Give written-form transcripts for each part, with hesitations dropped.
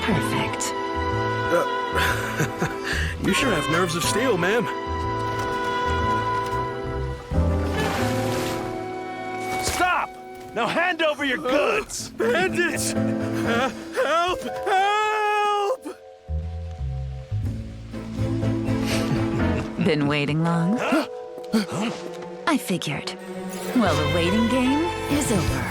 Perfect. You sure have nerves of steel, ma'am. Stop! Now hand over your goods! Bandits! Help! Help! Been waiting long? I figured. Well, the waiting game is over.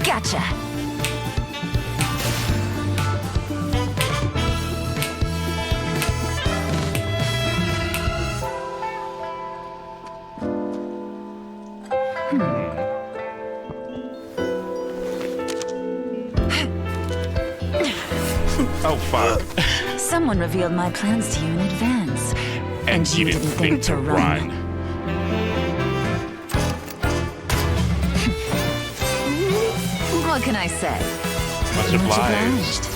Gotcha. Oh, fuck. Someone revealed my plans to you in advance. And you didn't think to run. What can I say? Much obliged.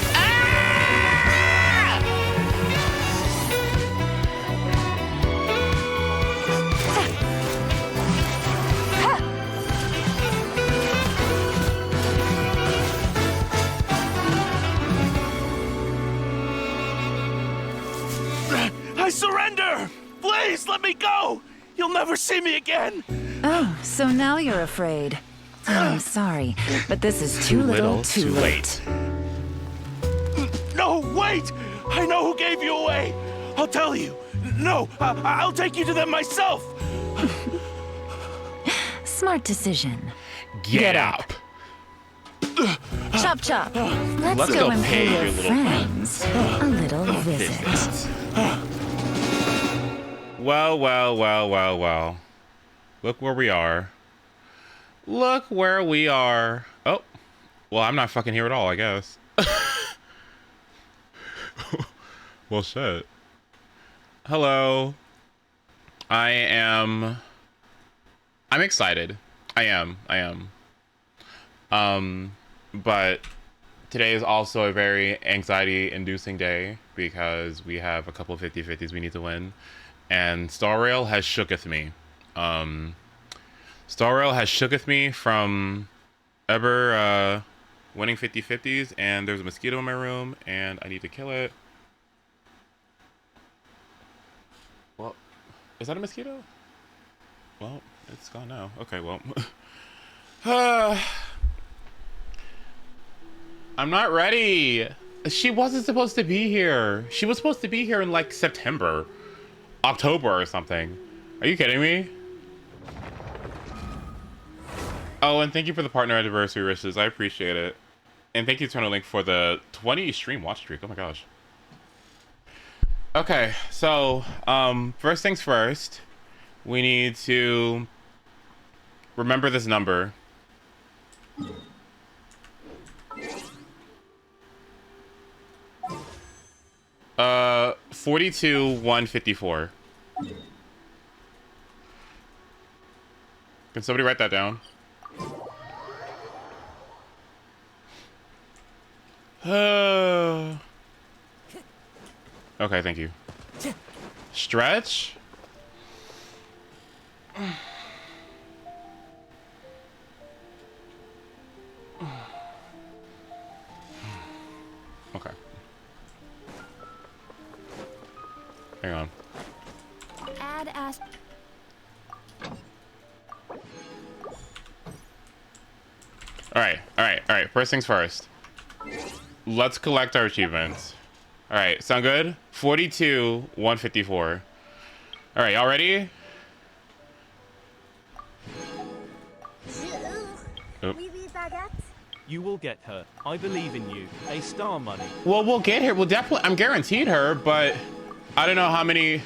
I surrender! Please, let me go! You'll never see me again! Oh, so now you're afraid. Oh, I'm sorry, but this is too little, too late. No, wait! I know who gave you away! I'll tell you! No, I'll take you to them myself! Smart decision. Get up. Chop chop. Let's go go and pay pay your your little friends a little visit. Well, well, well, well, well. Look where we are. Look where we are. Oh, well, I'm not fucking here at all, I guess. Well, shit. Hello. I'm excited. I am. But today is also a very anxiety-inducing day because we have a couple of 50-50s we need to win. And Star Rail has shooketh me. Star Rail has shooketh me from ever winning 50-50s, and there's a mosquito in my room, and I need to kill it. Well, is that a mosquito? Well, it's gone now. Okay, well. I'm not ready. She wasn't supposed to be here. She was supposed to be here in like September, October or something. Are you kidding me? Oh, and thank you for the partner anniversary wishes. I appreciate it. And thank you, Eternal Link, for the 20 stream watch streak. Oh my gosh. Okay, so first things first, we need to remember this number. 42,154. Can somebody write that down? Okay, thank you. Stretch. Okay. Hang on. Add as. All right. First things first. Let's collect our achievements. All right, sound good? 42,154. All right, y'all ready? Oh. You will get her. I believe in you. A star money. Well, we'll get her. We'll definitely. I'm guaranteed her, but I don't know how many.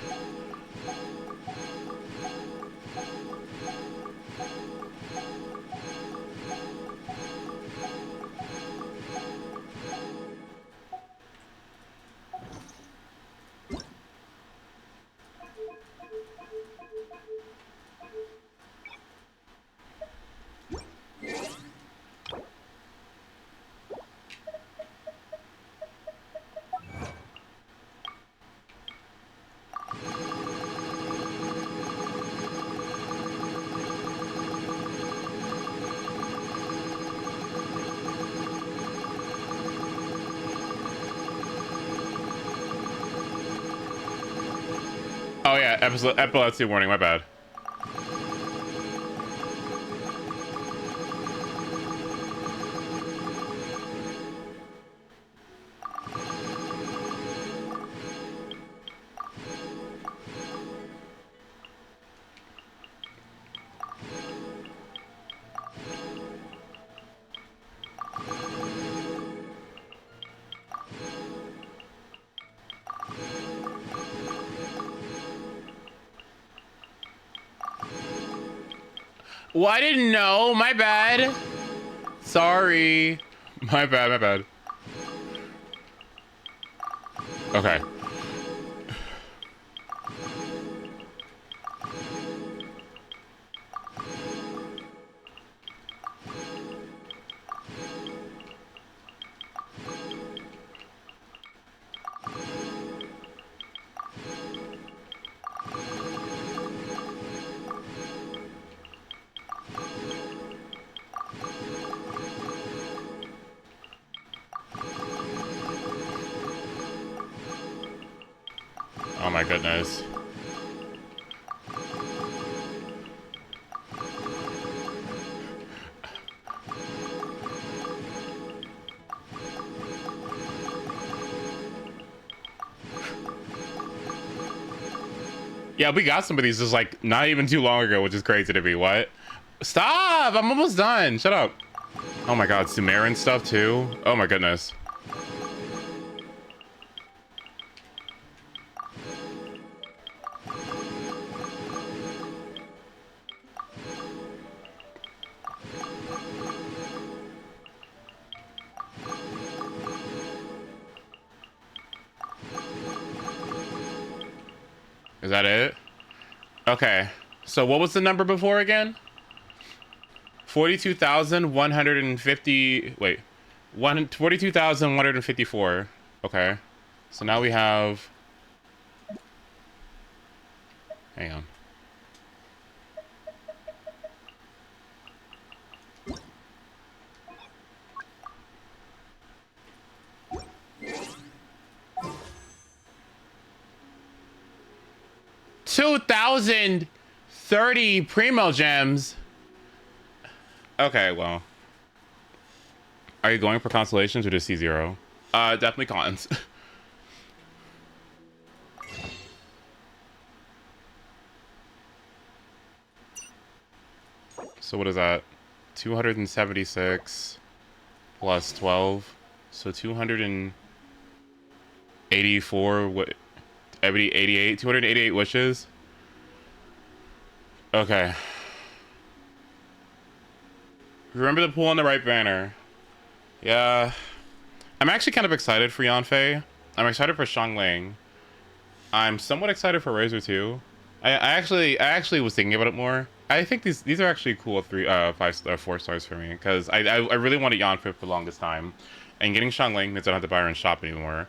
yeah, epilepsy warning, my bad. Well, I didn't know. My bad. Sorry. My bad, my bad. Okay. Oh my goodness. Yeah, we got some of these just like not even too long ago, which is crazy to me. What? Stop! I'm almost done. Shut up. Oh my god, Sumerian stuff too. Oh my goodness. Is that it? Okay. So what was the number before again? 42,150. Wait. 42,154. Okay. So now we have. Hang on. $2,030 Primo Gems. Okay, well. Are you going for constellations or just C0? Definitely cons. So what is that? 276 plus 12. So 284. What? 88. 288 wishes. Okay. Remember to pull on the right banner. Yeah. I'm actually kind of excited for Yanfei. I'm excited for Xiangling. I'm somewhat excited for Razor too. I actually was thinking about it more. I think these are actually cool 4 stars for me because I really wanted Yanfei for the longest time, and getting Xiangling means I don't have to buy her in shop anymore,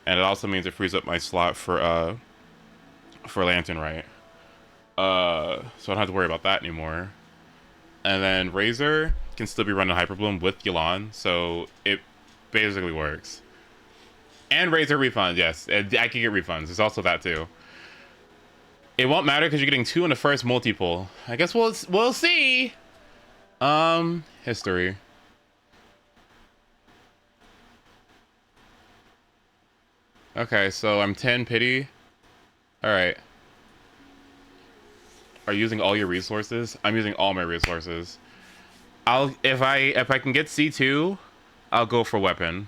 and it also means it frees up my slot for Lantern, right? So I don't have to worry about that anymore. And then Razor can still be running Hyper Bloom with YELAN, so it basically works. And Razor refunds, yes, I can get refunds. There's also that too. It won't matter because you're getting 2 in the first multiple. I guess we'll see. History. Okay, so I'm 10 pity. All right. Are you using all your resources? I'm using all my resources. If I can get C2, I'll go for weapon.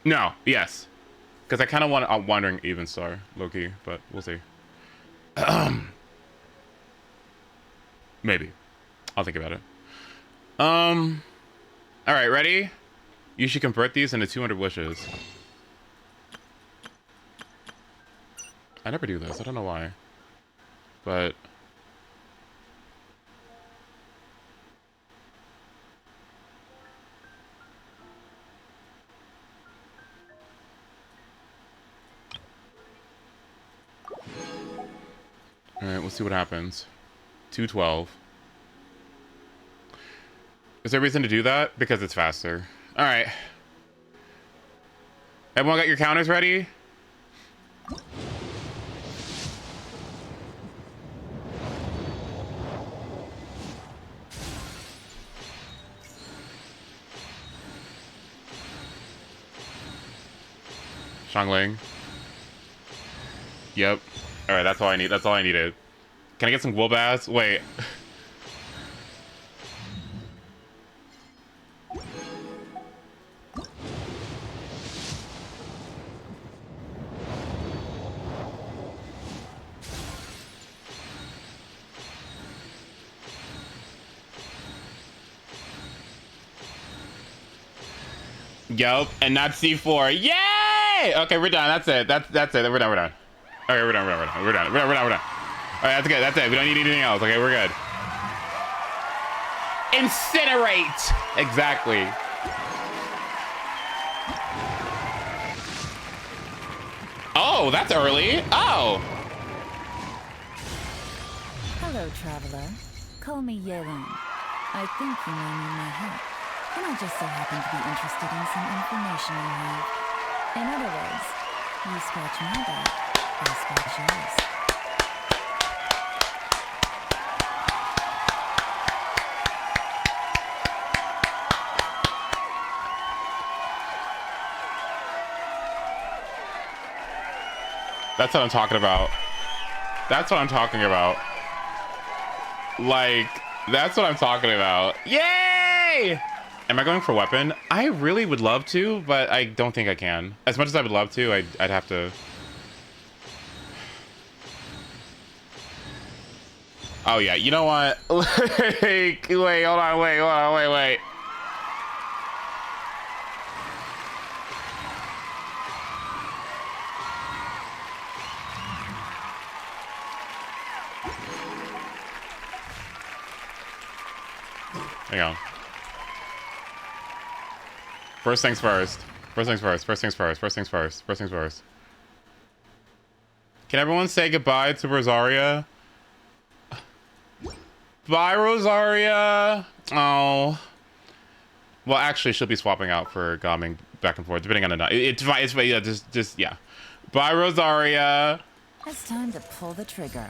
No, yes. Because I kind of want a Wandering Even Star, low-key, but we'll see. Maybe. I'll think about it. Alright, ready? You should convert these into 200 wishes. I never do this. I don't know why. But... Alright, we'll see what happens. 212. Is there a reason to do that? Because it's faster. Alright. Everyone got your counters ready? Shangling. Yep. All right, that's all I need. That's all I needed. Can I get some Gwilbaz? Wait. Yup, and not C4. Yay! Okay, we're done. That's it. That's it. We're done. We're done. Okay, we're done. We're done. We're done. We're done. We're done. We're done. All right, that's good. That's it. We don't need anything else. Okay, we're good. Incinerate. Exactly. Oh, that's early. Oh. Hello, traveler. Call me YELAN. I think you may need my help. And I just so happen to be interested in some information you have. In other words, you scratch my back, I scratch yours. That's what I'm talking about. That's what I'm talking about. Like, that's what I'm talking about. Yay! Am I going for weapon? I really would love to, but I don't think I can. As much as I would love to, I'd have to. Oh yeah, you know what? Wait, hold on, wait. Hang on. First things first. First things first. First things first. First things first. First things first. Can everyone say goodbye to Rosaria? Bye, Rosaria. Oh. Well, actually, she'll be swapping out for Gaming back and forth, depending on the night. It's fine. It's fine. Yeah, just yeah. Bye, Rosaria. It's time to pull the trigger.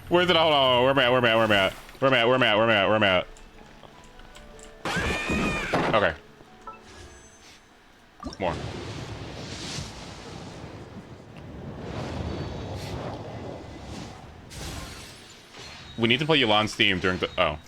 Where's it? Hold on. Where am I at? Okay. More. We need to play YELAN's theme during the... Oh.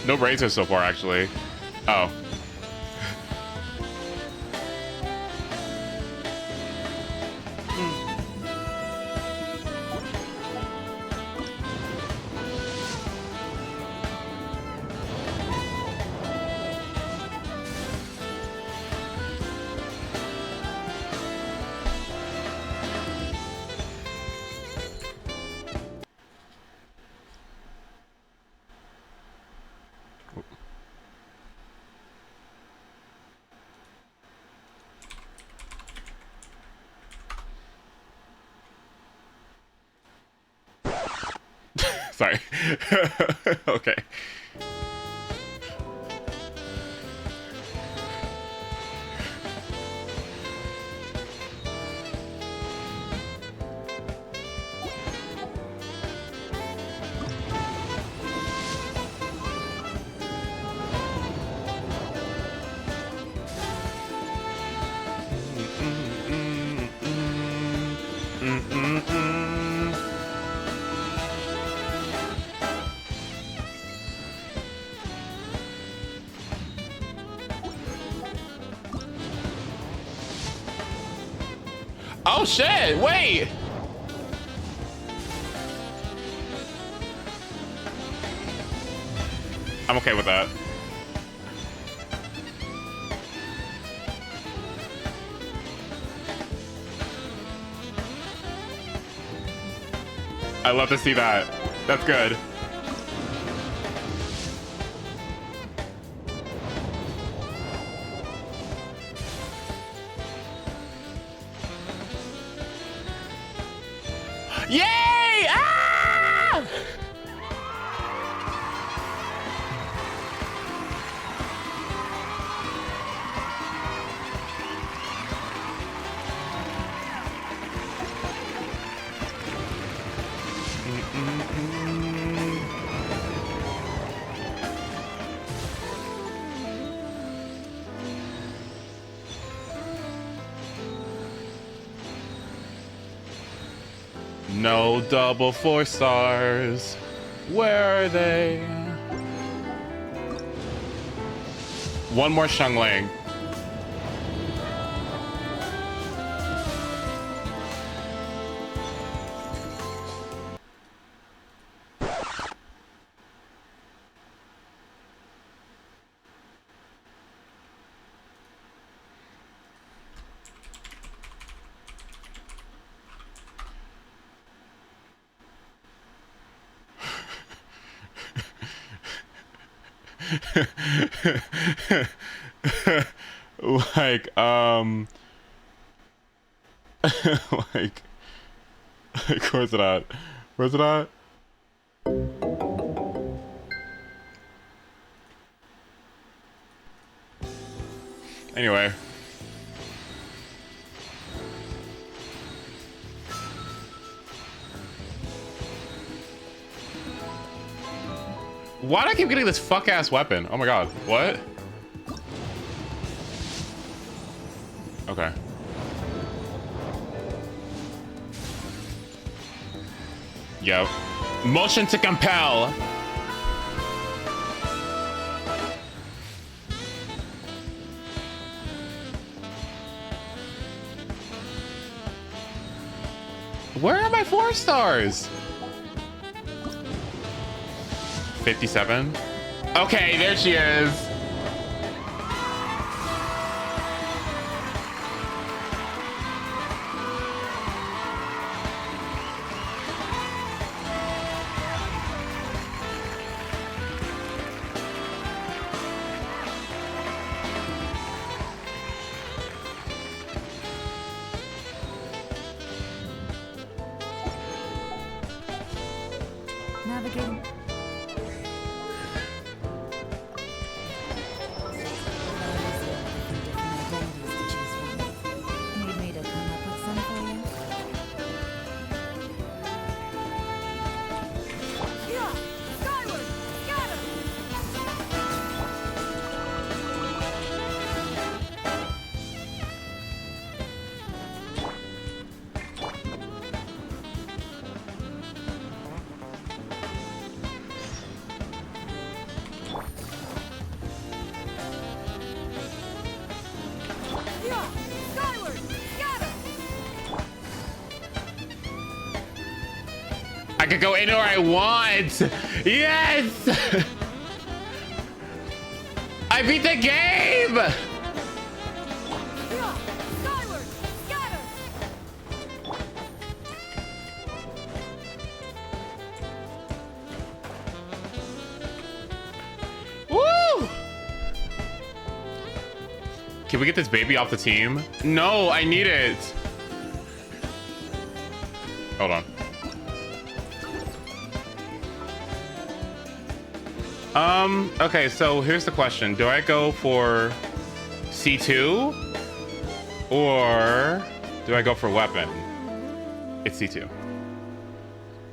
No razors so far, actually. Oh. Sorry. Okay. Oh shit, wait! okay with that. I love to see that. That's good. Yay! Ah! No double 4 stars. Where are they? One more Shungling. like like where's it at? Where's it at? Anyway. Why do I keep getting this fuck-ass weapon? Oh my god. What? Okay. Yo. Motion to compel. Where are my 4 stars? 57. Okay, there she is. Navigating. Need me to come up with some for you? Yeah! Skyward! Scatter! Yeah! Skyward! Scatter! I could go anywhere I want. Yes. I beat the game. Yeah! Skyward! Scatter! Woo! Can we get this baby off the team? No, I need it. Hold on. Okay, so here's the question. Do I go for C2 or do I go for weapon? It's C2.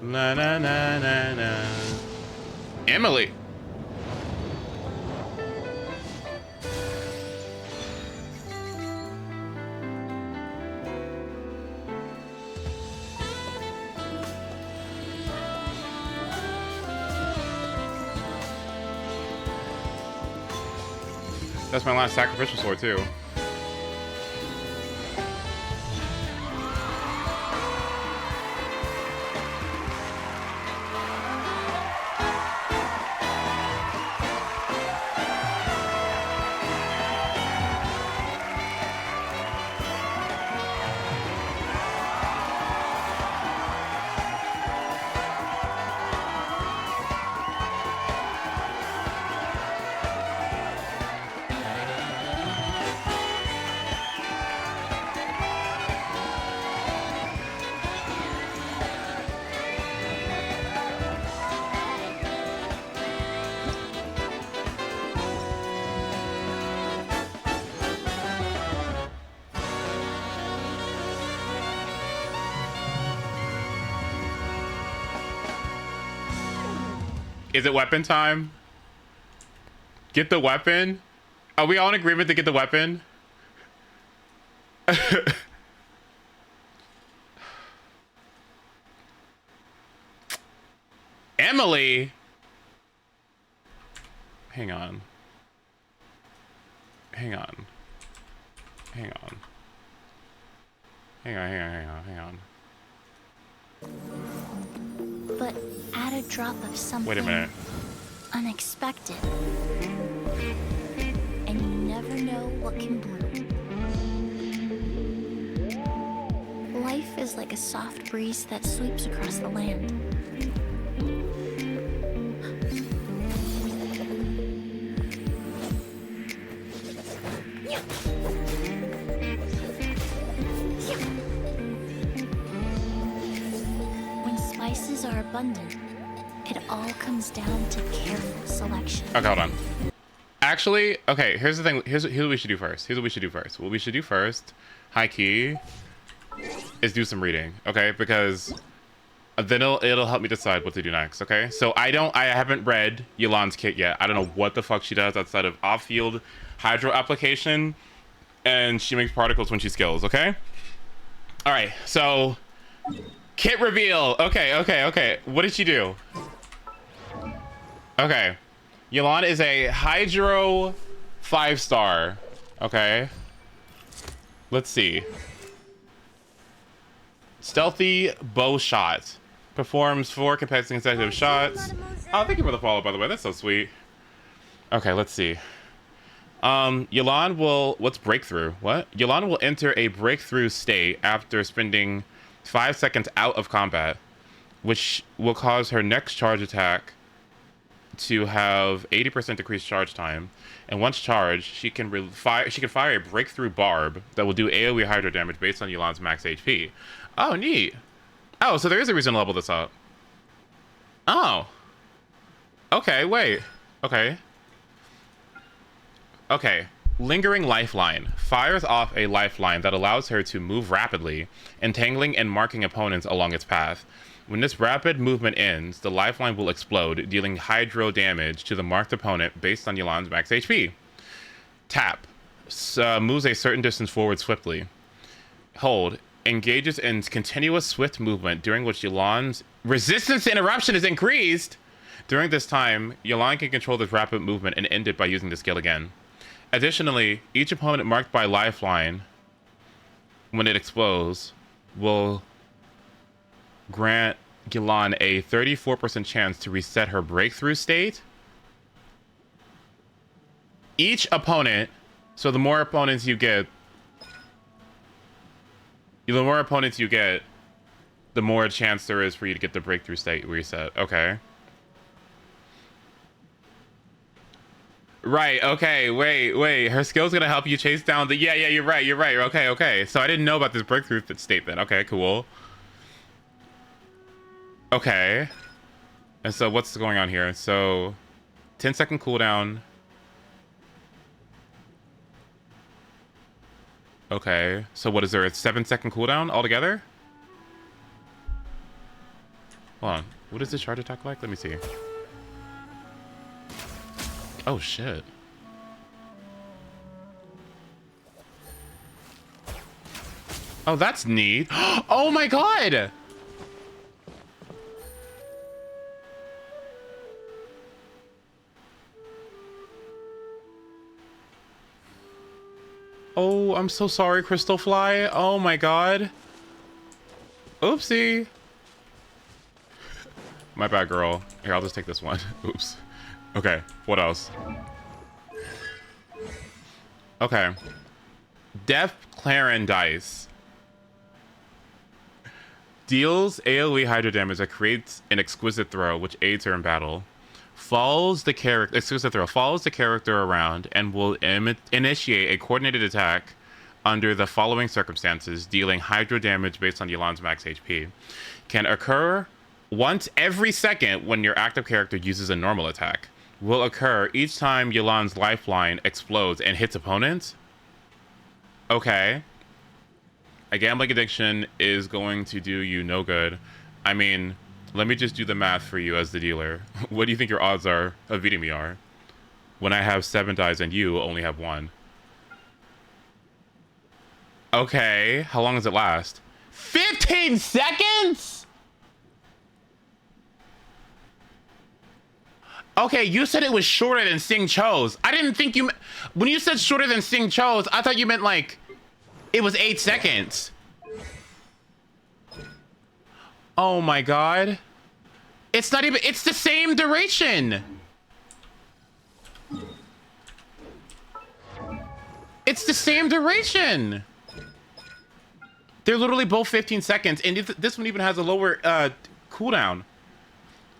Na na na na na. Emily. That's my last sacrificial sword too. Is it weapon time? Get the weapon? Are we all in agreement to get the weapon? Emily? Hang on. Hang on. Hang on. Hang on, hang on, hang on, hang on. But add a drop of something Wait a minute. unexpected. And you never know what can bloom. Life is like a soft breeze that sweeps across the land. When spices are abundant, it all comes down to careful selection. Okay, hold on. Actually, okay, here's the thing. Here's what we should do first. Here's what we should do first. What we should do first, high key, is do some reading, okay? Because then it'll help me decide what to do next, okay? So I haven't read YELAN's kit yet. I don't know what the fuck she does outside of off-field hydro application, and she makes particles when she skills, okay? All right, so kit reveal. Okay. What did she do? Okay. YELAN is a Hydro 5-star. Okay. Let's see. Stealthy bow shot. Performs 4 consecutive shots. Oh, thank you for the follow, by the way. That's so sweet. Okay, let's see. YELAN will... What's breakthrough? What? YELAN will enter a breakthrough state after spending 5 seconds out of combat, which will cause her next charge attack to have 80% decreased charge time, and once charged, she can fire a breakthrough barb that will do AoE hydro damage based on YELAN's max HP. Oh, neat. Oh, so there is a reason to level this up. Oh. Okay, wait. Okay. Okay. Lingering Lifeline fires off a lifeline that allows her to move rapidly, entangling and marking opponents along its path. When this rapid movement ends, the lifeline will explode, dealing hydro damage to the marked opponent based on YELAN's max HP. Tap. Moves a certain distance forward swiftly. Hold. Engages in continuous swift movement, during which YELAN's resistance to interruption is increased. During this time, YELAN can control this rapid movement and end it by using the skill again. Additionally, each opponent marked by lifeline, when it explodes, will grant YELAN a 34% chance to reset her breakthrough state. Each opponent, so the more opponents you get, the more chance there is for you to get the breakthrough state reset. Okay. Right, okay, wait. Her skill's gonna help you chase down the... Yeah, you're right. Okay. So I didn't know about this breakthrough state then. Okay, cool. Okay. And so what's going on here? So 10-second cooldown. Okay. So what is there? A 7-second cooldown altogether? Hold on. What is the charge attack like? Let me see. Oh shit. Oh, that's neat. Oh my god! Oh, I'm so sorry, Crystal Fly. Oh my god. Oopsie. My bad, girl. Here, I'll just take this one. Oops. Okay, what else? Okay. Deaf Clarin Dice. Deals AoE hydro damage that creates an exquisite throw, which aids her in battle. Follows the character around and will initiate a coordinated attack under the following circumstances, dealing hydro damage based on YELAN's max HP. Can occur once every second when your active character uses a normal attack. Will occur each time YELAN's lifeline explodes and hits opponents. Okay. A gambling addiction is going to do you no good. I mean, Let me just do the math for you as the dealer. What do you think your odds are of beating me are? When I have 7 dice and you only have 1. Okay, how long does it last? 15 seconds? Okay, you said it was shorter than Sing Cho's. I didn't think you... When you said shorter than Sing Cho's, I thought you meant like... It was 8 seconds. Oh my god. It's not even... It's the same duration. It's the same duration. They're literally both 15 seconds. And this one even has a lower cooldown.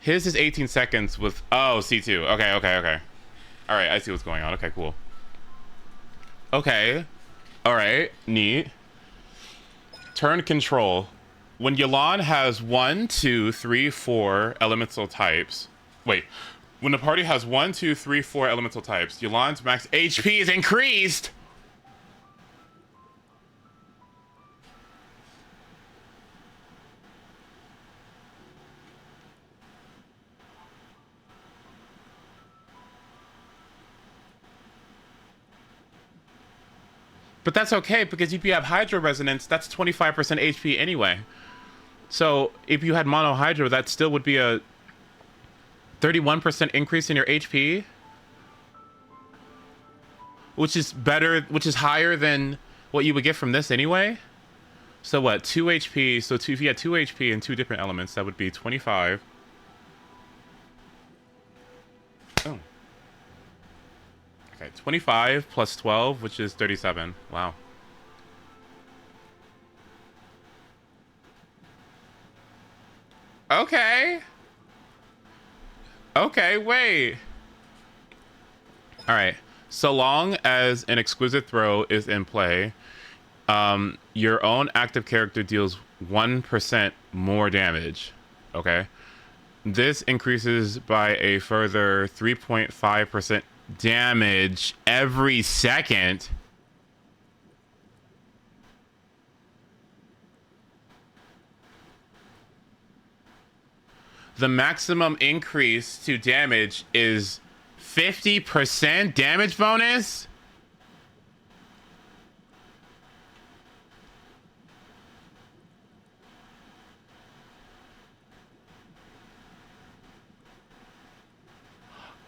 His is 18 seconds with... Oh, C2. Okay. All right, I see what's going on. Okay, cool. Okay. All right, neat. Turn control. When YELAN has 1, 2, 3, 4 elemental types... Wait. When the party has 1, 2, 3, 4 elemental types, YELAN's max HP is increased! But that's okay, because if you have Hydro Resonance, that's 25% HP anyway. So if you had Mono Hydro, that still would be a 31% increase in your HP. Which is better, which is higher than what you would get from this anyway. So what, 2 HP, so if you had 2 HP and 2 different elements, that would be 25. Oh. Okay, 25 plus 12, which is 37. Wow. Okay. Okay, wait. All right. So long as an exquisite throw is in play, your own active character deals 1% more damage. Okay. This increases by a further 3.5% damage every second. The maximum increase to damage is 50% damage bonus?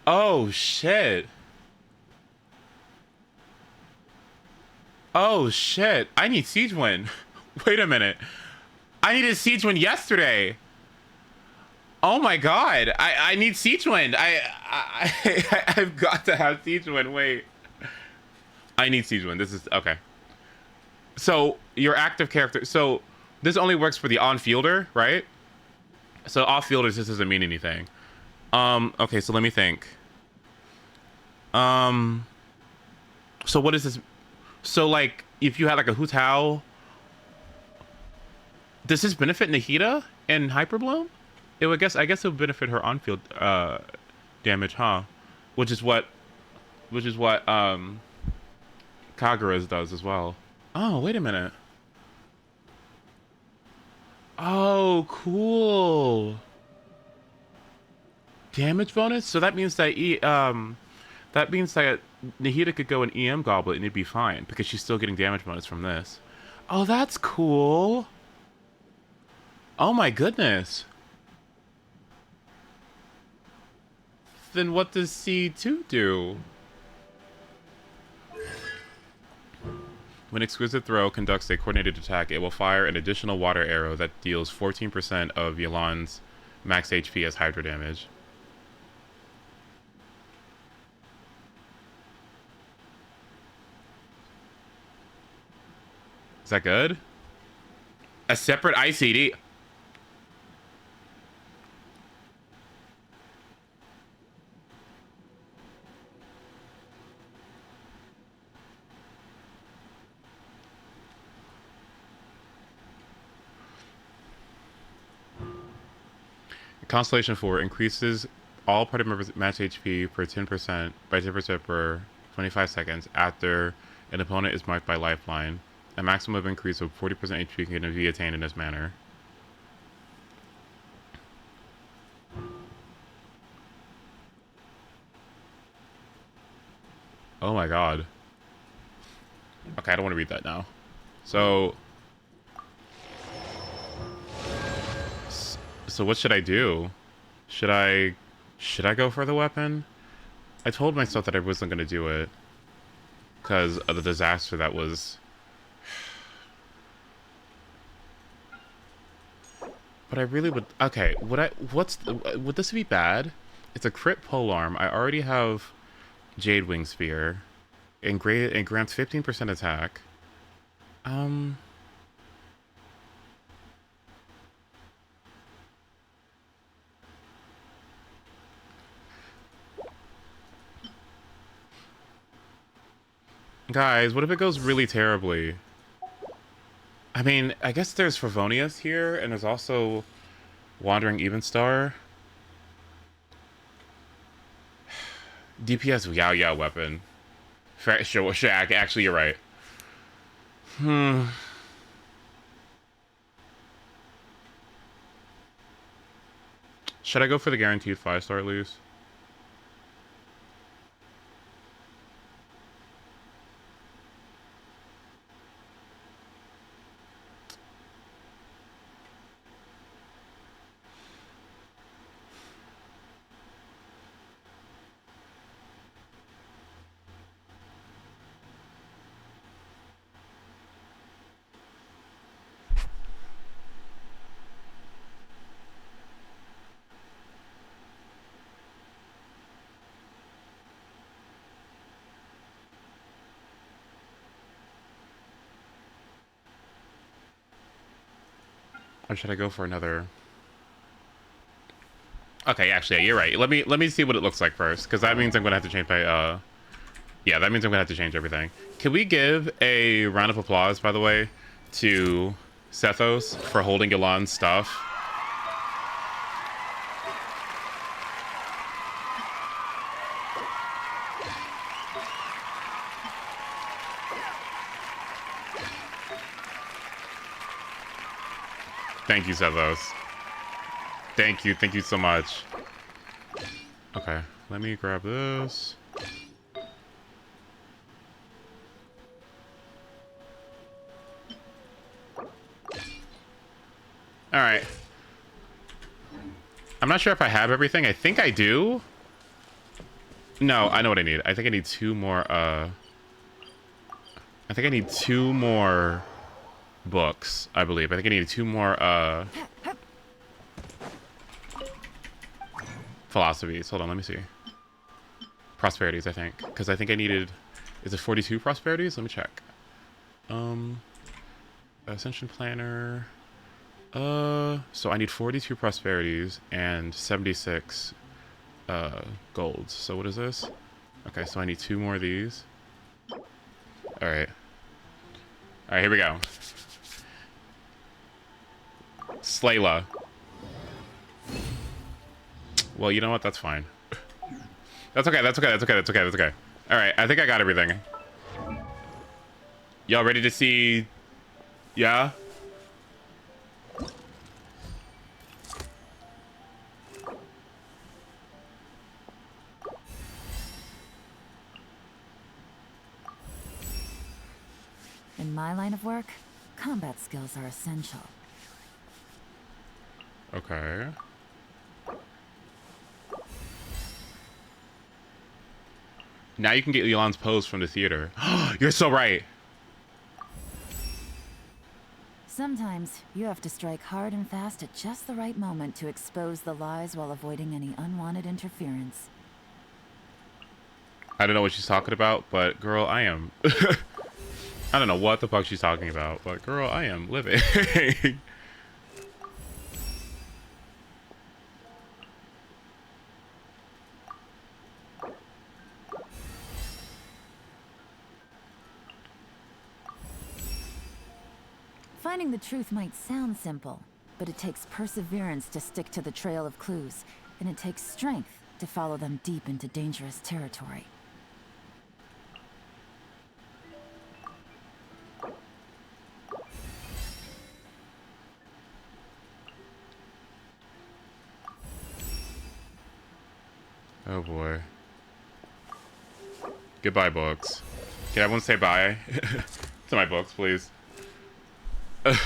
Oh, shit. Oh, shit. I need Siege Wind. Wait a minute. I needed Siege Wind yesterday. Oh my god. I need Siege Wind. I've got to have Siege Wind. Wait. I need Siege Wind. This is... Okay. So, your active character... So, this only works for the on-fielder, right? So, off-fielders, this doesn't mean anything. Okay, so let me think. So what is this? So like, if you had like a Hu Tao, does this benefit Nahida and Hyperbloom? It would I guess it would benefit her on-field damage, huh? Which is what Kagura's does as well. Oh, wait a minute. Oh, cool. Damage bonus? So that means that Nahida could go an EM Goblet and it'd be fine because she's still getting damage bonus from this. Oh, that's cool. Oh my goodness. Then what does C2 do? When Exquisite Throw conducts a coordinated attack, it will fire an additional water arrow that deals 14% of YELAN's max HP as Hydro damage. Is that good? A separate ICD. Constellation 4 increases all party members' match HP per 10% by 10% per 25 seconds after an opponent is marked by Lifeline. A maximum increase of 40% HP can be attained in this manner. Oh my god. Okay, I don't want to read that now. So what should I do? Should I go for the weapon? I told myself that I wasn't going to do it because of the disaster that was. But I really would. Okay, would this be bad? It's a crit polearm. I already have Jade Wing Spear, and grants 15% attack. Guys, what if it goes really terribly? I mean, I guess there's Favonius here, and there's also Wandering Evenstar. DPS Yao weapon. Sure, actually, you're right. Should I go for the guaranteed 5-star at least? Or should I go for another? Okay, actually, yeah, you're right. Let me see what it looks like first, because that means I'm gonna have to change my yeah, that means I'm gonna have to change everything. Can we give a round of applause, by the way, to Sethos for holding YELAN's stuff? Thank you, Sethos. Thank you so much. Okay, let me grab this. Alright. I'm not sure if I have everything. I think I do. No, I know what I need. I think I need 2 more, I think I need 2 more books, I believe. I think I need 2 more, philosophies. Hold on, let me see. Prosperities, I think. Because I think I needed... Is it 42 prosperities? Let me check. Ascension Planner... so I need 42 prosperities and 76 golds. So what is this? Okay, so I need 2 more of these. Alright. Alright, here we go. Slayla. Well, you know what? That's fine. That's okay. Alright, I think I got everything. Y'all ready to see... Yeah? In my line of work, combat skills are essential. Okay. Now you can get YELAN's pose from the theater. You're so right. Sometimes you have to strike hard and fast at just the right moment to expose the lies while avoiding any unwanted interference. I don't know what she's talking about, but girl, I am... I don't know what the fuck she's talking about, but girl, I am living. Finding the truth might sound simple, but it takes perseverance to stick to the trail of clues, and it takes strength to follow them deep into dangerous territory. Oh boy. Goodbye, books. Can everyone say bye to my books, please? Can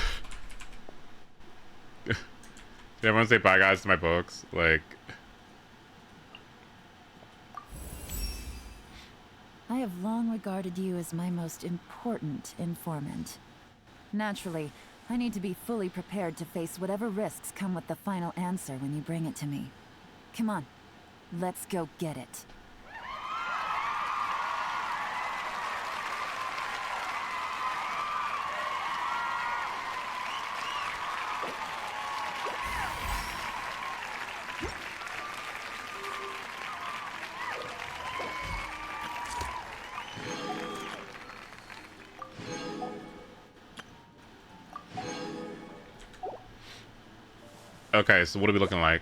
everyone say bye, guys, to my books? Like, I have long regarded you as my most important informant. Naturally, I need to be fully prepared to face whatever risks come with the final answer when you bring it to me. Come on, let's go get it. okay, so what are we looking like?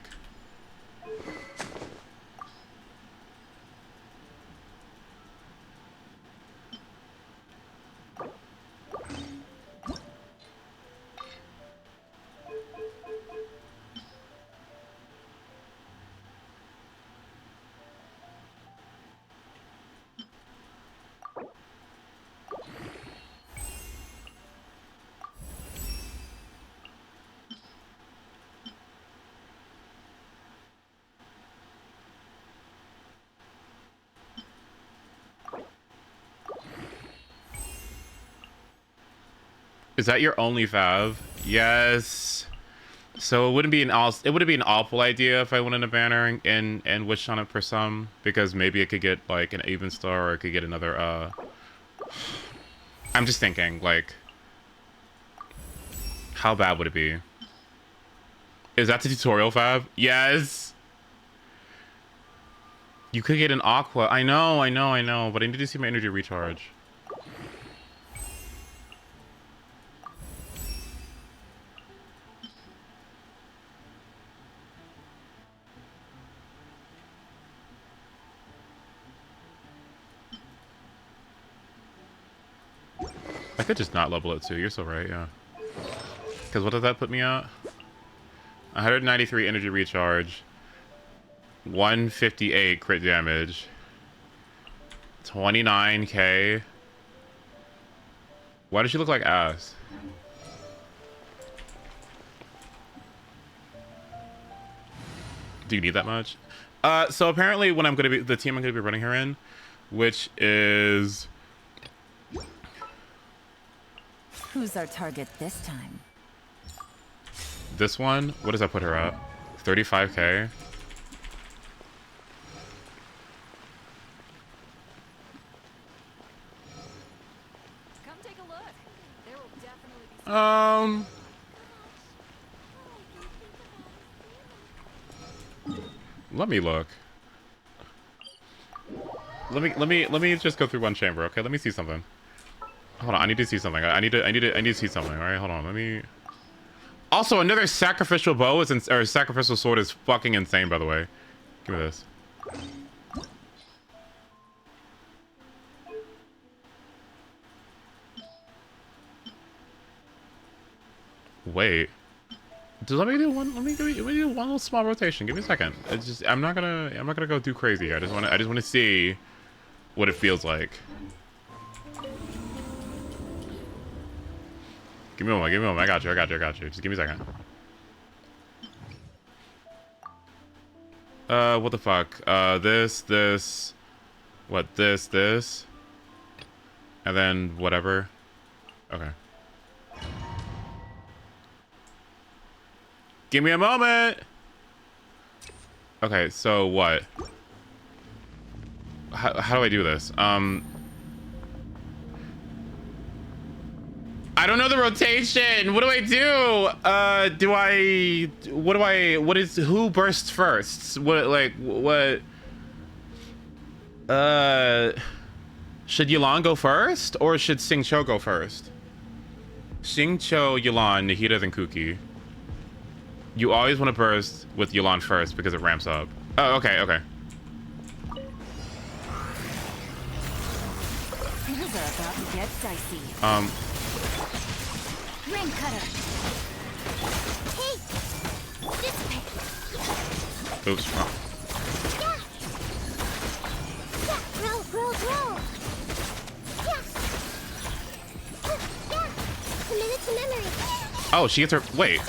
Is that your only fav? Yes. So it wouldn't be an awful idea if I went in a banner and wished on it for some, because maybe it could get like an even star, or it could get another I'm just thinking, like, how bad would it be? Is that the tutorial fab? Yes. You could get an aqua. I know, but I need to see my energy recharge. I could just not level it too. You're so right, yeah. Because what does that put me at? 193 energy recharge. 158 crit damage. 29k. Why does she look like ass? Do you need that much? So apparently when I'm gonna be the team I'm gonna be running her in, which is Who's our target this time? this one, what does that put her at? 35k? Come take a look. There will definitely be Let me look. Let me just go through one chamber, okay? Let me see something. Hold on, I need to see something. I need to see something. All right, hold on. Let me. Also, another sacrificial bow is or sacrificial sword is fucking insane, by the way. Give me this. Wait. Let me do one little small rotation. Give me a second. It's just I'm not gonna go too crazy. I just wanna see what it feels like. Give me a moment. I got you. Just give me a second. What the fuck? This. What, this. And then whatever. Okay. Give me a moment! Okay, so what? How do I do this? I don't know the rotation. What do I do? Who bursts first? What? Should YELAN go first? Or should Xingqiu go first? Xingqiu, YELAN, Nahida, then Kuki. You always want to burst with YELAN first because it ramps up. Oh, okay. Things are about to get dicey. Ring cutter. Hey! Dissipate. Oops. Yeah! Roll. Oh, she gets her. Wait.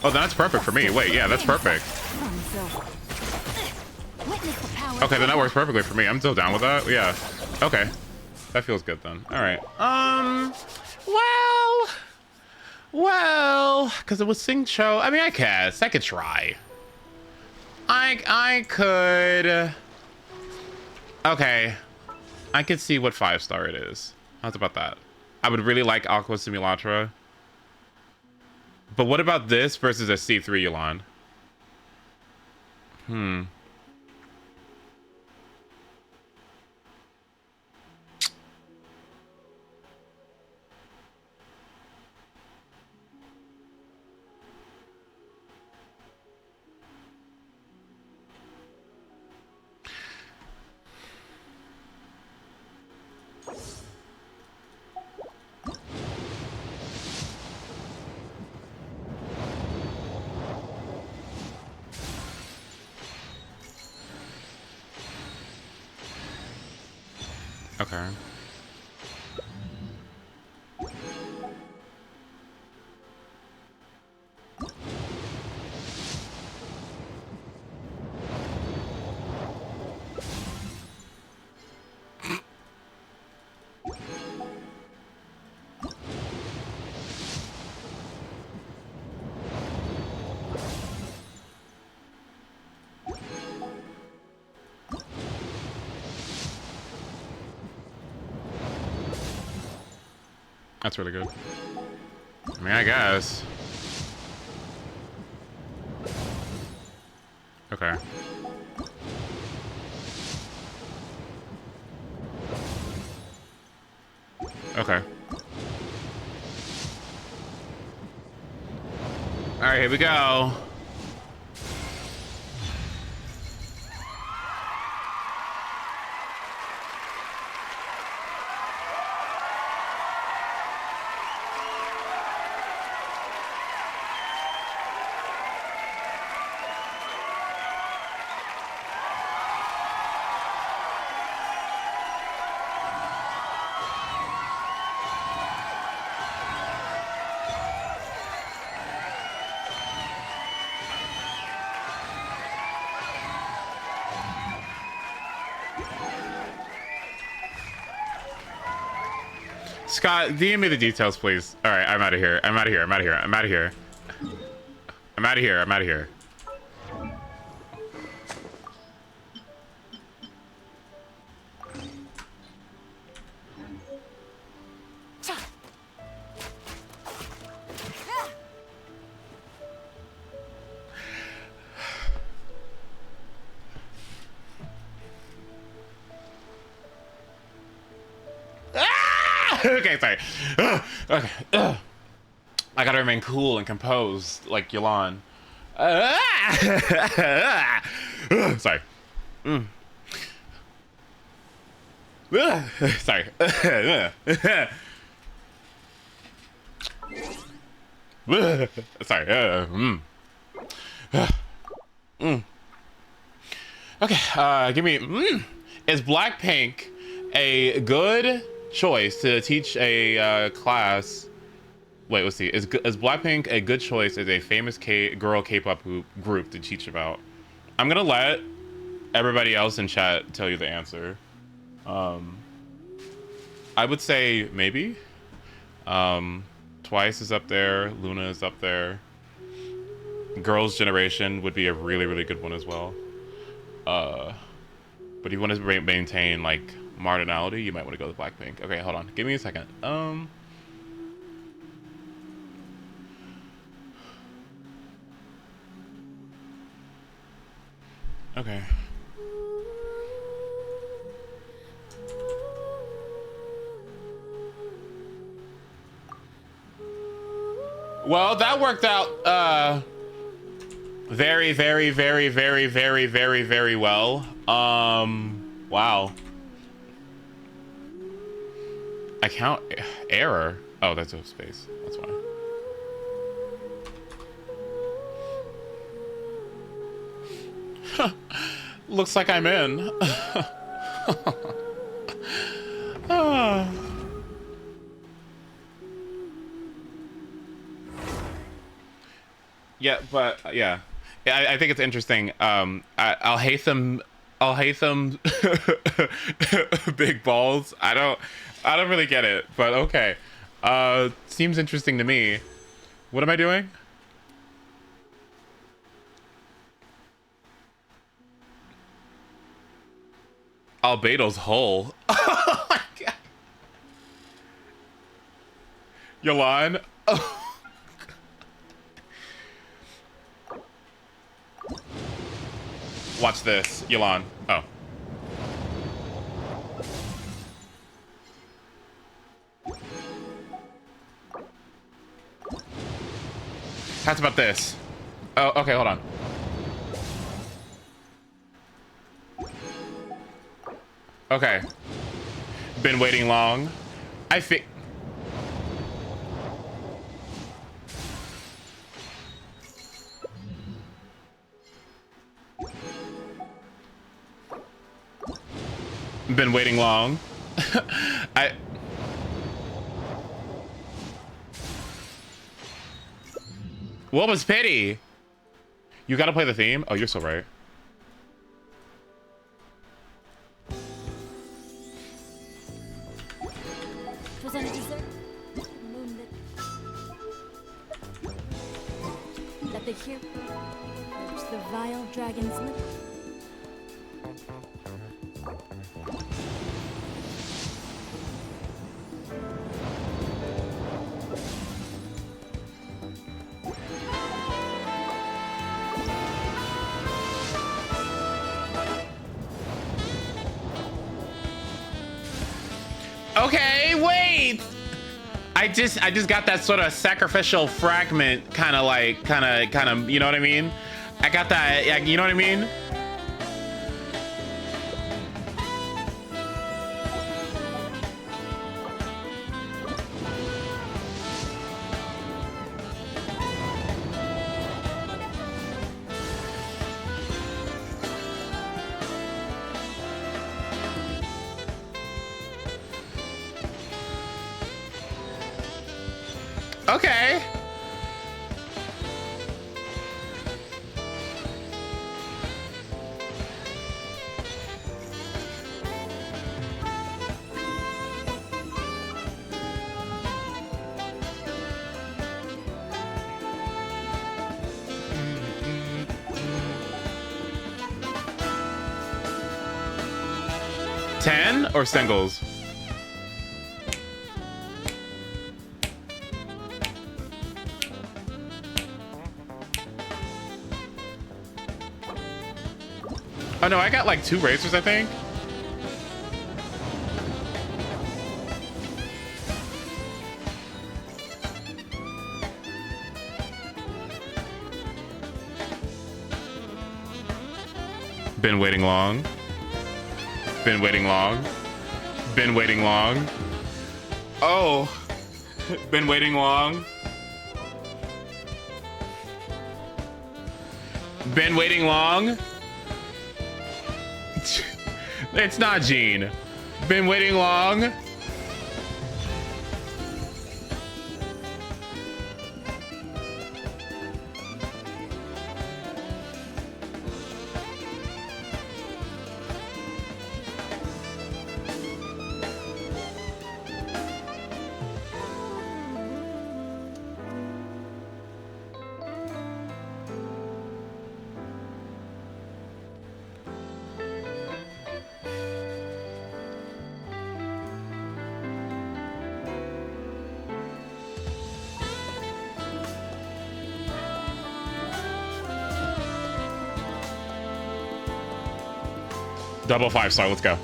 Oh, that's perfect for me. Wait, yeah, that's perfect. Okay, then that works perfectly for me. I'm still down with that. Yeah. Okay. That feels good then. All right. Well, because it was Sing Cho. I mean, I guess I could try. I could. Okay. I could see what 5-star it is. How's about that? I would really like Aqua Simulatra. But what about this versus a C3 YELAN? Okay. That's really good. I mean, I guess. Okay. Okay. All right, here we go. Scott, DM me the details, please. All right, I'm out of here. I'm out of here. I'm out of here. I'm out of here. I'm out of here. I'm out of here. Okay, sorry. Okay. I gotta remain cool and composed, like YELAN. Sorry. Sorry. Sorry. Okay, give me... Is Blackpink a good choice to teach a class? Wait, let's see. Is Blackpink a good choice as a famous girl K-pop group to teach about? I'm gonna let everybody else in chat tell you the answer. I would say maybe. Twice is up there. Luna is up there. Girls' Generation would be a really, really good one as well. But if you want to maintain like modernality, you might want to go with Blackpink. Okay, hold on. Give me a second. Okay. Well, that worked out very, very, very, very, very, very, very well. Wow. Account error. Oh, that's a space. That's why. Looks like I'm in. Yeah, but yeah, I think it's interesting. I'll hate them. I'll hate them. Big balls. I don't really get it, but okay. Seems interesting to me. What am I doing? Albedo's hull. Oh my god. YELAN. Oh. Watch this, YELAN. Oh. How's about this? Oh, okay, hold on. Okay. Been waiting long. I think. Been waiting long. What was pity? You gotta play the theme? Oh, you're so right. Was on a desert moonlit. Let the hear urge the vile dragon's lip. Okay, wait. I just got that sort of sacrificial fragment kind of, you know what I mean? I got that, yeah, you know what I mean? Okay. Ten or singles? Oh no, I got like 2 racers, I think. Been waiting long. Been waiting long. Been waiting long. Oh. Been waiting long. Been waiting long. It's not Gene. Been waiting long. Double 5-star, let's go.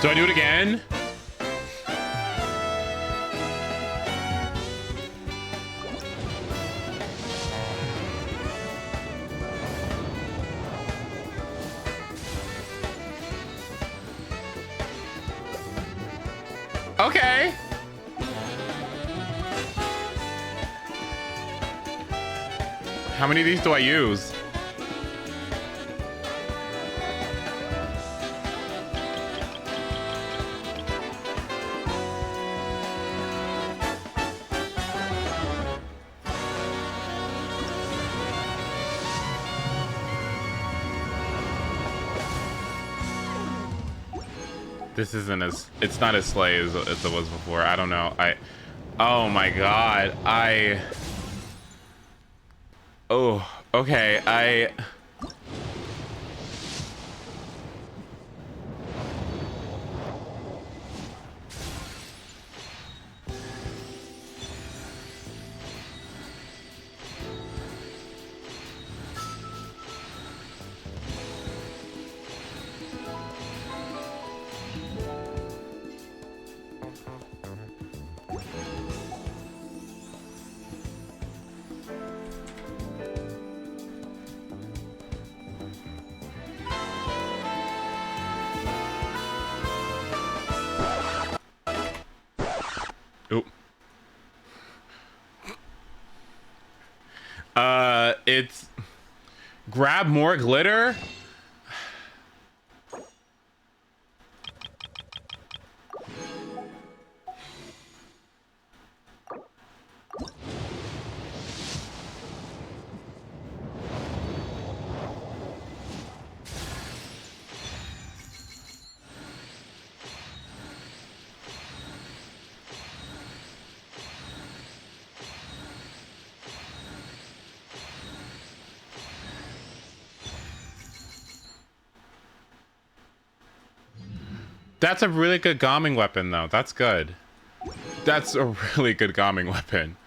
Do I do it again? Okay. How many of these do I use? This isn't as, it's not as slay as it was before. I don't know. Oh my god. Oh, okay. Oop. It's grab more glitter. That's a really good bombing weapon, though. That's good. That's a really good bombing weapon.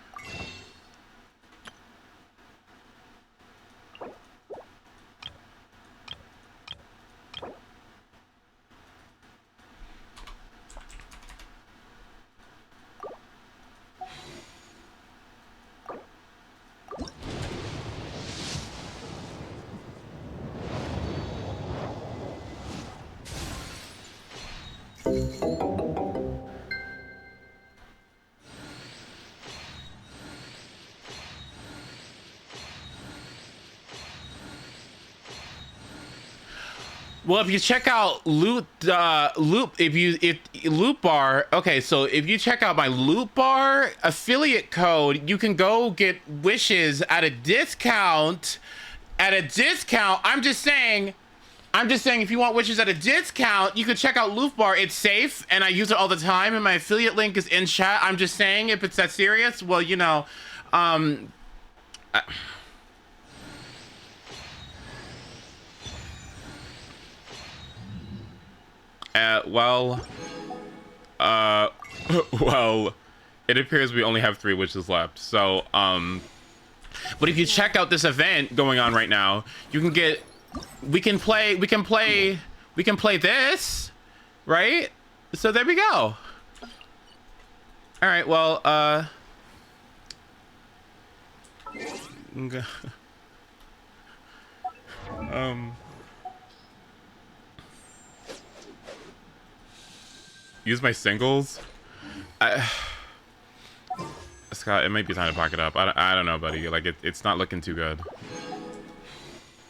Well, if you check out loot bar, okay, so if you check out my loot bar affiliate code, you can go get wishes at a discount. I'm just saying if you want wishes at a discount, you can check out loot bar. It's safe and I use it all the time and my affiliate link is in chat. I'm just saying, if it's that serious, well, you know, well, it appears we only have 3 wishes left. So, but if you check out this event going on right now, you can get, we can play this, right? So there we go. All right, well, use my singles. Scott, it might be time to pack it up. I don't know, buddy. Like, it's not looking too good.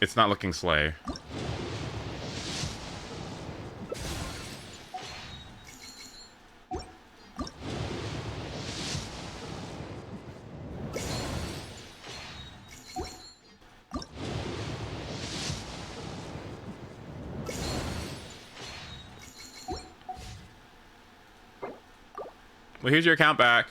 It's not looking slay. Well, here's your account back.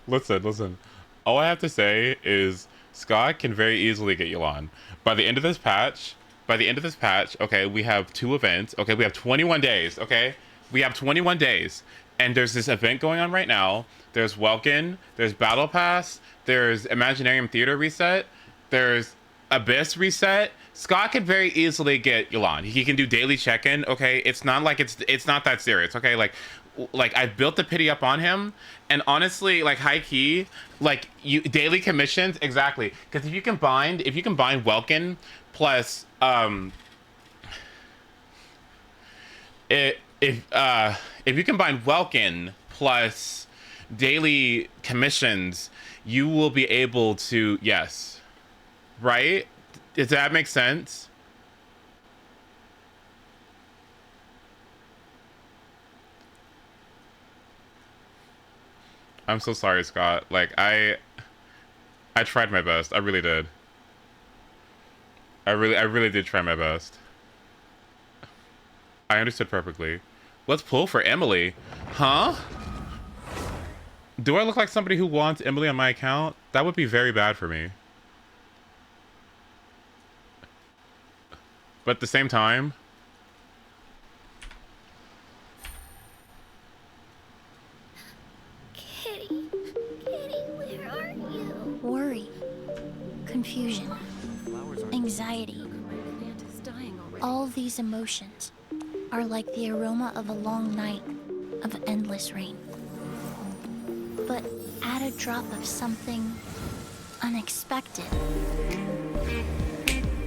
Listen. All I have to say is Scott can very easily get YELAN. By the end of this patch, okay, we have 2 events. Okay, we have 21 days, okay? We have 21 days. And there's this event going on right now. There's Welkin, there's Battle Pass, there's Imaginarium Theater reset, there's Abyss reset. Scott can very easily get YELAN. He can do daily check-in, okay? It's not like it's not that serious, okay? Like I built the pity up on him, and honestly, like, high key, like, you daily commissions, exactly, because if you combine Welkin plus if you combine Welkin plus daily commissions, you will be able to, yes, Right? Does that make sense? I'm so sorry, Scott. Like, I tried my best. I really did. I really did try my best. I understood perfectly. Let's pull for Emily. Huh? Do I look like somebody who wants Emily on my account? That would be very bad for me. But at the same time... Kitty, where are you? Worry, confusion, anxiety. All these emotions are like the aroma of a long night of endless rain. But add a drop of something unexpected,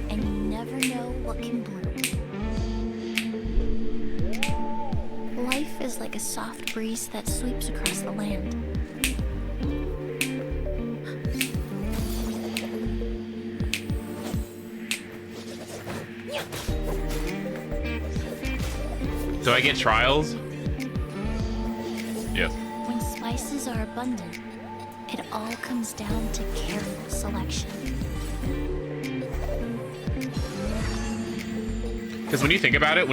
and you never know what can bloom. Life is like a soft breeze that sweeps across the land. Do I get trials? Yes. When spices are abundant, it all comes down to careful selection. Because when you think about it,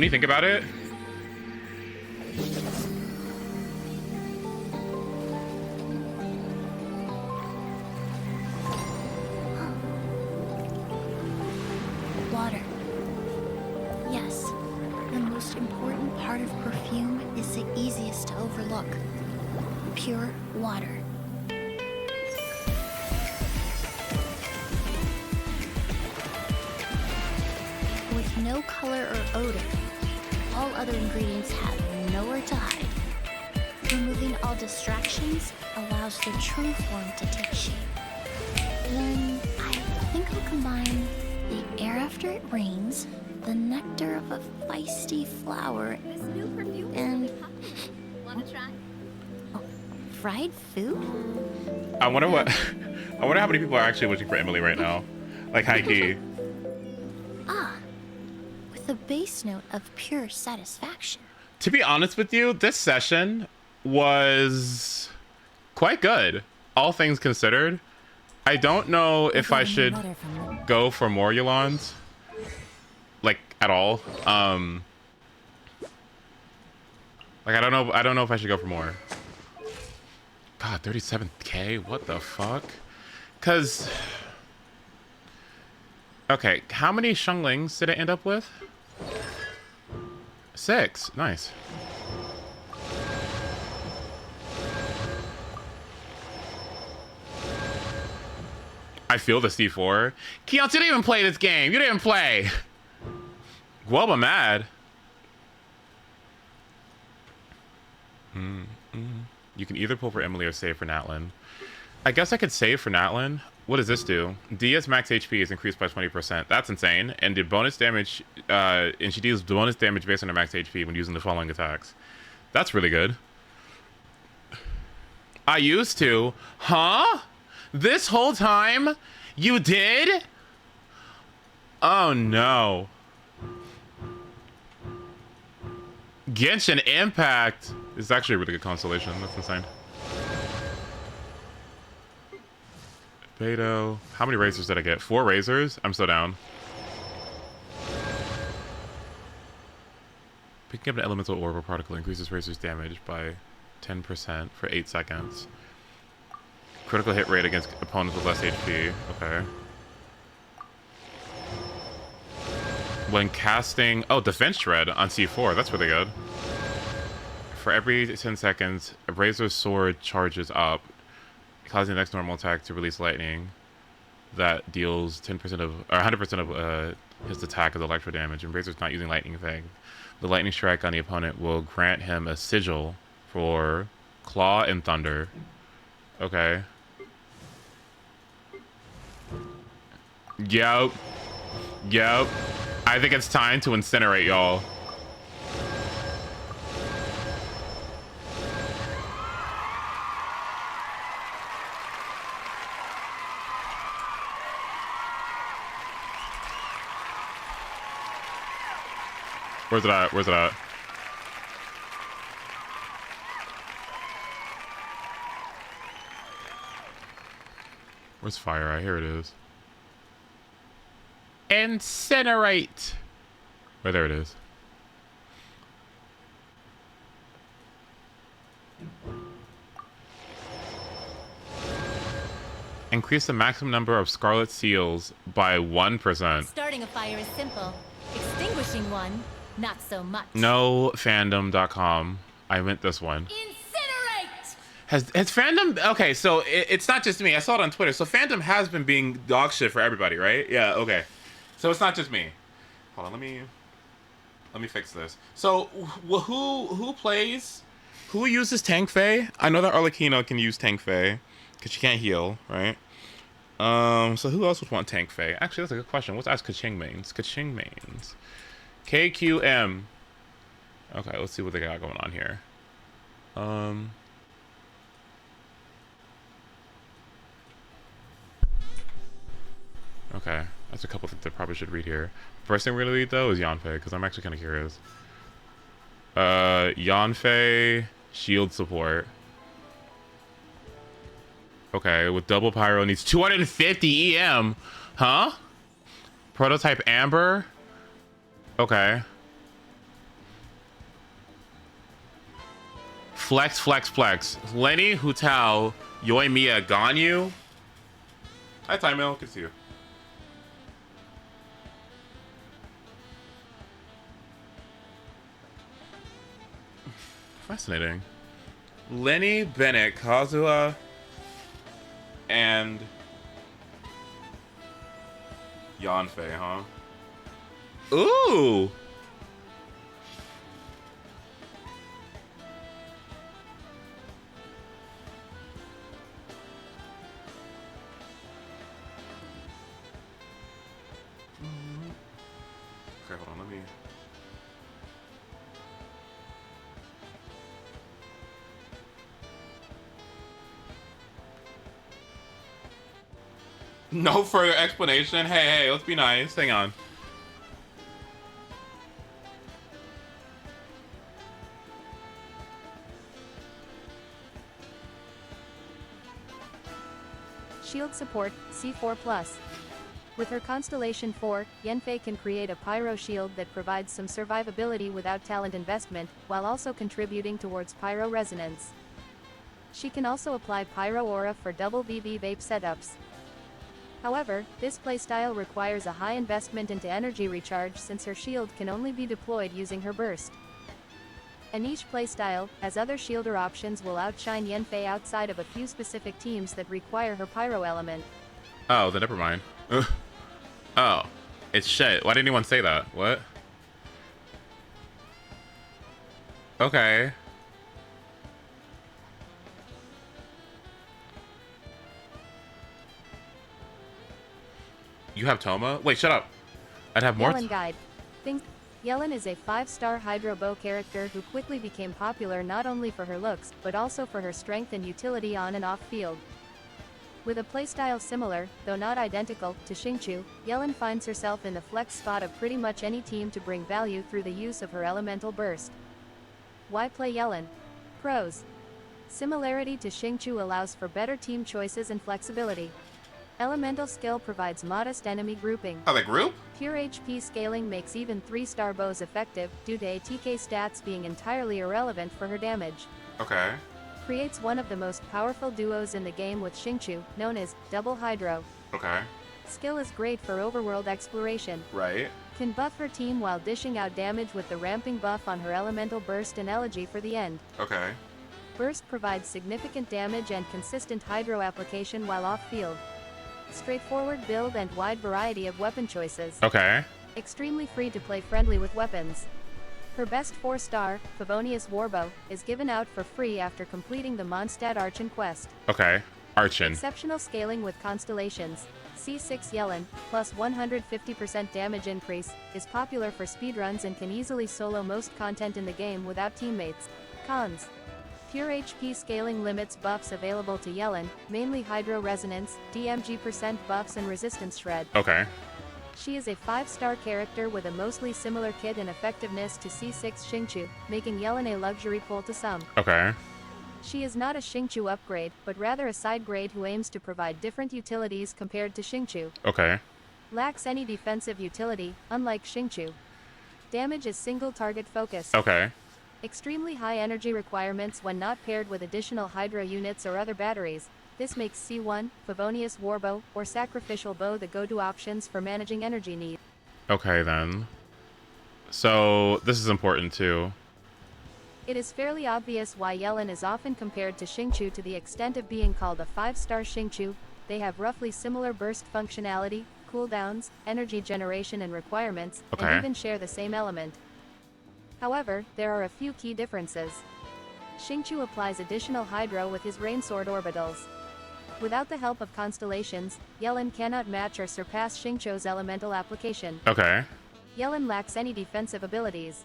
Water. Yes, the most important part of perfume is the easiest to overlook. Pure water. With no color or odor, all other ingredients have nowhere to hide. Removing all distractions allows the true form to take shape. Then I think I'll combine the air after it rains, the nectar of a feisty flower, This new perfume. and Wanna try? fried food? I wonder what... I wonder how many people are actually wishing for Emily right now. Like, high key. Ah, with a base note of pure satisfaction. To be honest with you, this session was quite good, all things considered. I don't know if I should go for more Yelans, like at all. Like I don't know if I should go for more. God, 37k, what the fuck? Cause, okay, how many Shunglings did I end up with? 6, nice. I feel the C4. Keon, you didn't even play this game. You didn't play. Guelba mad. You can either pull for Emily or save for Natlin. I guess I could save for Natlin. What does this do? Dia's max HP is increased by 20%. That's insane. And the bonus damage, and she deals bonus damage based on her max HP when using the following attacks. That's really good. I used to. Huh? This whole time? You did? Oh no. Genshin Impact is actually a really good constellation. That's insane. Beto. How many razors did I get? 4 razors? I'm so down. Picking up an elemental orb or particle increases razor's damage by 10% for 8 seconds. Critical hit rate against opponents with less HP. Okay. When casting... Oh, Defense Shred on C4. That's really good. For every 10 seconds, a Razor's Sword charges up, causing the next normal attack to release lightning that deals 10% of... or 100% of his attack as electro damage, and Razor's not using lightning thing. The lightning strike on the opponent will grant him a sigil for Claw and Thunder. Okay. Yup. Yup. I think it's time to incinerate, y'all. Where's it at? Where's it at? Where's fire at? Here it is. Incinerate. Oh, there it is. Increase the maximum number of scarlet seals by 1%. Starting a fire is simple. Extinguishing one, not so much. No fandom.com. I meant this one. Incinerate! Has fandom? Okay, so it's not just me. I saw it on Twitter. So fandom has been being dog shit for everybody, right? Yeah. Okay. So it's not just me. Hold on. Let me fix this. So who plays? Who uses Tank Faye? I know that Arlecchino can use Tank Faye because she can't heal, right? So who else would want Tank Faye? Actually, that's a good question. Let's ask Kaching mains. Kaching mains. KQM. Okay, let's see what they got going on here. Okay, that's a couple things I probably should read here. First thing we're gonna read though is Yanfei, because I'm actually kind of curious. Yanfei shield support. Okay, with double pyro needs 250 EM, huh? Prototype Amber. Okay. Flex, flex, flex. Lenny, Hutao, Yoimiya, Ganyu. Hi, Taimil. Good to see you. Fascinating. Lenny, Bennett, Kazuha, and Yanfei, huh? Ooh! Okay, hold on, let me... No further explanation? Hey, let's be nice. Hang on. Shield support, C4+. With her Constellation 4, Yanfei can create a pyro shield that provides some survivability without talent investment, while also contributing towards pyro resonance. She can also apply Pyro Aura for double VV vape setups. However, this playstyle requires a high investment into energy recharge since her shield can only be deployed using her burst. A niche playstyle, as other shielder options will outshine Yanfei outside of a few specific teams that require her pyro element. Oh, then never mind. Oh, it's shit. Why didn't anyone say that? What? Okay. You have Toma? Wait, shut up. I'd have more. YELAN guide. YELAN is a 5-star Hydro Bow character who quickly became popular not only for her looks, but also for her strength and utility on and off field. With a playstyle similar, though not identical, to Xingqiu, YELAN finds herself in the flex spot of pretty much any team to bring value through the use of her elemental burst. Why play YELAN? Pros. Similarity to Xingqiu allows for better team choices and flexibility. Elemental skill provides modest enemy grouping. Oh, they group? Pure HP scaling makes even 3-star bows effective, due to ATK stats being entirely irrelevant for her damage. Okay. Creates one of the most powerful duos in the game with Xingqiu, known as Double Hydro. Okay. Skill is great for overworld exploration. Right. Can buff her team while dishing out damage with the ramping buff on her elemental burst and elegy for the end. Okay. Burst provides significant damage and consistent hydro application while off-field. Straightforward build and wide variety of weapon choices. Okay. Extremely free to play friendly with weapons. Her best 4-star, Favonius Warbow, is given out for free after completing the Mondstadt Archon quest. Okay. Archon. Exceptional scaling with constellations. C6 YELAN, plus 150% damage increase, is popular for speedruns and can easily solo most content in the game without teammates. Cons. Pure HP scaling limits buffs available to YELAN, mainly Hydro Resonance, DMG% buffs and Resistance Shred. Okay. She is a 5-star character with a mostly similar kit and effectiveness to C6 Xingqiu, making Yelan a luxury pull to some. Okay. She is not a Xingqiu upgrade, but rather a side grade who aims to provide different utilities compared to Xingqiu. Okay. Lacks any defensive utility, unlike Xingqiu. Damage is single target focused. Okay. Extremely high energy requirements when not paired with additional Hydro units or other batteries. This makes C1, Favonius Warbow, or Sacrificial Bow the go-to options for managing energy needs. Okay, then. So, this is important, too. It is fairly obvious why Yelan is often compared to Xingqiu to the extent of being called a 5-star Xingqiu. They have roughly similar burst functionality, cooldowns, energy generation and requirements, and even share the same element. However, there are a few key differences. Xingqiu applies additional Hydro with his Rain Sword orbitals. Without the help of constellations, Yelan cannot match or surpass Xingqiu's elemental application. Okay. Yelan lacks any defensive abilities.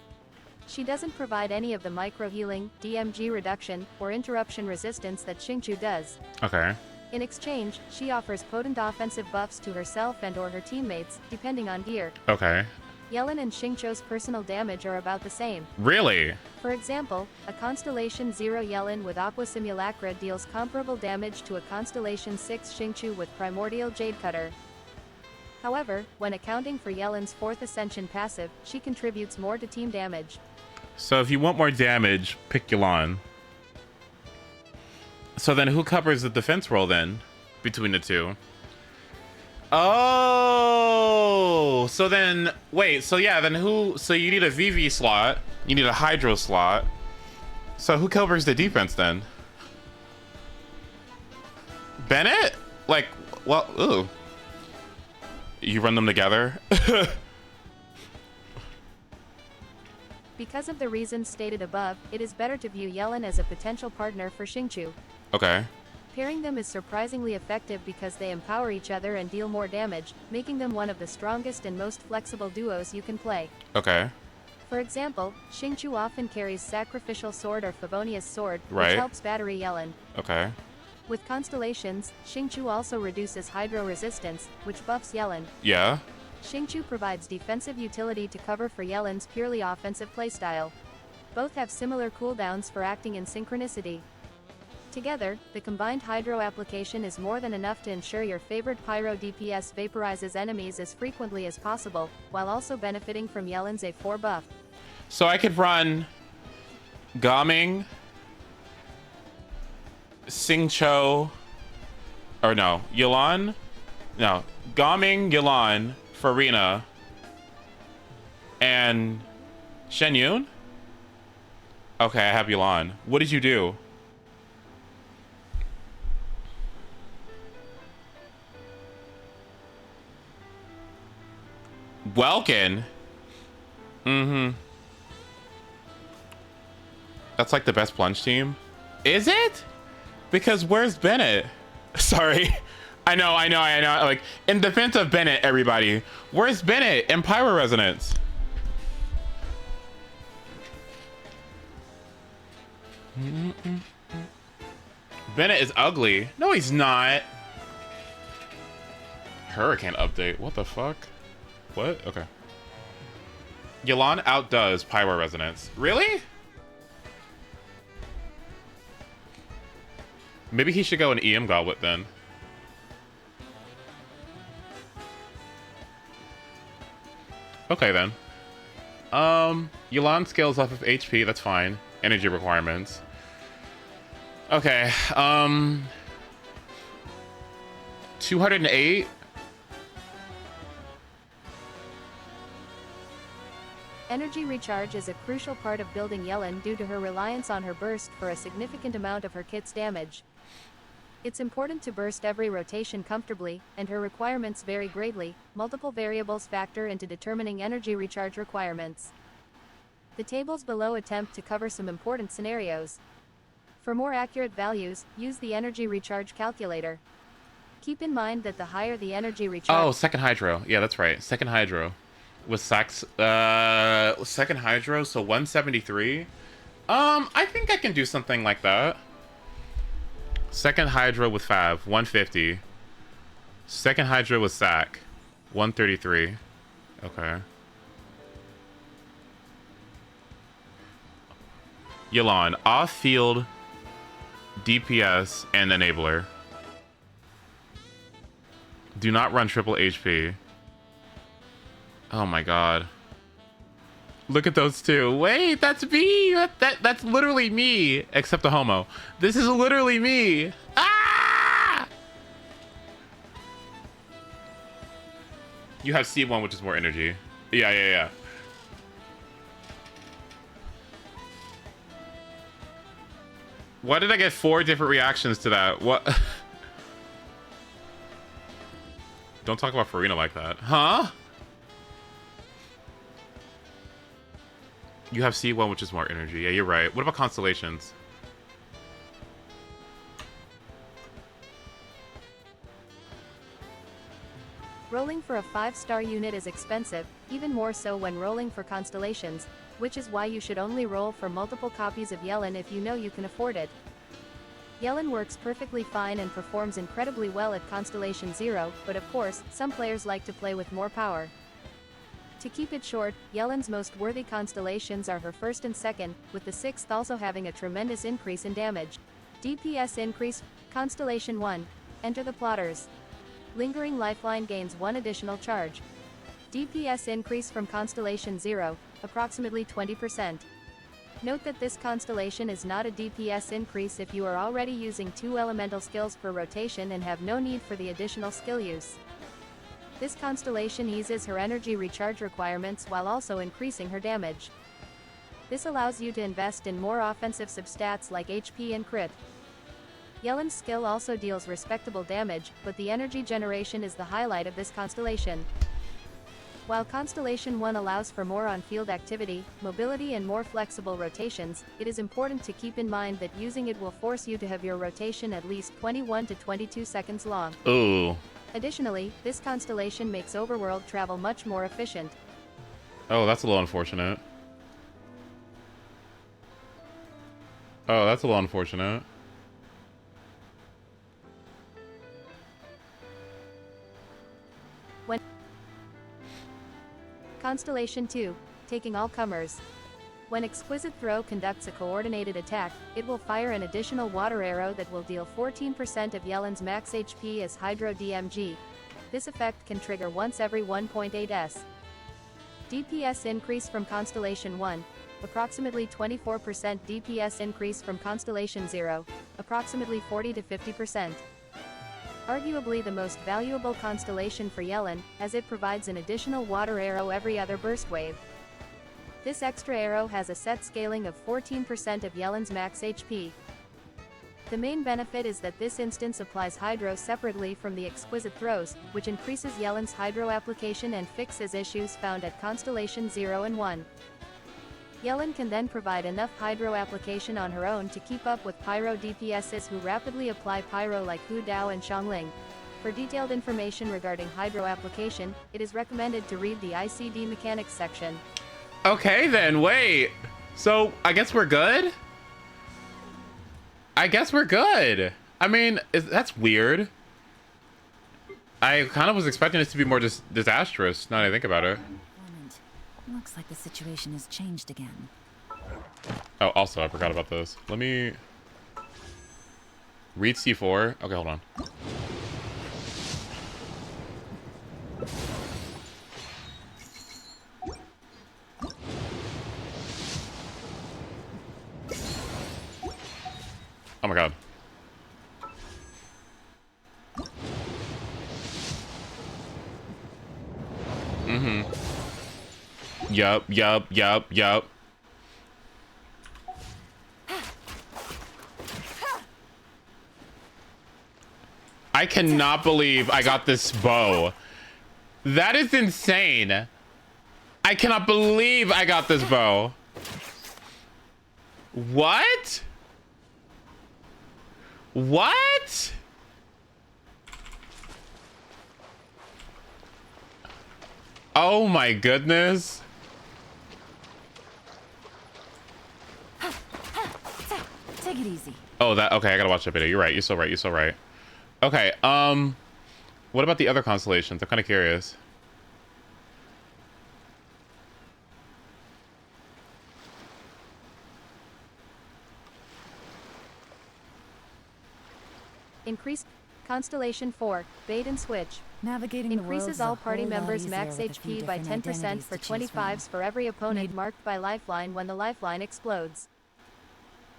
She doesn't provide any of the micro-healing, DMG reduction, or interruption resistance that Xingqiu does. Okay. In exchange, she offers potent offensive buffs to herself and/or her teammates, depending on gear. Okay. Yelan and Xingqiu's personal damage are about the same. Really? For example, a Constellation 0 Yelan with Aqua Simulacra deals comparable damage to a Constellation 6 Xingqiu with Primordial Jade Cutter. However, when accounting for Yelan's 4th Ascension passive, she contributes more to team damage. So if you want more damage, pick Yelan. So then who covers the defense role then, between the two? Oh, so then, wait, so yeah, then who, so you need a VV slot, you need a Hydro slot. So who covers the defense then? Bennett? Like, well, ooh. You run them together? Because of the reasons stated above, it is better to view Yelan as a potential partner for Xingqiu. Okay. Pairing them is surprisingly effective because they empower each other and deal more damage, making them one of the strongest and most flexible duos you can play. Okay. For example, Xingqiu often carries Sacrificial Sword or Favonius Sword, which Right. helps battery Yelan. Okay. With Constellations, Xingqiu also reduces Hydro resistance, which buffs Yelan. Yeah. Xingqiu provides defensive utility to cover for Yelan's purely offensive playstyle. Both have similar cooldowns for acting in synchronicity. Together, the combined Hydro application is more than enough to ensure your favorite Pyro DPS vaporizes enemies as frequently as possible, while also benefiting from Yelan's A4 buff. So I could run Gaming, Xingqiu, or no, Yelan? No, Gaming, Yelan, Farina, and Shenyun? Okay, I have Yelan. What did you do? Welkin? Mm-hmm. That's like the best plunge team. Is it? Because where's Bennett? Sorry. I know. Like, in defense of Bennett, everybody. Where's Bennett in Pyro Resonance? Bennett is ugly. No, he's not. Hurricane update. What the fuck? What? Okay. Yelan outdoes Pyro Resonance. Really? Maybe he should go an EM Goblet then. Okay then. Yelan scales off of HP, that's fine. Energy requirements. Okay, 208? Energy recharge is a crucial part of building Yelan due to her reliance on her burst for a significant amount of her kit's damage. It's important to burst every rotation comfortably, and her requirements vary greatly. Multiple variables factor into determining energy recharge requirements. The tables below attempt to cover some important scenarios. For more accurate values, use the energy recharge calculator. Keep in mind that the higher the energy recharge... Oh, second Hydro. Yeah, that's right. Second Hydro. With Sax... second Hydro, so 173? I think I can do something like that. Second Hydro with Fav, 150. Second Hydro with Sac, 133. Okay. YELAN, off-field DPS and enabler. Do not run triple HP. Oh my god. Look at those two. Wait, that's me. That's literally me, except a homo. This is literally me. Ah! You have C1, which is more energy. Yeah. Why did I get 4 different reactions to that? What? Don't talk about Farina like that. Huh? You have C1, which is more energy. Yeah, you're right. What about constellations? Rolling for a 5-star unit is expensive, even more so when rolling for constellations, which is why you should only roll for multiple copies of YELAN if you know you can afford it. YELAN works perfectly fine and performs incredibly well at Constellation 0, but of course, some players like to play with more power. To keep it short, YELAN's most worthy constellations are her first and second, with the sixth also having a tremendous increase in damage. DPS increase, Constellation 1. Enter the plotters. Lingering Lifeline gains 1 additional charge. DPS increase from Constellation 0, approximately 20%. Note that this constellation is not a DPS increase if you are already using 2 elemental skills per rotation and have no need for the additional skill use. This constellation eases her energy recharge requirements while also increasing her damage. This allows you to invest in more offensive substats like HP and crit. YELAN's skill also deals respectable damage, but the energy generation is the highlight of this constellation. While Constellation 1 allows for more on-field activity, mobility and more flexible rotations, it is important to keep in mind that using it will force you to have your rotation at least 21 to 22 seconds long. Ooh. Additionally, this constellation makes overworld travel much more efficient. Oh, that's a little unfortunate. Oh, that's a little unfortunate. Constellation 2, taking all comers. When Exquisite Throw conducts a coordinated attack, it will fire an additional water arrow that will deal 14% of YELAN's max HP as Hydro DMG. This effect can trigger once every 1.8 s. DPS increase from Constellation 1, approximately 24% DPS increase from Constellation 0, approximately 40 to 50%. Arguably the most valuable constellation for YELAN, as it provides an additional water arrow every other burst wave. This extra arrow has a set scaling of 14% of YELAN's max HP. The main benefit is that this instance applies Hydro separately from the Exquisite Throws, which increases YELAN's Hydro application and fixes issues found at Constellation 0 and 1. YELAN can then provide enough Hydro application on her own to keep up with Pyro DPSs who rapidly apply Pyro like Hu Dao and Xiangling. For detailed information regarding Hydro application, it is recommended to read the ICD mechanics section. Okay then, wait. So, I guess we're good? I guess we're good. I mean, that's weird. I kind of was expecting this to be more disastrous, now that I think about it. Looks like the situation has changed again. Oh, also, I forgot about this. Let me... read C4. Okay, hold on. Oh my god. Mm-hmm. Yup. I cannot believe I got this bow. That is insane. I cannot believe I got this bow. What? What? Oh my goodness. Take it easy. Oh, that okay, I gotta watch that video. You're right, you're so right. Okay, what about the other constellations? I'm kind of curious. Increase Constellation 4, Bait and Switch. Navigating Increases the all world's a party whole lot members' easier max with a few HP by different 10% identities for to choose 25s for every opponent marked by lifeline when the lifeline explodes.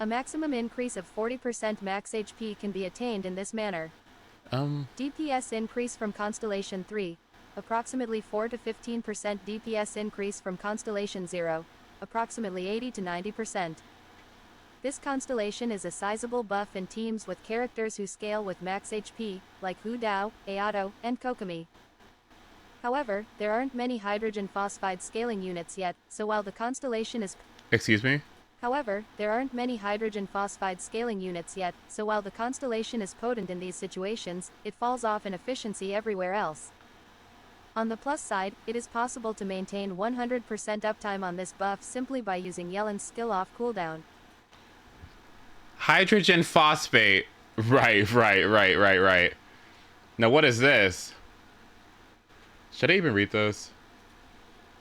A maximum increase of 40% max HP can be attained in this manner. DPS increase from Constellation 3, approximately 4 to 15% DPS increase from Constellation 0, approximately 80 to 90%. This constellation is a sizable buff in teams with characters who scale with max HP, like Hu Dao, Ayato, and Kokomi. However, there aren't many hydrogen phosphide scaling units yet, so while the constellation is Excuse me? However, there aren't many hydrogen phosphide scaling units yet, so while the constellation is potent in these situations, it falls off in efficiency everywhere else. On the plus side, it is possible to maintain 100% uptime on this buff simply by using Yelan's skill off cooldown. Hydrogen phosphate. Right. Now what is this? Should I even read this?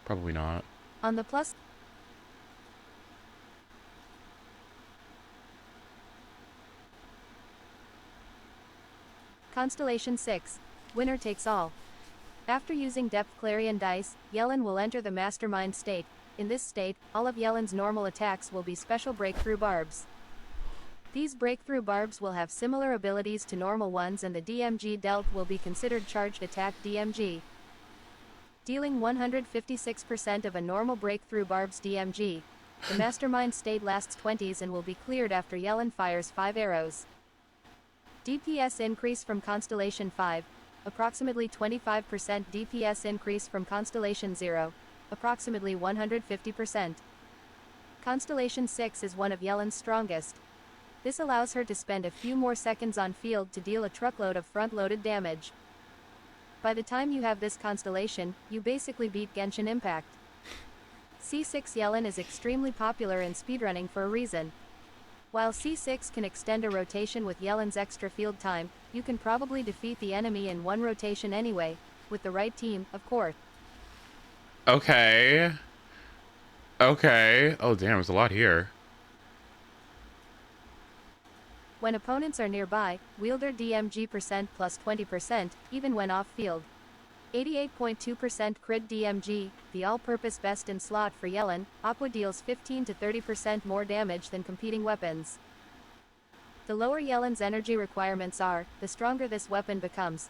Probably not. On the plus Constellation 6. Winner takes all. After using Depth Clarion dice, Yelan will enter the Mastermind state. In this state, all of Yelan's normal attacks will be special breakthrough barbs. These breakthrough barbs will have similar abilities to normal ones, and the DMG dealt will be considered charged attack DMG. Dealing 156% of a normal breakthrough barb's DMG. The Mastermind state lasts 20s and will be cleared after Yelan fires 5 arrows. DPS increase from Constellation 5, approximately 25% DPS increase from Constellation 0, approximately 150%. Constellation 6 is one of Yelan's strongest. This allows her to spend a few more seconds on field to deal a truckload of front-loaded damage. By the time you have this constellation, you basically beat Genshin Impact. C6 Yelan is extremely popular in speedrunning for a reason. While C6 can extend a rotation with Yelan's extra field time, you can probably defeat the enemy in one rotation anyway, with the right team, of course. Okay. Oh damn, there's a lot here. When opponents are nearby, wield their DMG percent plus 20%, even when off-field. 88.2% crit DMG, the all-purpose best in slot for Yelan. Aqua deals 15 to 30% more damage than competing weapons. The lower Yelan's energy requirements are, the stronger this weapon becomes.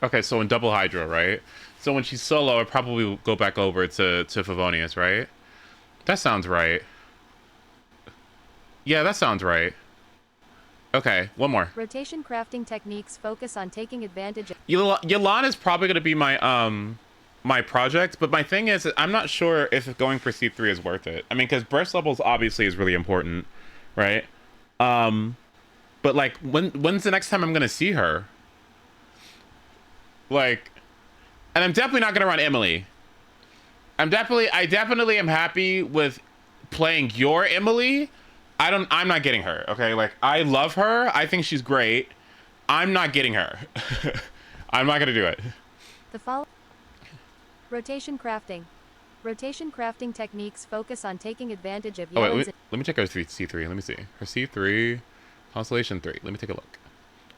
Okay, so in double Hydra, right? So when she's solo, it probably will go back over to Favonius, right? That sounds right. Yeah, that sounds right. Okay, one more. Rotation crafting techniques focus on taking advantage of... YELAN is probably going to be my my project, but my thing is, I'm not sure if going for C3 is worth it. I mean, because burst levels obviously is really important, right? But like, when's the next time I'm going to see her? Like, and I'm definitely not going to run Emily. I definitely am happy with playing your Emily. I'm not getting her, okay? Like, I love her. I think she's great. I'm not getting her. I'm not gonna do it. The follow Rotation crafting. Rotation crafting techniques focus on taking advantage of Oh, wait, let me check her C3. Let me see. Her C3, Constellation 3. Let me take a look.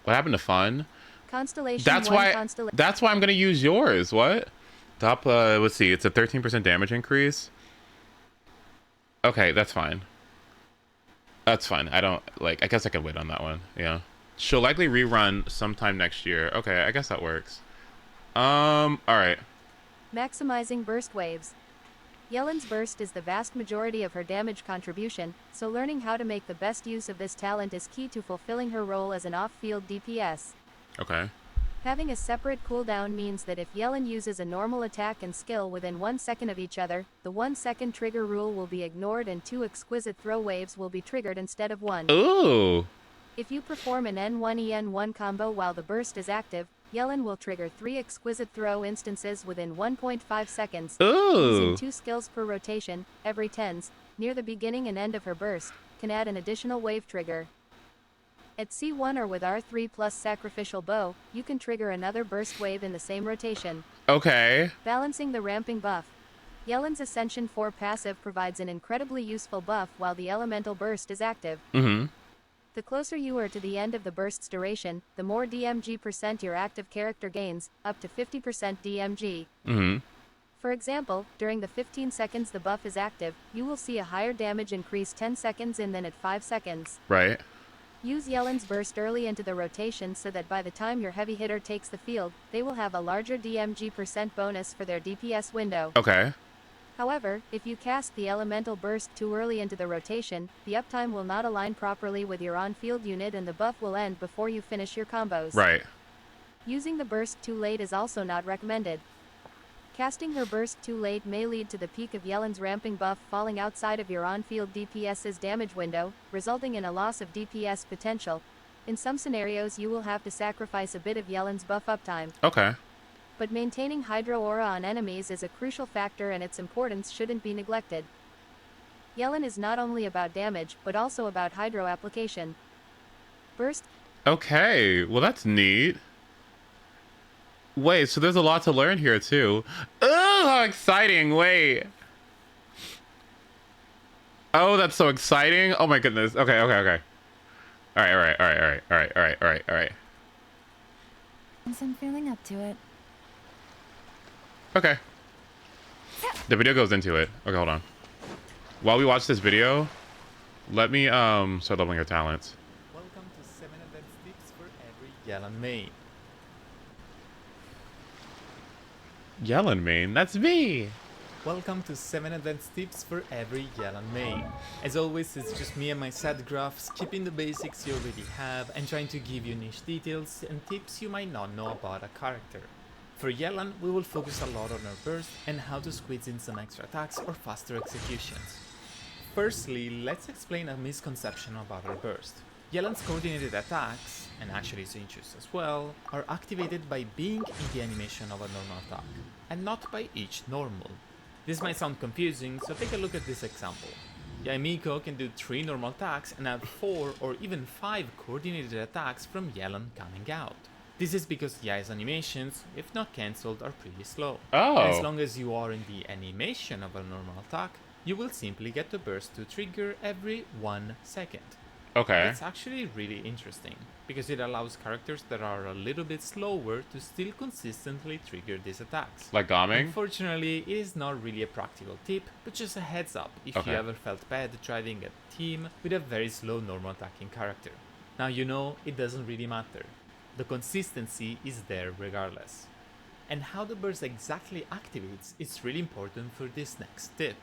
What happened to fun? Constellation That's 1 why. That's why I'm gonna use yours. What? Top. Let's see. It's a 13% damage increase. Okay, that's fine. That's fine. I don't like. I guess I can wait on that one. Yeah. She'll likely rerun sometime next year. Okay, I guess that works. All right. Maximizing burst waves. Yelan's burst is the vast majority of her damage contribution, so learning how to make the best use of this talent is key to fulfilling her role as an off-field DPS. Okay. Having a separate cooldown means that if Yelan uses a normal attack and skill within 1 second of each other, the 1 second trigger rule will be ignored and 2 exquisite throw waves will be triggered instead of 1. Ooh. If you perform an N1-EN1 combo while the burst is active, Yelan will trigger 3 exquisite throw instances within 1.5 seconds, Ooh. using 2 skills per rotation, every 10s, near the beginning and end of her burst, can add an additional wave trigger. At C1 or with R3 plus Sacrificial Bow, you can trigger another burst wave in the same rotation. Okay. Balancing the ramping buff. Yelan's Ascension 4 passive provides an incredibly useful buff while the Elemental Burst is active. The closer you are to the end of the burst's duration, the more DMG% your active character gains, up to 50% DMG. Mm-hmm. For example, during the 15 seconds the buff is active, you will see a higher damage increase 10 seconds in than at 5 seconds. Right. Use Yelan's burst early into the rotation so that by the time your heavy hitter takes the field, they will have a larger DMG% bonus for their DPS window. Okay. However, if you cast the elemental burst too early into the rotation, the uptime will not align properly with your on-field unit and the buff will end before you finish your combos. Right. Using the burst too late is also not recommended. Casting her burst too late may lead to the peak of Yelan's ramping buff falling outside of your on-field DPS's damage window, resulting in a loss of DPS potential. In some scenarios you will have to sacrifice a bit of Yelan's buff uptime. Okay. But maintaining Hydro Aura on enemies is a crucial factor and its importance shouldn't be neglected. Yelan is not only about damage, but also about Hydro application. Burst. Okay, well that's neat. Wait, so there's a lot to learn here too. Oh, how exciting, wait. Oh, that's so exciting. Oh my goodness. Okay. All right. Since I'm feeling up to it. Okay. The video goes into it. Okay, hold on. While we watch this video, let me start leveling your talents. Welcome to 7 advanced tips for every Yelan main. Yelan main, that's me. Welcome to 7 advanced tips for every Yelan main. As always, it's just me and my sad graphs, keeping the basics you already have and trying to give you niche details and tips you might not know about a character. For Yelan, we will focus a lot on her burst and how to squeeze in some extra attacks or faster executions. Firstly, let's explain a misconception about her burst. Yelan's coordinated attacks, and actually Xinchu's as well, are activated by being in the animation of a normal attack, and not by each normal. This might sound confusing, so take a look at this example. Yaimiko can do 3 normal attacks and have 4 or even 5 coordinated attacks from Yelan coming out. This is because Yai's animations, if not cancelled, are pretty slow. Oh. As long as you are in the animation of a normal attack, you will simply get the burst to trigger every 1 second. Okay. It's actually really interesting, because it allows characters that are a little bit slower to still consistently trigger these attacks. Like Gaming? Unfortunately, it is not really a practical tip, but just a heads up if you ever felt bad driving a team with a very slow normal attacking character. Now you know it doesn't really matter. The consistency is there regardless. And how the burst exactly activates is really important for this next tip.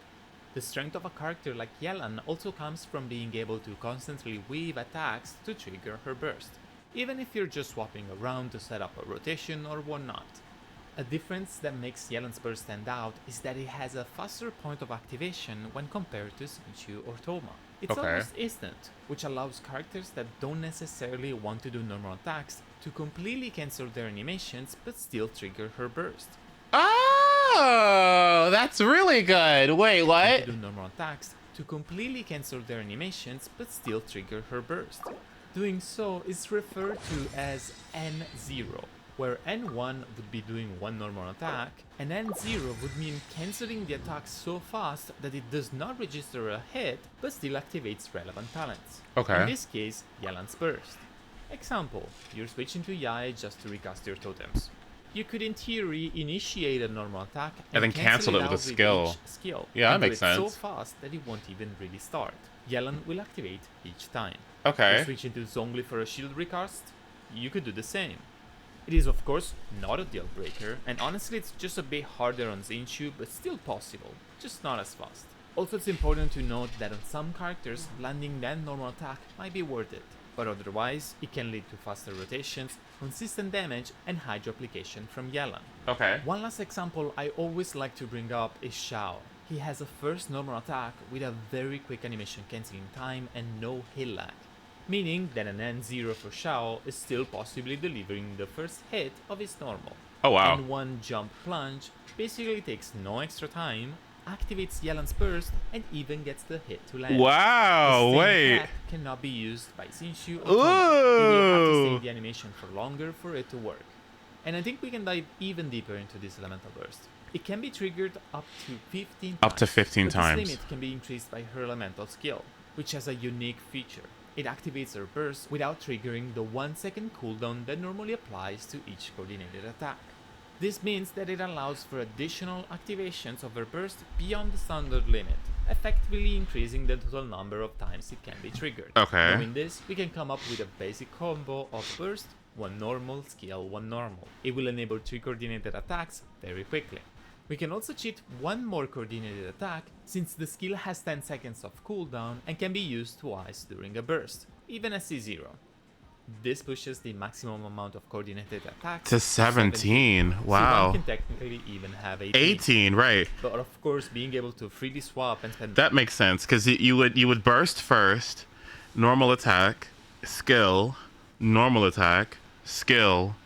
The strength of a character like Yelan also comes from being able to constantly weave attacks to trigger her burst, even if you're just swapping around to set up a rotation or whatnot. A difference that makes Yelan's burst stand out is that it has a faster point of activation when compared to Xinchu or Thoma. It's almost instant, which allows characters that don't necessarily want to do normal attacks to completely cancel their animations but still trigger her burst. Oh, that's really good. Wait, what? To do normal attacks to completely cancel their animations but still trigger her burst. Doing so is referred to as N0, where N1 would be doing 1 normal attack, and N0 would mean cancelling the attack so fast that it does not register a hit but still activates relevant talents. Okay. In this case, Yelan's burst. Example, you're switching to Yai just to recast your totems. You could in theory initiate a normal attack and then cancel it with a skill. Yeah, that makes sense. So fast that it won't even really start. Yelan will activate each time. Okay. You're switching to Zhongli for a shield recast? You could do the same. It is of course not a deal breaker, and honestly it's just a bit harder on Xinchu, but still possible, just not as fast. Also, it's important to note that on some characters, landing that normal attack might be worth it, but otherwise it can lead to faster rotations, consistent damage, and hydro application from Yelan. Okay. One last example I always like to bring up is Xiao. He has a first normal attack with a very quick animation cancelling time and no heal lag, meaning that an N0 for Xiao is still possibly delivering the first hit of his normal. Oh wow. N1 jump plunge basically takes no extra time, activates Yelan's burst, and even gets the hit to land. Wow, the same wait. hack cannot be used by Xinchu or Thoma. You will have to stay in the animation for longer for it to work. And I think we can dive even deeper into this elemental burst. It can be triggered up to 15 times. Up to 15 but times. This limit can be increased by her elemental skill, which has a unique feature. It activates her burst without triggering the 1-second cooldown that normally applies to each coordinated attack. This means that it allows for additional activations of her burst beyond the standard limit, effectively increasing the total number of times it can be triggered. Okay. Knowing this, we can come up with a basic combo of burst, 1 normal, skill, 1 normal. It will enable 3 coordinated attacks very quickly. We can also cheat 1 more coordinated attack, since the skill has 10 seconds of cooldown and can be used twice during a burst, even at C0. This pushes the maximum amount of coordinated attacks to 17. Wow. C1 can technically even have 18. 18, right. But of course, being able to freely swap and spend... That makes sense, because you would burst first, normal attack, skill, normal attack, skill,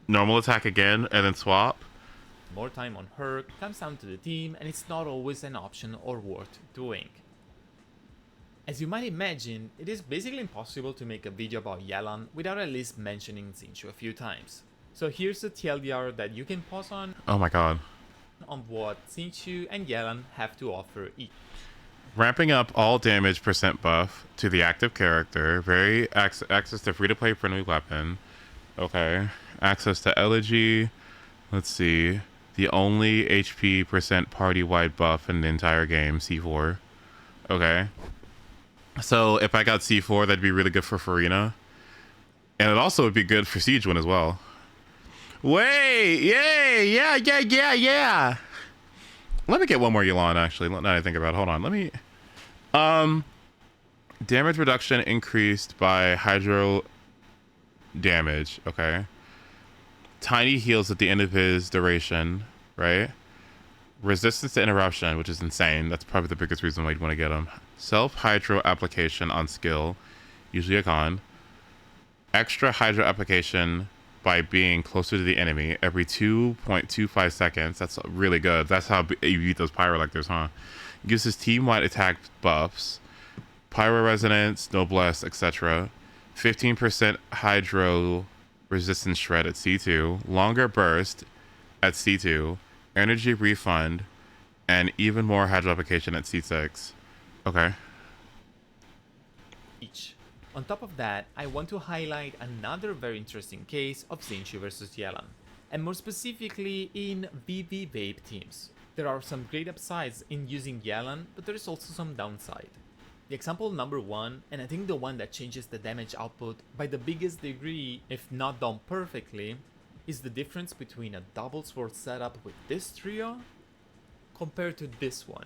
normal attack again, and then swap. More time on her comes down to the team, and it's not always an option or worth doing. As you might imagine, it is basically impossible to make a video about YELAN without at least mentioning Xingqiu a few times. So here's a TLDR that you can pause on Oh my god. what Xingqiu and YELAN have to offer each. Ramping up all damage % buff to the active character. Access to free-to-play friendly weapon. Okay. Access to elegy. Let's see. The only HP % party-wide buff in the entire game. C4. Okay. So if I got C4, that'd be really good for Farina. And it also would be good for Siege one as well. Wait! Yay! Yeah! Let me get one more YELAN, actually. Now that I think about it. Hold on. Let me... Damage reduction increased by hydro damage. Okay. Tiny heals at the end of his duration. Right? Resistance to interruption, which is insane. That's probably the biggest reason why you'd want to get him. Self-hydro application on skill. Usually a con. Extra hydro application by being closer to the enemy every 2.25 seconds. That's really good. That's how you beat those pyrolectors, huh? Gives his team-wide attack buffs. Pyro resonance, noblesse, etc. 15% hydro resistance shred at C2. Longer burst at C2. Energy refund. And even more hydro application at C6. Okay. Each. On top of that, I want to highlight another very interesting case of Xingqiu versus YELAN, and more specifically in VV Vape teams. There are some great upsides in using YELAN, but there is also some downside. The example number 1, and I think the one that changes the damage output by the biggest degree, if not done perfectly, is the difference between a double sword setup with this trio compared to this one.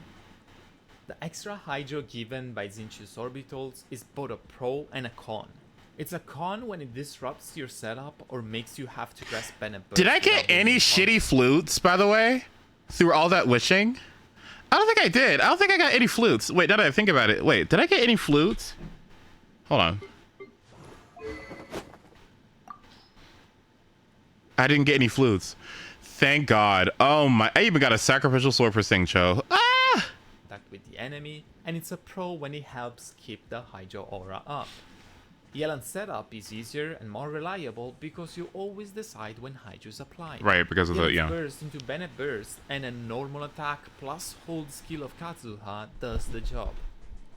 The extra hydro given by Xingqiu's orbitals is both a pro and a con. It's a con when it disrupts your setup or makes you have to press pen and burst. Did I get any shitty flutes, by the way? Through all that wishing? I don't think I did. I don't think I got any flutes. Wait, now that I think about it. Wait, did I get any flutes? Hold on. I didn't get any flutes. Thank God. Oh my, I even got a sacrificial sword for Xingqiu. Ah! With the enemy, and it's a pro when it helps keep the hydro aura up. YELAN's setup is easier and more reliable because you always decide when hydro is applied. Right, because of the, yeah. Burst into Bennett burst and a normal attack plus hold skill of Kazuha does the job.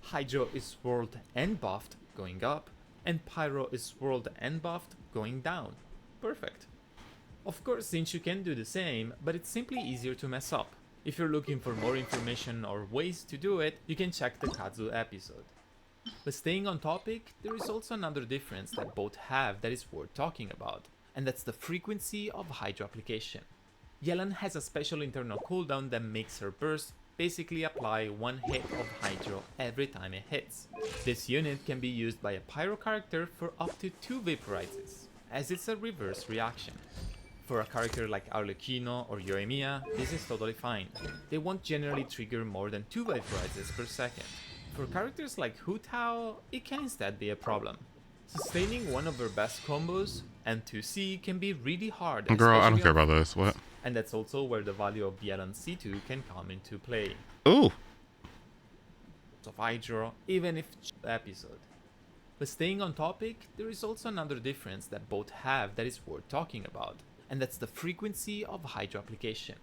Hydro is swirled and buffed going up, and Pyro is swirled and buffed going down. Perfect. Of course, Xingqiu can do the same, but it's simply easier to mess up. If you're looking for more information or ways to do it, you can check the Kazu episode. But staying on topic, there is also another difference that both have that is worth talking about, and that's the frequency of hydro application. YELAN has a special internal cooldown that makes her burst basically apply 1 hit of hydro every time it hits. This unit can be used by a pyro character for up to 2 vaporizes, as it's a reverse reaction. For a character like Arlecchino or Yoimiya, this is totally fine. They won't generally trigger more than 2 vaporizes per second. For characters like Hu Tao, it can instead be a problem. Sustaining one of her best combos, M2C, can be really hard. Girl, I don't care about this. What? And that's also where the value of YELAN C2 can come into play. Ooh! Of Hydro, even if episode. But staying on topic, there is also another difference that both have that is worth talking about, and that's the frequency of hydro application.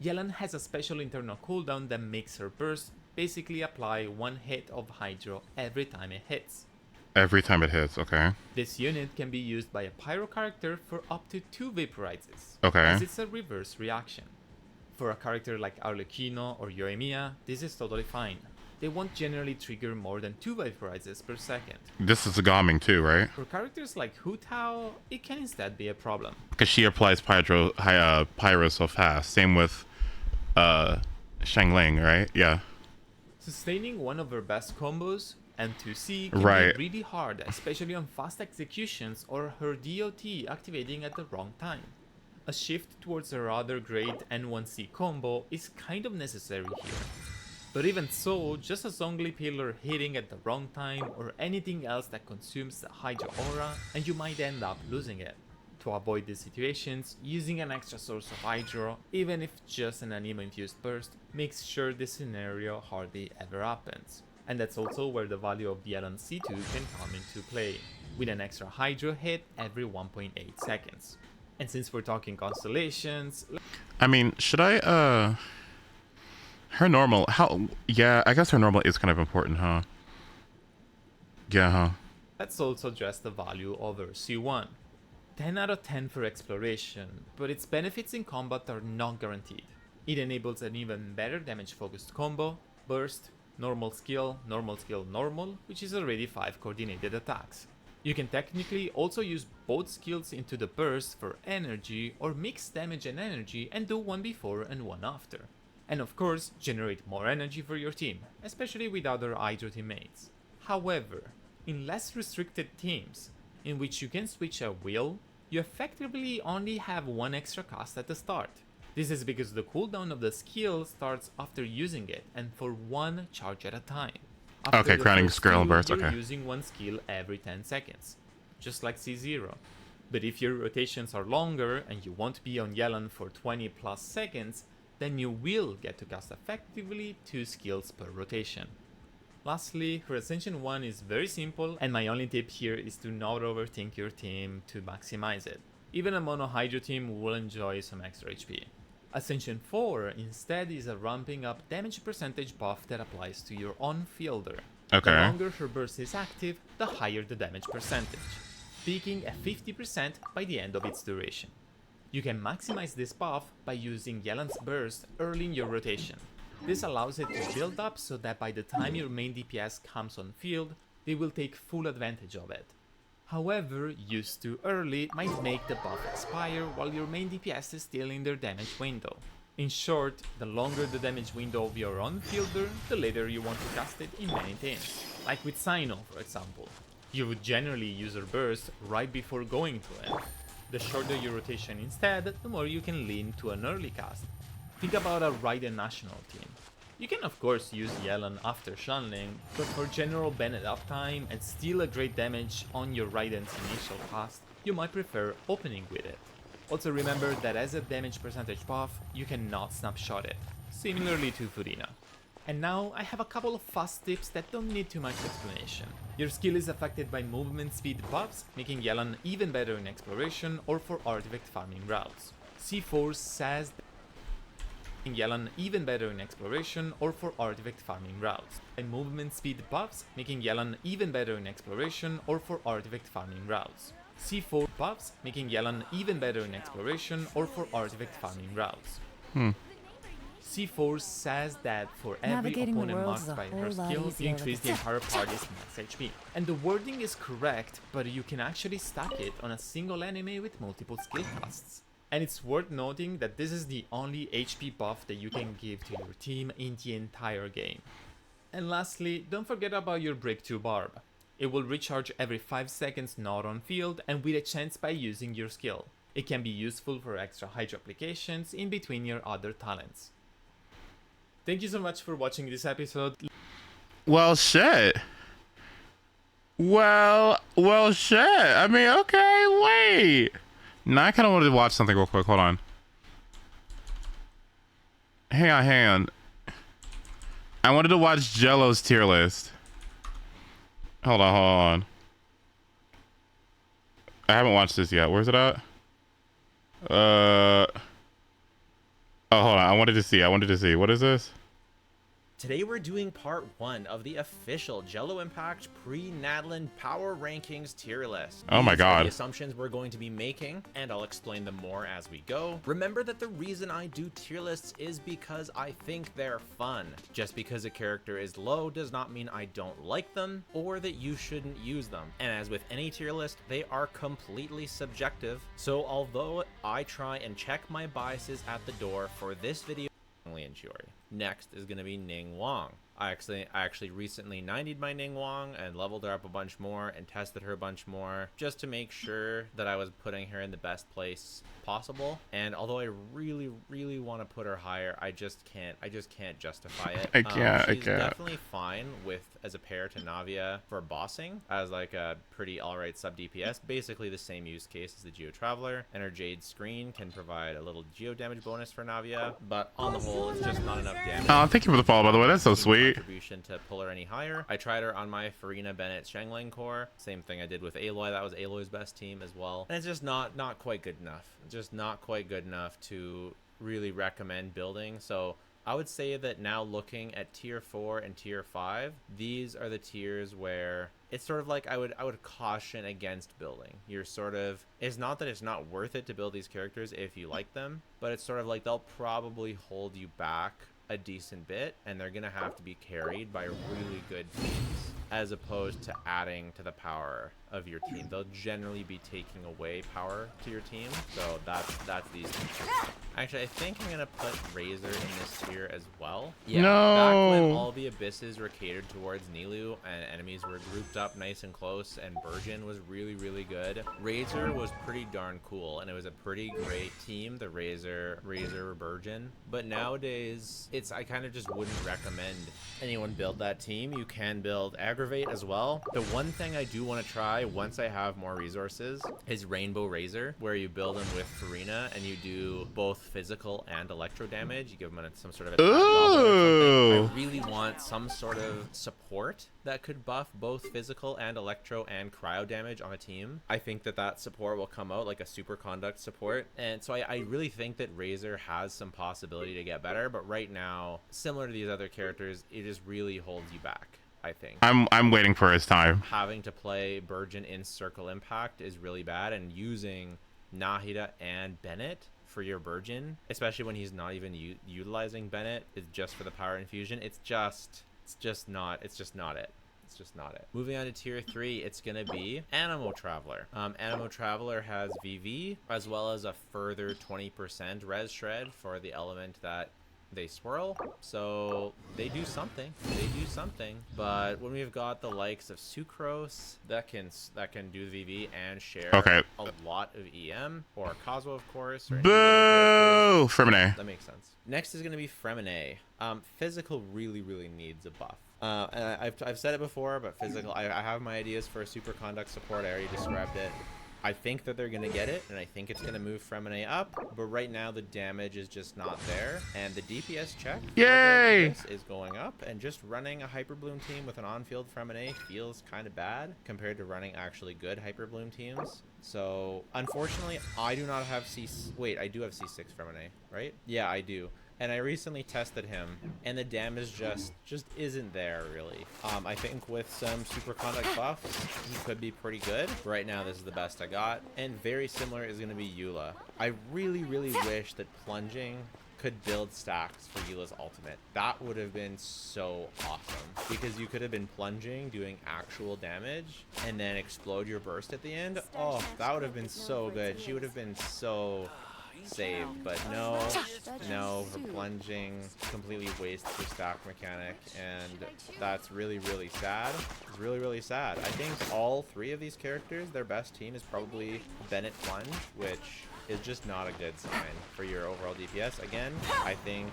YELAN has a special internal cooldown that makes her burst basically apply 1 hit of hydro every time it hits. Every time it hits, okay. This unit can be used by a pyro character for up to 2 vaporizes, Okay. as it's a reverse reaction. For a character like Arlecchino or Yoimiya, this is totally fine. They won't generally trigger more than 2 vaporizes per second. This is a Gaming too, right? For characters like Hu Tao, it can instead be a problem. Because she applies pyro so fast. Same with Shangling, right? Yeah. Sustaining one of her best combos, M2C, can Right. be really hard, especially on fast executions or her DOT activating at the wrong time. A shift towards her other great N1C combo is kind of necessary here. But even so, just a Zhongli pillar hitting at the wrong time or anything else that consumes the Hydra aura, and you might end up losing it. To avoid these situations, using an extra source of Hydra, even if just an anemo-infused burst, makes sure this scenario hardly ever happens. And that's also where the value of YELAN C2 can come into play, with an extra Hydra hit every 1.8 seconds. And since we're talking constellations... I mean, should I, her normal, yeah, I guess her normal is kind of important, huh? Yeah, huh? Let's also address the value of her C1. 10 out of 10 for exploration, but its benefits in combat are not guaranteed. It enables an even better damage focused combo, burst, normal skill, normal, which is already 5 coordinated attacks. You can technically also use both skills into the burst for energy or mix damage and energy and do one before and one after. And of course, generate more energy for your team, especially with other Hydra teammates. However, in less restricted teams, in which you can switch at will, you effectively only have one extra cast at the start. This is because the cooldown of the skill starts after using it and for one charge at a time. After Okay, the crowning first skill two, burst, you're okay. using one skill every 10 seconds, just like C0. But if your rotations are longer and you won't be on YELAN for 20 plus seconds, then you will get to cast effectively 2 skills per rotation. Lastly, her Ascension 1 is very simple, and my only tip here is to not overthink your team to maximize it. Even a mono Hydra team will enjoy some extra HP. Ascension 4 instead is a ramping up damage percentage buff that applies to your on-fielder. Okay. The longer her burst is active, the higher the damage percentage, peaking at 50% by the end of its duration. You can maximize this buff by using YELAN's burst early in your rotation. This allows it to build up so that by the time your main DPS comes on field, they will take full advantage of it. However, used too early might make the buff expire while your main DPS is still in their damage window. In short, the longer the damage window of your on-fielder, the later you want to cast it in many teams. Like with Sino, for example. You would generally use her burst right before going to him. The shorter your rotation instead, the more you can lean to an early cast. Think about a Raiden national team. You can of course use YELAN after Shanling, but for general Bennett uptime and still a great damage on your Raiden's initial cast, you might prefer opening with it. Also remember that as a damage percentage buff, you cannot snapshot it, similarly to Furina. And now I have a couple of fast tips that don't need too much explanation. Your skill is affected by movement speed buffs, making YELAN even better in exploration or for artifact farming routes. C4 says YELAN even better in exploration or for artifact farming routes. And movement speed buffs, making YELAN even better in exploration or for artifact farming routes. C4 buffs, making YELAN even better in exploration or for artifact farming routes. C4 says that for every Navigating the opponent world is marked a by her whole lot skill, you easier increase with the entire party's max HP. And the wording is correct, but you can actually stack it on a single enemy with multiple skill casts. And it's worth noting that this is the only HP buff that you can give to your team in the entire game. And lastly, don't forget about your Break 2 Barb. It will recharge every 5 seconds not on field and with a chance by using your skill. It can be useful for extra Hydra applications in between your other talents. Thank you so much for watching this episode. Well, shit. Well, shit. I mean, okay, wait. Now I kind of wanted to watch something real quick. Hold on. Hang on. I wanted to watch Jello's tier list. Hold on. I haven't watched this yet. Where's it at? Oh, hold on. I wanted to see. What is this? Today we're doing part 1 of the official Jello Impact pre-Nadlin Power Rankings tier list. Oh my These are god. the assumptions we're going to be making, and I'll explain them more as we go. Remember that the reason I do tier lists is because I think they're fun. Just because a character is low does not mean I don't like them, or that you shouldn't use them. And as with any tier list, they are completely subjective. So although I try and check my biases at the door for this video, and Shiori. Next is going to be Ning Wong. I actually recently 90'd my Ning Wong and leveled her up a bunch more and tested her a bunch more just to make sure that I was putting her in the best place possible. And although I really want to put her higher, I just can't justify it. She's definitely fine with as a pair to Navia for bossing as like a pretty alright sub DPS, basically the same use case as the Geo Traveler, and her Jade Screen can provide a little Geo damage bonus for Navia, but on the whole it's just not enough damage. Oh, thank you for the follow, by the way. That's so sweet. Contribution to pull her any higher. I tried her on my Farina Bennett Shangling core. Same thing I did with Aloy. That was Aloy's best team as well. And it's just not quite good enough. Just not quite good enough to really recommend building. So I would say that now looking at tier 4 and tier 5, these are the tiers where it's sort of like I would caution against building. You're sort of, it's not that it's not worth it to build these characters if you like them, but it's sort of like they'll probably hold you back a decent bit, and they're gonna have to be carried by really good teams as opposed to adding to the power of your team. They'll generally be taking away power to your team, so that's these two. Actually, I think I'm gonna put Razor in this tier as well. Yeah, back when all the abysses were catered towards Nilou and enemies were grouped up nice and close and Burgeon was really good, Razor was pretty darn cool, and it was a pretty great team, the Razor Burgeon. But nowadays, I kind of just wouldn't recommend anyone build that team. You can build Aggravate as well. The one thing I do want to try once I have more resources is Rainbow Razor, where you build them with Farina and you do both physical and electro damage. You give them some sort of attack or something. I really want some sort of support that could buff both physical and electro and cryo damage on a team. I think that support will come out like a super conduct support, and so I really think that Razor has some possibility to get better, but right now, similar to these other characters, it just really holds you back. I think I'm waiting for his time. Having to play Burgeon in Circle Impact is really bad, and using Nahida and Bennett for your Burgeon, especially when he's not even utilizing Bennett, is just for the power infusion. It's just not it. Moving on to tier 3, it's gonna be Animo Traveler. Animo Traveler has VV as well as a further 20% res shred for the element that they swirl, so they do something. But when we've got the likes of Sucrose that can do VV and share a lot of EM, or Kazuo of course, or boo, Fremine. That makes sense. Next is going to be Fremine. Physical really needs a buff. And I've said it before, but physical, I have my ideas for a super conduct support. I already described it. I think that they're going to get it, and I think it's going to move Fremine up, but right now the damage is just not there, and the DPS check is going up, and just running a Hyper Bloom team with an on-field Fremine feels kind of bad compared to running actually good Hyper Bloom teams. So, unfortunately, I do not have Wait, I do have C6 Fremine, right? Yeah, I do. And I recently tested him, and the damage just isn't there, really. I think with some super conduct buffs, he could be pretty good. Right now, this is the best I got. And very similar is going to be Eula. I really wish that plunging could build stacks for Eula's ultimate. That would have been so awesome, because you could have been plunging, doing actual damage, and then explode your burst at the end. Oh, that would have been so good. She would have been so saved, but no, her plunging completely wastes her stack mechanic, and that's really sad. It's really sad. I think all 3 of these characters, their best team is probably Bennett Plunge, which is just not a good sign for your overall DPS. Again, I think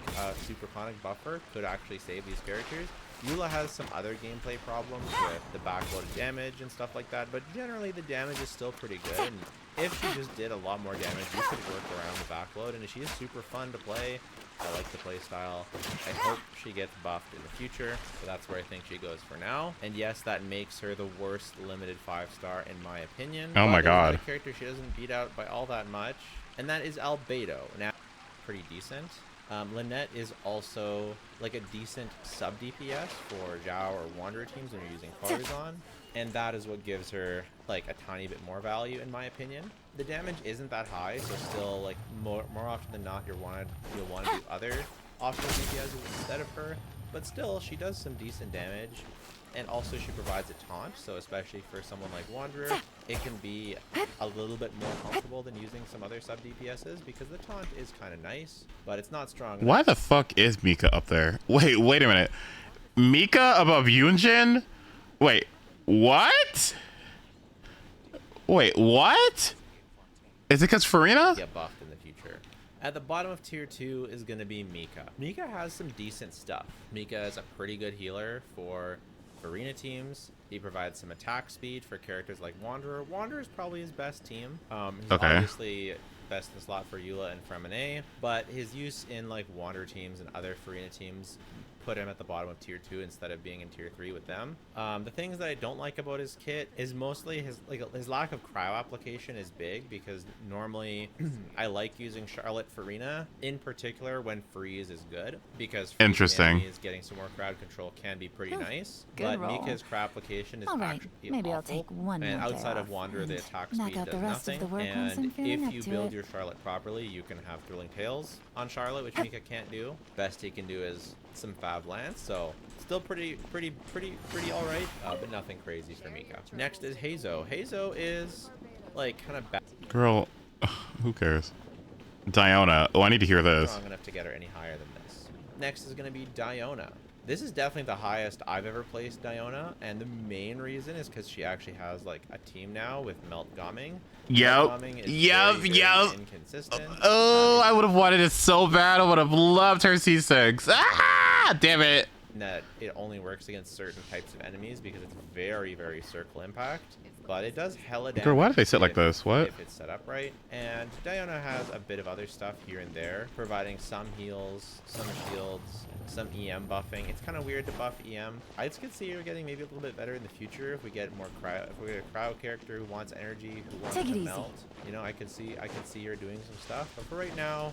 super conduct buffer could actually save these characters. Eula has some other gameplay problems with the backloaded damage and stuff like that, but generally the damage is still pretty good, and if she just did a lot more damage, you could work around the backload, and she is super fun to play. I like the play style. I hope she gets buffed in the future, but that's where I think she goes for now. And yes, that makes her the worst limited 5-star in my opinion. Oh my god. A character she doesn't beat out by all that much, and that is Albedo. Now, pretty decent. Lynette is also like a decent sub DPS for Zhao or Wanderer teams when you're using colors on, and that is what gives her like a tiny bit more value in my opinion. The damage isn't that high, so still like more often than not you'll want to do other optional DPS instead of her, but still she does some decent damage. And also she provides a taunt, so especially for someone like Wanderer, it can be a little bit more comfortable than using some other sub DPSs because the taunt is kind of nice, but it's not strong enough. Why the fuck is Mika up there? Wait a minute. Mika above Yunjin? Wait, what? Wait, what? Is it because Farina? Get buffed in the future. At the bottom of tier 2 is going to be Mika. Mika has some decent stuff. Mika is a pretty good healer for arena teams. He provides some attack speed for characters like Wanderer. Wanderer is probably his best team. He's obviously best in slot for Eula and Fremine, but his use in like Wanderer teams and other Farina teams put him at the bottom of tier 2 instead of being in tier 3 with them. The things that I don't like about his kit is mostly his lack of cryo application is big, because normally I like using Charlotte Farina in particular when freeze is good, because is getting some more crowd control can be pretty nice. But roll. Mika's cryo application is actually maybe awful. I'll take one and more outside day of Wanderer, the attack knock speed out does the rest nothing. of the work once I'm And feeling if up you to build it. your Charlotte properly, you can have Thrilling Tales on Charlotte, which Mika can't do. Best he can do is some Fab Lance, so still pretty all right, but nothing crazy for Mika. Next is Hazo. Hazo is like kind of bad. Girl, who cares? Diona. Oh, I need to hear this. Strong enough to get her any higher than this. Next is going to be Diona. This is definitely the highest I've ever placed Diona, and the main reason is because she actually has like a team now with Melt Gaming. Yep. Inconsistent. Oh, I would have wanted it so bad. I would have loved her C6. Ah, damn it. That it only works against certain types of enemies because it's very circle impact, but it does hella damage. Girl, why do they sit like this? What? If it's set up right. And Diona has a bit of other stuff here and there, providing some heals, some shields, some EM buffing. It's kind of weird to buff EM. I could see her getting maybe a little bit better in the future if we get more cryo. If we get a cryo character who wants energy, who wants to melt. You know, I could see her doing some stuff. But for right now,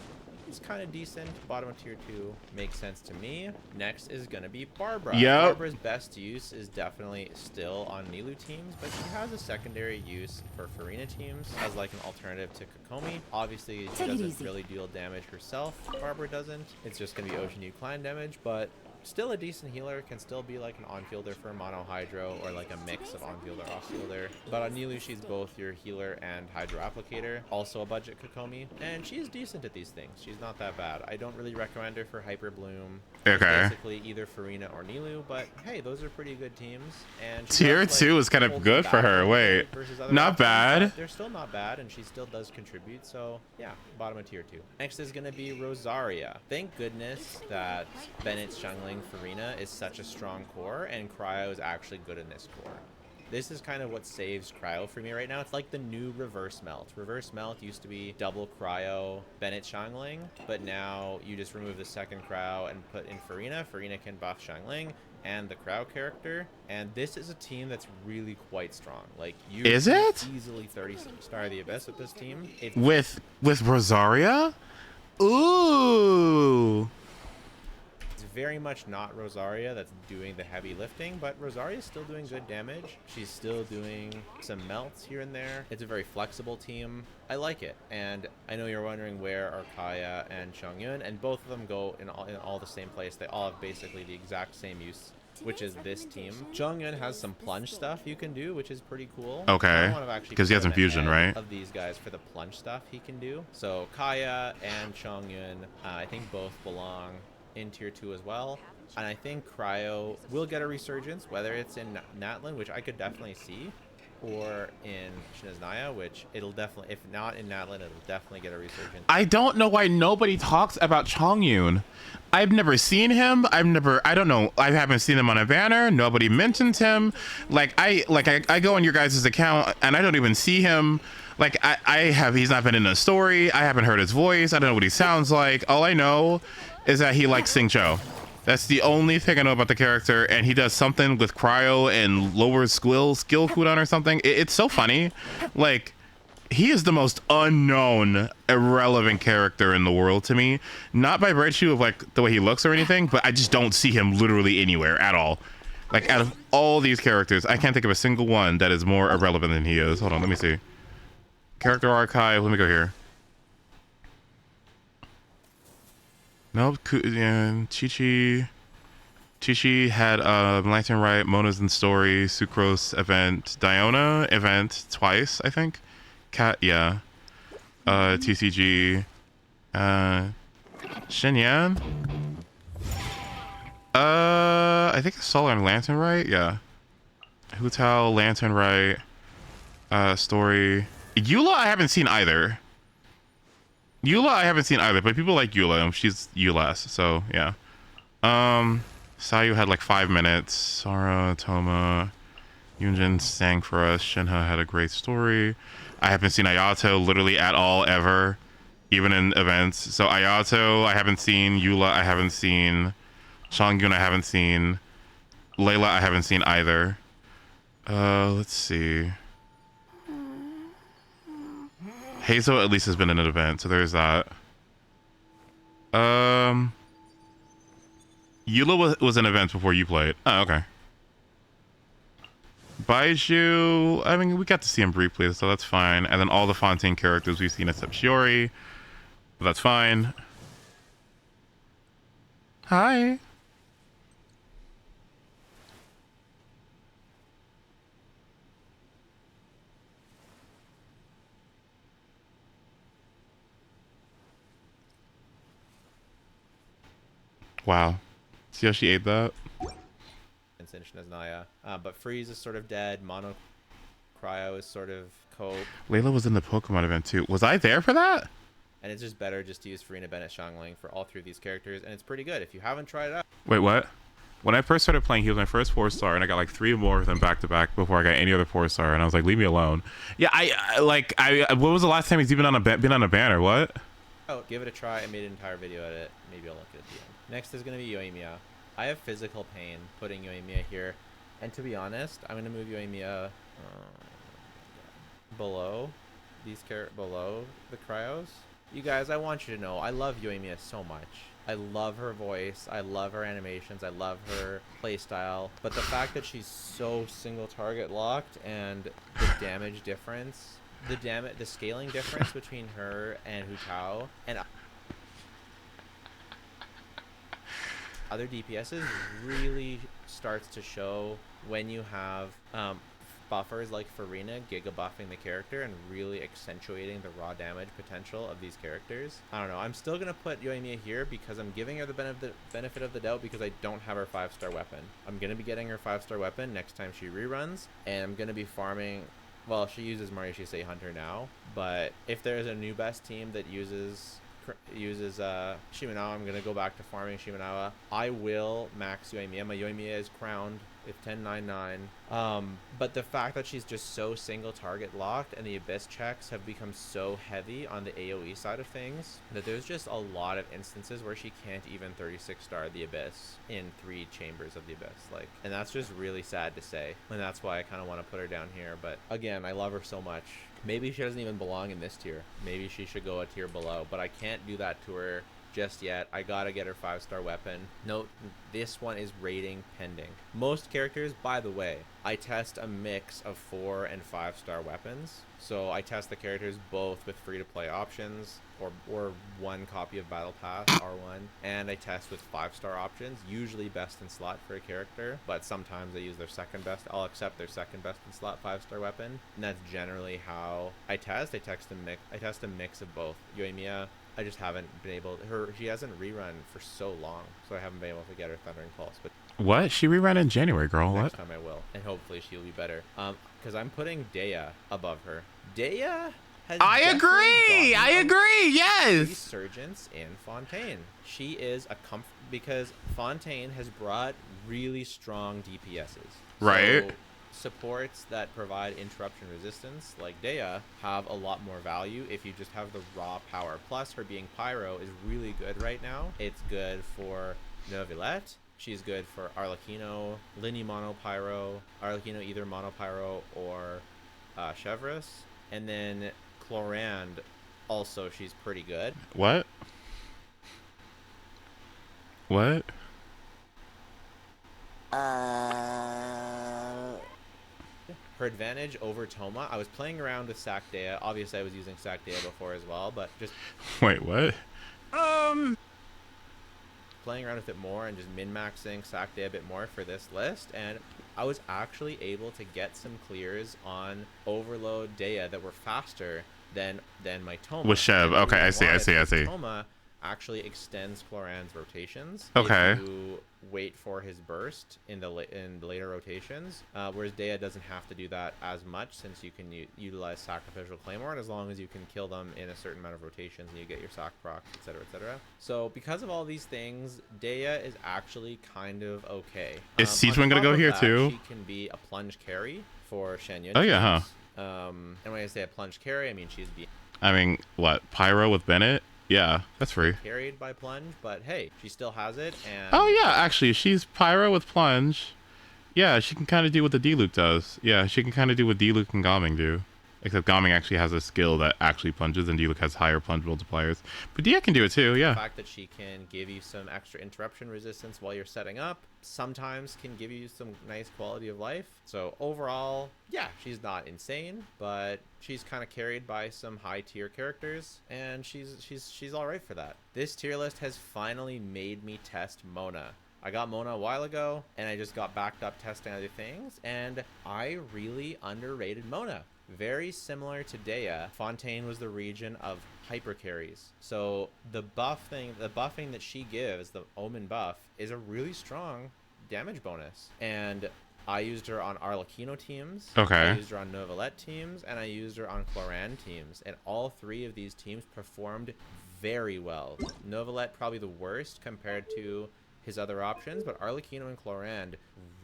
it's kind of decent. Bottom of tier 2 makes sense to me. Next is gonna be Barbara. Barbara's best use is definitely still on Nilou teams, but she has a secondary use for Farina teams as like an alternative to Kokomi. Obviously, she doesn't really deal damage herself. Barbara doesn't. It's just gonna be Ocean U clan damage, but still a decent healer, can still be like an on-fielder for Mono Hydro or like a mix of on-fielder, off-fielder. But on Nilou, she's both your healer and Hydro applicator, also a budget Kokomi, and she's decent at these things. She's not that bad. I don't really recommend her for Hyper Bloom. Okay. Basically either Farina or Nilou, but hey, those are pretty good teams. And tier 2 is kind of good for her. Wait, not bad. They're still not bad, and she still does contribute. So yeah, bottom of tier 2. Next is gonna be Rosaria. Thank goodness that Bennett's jungling Farina is such a strong core, and Cryo is actually good in this core. This is kind of what saves Cryo for me right now. It's like the new Reverse Melt. Reverse Melt used to be double Cryo Bennett Xiangling, but now you just remove the second Cryo and put in Farina. Farina can buff Xiangling and the Cryo character, and this is a team that's really quite strong. Like, you is it easily 30-star the Abyss with this team. With Rosaria? Ooh. Very much not Rosaria that's doing the heavy lifting, but Rosaria is still doing good damage. She's still doing some melts here and there. It's a very flexible team. I like it, and I know you're wondering where are Kaya and Chongyun, and both of them go in all the same place. They all have basically the exact same use, which is this team. Chongyun has some plunge stuff you can do, which is pretty cool. Okay, because he has infusion, right? Of these guys for the plunge stuff he can do. So Kaya and Chongyun, I think both belong in tier 2 as well, and I think Cryo will get a resurgence, whether it's in Natlin, which I could definitely see, or in Shiznaya, which it'll definitely, if not in Natlin, it'll definitely get a resurgence. I don't know why nobody talks about Chongyun. I've never seen him. I don't know. I haven't seen him on a banner. Nobody mentions him. I go on your guys' account and I don't even see him. Like, he's not been in a story. I haven't heard his voice. I don't know what he sounds like. All I know is that he likes Sing Cho. That's the only thing I know about the character, and he does something with Cryo and lower skill cooldown or something. It's so funny. Like, he is the most unknown, irrelevant character in the world to me. Not by virtue of like the way he looks or anything, but I just don't see him literally anywhere at all. Like out of all these characters, I can't think of a single one that is more irrelevant than he is. Hold on, let me see. Character archive, let me go here. Nope, yeah, Chi-Chi had Lantern Right, Mona's in Story, Sucrose event, Diona event twice, I think. Cat, yeah. TCG. Shinyan? I think I saw her on Lantern Right, yeah. Hu Tao, Lantern Right, Story. Eula I haven't seen either. But people like Eula. She's Eula's, so yeah. Sayu had like 5 minutes. Sara, Toma, Yunjin sang for us. Shinha had a great story. I haven't seen Ayato literally at all ever, even in events. So Ayato I haven't seen. Eula I haven't seen. Shangyun I haven't seen. Layla I haven't seen either. Let's see. Hazel at least has been in an event, so there's that. Eula was an event before you played. Oh, okay. Baiju, I mean, we got to see him briefly, so that's fine. And then all the Fontaine characters we've seen except Shiori. That's fine. Hi. Wow. See how she ate that? Insenshin as Naya. But Freeze is sort of dead. Mono Cryo is sort of cope. Layla was in the Pokemon event too. Was I there for that? And it's just better just to use Farina Bennett Xiangling for all 3 of these characters. And it's pretty good. If you haven't tried it out. Wait, what? When I first started playing, he was my first 4-star, and I got like 3 more of them back to back before I got any other 4-star, and I was like, leave me alone. Yeah, I when was the last time he's even on a banner? What? Oh, give it a try. I made an entire video at it. Maybe I'll look at the end. Next is going to be Yoimiya. I have physical pain putting Yoimiya here. And to be honest, I'm going to move Yoimiya below below the Cryos. You guys, I want you to know, I love Yoimiya so much. I love her voice. I love her animations. I love her playstyle. But the fact that she's so single target locked and the damage difference, the scaling difference between her and Hu Tao and other DPSs really starts to show when you have buffers like Farina giga buffing the character and really accentuating the raw damage potential of these characters. I don't know. I'm still going to put Yoimiya here because I'm giving her the benefit of the doubt because I don't have her 5-star weapon. I'm going to be getting her 5-star weapon next time she reruns, and I'm going to be farming. Well, she uses Mario Shisei Hunter now, but if there's a new best team that uses Shimenawa, I'm going to go back to farming Shimenawa. I will max Yoimiya. My Yoimiya is crowned. It's 10.99. But the fact that she's just so single target locked and the Abyss checks have become so heavy on the AoE side of things that there's just a lot of instances where she can't even 36-star the Abyss in 3 chambers of the Abyss. And that's just really sad to say. And that's why I kind of want to put her down here. But again, I love her so much. Maybe she doesn't even belong in this tier. Maybe she should go a tier below, but I can't do that to her just yet. I gotta get her 5-star weapon. Note, this one is rating pending. Most characters, by the way, I test a mix of 4 and 5-star weapons. So I test the characters both with free-to-play options or 1 copy of Battle Pass, R1, and I test with 5-star options, usually best in slot for a character, but sometimes I use their second best. I'll accept their second best in slot 5-star weapon, and that's generally how I test. I test a mix of both. Yoimiya, I just haven't been able to, she hasn't rerun for so long, so I haven't been able to get her Thundering Pulse. But what? She reran in January, girl. Next what? time I will, and hopefully she'll be better. Because I'm putting Dea above her. Dea has I agree. Yes. Resurgence in Fontaine. She is a comfort because Fontaine has brought really strong DPSs. Right. So supports that provide interruption resistance like Dea have a lot more value if you just have the raw power. Plus her being Pyro is really good right now. It's good for Neuvillette. She's good for Arlecchino, Linny Mono Pyro, Arlecchino either Mono Pyro or Chevreuse. And then Chlorand, also she's pretty good. What? What? Her advantage over Toma. I was playing around with Sakdea. Obviously, I was using Sakdea before as well, but just Wait, what? playing around with it more and just min-maxing Sakdea a bit more for this list, and I was actually able to get some clears on Overload Dea that were faster than my Toma. With Shev. Okay, I see. Toma actually extends Chlorand's rotations. Okay. If you wait for his burst in the later rotations, whereas Dea doesn't have to do that as much, since you can utilize Sacrificial Claymore, and as long as you can kill them in a certain amount of rotations and you get your sac procs, etc., etc. So because of all these things, Dea is actually kind of okay. Is Siegewin gonna go here too? She can be a plunge carry for Shenyun. Oh yeah, huh? And when I say a plunge carry, I mean she's being what, Pyro with Bennett? Yeah, that's free. Carried by plunge, but hey, she still has it. And oh yeah, actually, she's Pyro with plunge. Yeah, she can kind of do what the D-Luke does. Yeah, she can kind of do what D-Luke and Gaming do. Except Gaming actually has a skill that actually plunges, and D-Luke has higher plunge multipliers. But Dia can do it too, yeah. The fact that she can give you some extra interruption resistance while you're setting up sometimes can give you some nice quality of life. So overall, yeah, she's not insane, but she's kind of carried by some high tier characters, and she's all right for that. This tier list has finally made me test Mona. I got Mona a while ago, and I just got backed up testing other things, and I really underrated Mona. Very similar to Dea, Fontaine was the region of hyper carries. So the buffing that she gives, the Omen buff, is a really strong damage bonus. And I used her on Arlecchino teams. Okay. I used her on Novelette teams, and I used her on Chlorand teams. And all three of these teams performed very well. Novelette probably the worst compared to his other options, but Arlecchino and Chlorand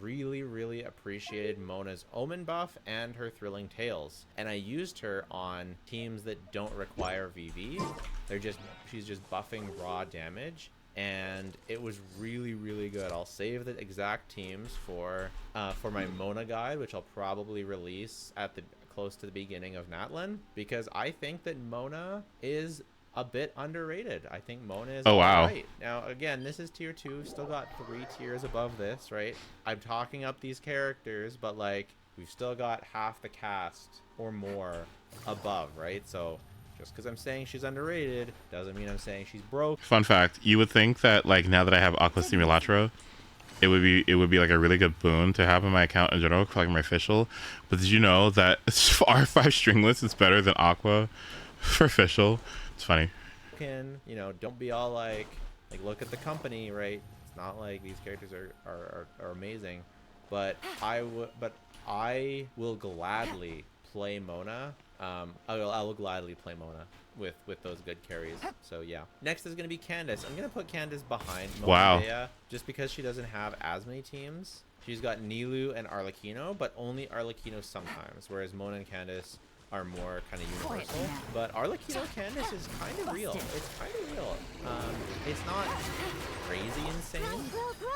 really appreciated Mona's Omen buff and her Thrilling Tales, and I used her on teams that don't require VV. She's just buffing raw damage, and it was really good. I'll save the exact teams for my Mona guide, which I'll probably release at close to the beginning of Natlan, because I think that Mona is a bit underrated. I think Mona is right. Now, again, this is tier 2. Still got 3 tiers above this, right? I'm talking up these characters, but like, we've still got half the cast or more above, right? So just because I'm saying she's underrated doesn't mean I'm saying she's broke. Fun fact, you would think that like now that I have Aqua Simulatra, it would be like a really good boon to have in my account in general, like my official. But did you know that R5 stringless is better than Aqua for official? It's funny. Don't be all like look at the company, right? It's not like these characters are amazing, but I will gladly play Mona. I will gladly play Mona with those good carries. So yeah. Next is gonna be Candace. I'm gonna put Candace behind Mona Dea, just because she doesn't have as many teams. She's got Nilu and Arlecchino, but only Arlecchino sometimes, whereas Mona and Candace are more kind of universal. But Arlecchino Candace is kind of real. It's kind of real. It's not crazy insane,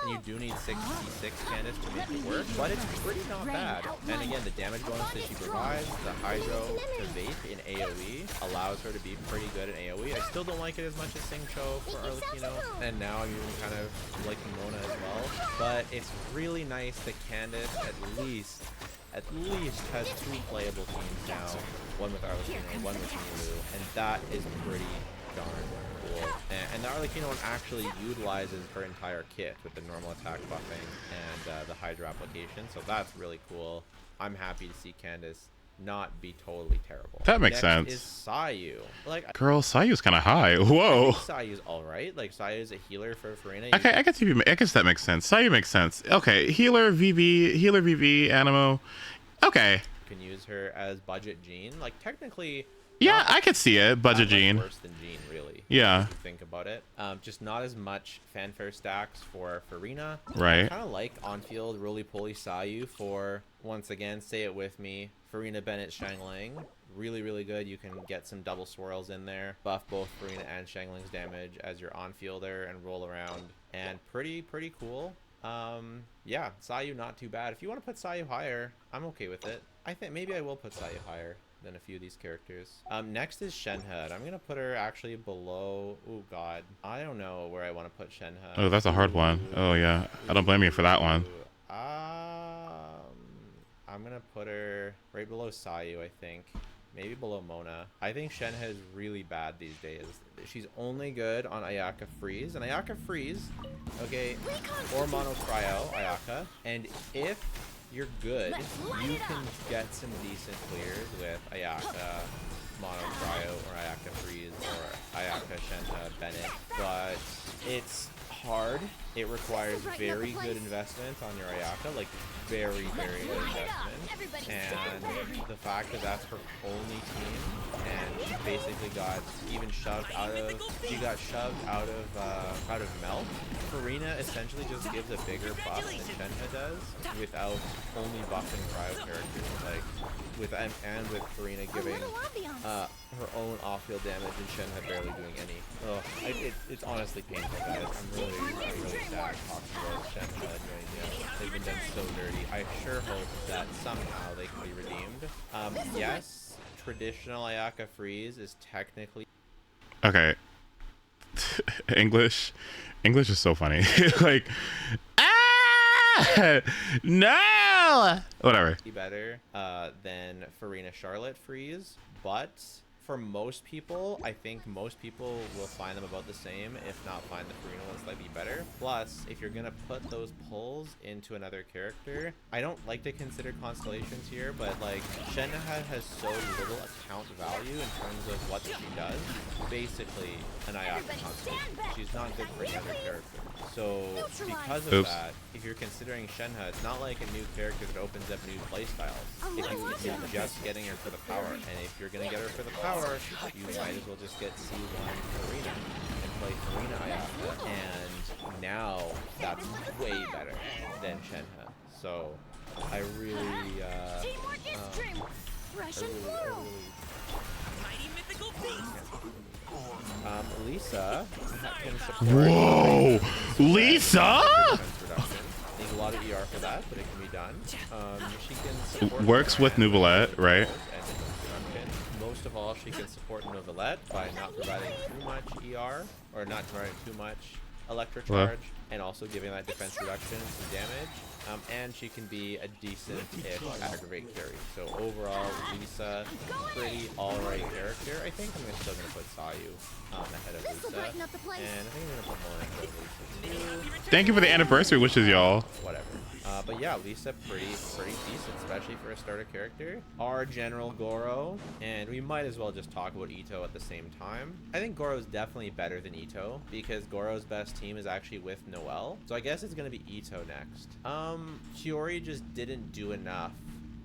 and you do need 66 Candace to make it work, but it's pretty not bad. And again, the damage bonus that she provides, the Hydro to Vape in AoE, allows her to be pretty good in AoE. I still don't like it as much as Sing Cho for Arlecchino, and now I'm even kind of liking Mona as well. But it's really nice that Candace at least has 2 playable teams now, one with Arlecchino, one with Nilu, and that is pretty darn cool. And the Arlecchino one actually utilizes her entire kit with the normal attack buffing and the Hydra application, so that's really cool. I'm happy to see Candace not be totally terrible. That makes sense. Is Sayu. Girl, Sayu's kind of high. Whoa. Sayu's alright. Like, Sayu's a healer for Farina. Okay, I guess that makes sense. Sayu makes sense. Okay, healer VV, Animo. Okay. You can use her as budget Jean. Like, technically... Yeah, I could see it. Budget Jean. Worse than Jean, really. Yeah. If you think about it. Just not as much fanfare stacks for Farina. Right. I kind of like on-field roly-poly Sayu for, once again, say it with me, Farina Bennett Shangling. Really good. You can get some double swirls in there. Buff both Farina and Shangling's damage as your on-fielder and roll around. And pretty cool. Yeah, Sayu not too bad. If you want to put Sayu higher, I'm okay with it. I think maybe I will put Sayu higher. than a few of these characters. Next is Shenhe, and I'm gonna put her actually below. Oh God, I don't know where I want to put Shenhe. Oh, that's a hard one. Oh yeah, I don't blame you for that one. I'm gonna put her right below Sayu, I think. Maybe below Mona. I think Shenhe is really bad these days. She's only good on Ayaka Freeze. And Ayaka Freeze, okay, or Mono Cryo Ayaka. And if you're good, you can get some decent clears with Ayaka, Mono Cryo, or Ayaka Freeze, or Ayaka Shenhe Bennett. But it's hard. It requires very good investment on your Ayaka, like very good investment. And the fact that that's her only team, and she basically got even shoved out of, out of Melt. Farina essentially just gives a bigger buff than Shenhe does, without only buffing cryo characters, like with Farina giving her own off-field damage and Shenhe barely doing any. Ugh, it's honestly painful, guys. I'm really sad talking about Shenhe doing this. They've been done so dirty. I sure hope that somehow they can be redeemed. Yes, traditional Ayaka Freeze is technically... Okay. English is so funny. Like, no! Whatever. Better than Farina Charlotte Freeze, but for most people, I think most people will find them about the same, if not find the Farina one slightly better. Plus, if you're gonna put those pulls into another character, I don't like to consider constellations here, but like Shenhe has so little account value in terms of what she does. Basically, an Ayaka constellation. She's not good for any other character. So because of that, if you're considering Shenhe, it's not like a new character that opens up new playstyles. If you're just getting her for the power, and if you're gonna get her for the power, you might as well just get C1 Farina and play Farina Ayaka, and now that's way better than Shenhe. So I really Lisa can support. Whoa, Lisa! Need a lot of ER for that, but it can be done. She can support works with Nouvellette, right? Most of all, she can support Nouvellette by not providing too much ER, or not providing too much Electrocharge, and also giving that defense reduction and some damage. And she can be a decent-ish aggravate carry. So overall, Lisa, pretty alright character. I think I'm still going to put Sayu ahead of Lisa. And I think I'm going to put Mona ahead of Lisa too. Thank you for the anniversary wishes, y'all. Whatever. But yeah, Lisa pretty decent, especially for a starter character. Our General Goro, and we might as well just talk about Ito at the same time. I think Goro is definitely better than Ito, because Goro's best team is actually with Noelle. So I guess it's gonna be Ito next. Chiori just didn't do enough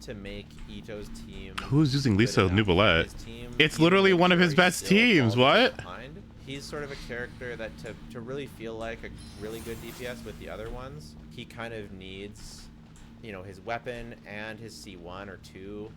to make Ito's team. Who's using Lisa Nouvellette? It's literally one of his best teams. What? He's sort of a character that to really feel like a really good DPS with the other ones, he kind of needs, you know, his weapon and his C1 or 2,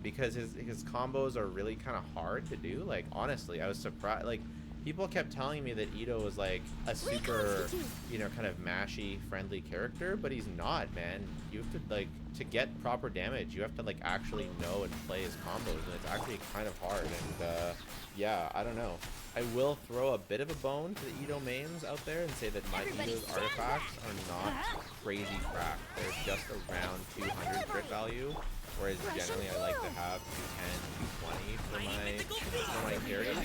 because his combos are really kind of hard to do. Like, honestly, I was surprised. Like, people kept telling me that Ito was like a super, you know, kind of mashy friendly character, but he's not, man. You have to, like, to get proper damage, you have to like actually know and play his combos, and it's actually kind of hard. And yeah, I don't know. I will throw a bit of a bone to the Ito mains out there and say that my Ito's artifacts are not crazy crap. They're just around 200 crit value, whereas generally I like to have 210, 220 for my carries.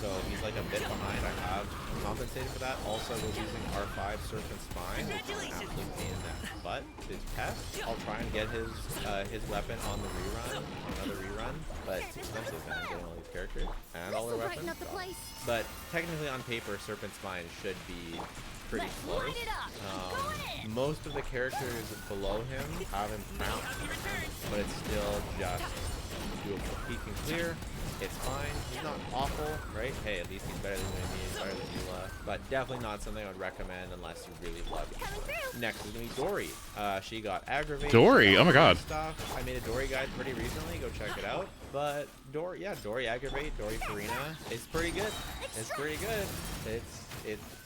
So he's like a bit behind. I have compensated for that. Also, was using R5 Serpent Spine, which is an absolute pain in the butt to test. I'll try and get his weapon on the rerun, on another rerun, but it's expensive, man, getting all these characters and all their weapons. But technically on paper, Serpent Spine should be pretty close. Most of the characters below him have him crowned, but it's still just doable. He can clear. It's fine. He's not awful, right? Hey, at least he's better than me, he's better than Eula. But definitely not something I would recommend unless you really love it. Next is going to be Dory. She got aggravated. Dory? Oh my god. Stuff. I made a Dory guide pretty recently. Go check it out. But Dory, yeah, Dory aggravate, Dory Farina. It's pretty good. It's pretty good.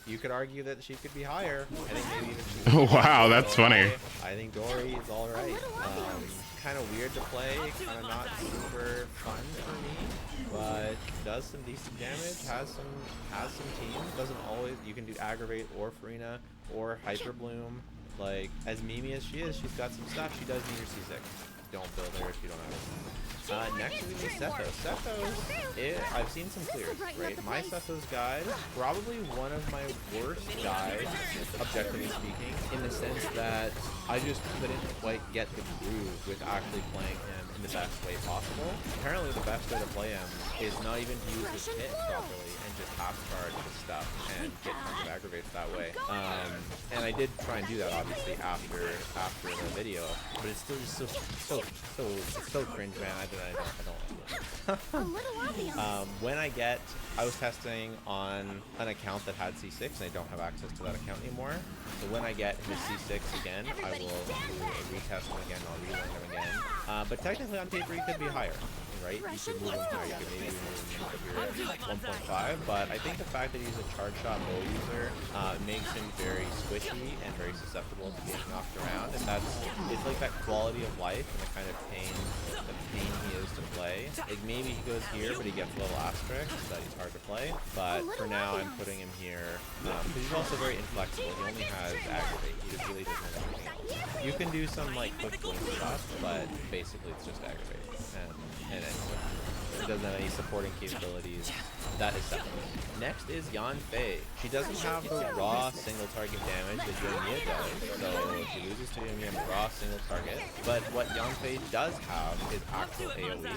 You could argue that she could be higher. I think maybe even she wow, that's funny. I think Dory is all right. kind of weird to play, kind of not super fun for me, but does some decent damage, has some teams, doesn't always, you can do Aggravate or Farina or Hyper Bloom. Like, as memey as she is, she's got some stuff. She does need her C6. Don't build her if you don't have it. Next is going to be Sethos. Sethos, I've seen some clears, right? My Sethos guide, probably one of my worst guides, objectively speaking, in the sense that I just couldn't quite get the groove with actually playing him in the best way possible. Apparently the best way to play him is not even to use his hit properly and just half charge his stuff and get tons of aggravates that way. And I did try and do that obviously after the video, but it's still just so cringe, man. I don't like it. When I was testing on an account that had C6 and I don't have access to that account anymore. So when I get his C6 again, I will retest him again, I'll relearn him again. But technically on paper he could be higher, right? You could move him higher, you could maybe move him here at 1.5, but I think the fact that he's a charge shot bow user makes him very squishy and very susceptible to being knocked around, and it's like that quality of life and the kind of pain he is to play. Like maybe he goes here, but he gets a little asterisk, so that he's hard to play. But for now, I'm putting him here because he's also very inflexible. He only has aggravate. He really doesn't have anything else. You can do some like quick bloom stuff, but basically it's just aggravate, and it doesn't have any supporting capabilities. That is Sethos. Next is Yanfei. She doesn't have the raw single target damage that Yoimiya does, so she loses to Yoimiya in raw single target. But what Yanfei does have is actual AoE.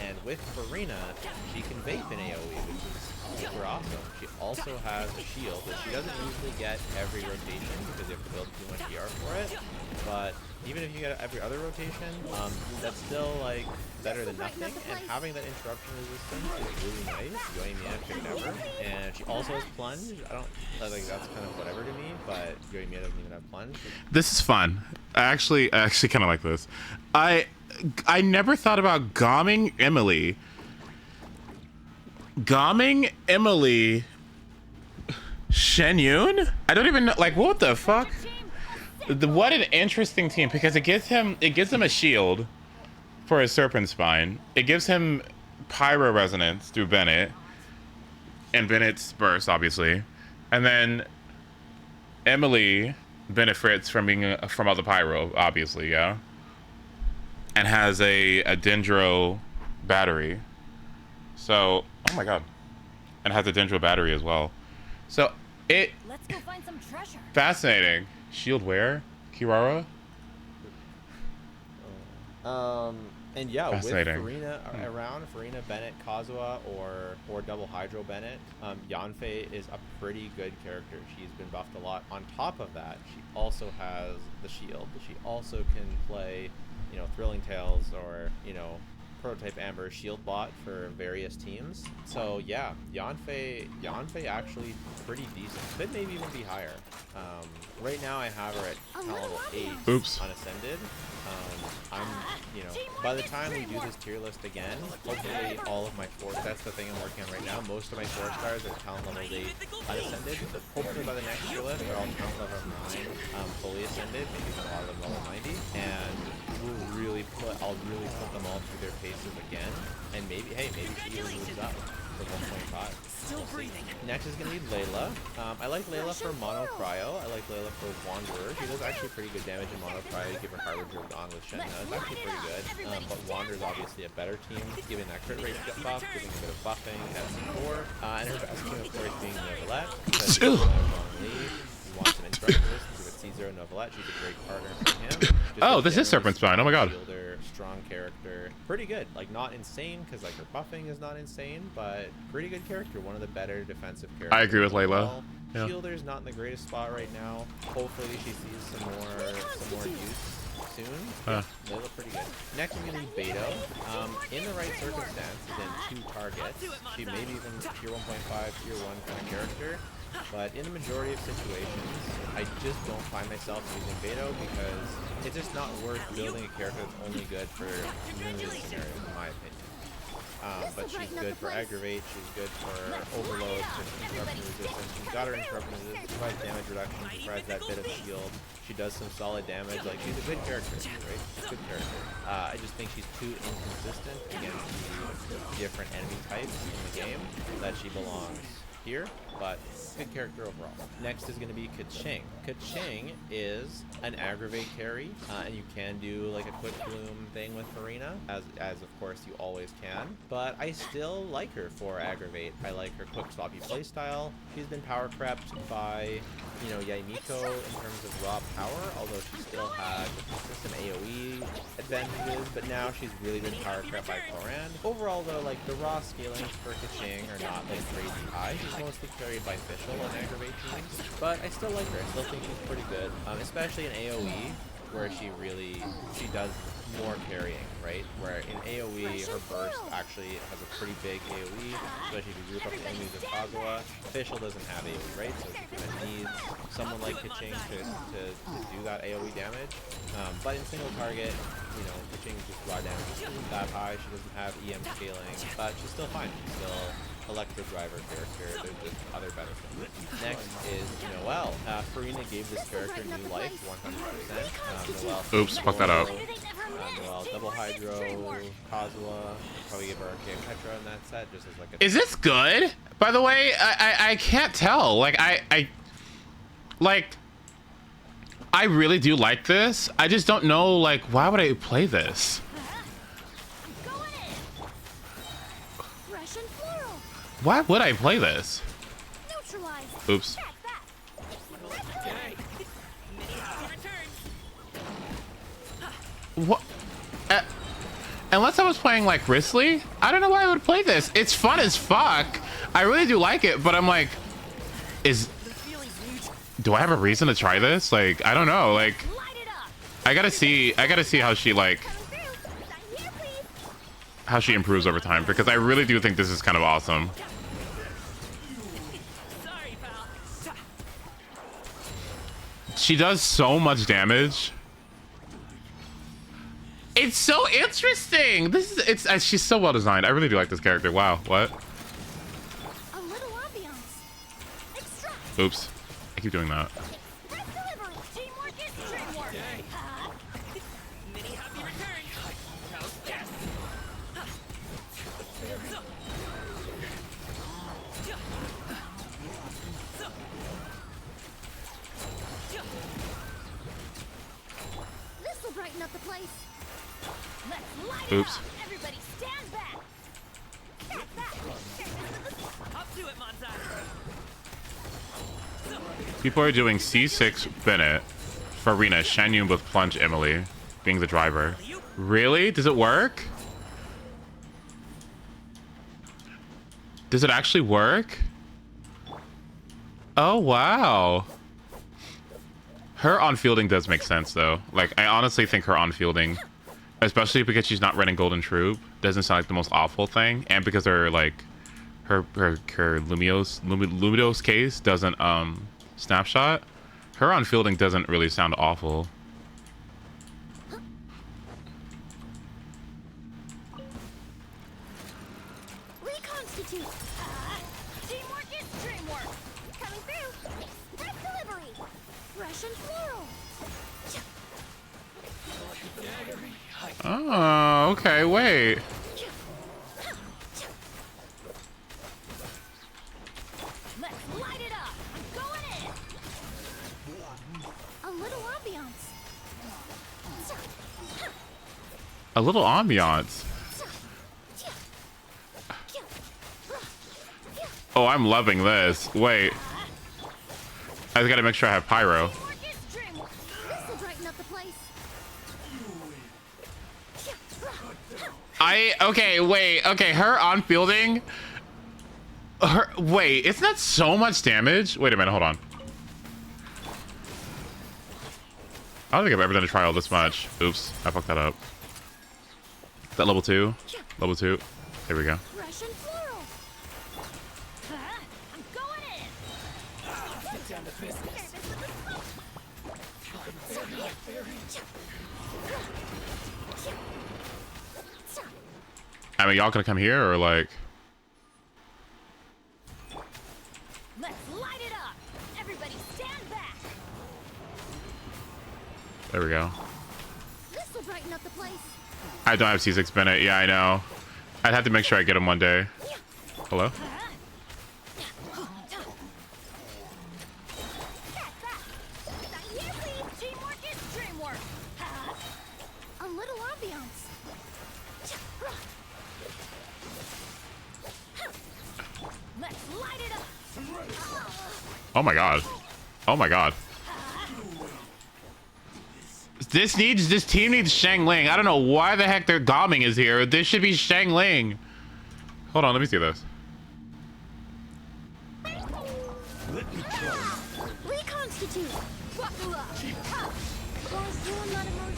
And with Farina, she can vape in AoE, which is super awesome. She also has a shield that she doesn't usually get every rotation because you have to build too much ER for it. But even if you get it every other rotation, that's still like better than nothing. And having that interruption resistance is really nice. Yoimiya picked ever. And she also has plunge. That's kind of whatever to me, but Yoimiya doesn't even have plunge. This is fun. I actually kind of like this. I never thought about gomming Emily. Gomming Emily Shen Yun? I don't even know, like, what the fuck? What an interesting team, because it gives him a shield for his Serpent Spine. It gives him Pyro Resonance through Bennett, and Bennett's Burst, obviously. And then Emily benefits from being from all the Pyro, obviously, yeah. And has a Dendro battery. So, oh my god. And has a Dendro battery as well. So, let's go find some treasure. Fascinating. Shield wear? Kirara? And yeah, with Farina around, Farina, Bennett, Kazuha, or double Hydro Bennett, Yanfei is a pretty good character. She's been buffed a lot. On top of that, she also has the shield. She also can play, Thrilling Tales or, Prototype Amber shield bot for various teams. So yeah, Yanfei actually pretty decent. Could maybe even be higher. Right now I have her at level 8 unascended. By the time we do this tier list again, hopefully all of my 4, that's the thing I'm working on right now. Most of my 4 stars are talent level 8 unascended. Hopefully by the next tier list, they're all talent level 9 fully ascended, maybe even a lot of them level 90. And I'll really put them all through their paces again. And maybe she even moves up to 1.5. Still breathing. Next is going to be Layla. I like Layla for Mono Cryo. I like Layla for Wanderer. She does actually pretty good damage in Mono Cryo. You give her Harbinger on with Shenna. It's actually pretty good. But Wanderer is obviously a better team, giving that crit rate buff, giving a bit of buffing at C4. And her best team, of course, being Novelette. Because you want some instruction resistance with C0 Novelette. She's a great partner for him. Oh, this is Serpent Spine. Oh my god. Strong character, pretty good. Like not insane because like her buffing is not insane, but pretty good character. One of the better defensive characters. I agree with Layla. Yeah. Shielder's not in the greatest spot right now. Hopefully she sees some more use soon. Layla pretty good. Next we're gonna be Beto. In the right circumstances, in 2 targets, she may be even tier 1.5, tier 1 kind of character. But in the majority of situations, I just don't find myself using Beto because it's just not worth building a character that's only good for limited scenarios, in my opinion. but she's good for aggravate, she's good for overload, interruption resistance. She's got her interruption resistance, provides damage reduction, she provides that bit of shield. She does some solid damage. Like, she's a good character, right? She's a good character. I just think she's too inconsistent against the different enemy types in the game that she belongs here, but good character overall. Next is going to be Keqing. Keqing is an aggravate carry, and you can do like a quick bloom thing with Farina, as of course you always can, but I still like her for aggravate. I like her quick sloppy playstyle. She's been power crept by, you know, Yaimiko in terms of raw power, although she still had some AoE advantages, but now she's really been power crept by Koran. Overall though, like the raw scalings for Keqing are not like crazy high. She's mostly carried by Fischl and aggravate teams, but I still like her. I still think she's pretty good, especially in AoE, where she does more carrying, right? Where in AoE, her burst actually has a pretty big AoE, especially if you group up the enemies of Kazuha. Fischl doesn't have AoE, right? So she kind of needs someone like Keqing to do that AoE damage. But in single target, you know, Keqing's just raw damage isn't that high. She doesn't have EM scaling, but she's still fine. She's still Electro Driver character. There's just other benefits. Next is Noelle. Farina gave this character new life, 100%. Noelle. Oops, fuck that up. Noelle, double Hydro, Kazuha. Probably give her Archaic Petra in that set, just as like a. Is this good? By the way, I can't tell. Like I really do like this. I just don't know, like, why would I play this? Why would I play this? Oops. What? Unless I was playing like Risley, I don't know why I would play this. It's fun as fuck. I really do like it, but I'm like, do I have a reason to try this? Like, I don't know. Like, I gotta see how she improves over time, because I really do think this is kind of awesome. She does so much damage. It's so interesting. She's so well designed. I really do like this character. Wow. What? Oops. I keep doing that. Oops. People are doing C6 Bennett, Farina, Shanyun with Plunge Emily, being the driver. Really? Does it work? Does it actually work? Oh, wow. Her on-fielding does make sense, though. Like, I honestly think her on-fielding, especially because she's not running Golden Troop, doesn't sound like the most awful thing. And because her, like, her Luminos case doesn't, snapshot, her on-fielding doesn't really sound awful. Reconstitute. Teamwork is dreamwork. Coming through. Red delivery. Russian floral. Oh, okay, wait. Let's light it up. I'm going in. A little ambiance. A little ambiance. Oh, I'm loving this. Wait. I just gotta make sure I have pyro. Okay, wait. Okay, her on fielding. Wait, isn't that so much damage? Wait a minute, hold on. I don't think I've ever done a trial this much. Oops, I fucked that up. Is that level 2? Level 2. There we go. Russian floral. I'm going in. Get down to business. I mean, y'all gonna come here or like? Let's light it up. Everybody stand back. There we go. This will brighten up the place. I don't have C6 Bennett. Yeah, I know. I'd have to make sure I get him one day. Hello? Teamwork is dreamwork. A little ambiance. Let's light it up. Oh my god. Oh my god. This team needs Shang Ling. I don't know why the heck their Gomming is here. This should be Shang Ling. Hold on, let me see this. Reconstitute.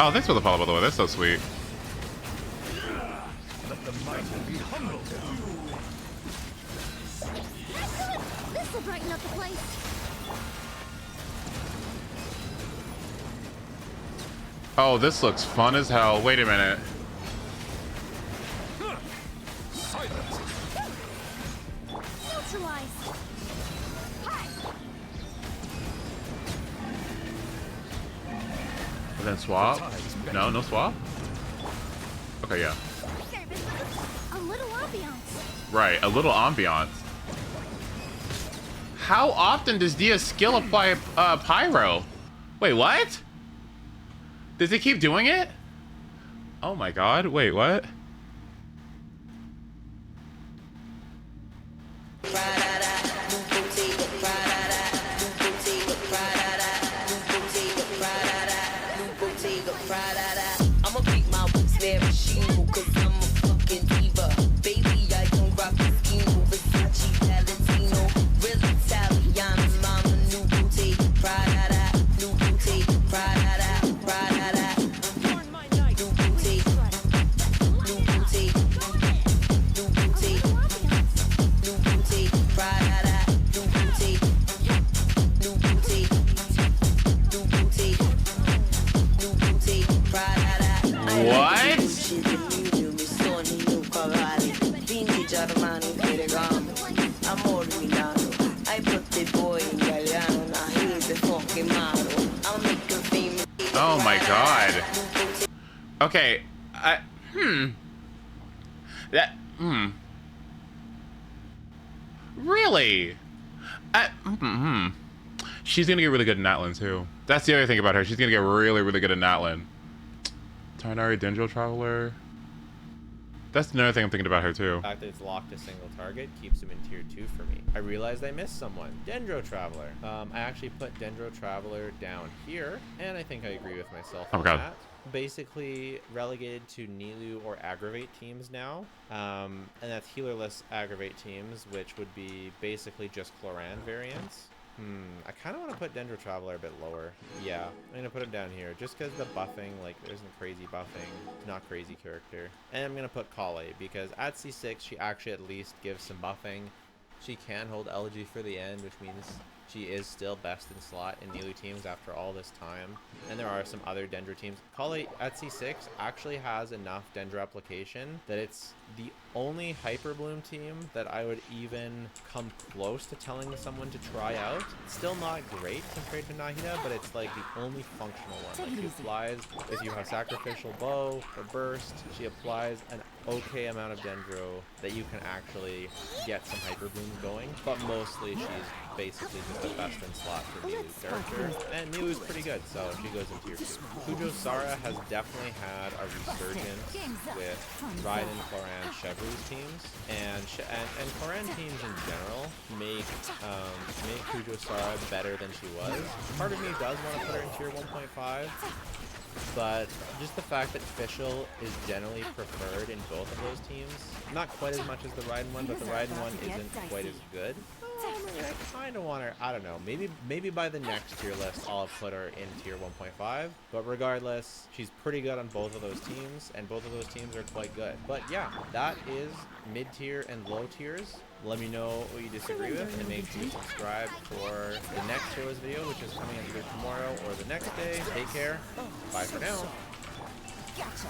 Oh, thanks for the follow, by the way. That's so sweet. Let the mighty be humbled. Excellent. This will brighten up the place. Oh, this looks fun as hell. Wait a minute. Silence. Neutralize. And then swap? No, no swap? Okay, yeah. A little ambiance. Right, a little ambiance. How often does Dia's skill apply Pyro? Wait, what? Does it keep doing it? Oh my god, wait, what? Oh my god. Okay, Really? She's gonna get really good in Natlin too. That's the other thing about her. She's gonna get really, really good in Natlin. Tarnari Dendro Traveler. That's another thing I'm thinking about her too. The fact that it's locked a single target keeps him in tier 2 for me. I realized I missed someone. Dendro Traveler. I actually put Dendro Traveler down here, and I think I agree with myself on that. Basically relegated to Nilu or Aggravate teams now. And that's healerless Aggravate teams, which would be basically just Cloran variants. I kind of want to put Dendro Traveler a bit lower. Yeah, I'm going to put it down here just because the buffing, like, there isn't crazy buffing. Not crazy character. And I'm going to put Kale because at C6, she actually at least gives some buffing. She can hold elegy for the end, which means she is still best in slot in Nilu teams after all this time. And there are some other Dendro teams. Kale at C6 actually has enough Dendro application that it's the only Hyper Bloom team that I would even come close to telling someone to try out. It's still not great compared to Nahida, but it's like the only functional one. Like she applies, if you have Sacrificial Bow or Burst, she applies an okay amount of Dendro that you can actually get some Hyper Bloom going, but mostly she's basically just the best in slot for Nilu's character, and Nilu's pretty good, so she goes in tier 2. Kujo Sara has definitely had a resurgence with Raiden, Cloran, Chevrolet's teams, and Cloran teams in general make Kujo Sara better than she was. Part of me does want to put her in tier 1.5, but just the fact that Fischl is generally preferred in both of those teams, not quite as much as the Raiden one, but the Raiden one isn't quite as good. I kind of want her, I don't know, maybe by the next tier list I'll put her in tier 1.5, but regardless, she's pretty good on both of those teams, and both of those teams are quite good. But yeah, that is mid-tier and low tiers. Let me know what you disagree with, and make sure you subscribe for the next Heroes video, which is coming either tomorrow or the next day. Take care. Bye for now. Gotcha.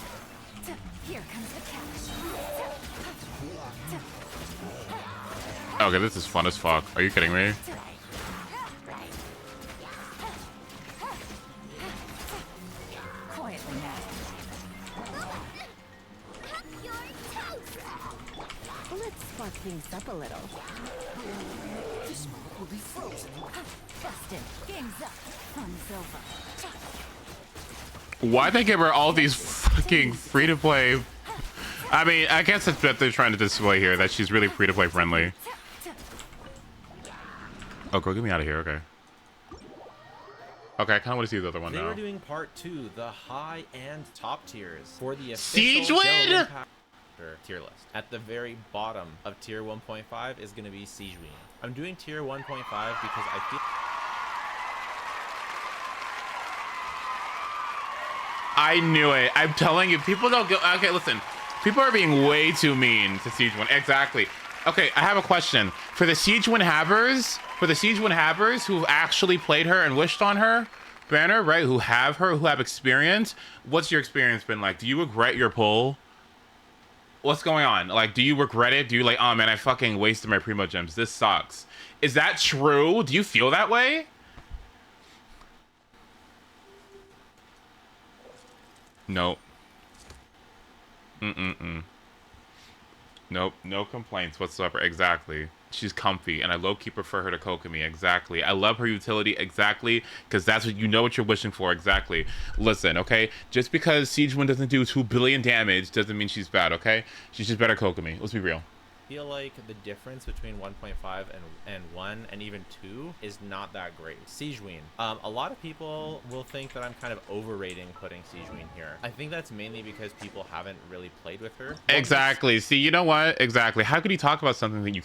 Here comes the catch. Okay, this is fun as fuck. Are you kidding me? Quietly now. Let's spark things up a little. This will be frozen. Busted. Game's up. Fun's over. Why they give her all these fucking free-to-play? I mean, I guess it's what they're trying to display here, that she's really free-to-play friendly. Oh, go get me out of here. Okay. Okay, I kind of want to see the other one now. They were doing part 2, the high and top tiers for the Siege official Win! Gel Impact tier list. At the very bottom of tier 1.5 is going to be Siege Win. I'm doing tier 1.5 because I feel. I knew it. I'm telling you, people don't go. Okay, listen. People are being way too mean to Siege Win. Exactly. Okay, I have a question for the Siege Win havers. For the Siege Win havers who actually played her and wished on her banner, right? Who have her, who have experience. What's your experience been like? Do you regret your pull? What's going on? Like, do you regret it? Do you like, oh man, I fucking wasted my Primo gems. This sucks. Is that true? Do you feel that way? Nope. Nope, no complaints whatsoever. Exactly. She's comfy, and I low-key prefer her to Kokomi. Exactly. I love her utility. Exactly, because that's what you know what you're wishing for. Exactly. Listen, okay? Just because Siege Wind doesn't do 2 billion damage doesn't mean she's bad, okay? She's just better Kokomi. Let's be real. Feel like the difference between 1.5 and 1 and even 2 is not that great. Siege Ween. A lot of people will think that I'm kind of overrating putting Siege Ween here. I think that's mainly because people haven't really played with her. Exactly. See, you know what? Exactly. How could you talk about something that you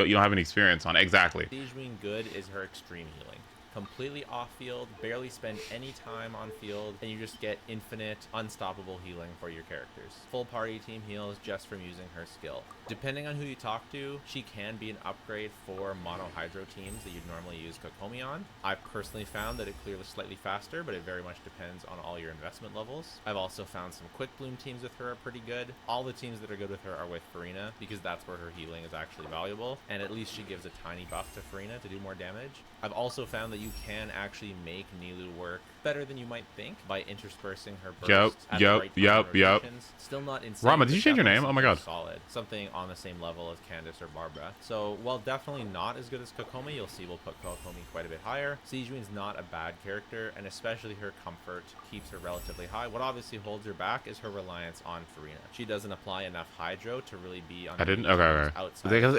don't have any experience on? Exactly. Siege Ween good is her extreme healing. Completely off field, barely spend any time on field, and you just get infinite, unstoppable healing for your characters. Full party team heals just from using her skill. Depending on who you talk to, she can be an upgrade for mono hydro teams that you'd normally use Kokomi on. I've personally found that it clears slightly faster, but it very much depends on all your investment levels. I've also found some quick bloom teams with her are pretty good. All the teams that are good with her are with Farina, because that's where her healing is actually valuable, and at least she gives a tiny buff to Farina to do more damage. I've also found that you can actually make Nilou work better than you might think by interspersing her bursts at the right time in rotations. Still not insane. Rama, did you change your name? Oh my god. Solid. Something on the same level as Candace or Barbara. So while definitely not as good as Kokomi, you'll see we'll put Kokomi quite a bit higher. Siege Ween's not a bad character, and especially her comfort keeps her relatively high. What obviously holds her back is her reliance on Farina. She doesn't apply enough Hydro to really be on I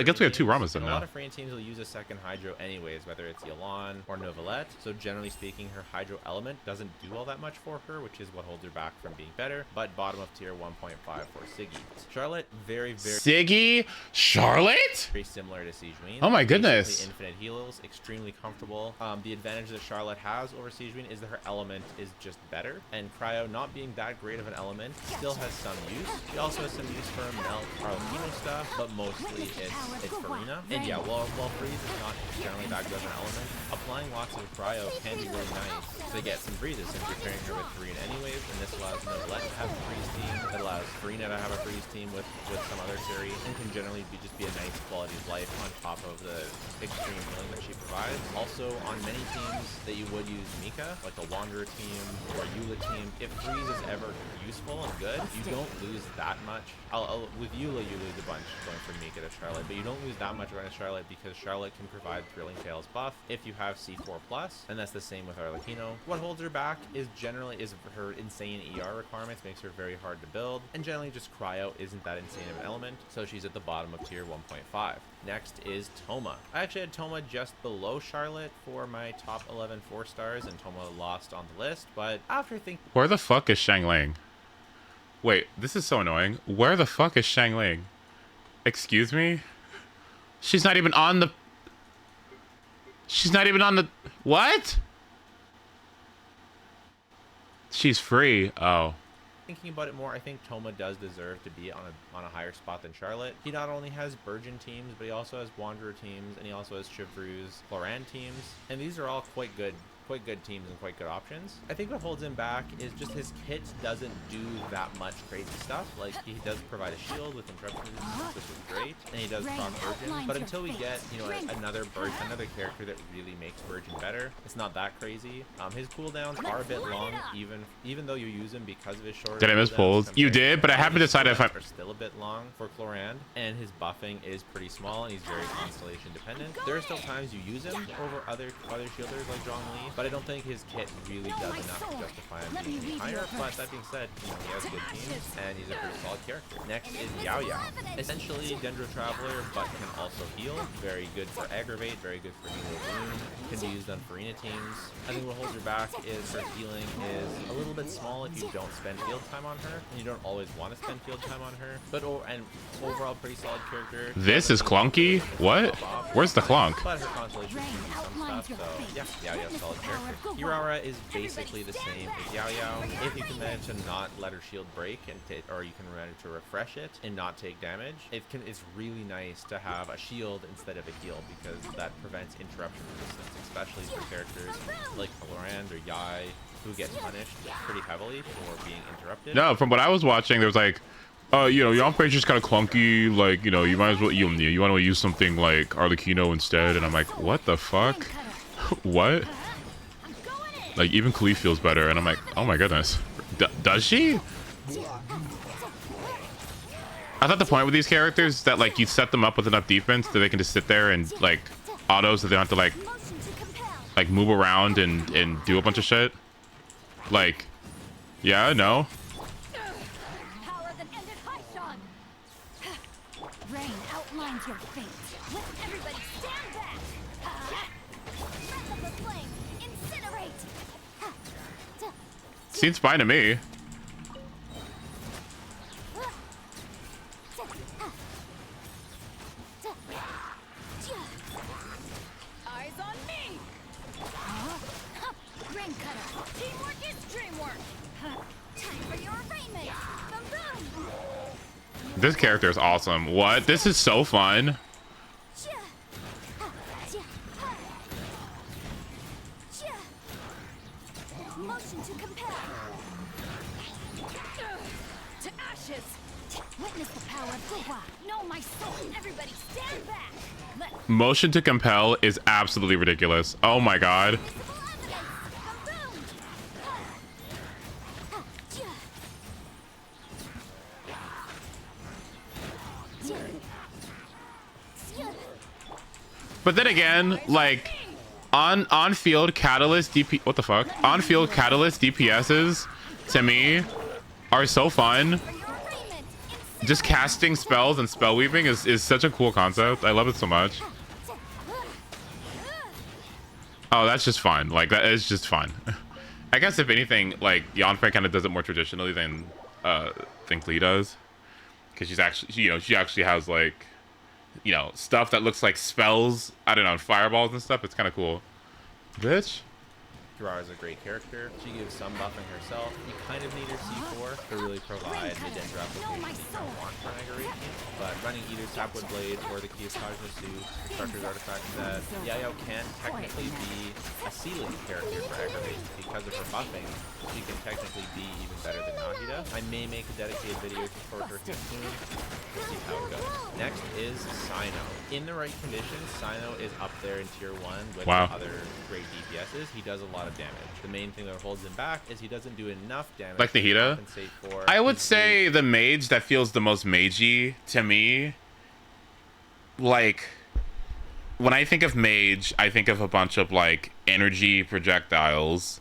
guess we have 2 Ramas then now. A now. lot of Farina teams will use a second Hydro anyways, whether it's YELAN or Novelette. So generally speaking, her Hydro element doesn't do all that much for her, which is what holds her back from being better. But bottom of tier 1.5 for Siggy. Charlotte, very Siggy? Charlotte? very similar to Siege Ween. Oh my goodness. Basically infinite heals, extremely comfortable. The advantage that Charlotte has over Siege Ween is that her element is just better. And Cryo, not being that great of an element, still has some use. She also has some use for Melt Arlecchino stuff, but mostly it's Farina. And yeah, while Freeze is not generally that good of an element, applying lots of Cryo can be really nice to get some freezes since you're pairing her with Farina anyways, and this allows Novelette to have a freeze team. It allows Farina to have a freeze team with some other series, and can generally just be a nice quality of life on top of the extreme healing that she provides. Also, on many teams that you would use Mika, like a Wanderer team or Eula team, if freeze is ever useful and good, you don't lose that much. With Eula, you lose a bunch going from Mika to Charlotte, but you don't lose that much around Charlotte because Charlotte can provide Thrilling Tales buff if you have C4+, and that's the same with Arlecchino. What holds her back is her insane ER requirements, makes her very hard to build, and generally just Cryo isn't that insane of an element, so she's at the bottom of tier 1.5. Next is Toma. I actually had Toma just below Charlotte for my top 11 4 stars, and Toma lost on the list, but after thinking... Where the fuck is Xiangling? Wait, this is so annoying. Where the fuck is Xiangling? Excuse me? She's not even on the... She's not even on the... What? She's free. Oh. Thinking about it more, I think Toma does deserve to be on a higher spot than Charlotte. He not only has Burgeon teams, but he also has Wanderer teams, and he also has Chevreuse, Floran teams, and these are all quite good quite good teams and quite good options. I think what holds him back is just his kit doesn't do that much crazy stuff. Like, he does provide a shield with interruption resistance, which is great, and he does proc Virgin. But until we get, you know, another character that really makes Virgin better, it's not that crazy. His cooldowns are a bit long, even though you use him because of his short. Did I miss polls? You did, but I haven't decided if I are still a bit long for Chlorand, and his buffing is pretty small, and he's very constellation dependent. There are still times you use him over other shielders like Zhongli, but I don't think his kit really does enough to justify him being higher. But that being said, you know, he has good teams, and he's a pretty solid character. Next is Yao Yao. Essentially Dendro Traveler, but can also heal. Very good for Aggravate, very good for Heal Wound. Can be used on Farina teams. I think what holds her back is her healing is a little bit small if you don't spend field time on her, and you don't always want to spend field time on her. But overall, pretty solid character. This is clunky? What? Where's the clunk? But her constellation can do some stuff, so yeah, Yao Yao's solid character. Iraura is basically the same as Yao Yao. If you can manage to not let her shield break, or you can manage to refresh it and not take damage, it's really nice to have a shield instead of a heal, because that prevents interruption resistance, especially for characters like Valorant or Yai, who get punished pretty heavily for being interrupted. No, from what I was watching, there was like, you know, Yonfei's just kind of clunky. Like, you know, you might as well you want to use something like Arlecchino instead. And I'm like, what the fuck? What? Like, even Khalif feels better, and I'm like, oh my goodness, does she? I thought the point with these characters is that like you set them up with enough defense that they can just sit there and like auto, so they don't have to like move around and do a bunch of shit. Like, yeah, no. Rain outlines your fate. Let everybody stand back. Breath of the flame, incinerate. Seems fine to me. Eyes on me. Rain cutter. Teamwork is dreamwork. Time for your arraignment. Boom boom. This character is awesome. What? This is so fun. Motion to compel. To ashes. Witness the power of Guhua. Know my soul. Everybody stand back. Motion to compel is absolutely ridiculous. Oh my god. But then again, like on field catalyst DP, what the fuck? On field catalyst DPSs to me are so fun. Just casting spells and spell weaving is such a cool concept. I love it so much. Oh, that's just fun. Like, that is just fun. I guess if anything, like Yanfei kind of does it more traditionally than Lee does, because she's actually, you know, she actually has like, you know, stuff that looks like spells, I don't know, fireballs and stuff. It's kind of cool. Bitch. Kirara is a great character. She gives some buffing herself. You kind of need her C4 to really provide the Dendro application that you kind of want for an Aggravate team. But running either Sapwood Blade or the Key of Tajna Suit, Structure's Artifact said, Yao can technically be a ceiling character for Aggravate. Because of her buffing, she can technically be even better than Nahida. I may make a dedicated video for her here soon. We'll see how it goes. Next is Sino. In the right conditions, Sino is up there in tier 1 with other great DPSs. He does a lot of damage. The main thing that holds him back is he doesn't do enough damage like Nahida. I would say the mage that feels the most magey to me, like when I think of mage, I think of a bunch of like energy projectiles.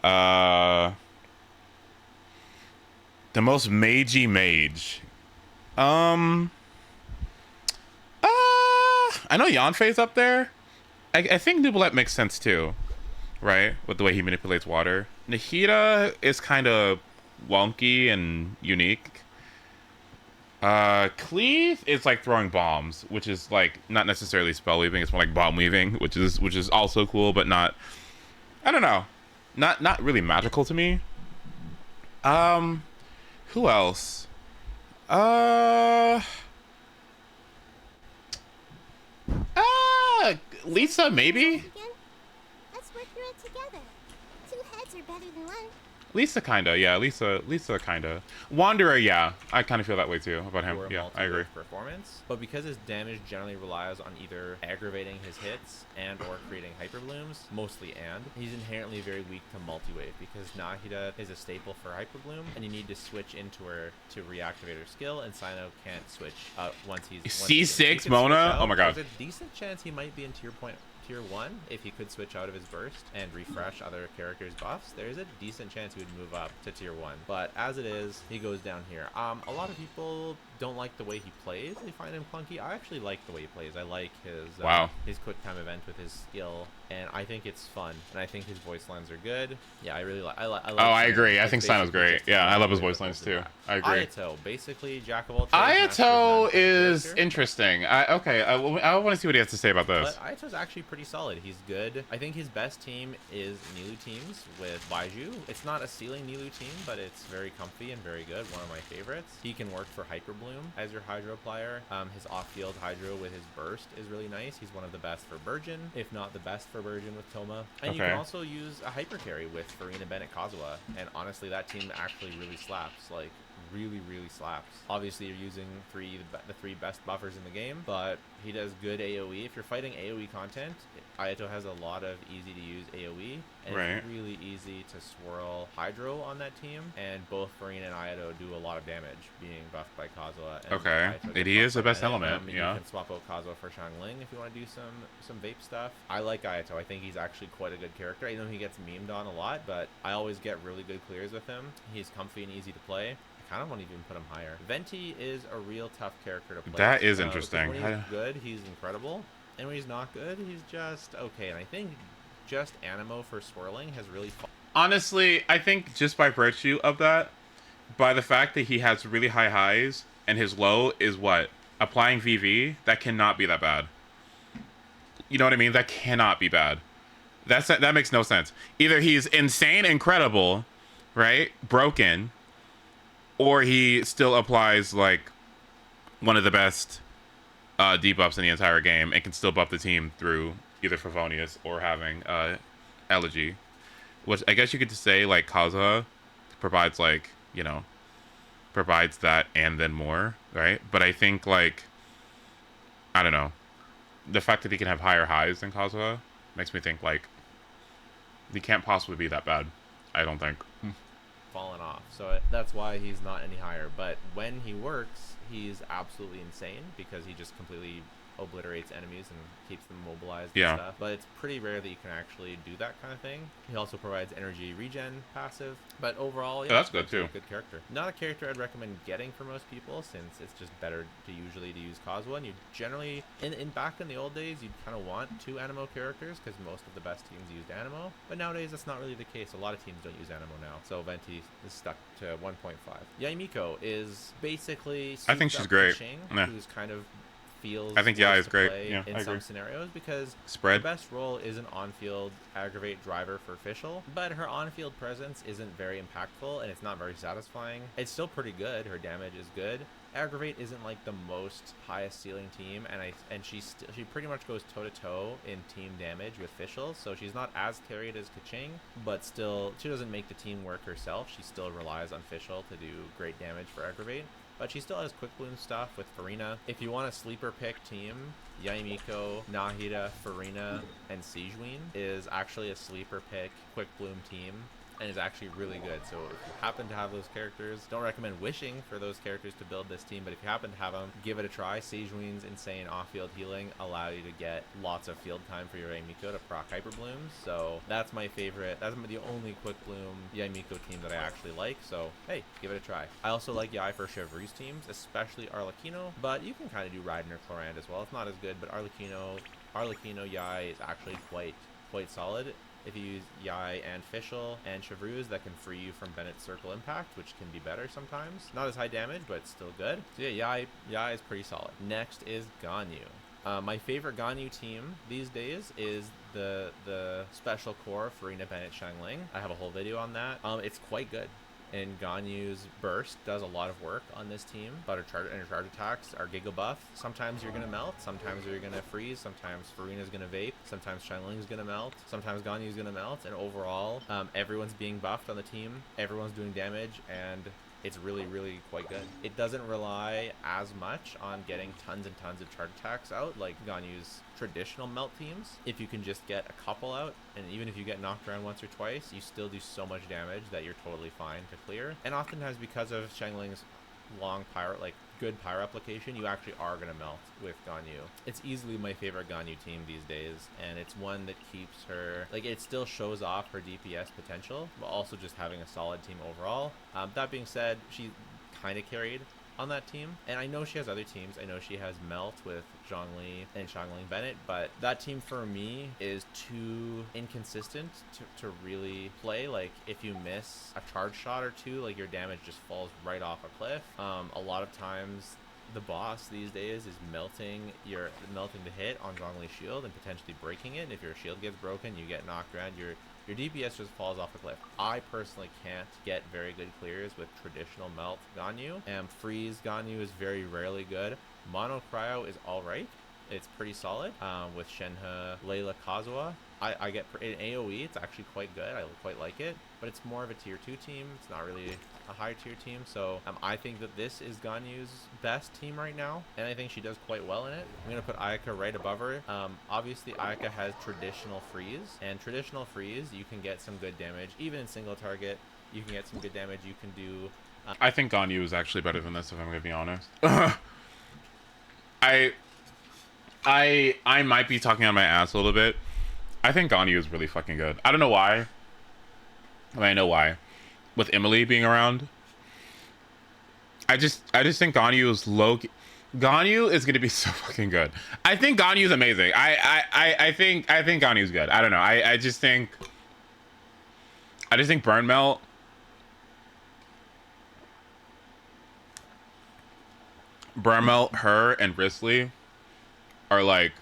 The most magey mage. I know Yanfei's up there. I think Nubilet makes sense too, right? With the way he manipulates water. Nahida is kind of wonky and unique. Cleave is like throwing bombs, which is like not necessarily spell weaving. It's more like bomb weaving, which is also cool, but not. I don't know. Not really magical to me. Who else? Lisa, maybe? are better than one. Lisa kinda, yeah. Lisa kinda. Wanderer, yeah. I kind of feel that way too about him. Poor Yeah, I agree. multi-wave performance, but because his damage generally relies on either aggravating his hits and or creating hyper blooms, mostly he's inherently very weak to multi-wave because Nahida is a staple for hyper bloom, and you need to switch into her to reactivate her skill, and Sino can't switch once he's C6 Mona. Oh my god. There's a decent chance he might be in tier 1 if he could switch out of his burst and refresh other characters' buffs. There's a decent chance he would move up to tier 1, but as it is, he goes down here. A lot of people don't like the way he plays. They find him clunky. I actually like the way he plays. I like his quick time event with his skill, and I think it's fun, and I think his voice lines are good. Yeah, I really like. I agree. I think Sino's great. Yeah, I love his voice lines too. I agree. Ayato, basically jack of all trades. Ayato is interesting. I want to see what he has to say about this. But Ayato's actually pretty solid. He's good. I think his best team is Nilu teams with Baiju. It's not a ceiling Nilu team, but it's very comfy and very good. One of my favorites. He can work for Hyper Bloom as your Hydro player. His off-field Hydro with his burst is really nice. He's one of the best for Burgeon, if not the best for Burgeon with Toma. And you can also use a Hyper Carry with Farina, Bennett, Kazuha. And honestly, that team actually really slaps. Like, really slaps. Obviously, you're using the three best buffers in the game, but he does good AoE. If you're fighting AoE content, Ayato has a lot of easy to use AoE, and it's really easy to swirl Hydro on that team, and both Farina and Ayato do a lot of damage being buffed by Kazuha. And He is the best element. You can swap out Kazuha for Xiangling if you want to do some vape stuff. I like Ayato. I think he's actually quite a good character. I know he gets memed on a lot, but I always get really good clears with him. He's comfy and easy to play. Kind of want to even put him higher. Venti is a real tough character to play. That is interesting. When he's good, he's incredible, and when he's not good, he's just okay. And I think just Animo for swirling has really honestly, I think just by virtue of that, by the fact that he has really high highs and his low is what? Applying VV, that cannot be that bad. You know what I mean? That cannot be bad. That makes no sense. Either he's insane incredible, right? Broken, or he still applies like one of the best debuffs in the entire game and can still buff the team through either Favonius or having Elegy. Which I guess you could just say like Kazuha provides like, you know, provides that and then more, right? But I think like, I don't know, the fact that he can have higher highs than Kazuha makes me think like he can't possibly be that bad. I don't think. Fallen off, so that's why he's not any higher. But when he works, he's absolutely insane because he just completely obliterates enemies and keeps them mobilized and stuff. But it's pretty rare that you can actually do that kind of thing. He also provides energy regen passive, but overall, that's good too. Good character. Not a character I'd recommend getting for most people, since it's just better to usually use Kazuha. And you generally, back in the old days, you'd kind of want 2 Animo characters because most of the best teams used Animo. But nowadays, that's not really the case. A lot of teams don't use Animo now, so Venti is stuck to 1.5. Yaimiko is basically, I think she's great. Who's kind of feels I think is great. In some scenarios, because her best role is an on-field aggravate driver for Fischl, but her on-field presence isn't very impactful and it's not very satisfying. It's still pretty good. Her damage is good. Aggravate isn't like the most highest ceiling team, and she pretty much goes toe-to-toe in team damage with Fischl, so she's not as carried as Kaching, but still she doesn't make the team work herself. She still relies on Fischl to do great damage for Aggravate. But she still has Quick Bloom stuff with Farina. If you want a sleeper pick team, Yaimiko, Nahida, Farina, and Sijwin is actually a sleeper pick Quick Bloom team, and is actually really good. So if you happen to have those characters, don't recommend wishing for those characters to build this team, but if you happen to have them, give it a try. Sijwin's insane off-field healing allow you to get lots of field time for your Yaimiko to proc Hyper Blooms. So that's my favorite. That's the only Quick Bloom Yaimiko team that I actually like. So hey, give it a try. I also like Yai for Chevreuse teams, especially Arlecchino, but you can kind of do Raiden or Clorand as well. It's not as good, but Arlecchino Yai is actually quite solid. If you use Yai and Fischl and Chevreuse, that can free you from Bennett's Circle Impact, which can be better sometimes. Not as high damage, but still good. So yeah, Yai is pretty solid. Next is Ganyu. My favorite Ganyu team these days is the Special Core Farina, Bennett, Xiangling. I have a whole video on that. It's quite good. And Ganyu's burst does a lot of work on this team, but her charge attacks are Giga buff. Sometimes you're gonna melt, sometimes you're gonna freeze, sometimes Farina's gonna vape, sometimes Xiangling's gonna melt, sometimes Ganyu's gonna melt, and overall, everyone's being buffed on the team, everyone's doing damage, and it's really, really quite good. It doesn't rely as much on getting tons and tons of charge attacks out like Ganyu's traditional melt teams. If you can just get a couple out, and even if you get knocked around once or twice, you still do so much damage that you're totally fine to clear. And oftentimes because of Xiangling's long pyro, like good pyro application, you actually are going to melt with Ganyu. It's easily my favorite Ganyu team these days, and it's one that keeps her, like, it still shows off her DPS potential, but also just having a solid team overall. That being said, she kind of carried on that team, and I know she has other teams. I know she has Melt with Zhongli and Xiangling Bennett, but that team for me is too inconsistent to really play. Like, if you miss a charge shot or two, like, your damage just falls right off a cliff. A lot of times the boss these days is melting the hit on Zhongli's shield and potentially breaking it. And if your shield gets broken, you get knocked around, your DPS just falls off a cliff. I personally can't get very good clears with traditional Melt Ganyu, and Freeze Ganyu is very rarely good. Mono Cryo is alright. It's pretty solid. With Shenhe, Layla, Kazuha, I get in AoE, it's actually quite good. I quite like it, but it's more of a tier 2 team. It's not really a high tier team, so I think that this is Ganyu's best team right now, and I think she does quite well in it. I'm gonna put Ayaka right above her. Obviously Ayaka has traditional freeze, and traditional freeze you can get some good damage even in single target. You can get some good damage. You can do I think Ganyu is actually better than this, if I'm gonna be honest. I might be talking on my ass a little bit. I think Ganyu is really fucking good. I don't know why. I mean, I know why. With Emily being around, I just think Ganyu is low. Ganyu is gonna be so fucking good. I think Ganyu is amazing. I think Ganyu is good. I don't know. I just think Burn Melt. Burn Melt, her, and Risley are like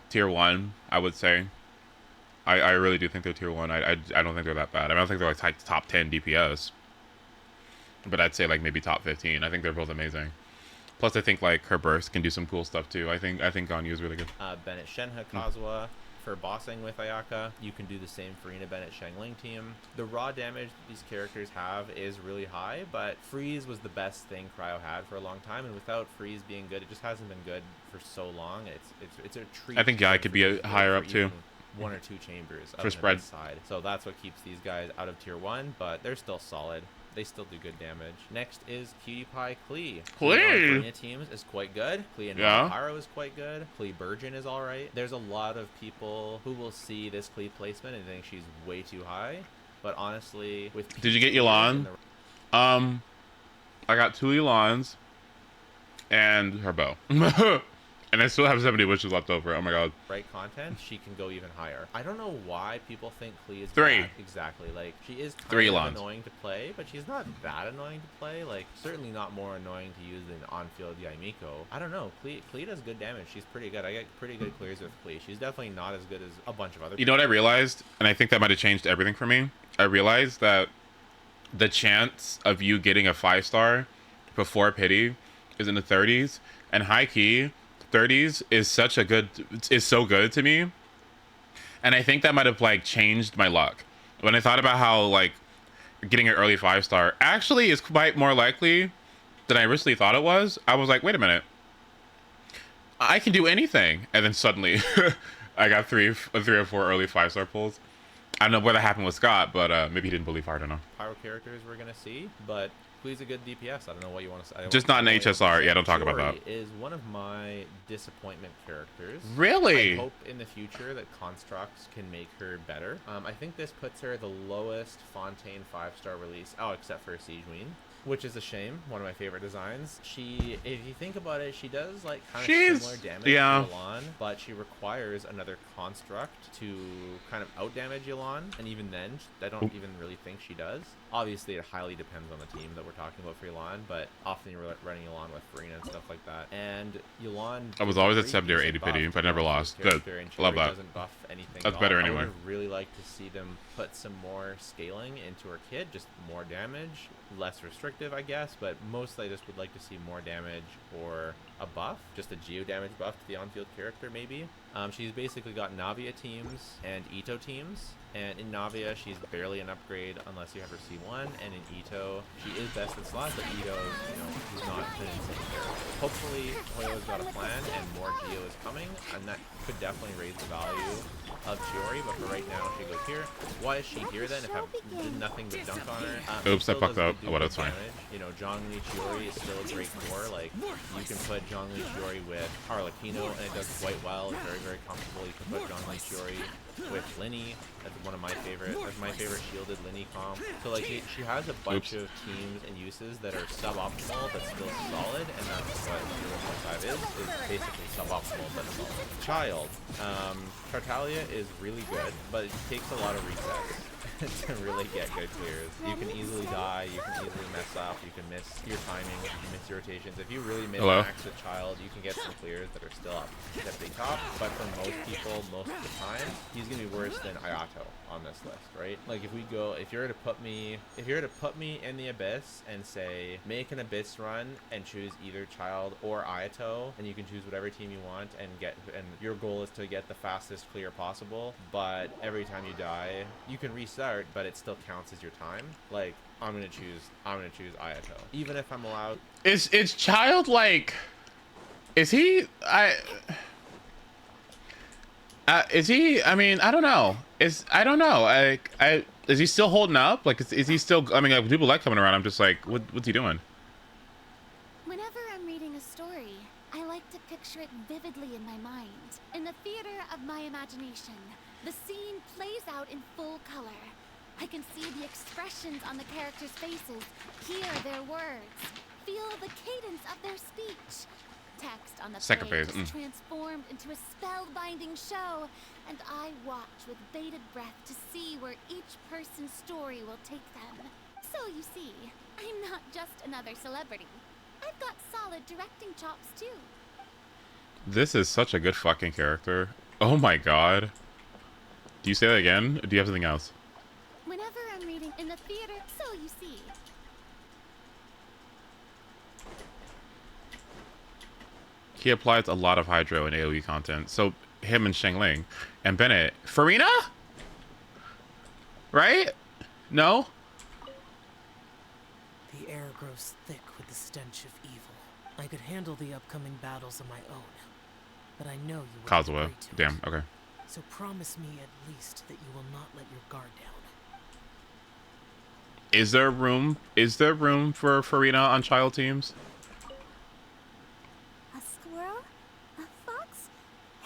tier 1, I would say. I really do think they're tier 1. I don't think they're that bad. I mean, I don't think they're like top 10 DPS, but I'd say like maybe top 15. I think they're both amazing. Plus, I think like her burst can do some cool stuff too. I think Ganyu is really good. Bennett, Shenhe, Kazuha. For bossing with Ayaka, you can do the same for Ina Bennett Xiangling team. The raw damage that these characters have is really high, but Freeze was the best thing Cryo had for a long time, and without Freeze being good, it just hasn't been good for so long. It's a treat. I think it could be higher up too. 1 or 2 chambers for spread side. So that's what keeps these guys out of tier 1, but they're still solid. They still do good damage. Next is Cutie Pie Klee. Klee on teams is quite good. Klee and Pyro is quite good. Klee Burgeon is alright. There's a lot of people who will see this Klee placement and think she's way too high. But honestly, with did you get Yelan? I got 2 Yelans and her bow. And I still have 70 wishes left over. Oh my god. Right content, she can go even higher. I don't know why people think Klee is 3. Bad. Exactly. Like, she is 3 kind of Elons. annoying to play, but she's not that annoying to play. Like, certainly not more annoying to use than on-field Yaimiko. I don't know. Klee does good damage. She's pretty good. I get pretty good clears with Klee. She's definitely not as good as a bunch of other people. You know what I realized? And I think that might have changed everything for me. I realized that the chance of you getting a 5-star before Pity is in the 30s, and high key 30s is so good to me, and I think that might have like changed my luck when I thought about how like getting an early 5-star actually is quite more likely than I originally thought it was. I was like, wait a minute, I can do anything, and then suddenly I got 3 or 4 early 5-star pulls. I don't know what happened with Scott, but maybe he didn't believe hard enough. Pyro characters we're gonna see, but Klee's a good DPS. I don't know what you want to say. Just not an HSR. Yeah, don't talk about that. Is one of my disappointment characters. Really? I hope in the future that Constructs can make her better. I think this puts her the lowest Fontaine 5-star release. Oh, except for Siege Ween. which is a shame. One of my favorite designs. She, if you think about it, she does like kind of She's- similar damage yeah. to YELAN, but she requires another construct to kind of out damage YELAN, and even then, I don't even really think she does. Obviously, it highly depends on the team that we're talking about for YELAN, but often you're running YELAN with Farina and stuff like that. And YELAN, I was always at 70 or 80 pity, but I never lost. Good. Love that. Doesn't buff anything. That's at better all. anyway. I would really like to see them put some more scaling into her kit, just more damage, less restrictive, I guess, but mostly I just would like to see more damage or a buff, just a geo damage buff to the on-field character maybe. She's basically got Navia teams and Ito teams, and in Navia she's barely an upgrade unless you have her C1, and in Ito she is best in slot, but Ito, you know, he's not an insane character. Hopefully Hoyo's got a plan and more geo is coming, and that could definitely raise the value of Chiori, but for right now she goes here. Why is she here then if I did nothing but dunk on her? Oops, I fucked up. Oh, well, that's fine. You know, Zhongli Chiori is still a great core. Like, you can put Zhongli Chiori with Arlecchino and it does quite well. It's very, very comfortable. You can put Zhongli Chiori with Linny. That's one of my favorite. That's my favorite shielded Linny comp. So like she has a bunch of teams and uses that are suboptimal but still solid, and that's what 1.5 is basically suboptimal but solid. Child, Tartaglia is really good, but it takes a lot of resets to really get good clears. You can easily die, you can easily mess up, you can miss your timing, you can miss your rotations. If you really min-max a Child, you can get some clears that are still up at the top, but for most people, most of the time, he's gonna be worse than Ayato on this list, right? Like if you were to put me in the Abyss and say, make an Abyss run and choose either Child or Ayato, and you can choose whatever team you want and your goal is to get the fastest clear possible, but every time you die, you can restart, but it still counts as your time. Like, I'm gonna choose Ayato, even if I'm allowed. Is Child like? Is he? Is he? I mean, I don't know. I don't know. Is he still holding up? Like, is he still? I mean, like, people like coming around. I'm just like, what's he doing? Whenever I'm reading a story, I like to picture it vividly in my mind. In the theater of my imagination, the scene plays out in full color. I can see the expressions on the characters' faces, hear their words, feel the cadence of their speech. Text on the page is transformed into a spellbinding show, and I watch with bated breath to see where each person's story will take them. So you see, I'm not just another celebrity. I've got solid directing chops too. This is such a good fucking character. Oh my god. Do you say that again? Or do you have something else? Whenever I'm reading in the theater, so you see. He applies a lot of Hydro and AoE content. So him and Shangling. And Bennett. Farina? Right? No? The air grows thick with the stench of evil. I could handle the upcoming battles on my own. But I know you will Kazuha. agree to Damn, it. okay. So promise me at least that you will not let your guard down. Is there room for Farina on Child teams? A squirrel, a fox,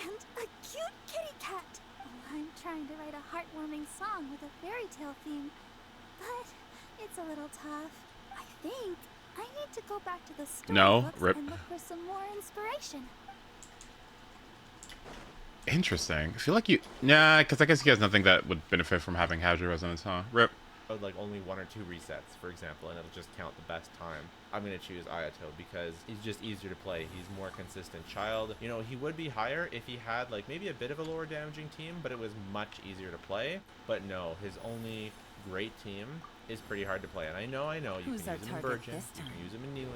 and a cute kitty cat. Oh, I'm trying to write a heartwarming song with a fairy tale theme, but it's a little tough. I think I need to go back to the storybooks and look for some more inspiration. Interesting. I feel like you... Nah, because I guess he has nothing that would benefit from having Hydro resonance, huh? Rip. Like only 1 or 2 resets, for example, and it'll just count the best time. I'm going to choose Ayato because he's just easier to play. He's more consistent. Child, you know, he would be higher if he had like maybe a bit of a lower damaging team, but it was much easier to play. But no, his only great team is pretty hard to play. And I know, you can use him in Virgin, you can use him in Nilu,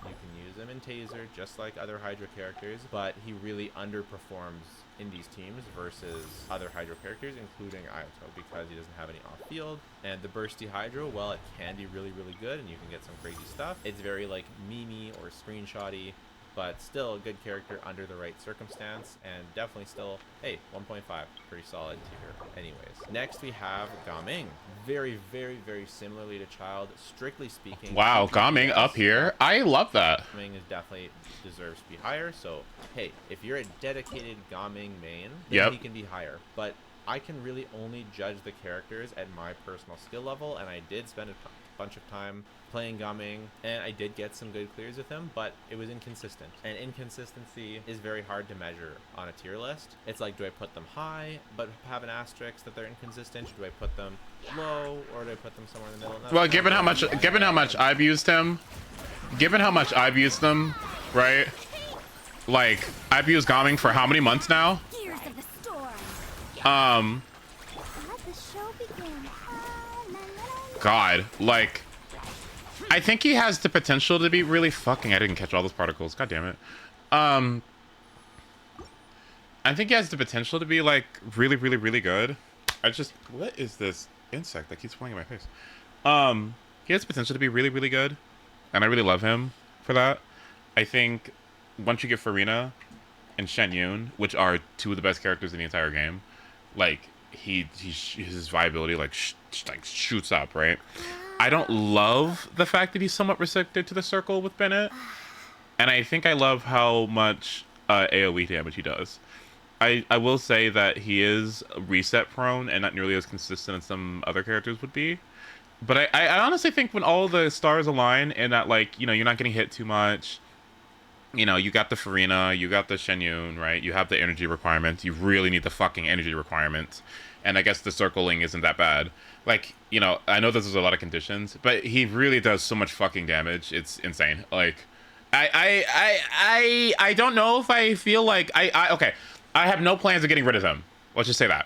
you can use him in Taser, just like other Hydra characters, but he really underperforms in these teams versus other Hydro characters, including Ayato, because he doesn't have any off-field. And the Bursty Hydro, well, it can be really, really good, and you can get some crazy stuff. It's very, like, meme-y or screenshot-y, but still a good character under the right circumstance, and definitely still, hey, 1.5, pretty solid tier. Anyways, next we have Gaming. Very, very, very similarly to Child, strictly speaking. Wow, Gaming up here. I love that. Gaming is definitely deserves to be higher, so hey, if you're a dedicated Gaming main, then he can be higher. But I can really only judge the characters at my personal skill level, and I did spend bunch of time playing Gaming, and I did get some good clears with him, but it was inconsistent. And inconsistency is very hard to measure on a tier list. It's like, do I put them high, but have an asterisk that they're inconsistent? Do I put them low, or do I put them somewhere in the middle? Well, given how much I've used him, right? Like, I've used Gaming for how many months now? God, like, I think he has the potential to be really fucking. I didn't catch all those particles. God damn it. I think he has the potential to be like really, really, really good. What is this insect that keeps flying in my face? He has the potential to be really, really good, and I really love him for that. I think once you get Farina and Shen Yun, which are two of the best characters in the entire game, like his viability like shoots up, right? I don't love the fact that he's somewhat restricted to the circle with Bennett, and I think I love how much AoE damage he does. I will say that he is reset prone and not nearly as consistent as some other characters would be. But I honestly think when all the stars align and that, like, you know, you're not getting hit too much, you know, you got the Farina, you got the Shen Yun, right? You have the energy requirements. You really need the fucking energy requirements. And I guess the circling isn't that bad. Like, you know, I know there's a lot of conditions, but he really does so much fucking damage. It's insane. Like, I don't know if I feel like okay. I have no plans of getting rid of him. Let's just say that.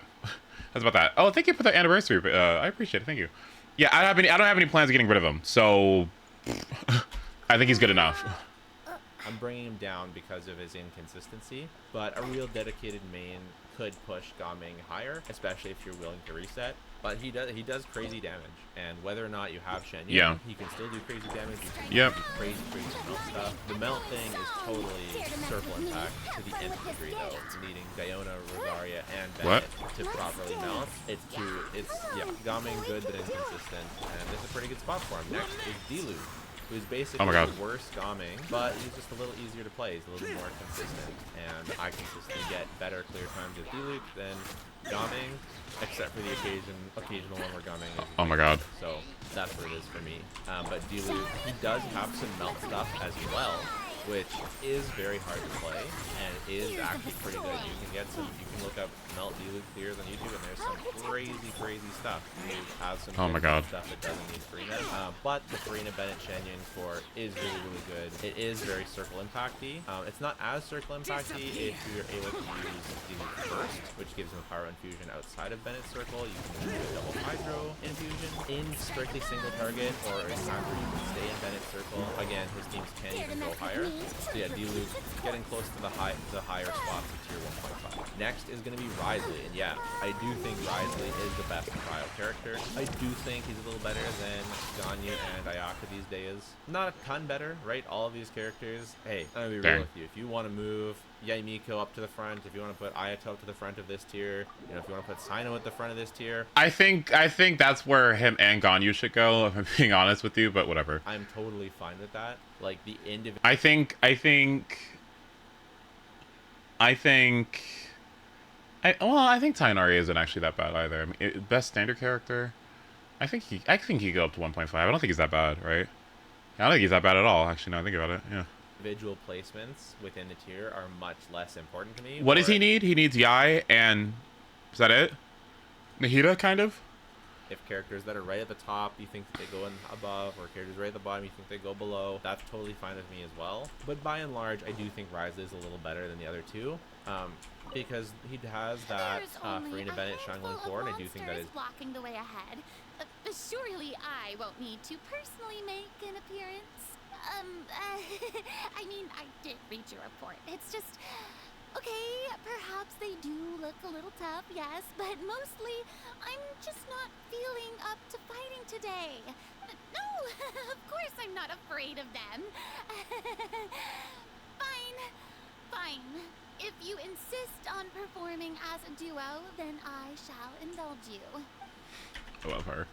That's about that. Oh, thank you for the anniversary. I appreciate it. Thank you. Yeah, I don't have any plans of getting rid of him. So I think he's good enough. I'm bringing him down because of his inconsistency, but a real dedicated main could push Gaming higher, especially if you're willing to reset. But he does crazy damage, and whether or not you have Shen Yun, he can still do crazy damage. You can do crazy melt stuff. The melt thing is totally circle impact to the nth degree, though. It's needing Diona, Rosaria, and Bennett to properly melt. It's Gaming good but inconsistent, and it's a pretty good spot for him. Next is Dilu, who's basically the worst Gaming, but he's just a little easier to play. He's a little more consistent, and I consistently get better clear times with Diluc than Gaming, except for the occasional one where Gaming is weak. So that's what it is for me. But Diluc, he does have some melt stuff as well, which is very hard to play and is actually pretty good. You can look up melt Diluc clears on YouTube, and there's some crazy stuff. You have some stuff that doesn't need Farina. But the Farina Bennett Shen Yun core is really good. It is very circle impacty. It's not as circle impacty if you're able to use Diluc first, which gives him a power infusion outside of Bennett's circle. You can do a double hydro infusion in strictly single target, or in times where you can stay in Bennett's circle. Again, his teams can't even go higher. So yeah, Diluc getting close to the higher spots of tier 1.5. Next is going to be Wriothesley, and yeah, I do think Wriothesley is the best Cryo character. I do think he's a little better than Ganyu and Ayaka these days. Not a ton better, right? All of these characters. Hey, I'm gonna be real with you. If you want to move Yaimiko up to the front, if you want to put Ayato up to the front of this tier, you know, if you want to put Sino at the front of this tier, I think that's where him and Ganyu should go, if I'm being honest with you, but whatever. I'm totally fine with that. Like the individual. I think Tainari isn't actually that bad either. I mean, best standard character. I think he could go up to 1.5. I don't think he's that bad, right? I don't think he's that bad at all. Actually, now I think about it. Yeah. Individual placements within the tier are much less important to me. What does he need? He needs Yai and is that it? Nahida, kind of. If characters that are right at the top, you think that they go in above, or characters right at the bottom, you think they go below, that's totally fine with me as well. But by and large, I do think Wriothesley is a little better than the other two, because he has that Farina Bennett Shangling core, and I do think that is blocking the way ahead. Surely I won't need to personally make an appearance. I mean, I did read your report. It's just, okay, perhaps they do look a little tough, yes, but mostly I'm just not feeling up to fighting today. No, of course I'm not afraid of them. Fine. If you insist on performing as a duo, then I shall indulge you. I love her.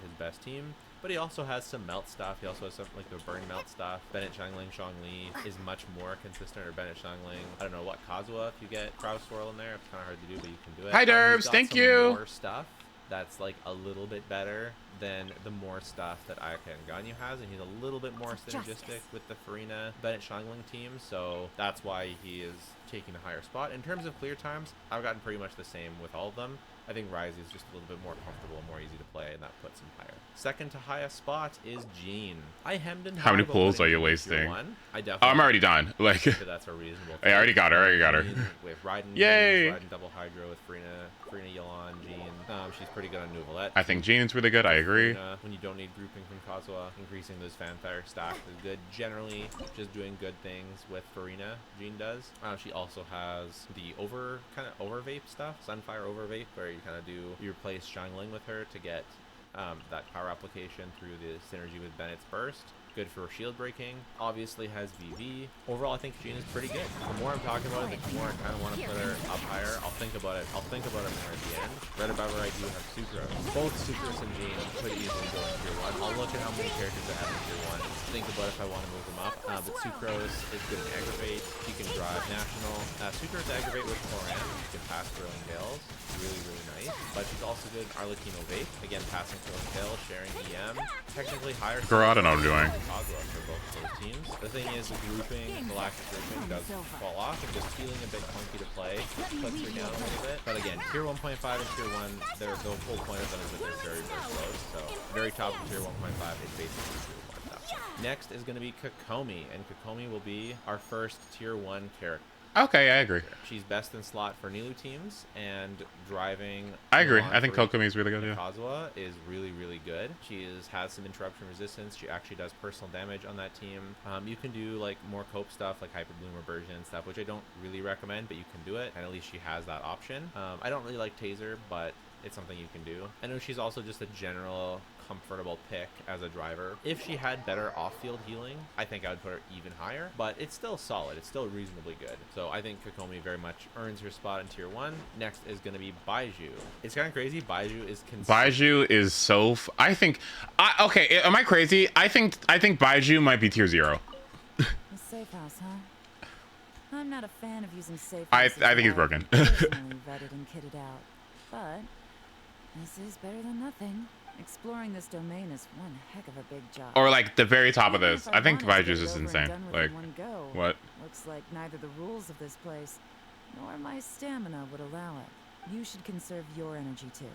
His best team, but he also has some melt stuff. He also has some like the burn melt stuff. Bennett Shangling Shangli is much more consistent, or Bennett Shangling, I don't know what, Kazuha, if you get Crowd Swirl in there, it's kind of hard to do, but you can do it. Hi Derbs, thank you. More stuff that's like a little bit better then the more stuff that Ayaka and Ganyu has, and he's a little bit more synergistic with the Farina Bennett Xiangling team, so that's why he is taking a higher spot. In terms of clear times, I've gotten pretty much the same with all of them. I think Rise is just a little bit more comfortable and more easy to play, and that puts him higher. Second to highest spot is Jean. I hemmed and How many hawed about pulls are putting you Jean wasting? tier 1. I definitely. Oh, I'm already done. Like, That's a reasonable. I already got her. Jean with Raiden, Yay! Raiden double Hydro with Farina, YELAN, Jean. She's pretty good on Nouvelette. I think Jean's really good. I agree. When you don't need grouping from Kazuha, increasing those fanfare stack is good. Generally, just doing good things with Farina, Jean does. She also has the kind of over vape stuff, Sunfire over vape, where you kind of you replace Xiangling with her to get that power application through the synergy with Bennett's burst. Good for shield breaking. Obviously has VV. Overall, I think Jean is pretty good. The more I'm talking about it, the more I kind of want to put her up higher. I'll think about it more at the end. Right above her, I do have Sucrose. Both Sucrose and Jean could easily go in tier 1. I'll look at how many characters I have in tier 1. Think about if I want to move them up. But Sucrose is good in aggravate. She can drive national. Sucrose aggravate with Coran. She can pass Thrilling Gales. Really, really nice. But she's also good in Arlecchino Vape. Again, passing Thrilling Gales, sharing EM. Technically higher. Girl, I don't know what I'm doing. Kazuha for both those teams. The thing is, the grouping, the lack of grouping does fall off, and just feeling a bit clunky to play puts her down a little bit. But again, tier 1.5 and tier 1, the whole point of them is that they're very, very close. So very top of tier 1.5 is basically tier 1 stuff. Next is going to be Kokomi, and Kokomi will be our first tier 1 character. Okay, I agree. She's best in slot for Nilou teams, and driving. I agree. I think Kokomi is really good. Yeah. Kazuha is really, really good. She has some interruption resistance. She actually does personal damage on that team. You can do like more cope stuff, like Hyper Bloom reversion and stuff, which I don't really recommend, but you can do it, and at least she has that option. I don't really like Taser, but it's something you can do. I know she's also just a general comfortable pick as a driver. If she had better off-field healing, I think I would put her even higher, but it's still solid. It's still reasonably good. So I think Kokomi very much earns her spot in tier 1. Next is going to be Baiju. It's kind of crazy. Baiju is so I think okay, am I crazy? I think Baiju might be tier 0. The safe house, huh? I'm not a fan of using safe I houses. think he's broken. Personally vetted and kitted out, but this is better than nothing. Exploring this domain is one heck of a big job. Or like the very top of this. I think Baiju's Baiju's is insane. Like, what? Looks like neither the rules of this place nor my stamina would allow it. You should conserve your energy too.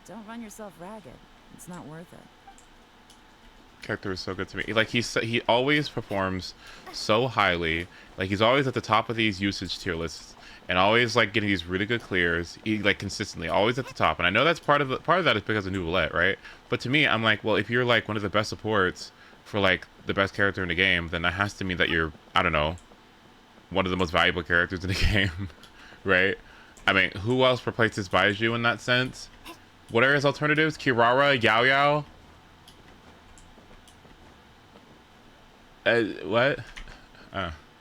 Don't run yourself ragged. It's not worth it. Character is so good to me. Like he always performs so highly. Like he's always at the top of these usage tier lists. And always like getting these really good clears, like consistently, always at the top. And I know that's part of that is because of Nouvelette, right? But to me, I'm like, well, if you're like one of the best supports for like the best character in the game, then that has to mean that you're, I don't know, one of the most valuable characters in the game, right? I mean, who else replaces Baiju in that sense? What are his alternatives? Kirara, Yao Yao? What?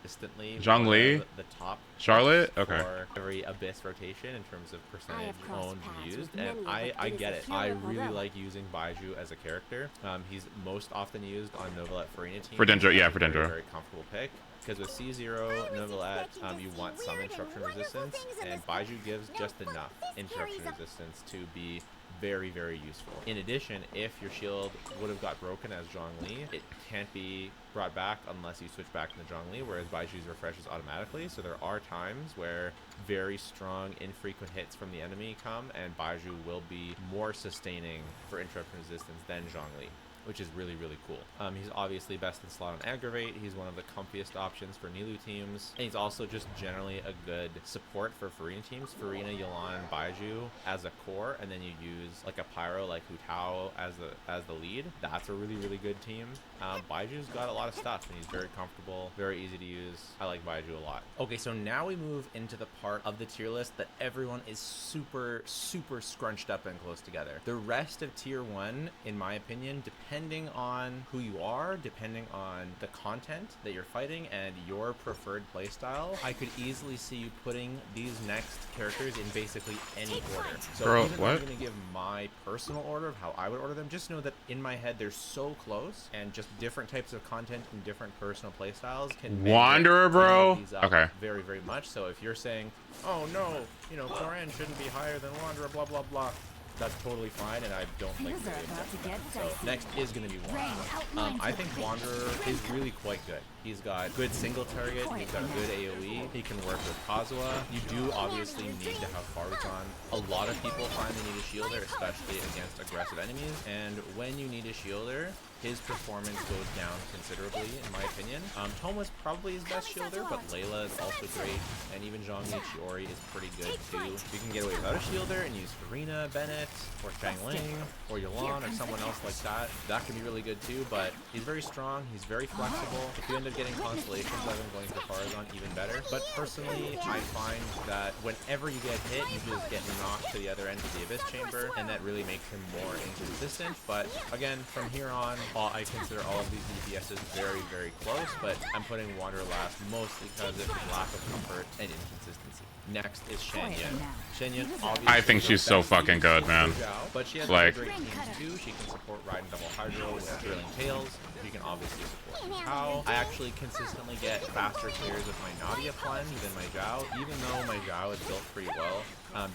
Consistently Zhongli? The top Charlotte? Okay. For every Abyss rotation in terms of percentage owned and used, and I get it. I really like using Baiju as a character. He's most often used on Nouvelette Farina teams. For Dendro, yeah, for Dendro. Very comfortable pick. Because with C0, Nouvelette, you want some interruption resistance, and Baiju gives just enough interruption resistance to be very, very useful. In addition, if your shield would have got broken as Zhongli, it can't be brought back unless you switch back into Zhongli, whereas Baiju's refreshes automatically. So there are times where very strong, infrequent hits from the enemy come, and Baiju will be more sustaining for interruption resistance than Zhongli, which is really, really cool. He's obviously best in slot on Aggravate. He's one of the comfiest options for Nilou teams. And he's also just generally a good support for Farina teams. Farina, YELAN, and Baiju as a core, and then you use like a Pyro like Hu Tao as the lead. That's a really, really good team. Baiju's got a lot of stuff, and he's very comfortable, very easy to use. I like Baiju a lot. Okay, so now we move into the part of the tier list that everyone is super, super scrunched up and close together. The rest of tier 1, in my opinion, depending on who you are, depending on the content that you're fighting and your preferred playstyle, I could easily see you putting these next characters in basically any order. So Girl, even though what? I'm going to give my personal order of how I would order them, just know that in my head they're so close, and just different types of content and different personal playstyles can Wanderer, bro. Okay. Very, very much. So if you're saying, oh no, you know, Koran shouldn't be higher than Wanderer, blah blah blah, That's totally fine, and I don't think Things are about to get so dicey. next is going to be Rain Wanderer. outlines I the think fate. Wanderer is really quite good. He's got good single target, he's got good AoE, he can work with Kazuha. You do obviously need to have Farzan. A lot of people find they need a shielder, especially against aggressive enemies, and when you need a shielder, his performance goes down considerably, in my opinion. Toma's probably his best shielder, but Layla is also great, and even Zhongli Chiori is pretty good too. If you can get away without a shielder and use Farina, Bennett, or Xiangling, or Yelan, or someone else like that, that can be really good too, but he's very strong, he's very flexible. If you end up getting constellations of him going for Farzan, even better. But personally, I find that whenever you get hit, you just get knocked to the other end of the Abyss Chamber, and that really makes him more inconsistent. But again, from here on, I consider all of these DPSs very, very close, but I'm putting Wanderer last mostly because of his lack of comfort and inconsistency. Next is Shenyan. Shenyan, obviously, I think she's so fucking good, man. But she has Like, great teams too. She can support Riding Double Hydro with Drilling Tails. She can obviously support Zhao. I actually consistently get faster clears with my Nadia plunge than my Zhao, even though my Zhao is built pretty well.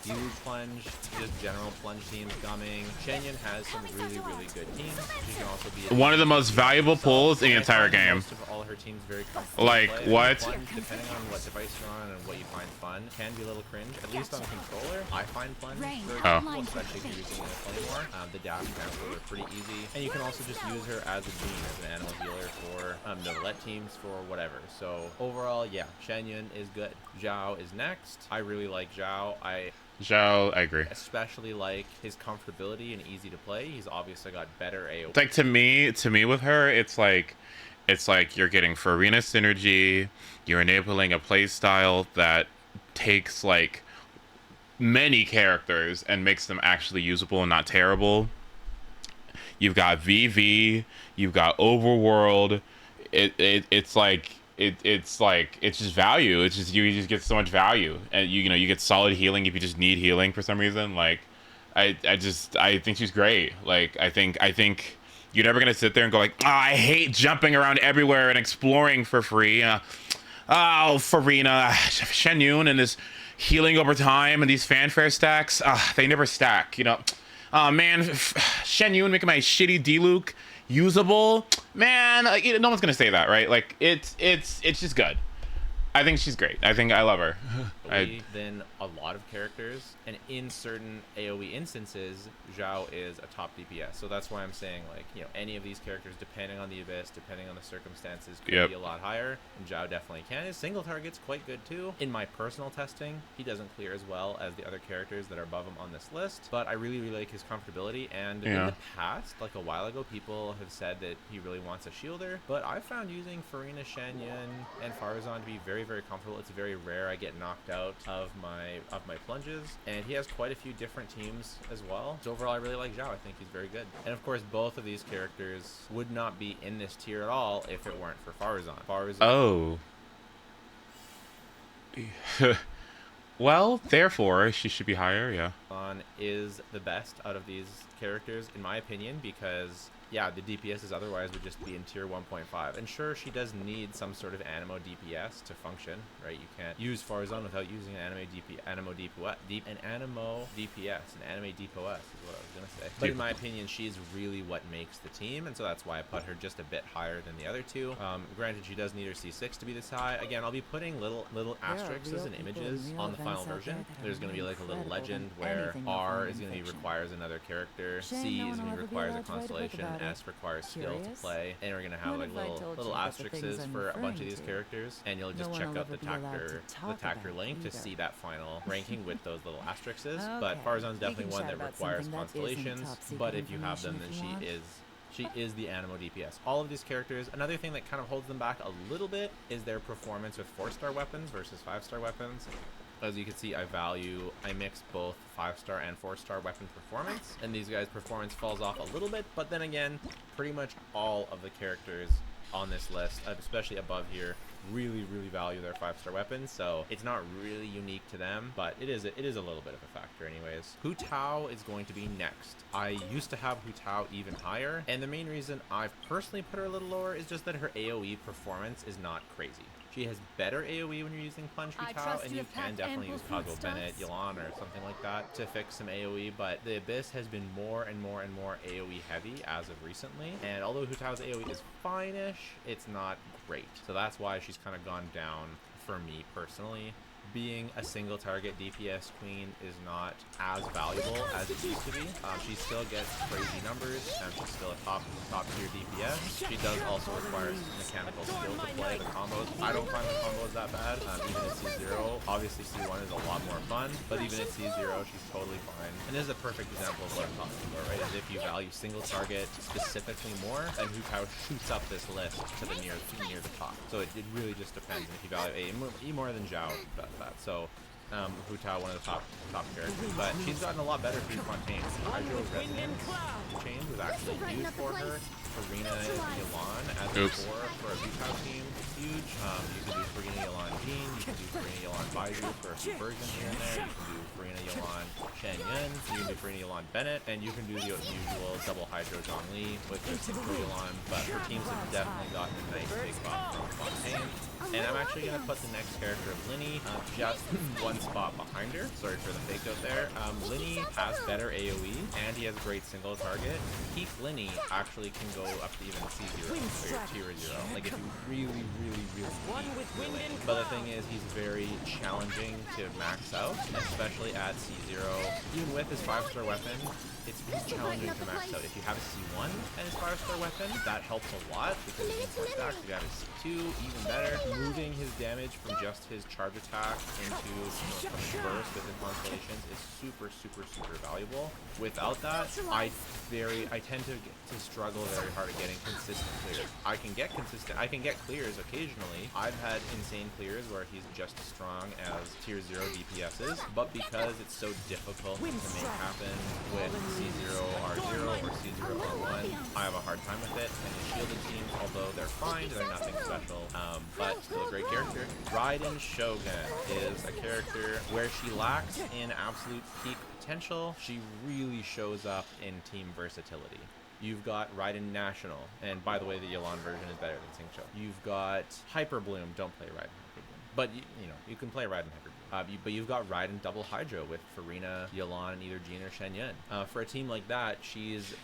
Deluge plunge, just general plunge teams, gumming. Shenyan has some really, really good teams. She can also be one of the most valuable pulls in the entire game. most of all her teams very comfortable Like, to play. what? Plunge, depending on what device you're on and what you find fun, can be a little cringe. At least on the controller, I find plunge very comfortable, especially if you're using it in Claymore. The dash cancels are pretty easy, and you can also just use her as a gene, as an animal healer for Novelette teams, for whatever. So overall, yeah, Shenyan is good. Zhao is next. I really like Zhao. Zhao, I agree. Especially like his comfortability and easy to play. He's obviously got better AoE. Like to me with her, it's like you're getting Farina synergy. You're enabling a play style that takes like many characters and makes them actually usable and not terrible. You've got VV. You've got Overworld. It's just value. It's just you just get so much value, and you get solid healing if you just need healing for some reason. Like, I think she's great. Like, I think you're never gonna sit there and go like, oh, I hate jumping around everywhere and exploring for free. Farina, Shenyun, and this healing over time and these fanfare stacks. They never stack. Oh man, Shenyun making my shitty D-Luke usable, man. No one's gonna say that, right? Like, it's just good. I think she's great. I love her. Than a lot of characters, and in certain AoE instances, Zhao is a top DPS. So that's why I'm saying, like, any of these characters, depending on the Abyss, depending on the circumstances, could be a lot higher. And Zhao definitely can. His single target's quite good too. In my personal testing, he doesn't clear as well as the other characters that are above him on this list. But I really, really like his comfortability. And in the past, like a while ago, people have said that he really wants a shielder. But I found using Farina, Shenyan, and Farzan to be very, very comfortable. It's very rare I get knocked out of my plunges, and he has quite a few different teams as well. So overall, I really like Zhao. I think he's very good. And of course, both of these characters would not be in this tier at all if it weren't for Farzan. Oh. Well, therefore, she should be higher, yeah. Farzan is the best out of these characters, in my opinion, because yeah, the DPSs otherwise would just be in tier 1.5. And sure, she does need some sort of animo DPS to function, right? You can't use Farzan without using an anime DPS, an anime DPS is what I was gonna say. But in my opinion, she's really what makes the team, and so that's why I put her just a bit higher than the other two. Granted, she does need her C6 to be this high. Again, I'll be putting little asterisks and images on the final version. There's gonna be like a little legend where R is gonna requires another character, C is gonna requires a constellation, S requires skill to play, and we're gonna have like little asterisks for a bunch of these characters, and you'll just check out the Tactor link to see that final ranking with those little asterisks. But Farzan's definitely one that requires constellations, but if you have them, then she is the animo DPS. All of these characters, another thing that kind of holds them back a little bit is their performance with 4-star weapons versus 5-star weapons. As you can see, I mix both 5-star and 4-star weapon performance, and these guys' performance falls off a little bit, but then again, pretty much all of the characters on this list, especially above here, really value their 5-star weapons, so it's not really unique to them, but it is a little bit of a factor anyways. Hu Tao is going to be next. I used to have Hu Tao even higher, and the main reason I've personally put her a little lower is just that her AoE performance is not crazy. She has better AoE when you're using Punch Hu Tao, and you can definitely use Kazuo Bennett, YELAN, or something like that to fix some AoE, but the Abyss has been more and more and more AoE heavy as of recently, and although Hu Tao's AoE is fine-ish, it's not great. So that's why she's kind of gone down for me personally. Being a single target DPS queen is not as valuable as it used to be. She still gets crazy numbers, and she's still a top tier DPS. She does also require mechanical skill to play the combos. I don't find the combos that bad, even at C0. Obviously C1 is a lot more fun, but even at C0 she's totally fine. And this is a perfect example of what I'm talking about, right? Is if you value single target specifically more, then Hu Tao shoots up this list to the near the top. So it really just depends. And if you value E more than Zhao, that. So Hu Tao, one of the top characters, but she's gotten a lot better through Fontaine. Hydro Resonance change was actually huge for her. Farina YELAN as a core for a Hu Tao team, huge. You can do Farina YELAN Jean, you can do Farina YELAN Baiju for a conversion here and there. You can do Farina YELAN Shen Yun, you can do Farina YELAN Bennett, and you can do the usual double Hydro Zhongli with the Synchro YELAN. But her teams have definitely gotten a nice big buff from Fontaine. And I'm actually going to put the next character of Linny just one spot behind her. Sorry for the fake out there. Linny has better AoE, and he has great single target. Peak Linny actually can go up to even C0 or tier 0. Like if you really Linny. But the thing is, he's very challenging to max out, especially at C0. Even with his 5-star weapon, it's challenging to max out. If you have a C1 and his 5-star weapon, that helps a lot because you can stacks. If you have a C2, even better. Moving his damage from just his charge attack into burst with the constellations is super valuable. Without that, I tend to struggle very hard at getting consistent clears. I can get clears occasionally. I've had insane clears where he's just as strong as tier 0 DPSs, but because it's so difficult to make happen with C0 R0 or C0 R1, I have a hard time with it. And the shielded teams, although they're fine, they're nothing special, but still a great character. Raiden Shogun is a character where she lacks in absolute peak potential. She really shows up in team versatility. You've got Raiden National, and by the way, the YELAN version is better than Xingqiu. You've got Hyper Bloom. Don't play Raiden Hyper Bloom, but you can play Raiden Hyper Bloom. But you've got Raiden Double Hydro with Farina, YELAN, and either Jean or Shen Yun. For a team like that, she's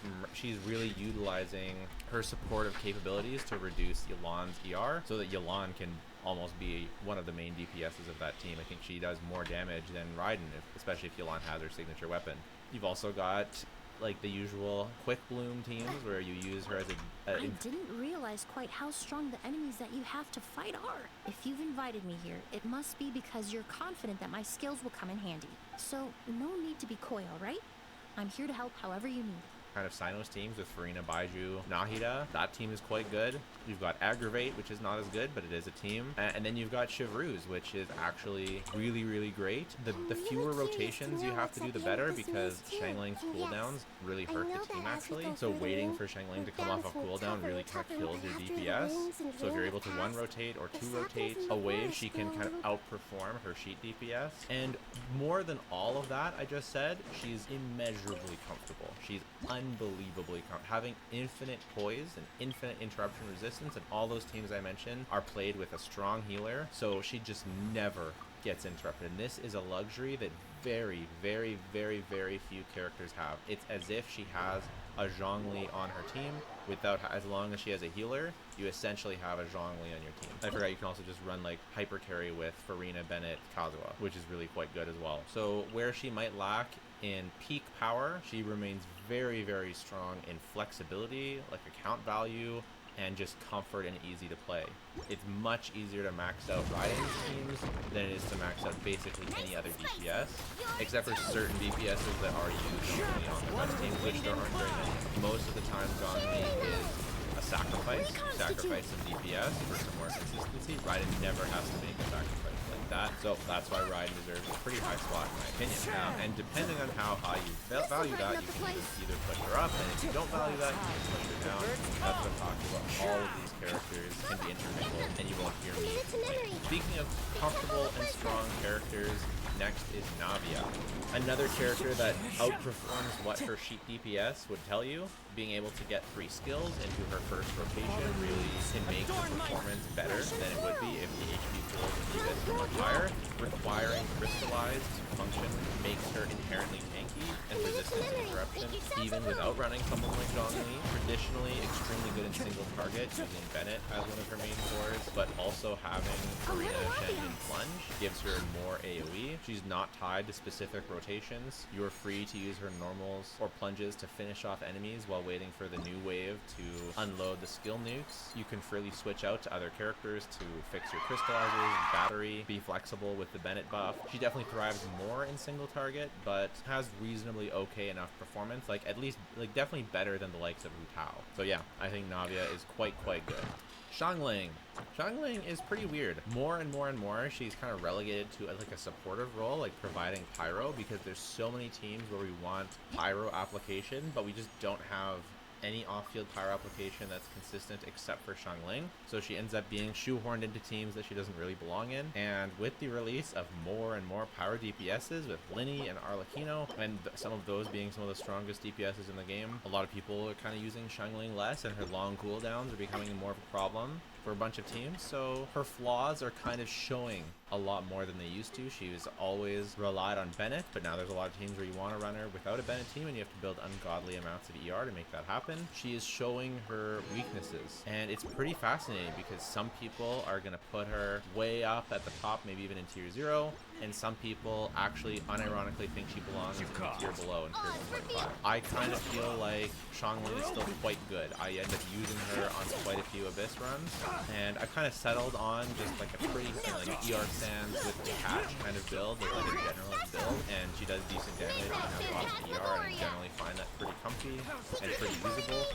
really utilizing her supportive capabilities to reduce YELAN's ER, so that YELAN can almost be one of the main DPSs of that team. I think she does more damage than Raiden, especially if YELAN has her signature weapon. You've also got like the usual quick bloom teams where you use her as I didn't realize quite how strong the enemies that you have to fight are. If you've invited me here, it must be because you're confident that my skills will come in handy. So no need to be coy, alright? I'm here to help however you need. Kind of Sino's teams with Farina, Baiju, Nahida. That team is quite good. You've got Aggravate, which is not as good, but it is a team. And then you've got Chevreuse, which is actually really great. The fewer rotations you have to do, the better, because Xiangling's cooldowns really hurt the team, actually. So waiting for Xiangling to come off a cooldown really kind of kills your DPS. So if you're able to 1-rotate or 2-rotate a wave, she can kind of outperform her sheet DPS. And more than all of that I just said, she's immeasurably comfortable. She's unbelievably having infinite poise and infinite interruption resistance, and all those teams I mentioned are played with a strong healer, so she just never gets interrupted. And this is a luxury that very few characters have. It's as if she has a Zhongli on her team. As long as she has a healer, you essentially have a Zhongli on your team. I forgot you can also just run like hyper carry with Farina, Bennett, Kazuha, which is really quite good as well. So where she might lack in peak power, she remains very strong in flexibility, like account value, and just comfort and easy to play. It's much easier to max out Raiden's teams than it is to max out basically any other DPS, except for certain DPSs that are used only on the best teams, which there aren't very many. Most of the time, Zhongli is a sacrifice. You sacrifice some DPS for some more consistency. Raiden never has to make a sacrifice like that, so that's why Raiden deserves a pretty high spot in my opinion. And depending on how high you value that, you can either push her up, and if you don't value that, you can push her down. That's what I'm talking about. All of these characters can be intermingled, and you won't hear me complain. Speaking of comfortable and strong characters, next is Navia. Another character that outperforms what her sheep DPS would tell you, being able to get 3 skills into her first rotation really can make her performance better than it would be if the HP pool in Abyss were much higher. Requiring crystallized function makes her inherently tanky and resistant to interruption, even without running someone like Zhongli. Traditionally extremely good in single target, using Bennett as one of her main cores, but also having Arena Shen and Plunge gives her more AoE. She's not tied to specific rotations. You're free to use her normals or plunges to finish off enemies while waiting for the new wave to unload the skill nukes. You can freely switch out to other characters to fix your crystallizers, battery, be flexible with the Bennett buff. She definitely thrives more in single target, but has reasonably okay enough performance, like at least like definitely better than the likes of Wu Tao. So yeah, I think Navia is quite good. Xiangling. Xiangling is pretty weird. More and more, she's kind of relegated to like a supportive role, like providing pyro, because there's so many teams where we want pyro application, but we just don't have any off-field pyro application that's consistent except for Xiangling. So she ends up being shoehorned into teams that she doesn't really belong in. And with the release of more and more pyro DPSs with Linny and Arlecchino, and some of those being some of the strongest DPSs in the game, a lot of people are kind of using Xiangling less, and her long cooldowns are becoming more of a problem for a bunch of teams. So her flaws are kind of showing a lot more than they used to. She was always relied on Bennett, but now there's a lot of teams where you want to run her without a Bennett team and you have to build ungodly amounts of ER to make that happen. She is showing her weaknesses, and it's pretty fascinating because some people are going to put her way up at the top, maybe even in tier 0, and some people actually unironically think she belongs in the tier below in tier 1.5. I kind of feel like Xiangling is still quite good. I end up using her on quite a few Abyss runs, and I've kind of settled on just like a pretty like ER sands with detach kind of build, with like a generalist build, and she does decent damage and has lots of ER, and I generally find that pretty comfy and pretty usable.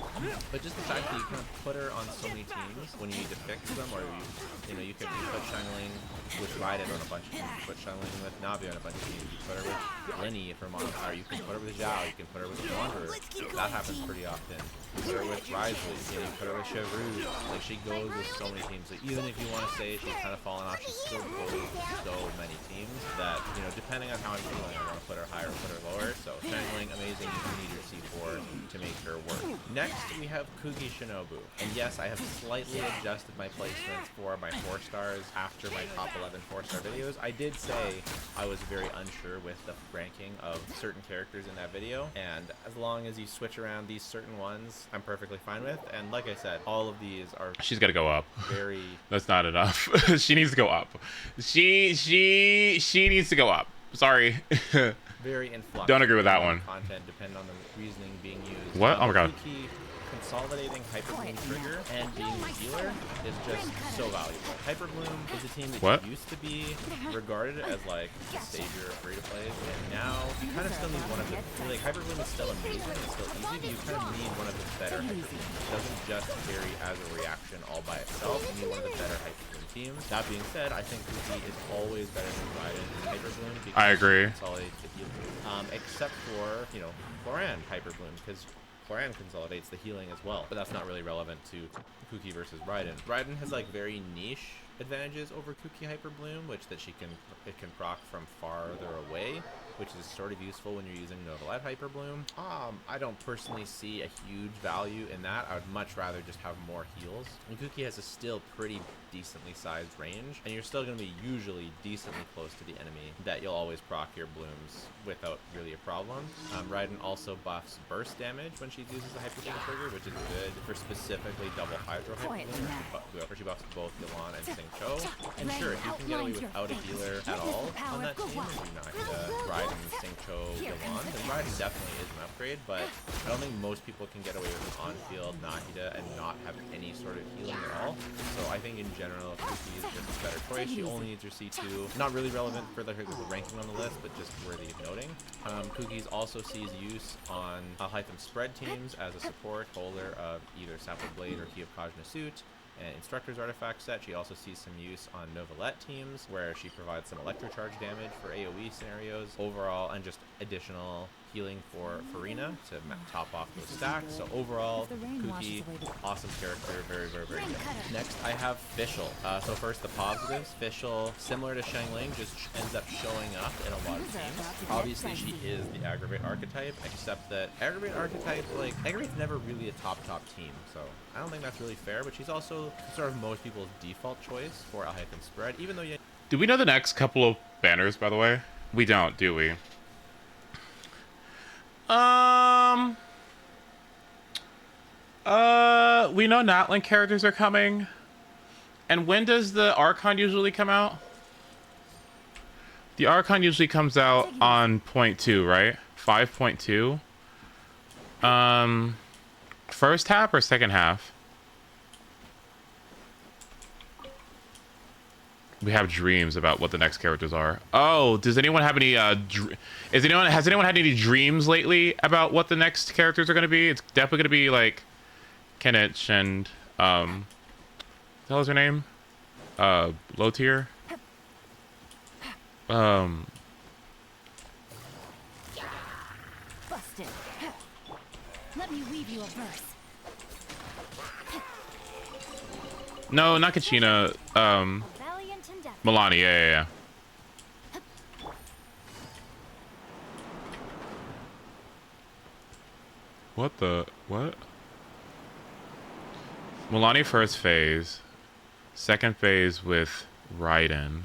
But just the fact that you kind of put her on so many teams when you need to fix them, or you could put Xiangling with Raiden on a bunch of teams, you put Xiangling with Navia on a bunch of teams, you put her with Linny for mono power, you can put her with Zhao, you can put her with the Wanderer. That happens pretty often. You put her with Risley, you put her with Chevroux. Like, she goes with so many teams. Like, even if you want to say she's kind of fallen off, she still goes with so many teams that, depending on how I'm feeling, I want to put her higher or put her lower. So Xiangling, amazing. You need your C4 to make her work. Next, we have Kugi Shinobu. And yes, I have slightly adjusted my placements for my 4 stars after my top 11 4-star videos. I did say I was very unsure with the ranking of certain characters in that video, and as long as you switch around these certain ones, I'm perfectly fine with. And like I said, all of these are She's got to go up. Very That's not enough. She needs to go up. She needs to go up. Sorry. very in flux. Don't agree with that one. Content depend on the reasoning being used. What? Oh my god. Consolidating Hyperbloom trigger and being the healer is just so valuable. Hyperbloom is a team that used to be regarded as like the savior of free-to-play, and now you kind of still need one of the, like, Hyperbloom is still amazing, it's still easy, but you kind of need one of the better Hyperbloom. It doesn't just carry as a reaction all by itself, you need one of the better Hyperbloom teams. That being said, I think Kuki is always better than Raiden in Hyperbloom because I agree. Consolidates the healing. Except for, Floran Hyperbloom, because Floran consolidates the healing as well, but that's not really relevant to Kuki versus Raiden. Raiden has like very niche advantages over Kuki Hyperbloom, which that it can proc from farther away, which is sort of useful when you're using Novelette Hyperbloom. I don't personally see a huge value in that. I would much rather just have more heals. And Kuki has a still pretty decently sized range, and you're still going to be usually decently close to the enemy that you'll always proc your blooms without really a problem. Raiden also buffs burst damage when she uses the Hyperbloom trigger, which is good for specifically double Hydro Hyperbloom, where she buffs both Yelan and Sing Cho. And sure, if you can get away without a healer at all on that team, and you knock Raiden, Sing Cho, Yelan, then Raiden definitely is an upgrade, but I don't think most people can get away with on-field Nahida and not have any sort of healing at all. So I think in general, Kuki is just a better choice. She only needs her C2. Not really relevant for the ranking on the list, but just worthy of noting. Kuki's also sees use on Hytham spread teams as a support holder of either Sapphire Blade or Key of Kajna Suit and Instructor's Artifact set. She also sees some use on Novelette teams, where she provides some electrocharge damage for AoE scenarios overall, and just additional healing for Farina to top off those stacks. So overall, Kuki, awesome character, very, very, very good. Next, I have Fischl. So first, the positives. Fischl, similar to Xiangling, just ends up showing up in a lot of teams. Obviously, she is the Aggravate archetype, except that Aggravate archetype, like, Aggravate's never really a top team, so I don't think that's really fair, but she's also sort of most people's default choice for Alhaken spread, even though you... Do we know the next couple of banners, by the way? We don't, do we? We know Natlink characters are coming. And when does the Archon usually come out? The Archon usually comes out on 0.2, right? 5.2. First half or second half? We have dreams about what the next characters are. Oh, does anyone have any has anyone had any dreams lately about what the next characters are going to be? It's definitely going to be like Kenich and what the hell is her name? Low tier. Busted. Let me weave you a verse. No, not Kachina. Milani, yeah. What? Milani first phase. Second phase with Raiden.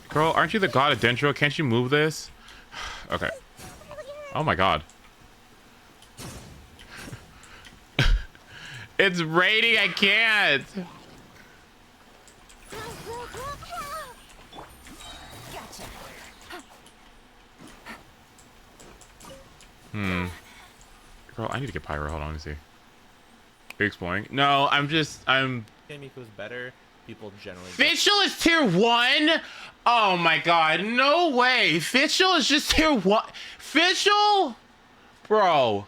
Girl, aren't you the god of Dendro? Can't you move this? Okay. Oh my god. It's raining, I can't! Girl, I need to get Pyro. Hold on, let me see. Are you exploring? No, I'm... Miko's better. People generally... Fischl is tier 1? Oh my god, no way. Fischl is just tier 1. Fischl? Bro.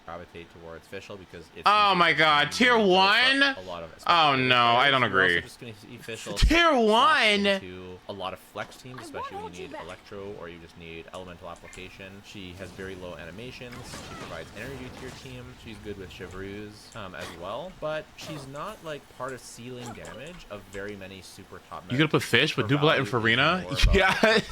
Gravitate towards Fischl because it's... Oh my god, tier 1? A lot of it. Oh no, I don't agree. Also just gonna see Fischl tier 1? Into a lot of flex teams, especially when you need Electro or you just need elemental application. She has very low animations. She provides energy to your team. She's good with Chevreuse as well, but she's not like part of ceiling damage of very many super top. You gonna put Fish with Dublet and Farina? Yes.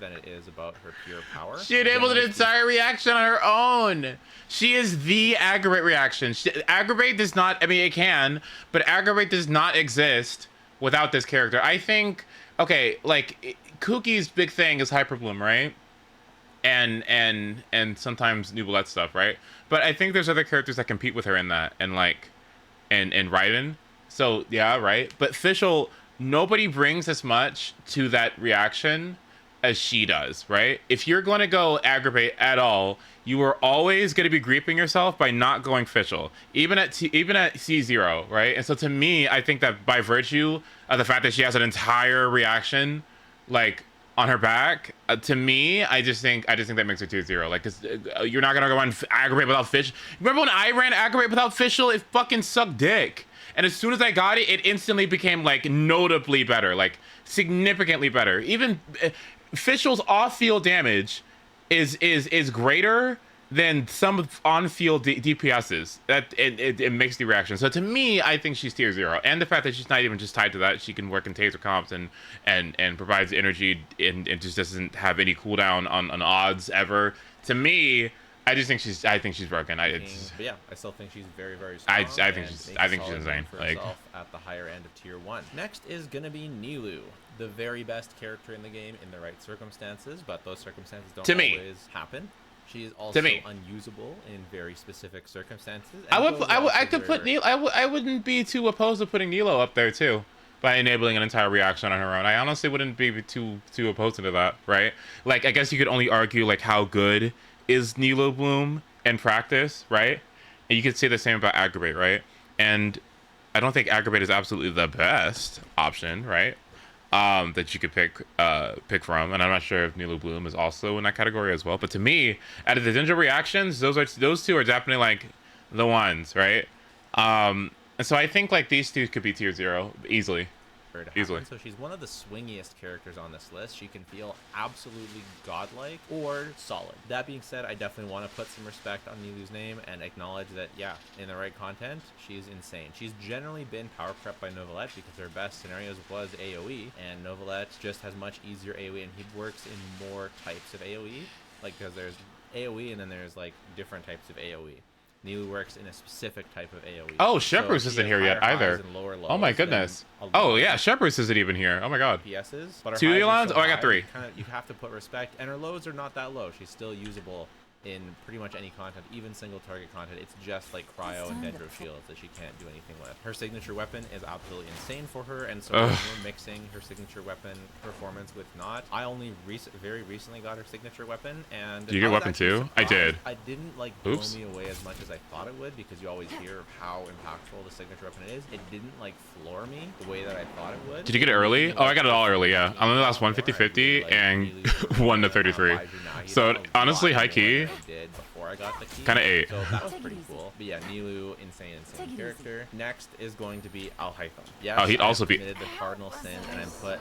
Than it is about her pure power. She enabled an entire reaction on her own. She is the Aggravate reaction. Aggravate does not, I mean, it can, but Aggravate does not exist without this character. I think, okay, like, Kuki's big thing is Hyper Bloom, right? And sometimes Nubilette stuff, right? But I think there's other characters that compete with her in that, and like, and Raiden. So, yeah, right? But Fischl, nobody brings as much to that reaction as she does, right? If you're going to go Aggravate at all, you are always going to be grieping yourself by not going Fischl, even at C0, right? And so to me, I think that by virtue of the fact that she has an entire reaction, like, on her back, to me, I just think that makes her 2-0. Like, cause you're not gonna go on Aggravate without Fisch. Remember when I ran Aggravate without Fischl? It fucking sucked dick. And as soon as I got it, it instantly became like notably better, like significantly better. Even Fischl's off-field damage is greater than some on-field DPSs. That it makes the reaction. So to me, I think she's tier 0, and the fact that she's not even just tied to that, she can work in taser comps and provides energy and just doesn't have any cooldown on odds ever. To me, I think she's broken. But yeah, I still think she's very, very strong. I think she's insane. Like, at the higher end of tier 1. Next is gonna be Nilou, the very best character in the game in the right circumstances, but those circumstances don't always happen. She is also unusable in very specific circumstances. I could put Nilo. I wouldn't be too opposed to putting Nilo up there too, by enabling an entire reaction on her own. I honestly wouldn't be too opposed to that, right? Like, I guess you could only argue like how good is Nilo Bloom in practice, right? And you could say the same about Aggravate, right? And I don't think Aggravate is absolutely the best option, right? That you could pick from, and I'm not sure if Nilu Bloom is also in that category as well. But to me, out of the Ninja reactions, those two are definitely like the ones, right? And so I think like these two could be tier 0 easily. Easily. So she's one of the swingiest characters on this list. She can feel absolutely godlike or solid. That being said, I definitely want to put some respect on Nilu's name and acknowledge that, yeah, in the right content, she's insane. She's generally been power prepped by Novelette because her best scenarios was AoE, and Novelette just has much easier AoE, and he works in more types of AoE, like because there's AoE and then there's like different types of AoE. Nilu works in a specific type of AoE. Oh, Shepherd's isn't here yet either. Oh my goodness. Oh yeah, Shepherd's isn't even here. Oh my god. PSs, but 2 YELANs? Oh, I got 3. You have to put respect, and her loads are not that low. She's still usable in pretty much any content, even single target content. It's just like cryo and dendro shields that she can't do anything with. Her signature weapon is absolutely insane for her, and so when we're mixing her signature weapon performance with not, I only very recently got her signature weapon, and did you get weapon 2? I did. I didn't like blow me away as much as I thought it would, because you always hear how impactful the signature weapon is. It didn't like floor me the way that I thought it would. Did you get it early? Oh, I got it all early, yeah. I only lost 150-50 and 1 to 33. So honestly, high key. Did before I got the key. Kind of 8. So that was pretty cool. But yeah, Nilu, insane character. Next is going to be Alhaitham. Yes, oh, he'd also be committed the cardinal sin, and I put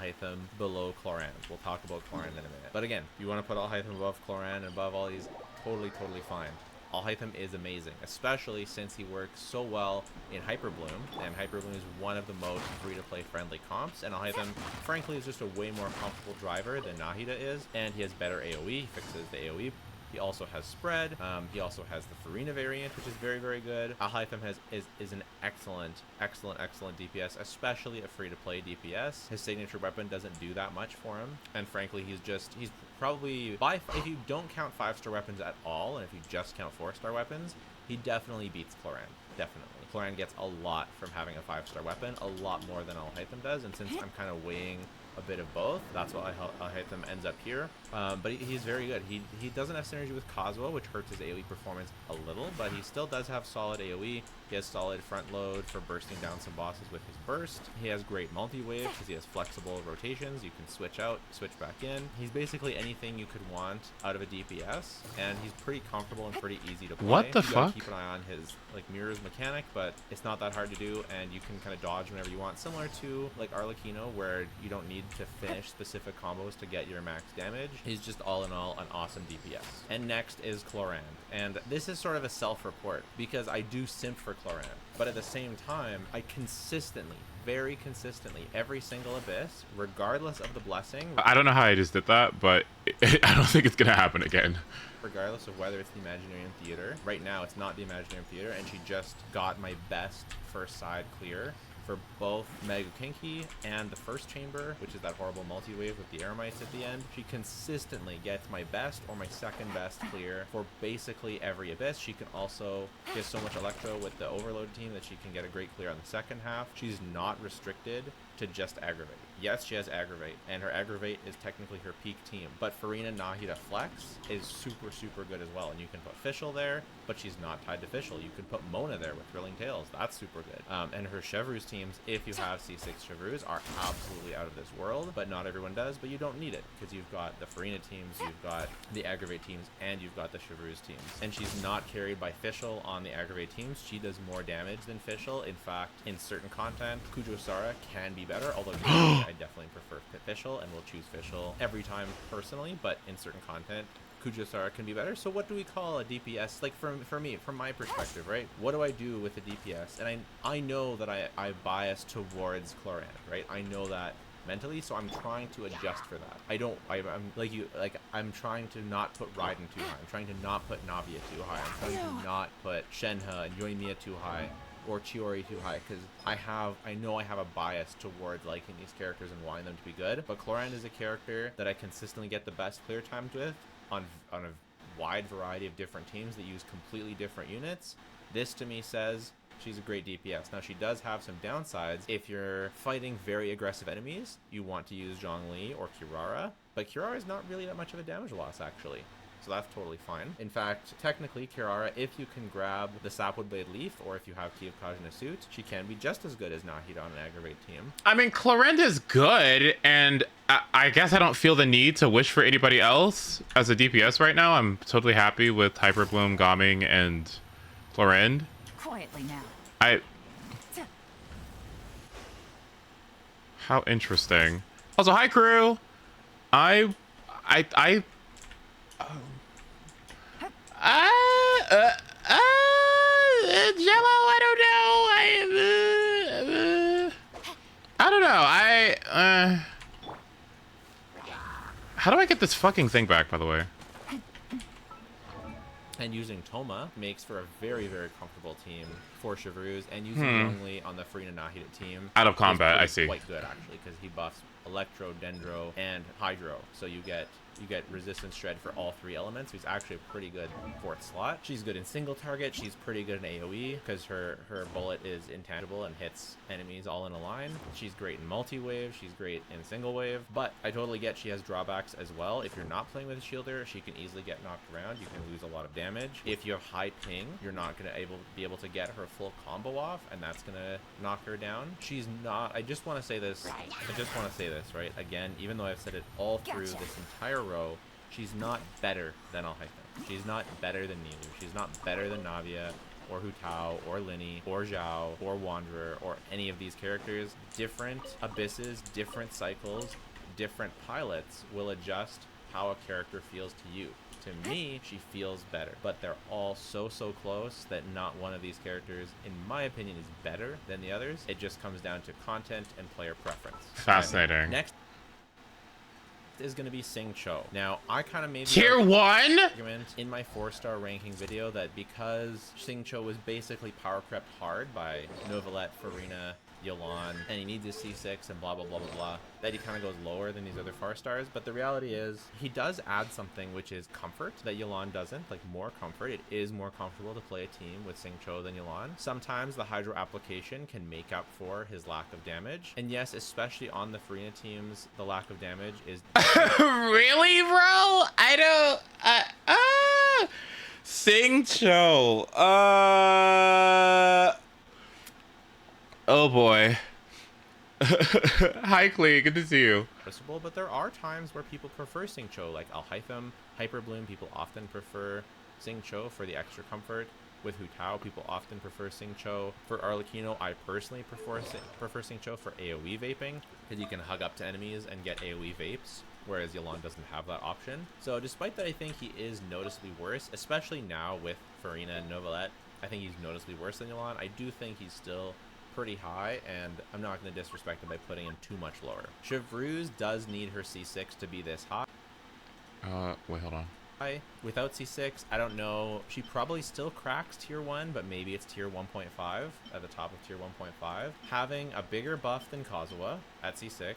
Alhaitham below Cloran. We'll talk about Cloran in a minute. But again, you want to put Alhaitham above Cloran and above all these, totally fine. Alhaitham is amazing, especially since he works so well in Hyperbloom, and Hyperbloom is one of the most free-to-play friendly comps, and Alhaitham, frankly, is just a way more comfortable driver than Nahida is, and he has better AoE, he fixes the AoE. He also has spread. He also has the Farina variant, which is very good. Alhaitham is an excellent DPS, especially a free-to-play DPS. His signature weapon doesn't do that much for him, and frankly, he's probably, if you don't count 5-star weapons at all, and if you just count 4-star weapons, he definitely beats Cloran. Definitely. Cloran gets a lot from having a 5-star weapon, a lot more than Alhaitham does, and since I'm kind of weighing a bit of both, that's why Alhaitham ends up here. But he's very good. He doesn't have synergy with Kazuha, which hurts his AoE performance a little, but he still does have solid AoE. He has solid front load for bursting down some bosses with his burst. He has great multi-wave because he has flexible rotations. You can switch out, switch back in. He's basically anything you could want out of a DPS, and he's pretty comfortable and pretty easy to play. What the you fuck? Keep an eye on his like mirrors mechanic, but it's not that hard to do, and you can kind of dodge whenever you want, similar to like Arlecchino, where you don't need to finish specific combos to get your max damage. He's just all in all an awesome DPS. And next is Cloran, and this is sort of a self-report because I do simp for Cloran, but at the same time, I consistently, very consistently, every single abyss, regardless of the blessing. I don't know how I just did that, but I don't think it's gonna happen again. Regardless of whether it's the Imaginarium Theater, right now it's not the Imaginarium Theater, and she just got my best first side clear for both Megukinki and the first chamber, which is that horrible multi-wave with the Eremites at the end. She consistently gets my best or my second best clear for basically every abyss. She can also get so much Electro with the Overload team that she can get a great clear on the second half. She's not restricted to just Aggravate. Yes, she has Aggravate, and her Aggravate is technically her peak team, but Farina Nahida Flex is super good as well, and you can put Fischl there, but she's not tied to Fischl. You can put Mona there with Thrilling Tales. That's super good. And her Chevreuse teams, if you have C6 Chevreuse, are absolutely out of this world, but not everyone does, but you don't need it, because you've got the Farina teams, you've got the Aggravate teams, and you've got the Chevreuse teams. And she's not carried by Fischl on the Aggravate teams. She does more damage than Fischl. In fact, in certain content, Kujosara can be better, although I definitely prefer Fischl and will choose Fischl every time personally, but in certain content, Kujosara can be better. So what do we call a DPS? Like for me, from my perspective, right? What do I do with a DPS? And I know that I bias towards Cloran, right? I know that mentally, so I'm trying to adjust for that. I'm trying to not put Raiden too high. I'm trying to not put Navia too high. I'm trying to not put Shenhe and Yoimiya too high, or Chiori too high, because I know I have a bias towards liking these characters and wanting them to be good. But Cloran is a character that I consistently get the best clear times with on a wide variety of different teams that use completely different units. This to me says she's a great DPS. Now she does have some downsides. If you're fighting very aggressive enemies, you want to use Zhongli or Kirara, but Kirara is not really that much of a damage loss actually. so that's totally fine. In fact, technically, Kirara, if you can grab the Sapwood Blade Leaf, or if you have Key of Kaj in a suit, she can be just as good as Nahida on an Aggravate team. I mean, Clorinda's good, and I guess I don't feel the need to wish for anybody else as a DPS right now. I'm totally happy with Hyperbloom, Gaming, and Clorind. Quietly now. How interesting. Also, hi crew. Jello, I don't know. How do I get this fucking thing back, by the way? And using Toma makes for a very, very comfortable team for Chevreuse, and using Youngly on the Farina Nahida team out of combat, I see. Quite good actually, because he buffs Electro, Dendro, and Hydro, so you get resistance shred for all 3 elements. He's actually a pretty good 4th slot. She's good in single target. She's pretty good in AoE because her bullet is intangible and hits enemies all in a line. She's great in multi-wave. She's great in single wave, but I totally get she has drawbacks as well. If you're not playing with a shielder, she can easily get knocked around. You can lose a lot of damage. If you have high ping, you're not going to be able to get her full combo off, and that's going to knock her down. She's not, I just want to say this, right? Again, even though I've said it all through this entire row, she's not better than Alhaitham. She's not better than Nilu. She's not better than Navia, or Hu Tao, or Linny, or Zhao, or Wanderer, or any of these characters. Different abysses, different cycles, different pilots will adjust how a character feels to you. To me, she feels better, but they're all so close that not one of these characters, in my opinion, is better than the others. It just comes down to content and player preference. Fascinating. Next is going to be Sing Cho. Now, I kind of made tier 1 argument in my 4-star ranking video that because Sing Cho was basically power crept hard by Novelette, Farina, YELAN, and he needs a C6 and blah blah blah blah blah, that he kind of goes lower than these other 4-stars. But the reality is he does add something, which is comfort, that YELAN doesn't, like more comfort. It is more comfortable to play a team with Sing Cho than YELAN. Sometimes the Hydro application can make up for his lack of damage, and yes, especially on the Farina teams, the lack of damage is really, bro? I don't Sing Cho. Oh boy. Hi Klee, good to see you. But there are times where people prefer Sing Cho, like Alhaitham, Hyperbloom. People often prefer Sing Cho for the extra comfort. With Hu Tao, people often prefer Sing Cho. For Arlecchino, I personally prefer Sing Cho for AoE vaping, because you can hug up to enemies and get AoE vapes, whereas YELAN doesn't have that option. So despite that, I think he is noticeably worse, especially now with Farina and Novelette. I think he's noticeably worse than YELAN. I do think he's still pretty high, and I'm not going to disrespect him by putting him too much lower. Chevreuse does need her C6 to be this high. Wait, hold on. Without C6, I don't know. She probably still cracks tier 1, but maybe it's tier 1.5 at the top of tier 1.5. Having a bigger buff than Kazuha at C6,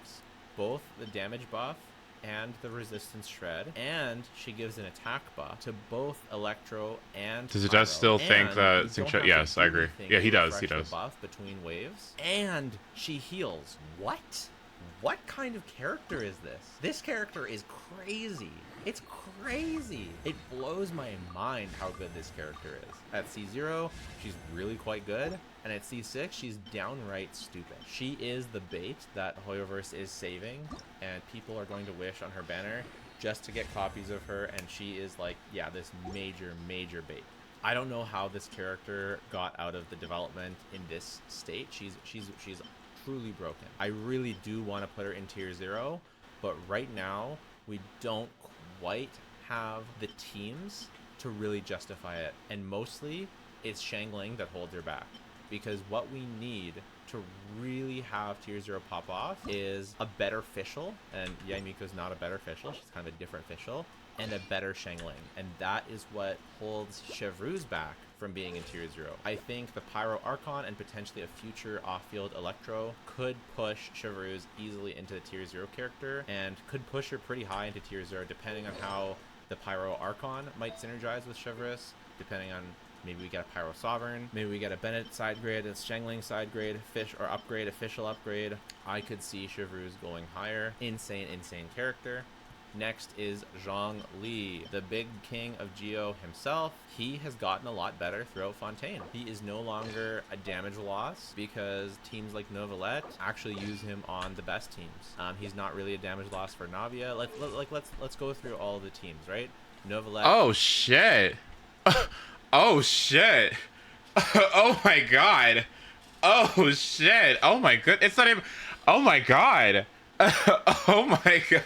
both the damage buff and the resistance shred, and she gives an attack buff to both Electro and Does it just still think that Sing Cho? Yes, I agree. Yeah, he does. He does. Buff between waves, and she heals. What kind of character is this? This character is crazy. It's crazy. It blows my mind how good this character is. At C0, she's really quite good. And at C6, she's downright stupid. She is the bait that Hoyoverse is saving, and people are going to wish on her banner just to get copies of her, and she is like, yeah, this major bait. I don't know how this character got out of the development in this state. She's truly broken. I really do want to put her in tier 0, but right now we don't quite have the teams to really justify it, and mostly it's Shangling that holds her back, because what we need to really have tier 0 pop off is a better Fischl, and Yaimiko's not a better Fischl, she's kind of a different Fischl, and a better Shangling, and that is what holds Chevreuse back from being in tier 0. I think the Pyro Archon and potentially a future off-field Electro could push Chevreuse easily into the tier 0 character, and could push her pretty high into tier 0 depending on how the Pyro Archon might synergize with Chevreuse, depending on maybe we get a Pyro Sovereign, maybe we get a Bennett side grade, a Shangling side grade, upgrade, official upgrade. I could see Chevreuse going higher. Insane character. Next is Zhang Li, the big king of Geo himself. He has gotten a lot better throughout Fontaine. He is no longer a damage loss because teams like Novelette actually use him on the best teams. He's not really a damage loss for Navia. Let's go through all the teams, right? Novelette. Oh shit. Oh shit. Oh my god. Oh shit. Oh my god. It's not even. Oh my god. Oh my god.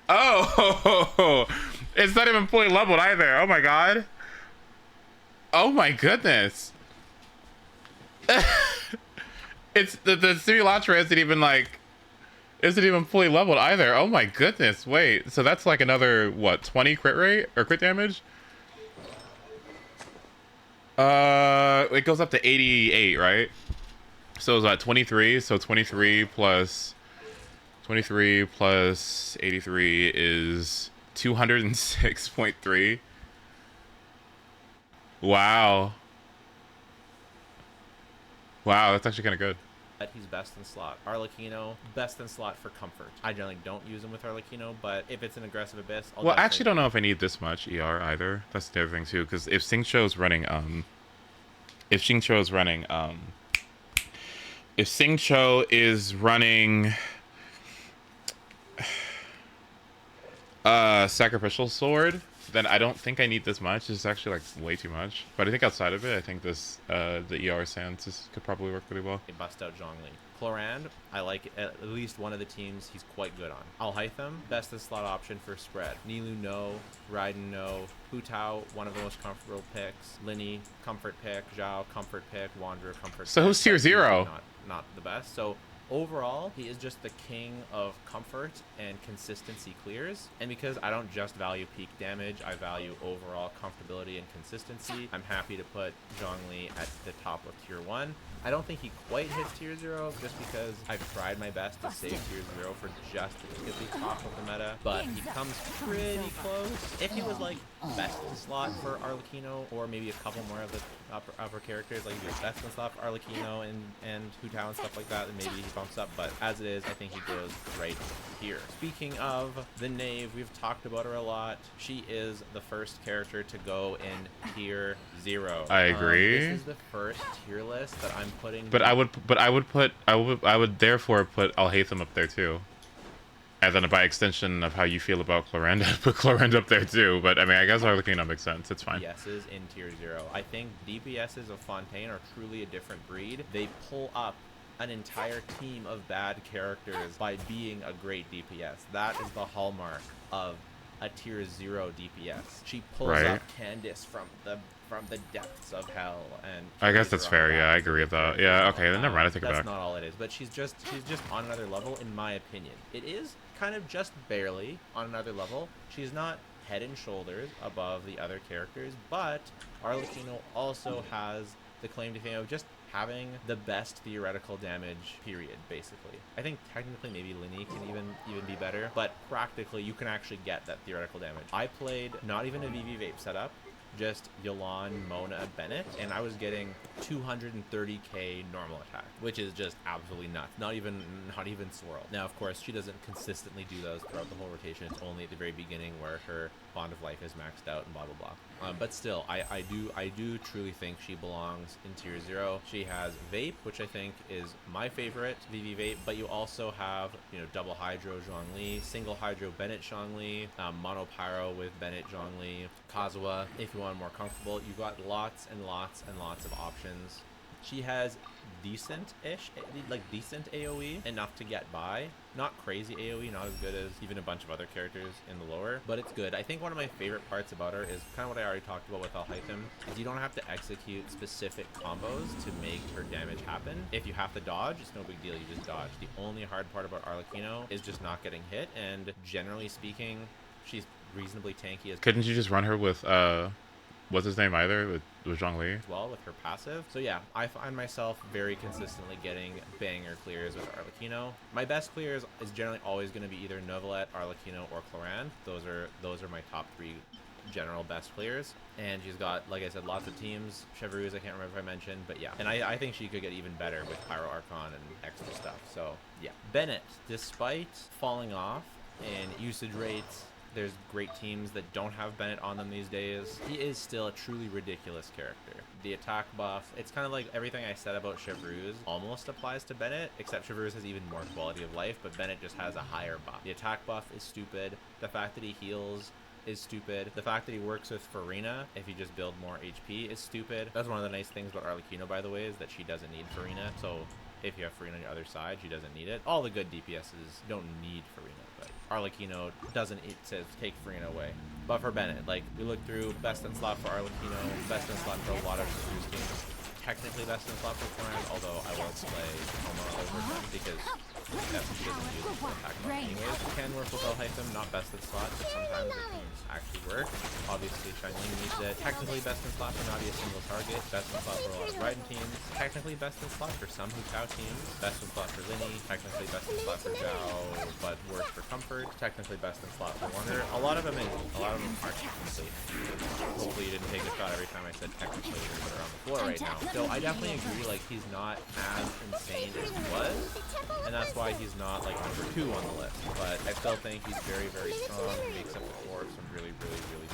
Oh. It's not even fully leveled either. Oh my god. Oh my goodness. It's the simulacra isn't even fully leveled either. Oh my goodness. Wait. So that's like another what, 20 crit rate or crit damage? It goes up to 88, right? So it's at 23. So 23 plus 83 is 206.3. Wow. Wow, that's actually kind of good. He's best in slot. Arlecchino, best in slot for comfort. I generally don't use him with Arlecchino, but if it's an aggressive abyss, Well, I actually don't know if I need this much ER either. That's the other thing too, because if Xingqiu's running if Xingqiu is running sacrificial sword, then I don't think I need this much. It's actually like way too much. But I think outside of it, I think this the ER Sans could probably work really well. They bust out Zhongli. Clorand, I like at least one of the teams he's quite good on. Alhaitham, best in slot option for spread. Nilu no, Raiden no, Hu Tao, one of the most comfortable picks. Linny, comfort pick. Zhao, comfort pick. Wanderer, comfort So pick. who's tier 0? Not the best. So overall, he is just the king of comfort and consistency clears. And because I don't just value peak damage, I value overall comfortability and consistency, I'm happy to put Zhongli at the top of tier 1. I don't think he quite hits tier 0 just because I've tried my best to save tier 0 for just to get the top of the meta, but he comes pretty close. If he was like best in slot for Arlecchino or maybe a couple more of the upper characters, like he was best in slot for Arlecchino and Hu Tao and stuff like that, then maybe he bumps up, but as it is, I think he goes right here. Speaking of the Knave, we've talked about her a lot. She is the first character to go in tier 0. I agree. This is the first tier list that I'm putting. But I would therefore put Alhaitham up there too. And then by extension of how you feel about Clorand, I'd put Clorand up there too. But I mean, I guess our looking up makes sense. It's fine. DPSs in tier 0. I think DPSs of Fontaine are truly a different breed. They pull up an entire team of bad characters by being a great DPS. That is the hallmark of a tier 0 DPS. She pulls up Candace from the depths of hell, and I guess that's fair. Yeah, I agree with that. Yeah, okay, then never mind. I take it back. That's not all it is, but she's just on another level, in my opinion. It is kind of just barely on another level. She's not head and shoulders above the other characters, but Arlecchino also has the claim to fame of just having the best theoretical damage, period, basically. I think technically maybe Linny can even be better, but practically you can actually get that theoretical damage. I played not even a VV Vape setup, just Yelan, Mona, Bennett, and I was getting 230k normal attack, which is just absolutely nuts. Not even Swirl. Now, of course, she doesn't consistently do those throughout the whole rotation. It's only at the very beginning where her Bond of Life is maxed out and blah blah blah. But still, I do truly think she belongs in tier 0. She has Vape, which I think is my favorite VV Vape, but you also have, you know, double Hydro Zhongli, single Hydro Bennett Zhongli, mono Pyro with Bennett Zhongli, Kazuha. If you want more comfortable, you've got lots and lots and lots of options. She has decent-ish, like decent AoE, enough to get by. Not crazy AoE, not as good as even a bunch of other characters in the lower, but it's good. I think one of my favorite parts about her is kind of what I already talked about with Alhaitham, is you don't have to execute specific combos to make her damage happen. If you have to dodge, it's no big deal, you just dodge. The only hard part about Arlecchino is just not getting hit, and generally speaking, she's reasonably tanky. Couldn't you just run her with what's his name either with Zhongli? As well with her passive. So yeah, I find myself very consistently getting banger clears with Arlecchino. My best clears is generally always going to be either Novelette, Arlecchino, or Clorand. Those are my top 3 general best clears. And she's got, like I said, lots of teams. Chevreuse, I can't remember if I mentioned, but yeah. And I think she could get even better with Pyro Archon and extra stuff. So yeah. Bennett, despite falling off in usage rates. There's great teams that don't have Bennett on them these days. He is still a truly ridiculous character. The attack buff, it's kind of like everything I said about Chevreuse almost applies to Bennett, except Chevreuse has even more quality of life, but Bennett just has a higher buff. The attack buff is stupid. The fact that he heals is stupid. The fact that he works with Farina, if you just build more HP, is stupid. That's one of the nice things about Arlecchino, by the way, is that she doesn't need Farina. So if you have Farina on your other side, she doesn't need it. All the good DPSs don't need Farina, but Arlecchino doesn't, it says take Farina away. But for Bennett, like, we look through best in slot for Arlecchino, best in slot for a lot of Chevreuse teams. Technically best in slot for Coran, although I will play Homa over him because she doesn't use the attack buff anyways. It can work with Alhaitham, not best in slot, but sometimes it can actually work. Obviously, Xiangling needs it. Technically best in slot for not be a single target. Best in slot for a lot of Raiden teams. Technically best in slot for some Hu Tao teams. Best in slot for Linny. Technically best in slot for Zhao, but worse for Comfort. Technically best in slot for Wonder. A lot of them are technically. Hopefully you didn't take a shot every time I said technically that are on the floor right now. So I definitely agree, like, he's not as insane as he was, and that's why he's not, like, number 2 on the list. But I still think he's very, very strong, and makes up for some really broken shoes.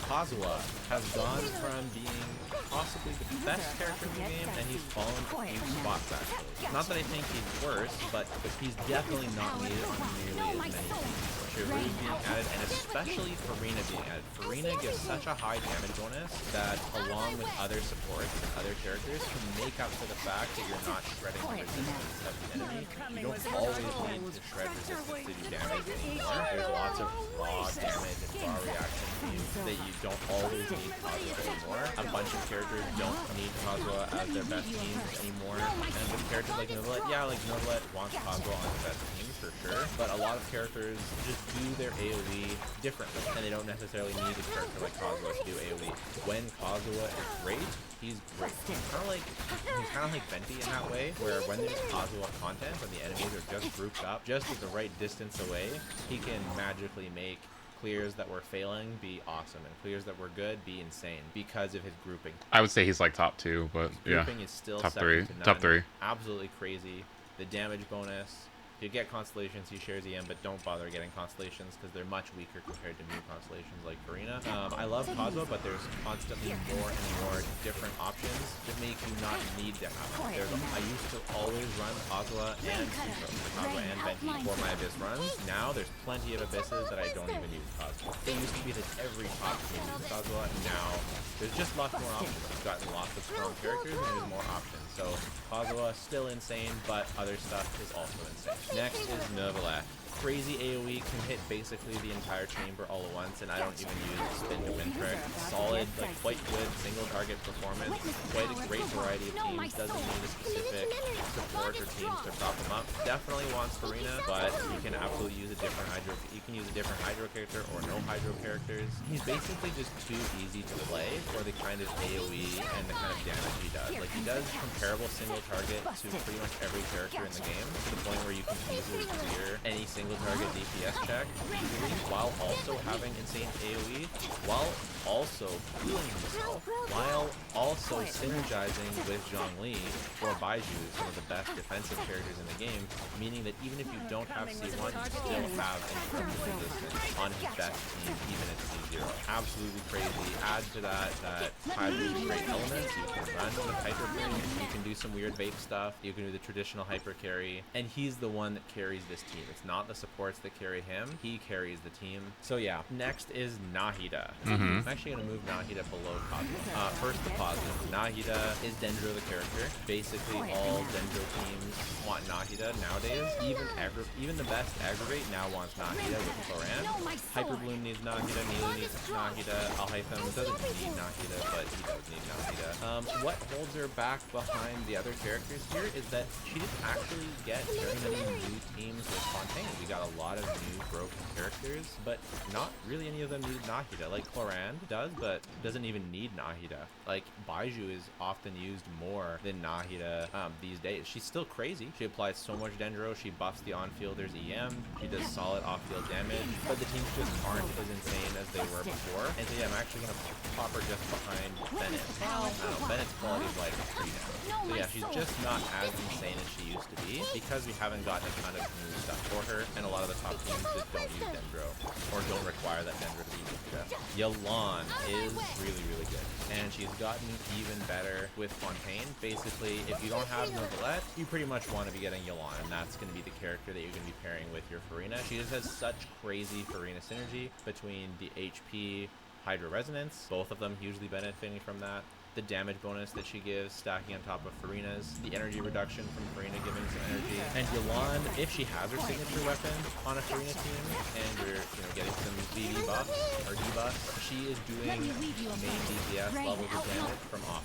Kazuha has gone from being possibly the best character in the game, and he's fallen a few spots, actually. Not that I think he's worse, but he's definitely not needed on nearly as many teams. Chevreuse being added, and especially Farina being added. Farina gives such a high damage bonus that, along with other supports and other characters, can make up for the fact that you're not shredding the resistance of the enemy. You don't always need to shred resistance to do damage anymore. There's lots of raw damage and raw reaction teams that you don't always need Kazuha anymore. A bunch of characters don't need Kazuha as their best teams anymore. And with characters like Novelet, yeah, like Novelet wants Kazuha on the best teams for sure, but a lot of characters just do their AoE differently, and they don't necessarily need a character like Kazuha to do AoE. When Kazuha is great, he's great. He's kind of like Venti in that way, where when there's Kazuha content and the enemies are just grouped up, just at the right distance away, he can magically make clears that were failing be awesome, and clears that were good be insane because of his grouping. I would say he's like top 2, but yeah, grouping is still top second 3. to none. Top 3. Absolutely crazy. The damage bonus. If you get constellations, he shares EM, but don't bother getting constellations because they're much weaker compared to new constellations like Farina. I love Kazuha, but there's constantly more and more different options that make you not need to have them. I used to always run Kazuha and Kazuha and Venti for my Abyss runs. Now there's plenty of Abysses that I don't even use Kazuha. It used to be that every top team used Kazuha, and now there's just lots more options. You've gotten lots of strong characters, and there's more options. So Kazuha still insane, but other stuff is also insane. Next is Novelet. Crazy AoE, can hit basically the entire chamber all at once, and I don't even use spin to win trick. Solid, like, quite good single target performance. Quite a great variety of teams. Doesn't need a specific support or teams to prop him up. Definitely wants Farina, but you can absolutely use a different Hydro. You can use a different Hydro character or no Hydro characters. He's basically just too easy to play for the kind of AoE and the kind of damage he does. Like, he does comparable single target to pretty much every character in the game, to the point where you can easily clear any single target DPS check easily, while also having insane AoE, while also healing himself, while also synergizing with Zhongli or Baizhu, some of the best defensive characters in the game, meaning that even if you don't have C1, you still have incredible resistance on his best team, even at C0. Absolutely crazy. Add to that Baizhu's great elements. You can run with Hyper Flame, you can do some weird vape stuff, you can do the traditional hyper carry, and he's the one that carries this team. It's not the supports that carry him, he carries the team. So yeah, next is Nahida. I'm actually going to move Nahida below Kazuha. First, the positive. Nahida is Dendro the character. Basically all Dendro teams want Nahida nowadays. Even the best aggregate now wants Nahida with Cloran. Hyperbloom needs Nahida, Neely needs Nahida, Alhaitham doesn't need Nahida, but he does need Nahida. What holds her back behind the other characters here is that she didn't actually get very many new teams with Fontaine. We got a lot of new broken characters, but not really any of them needed Nahida. Like Clorand does, but doesn't even need Nahida. Like Baizhu is often used more than Nahida these days. She's still crazy. She applies so much Dendro, she buffs the on-fielders EM, she does solid off-field damage, but the teams just aren't as insane as they were before. And so yeah, I'm actually gonna pop her just behind Bennett. I don't know, Bennett's quality of life is pretty down. So yeah, she's just not as insane as she used to be because we haven't gotten a ton of new stuff for her. and a lot of the top teams just don't use Dendro, or don't require that Dendro to be used to death. YELAN is really, really good, and she's gotten even better with Fontaine. Basically, if you don't have Novelette, you pretty much want to be getting YELAN, and that's going to be the character that you're going to be pairing with your Farina. She just has such crazy Farina synergy between the HP, Hydro Resonance, both of them hugely benefiting from that. The damage bonus that she gives stacking on top of Farina's, the energy reduction from Farina giving some energy, and YELAN, if she has her signature weapon on a Farina team and you're getting some BB buffs or debuffs, she is doing main DPS levels of damage from off.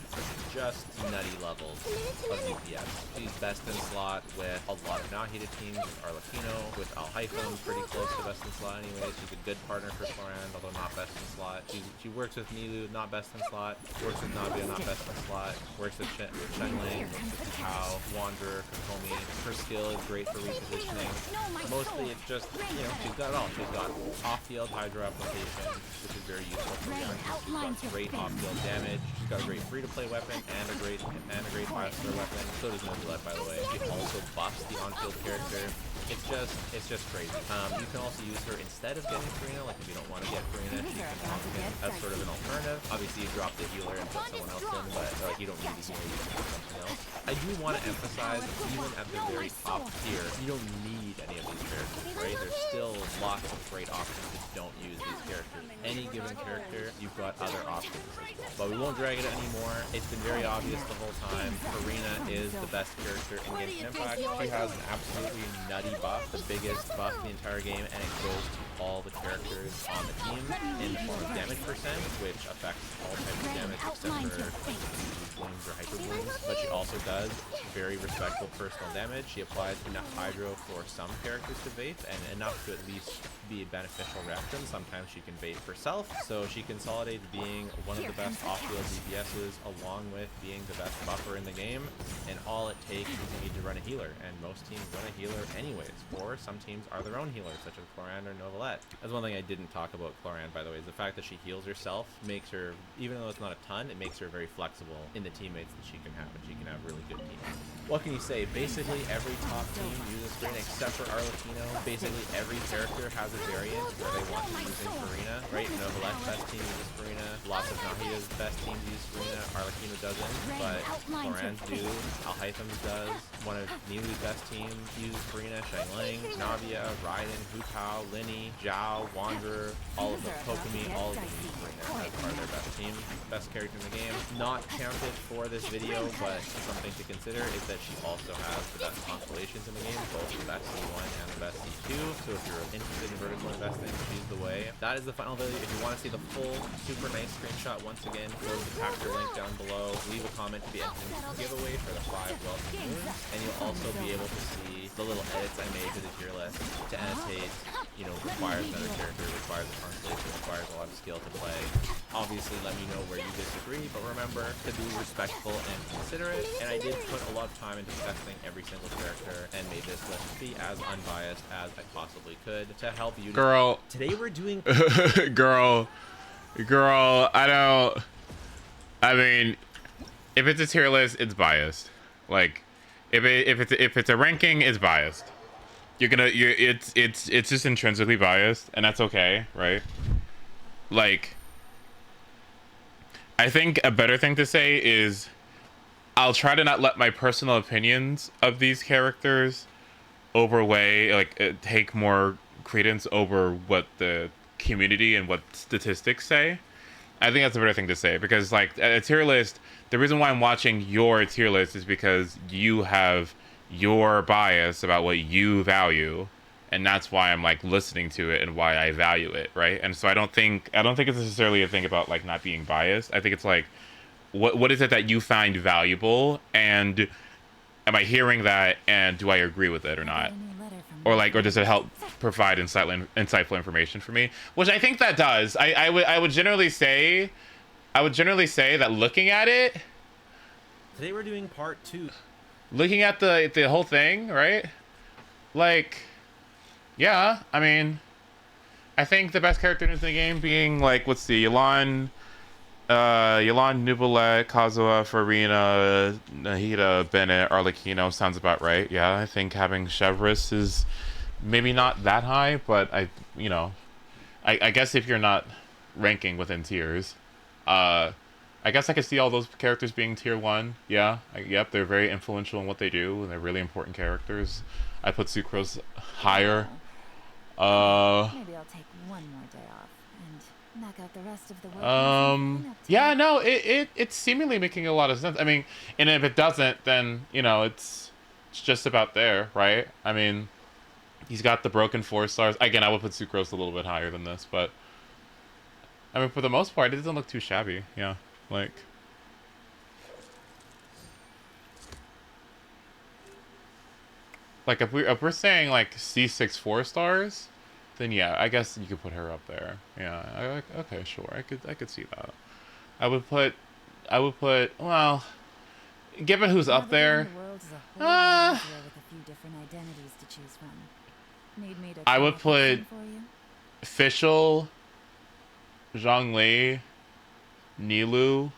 Just nutty levels of DPS. She's best in slot with a lot of not-heated teams, with Arlecchino, with Alhaitham, pretty close to best in slot anyway. She's a good partner for Florand, although not best in slot. She works with Milu, not best in slot. Works with Navi, not best in slot. Works with Shenling, works with Tao, Wanderer, Kokomi. Her skill is great for repositioning. Mostly it's just, she's got it all. She's got off-field Hydro application, which is very useful for young. She's got great off-field damage. She's got a great free-to-play weapon and a great 5-star weapon. So does Novelette, by the way. She also buffs the on-field character. It's just crazy. You can also use her instead of getting Farina. Like if you don't want to get Farina, she can function as sort of an alternative. Obviously, you drop the healer and put someone else in, but you don't need the healer. You can do something else. I do want to emphasize, even at the very top tier, you don't need any of these characters, right? There's still lots of great options that don't use these characters. Any given character, you've got other options as well. But we won't drag it anymore. It's been very obvious the whole time. Farina is the best character in Genshin Impact. She has an absolutely nutty buff, the biggest buff in the entire game, and it goes to all the characters on the team in the form of damage percent, which affects all types of damage except for wounds or hyper wounds. But she also does very respectful personal damage. She applies enough Hydro for some characters to vape, and enough to at least be a beneficial reaction. Sometimes she can vape herself, so she consolidates being one of the best off-field DPSs along with being the best buffer in the game. And all it takes is you need to run a healer, and most teams run a healer anyways, or some teams are their own healers, such as Chlorand or Novelette. That's one thing I didn't talk about Chlorand, by the way, is the fact that she heals herself makes her, even though it's not a ton, it makes her very flexible in the teammates that she can have, and she can have really good teams. What can you say? Basically every top team uses Farina except for Arlecchino. Basically every character has a variant where they want to be using Farina, right? Novelette's best team uses Farina. Lots of Nahida's best teams use Farina. Arlecchino doesn't, but Chlorand's do. Alhaitham's does. One of Nilu's best teams uses Farina. Shenling, Navia, Raiden, Hu Tao, Linny, Zhao, Wanderer, all of them, Kokomi, all of them use Farina as part of their best team. Best character in the game. Not counted for this video, but something to consider is that she also has the best constellations in the game, both the best C1 and the best C2. So if you're interested in vertical investing, she's the way. That is the final video. If you want to see the full super nice screenshot, once again, go to the Packer link down below. Leave a comment to be entered into the giveaway for the 5 welcome moons, and you'll also be able to see the little edits I made to the tier list to annotate, requires another character, requires a constellation, requires a lot of skill to play. Obviously, let me know where you disagree, but remember to be respectful and considerate. And I did put a lot of time into testing every single character and made this list be as unbiased as I possibly could to help you. Girl. Today we're doing... Girl, I mean, if it's a tier list, it's biased. Like, if it's a ranking, it's biased. It's just intrinsically biased, and that's okay, right? Like, I think a better thing to say is I'll try to not let my personal opinions of these characters take more credence over what the community and what statistics say. I think that's a better thing to say, because like a tier list, the reason why I'm watching your tier list is because you have your bias about what you value, and that's why I'm like listening to it and why I value it, right? And so I don't think it's necessarily a thing about like not being biased. I think it's like what is it that you find valuable, and am I hearing that, and do I agree with it or not? Or does it help provide insightful information for me? Which I think that does. I would generally say that looking at it, today we're doing part 2. Looking at the whole thing, right? Like, yeah, I mean, I think the best characters in the game being like, let's see, YELAN, Novelette, Kazuha, Farina, Nahida, Bennett, Arlecchino sounds about right. Yeah, I think having Chevreuse is maybe not that high, but you know, I guess if you're not ranking within tiers, I guess I could see all those characters being tier 1. Yeah, yep, they're very influential in what they do, and they're really important characters. I put Sucrose higher. Maybe I'll take one more day off and knock out the rest of the work. Yeah, no, it's seemingly making a lot of sense. I mean, and if it doesn't, then, you know, it's just about there, right? I mean, he's got the broken 4 stars. Again, I would put Sucrose a little bit higher than this, but I mean, for the most part, it doesn't look too shabby. Yeah, like, if we're saying like C6 4 stars, then yeah, I guess you could put her up there. Yeah, okay, sure, I could see that. I would put, well, given who's up there, I would put Fischl, Zhongli, Nilou,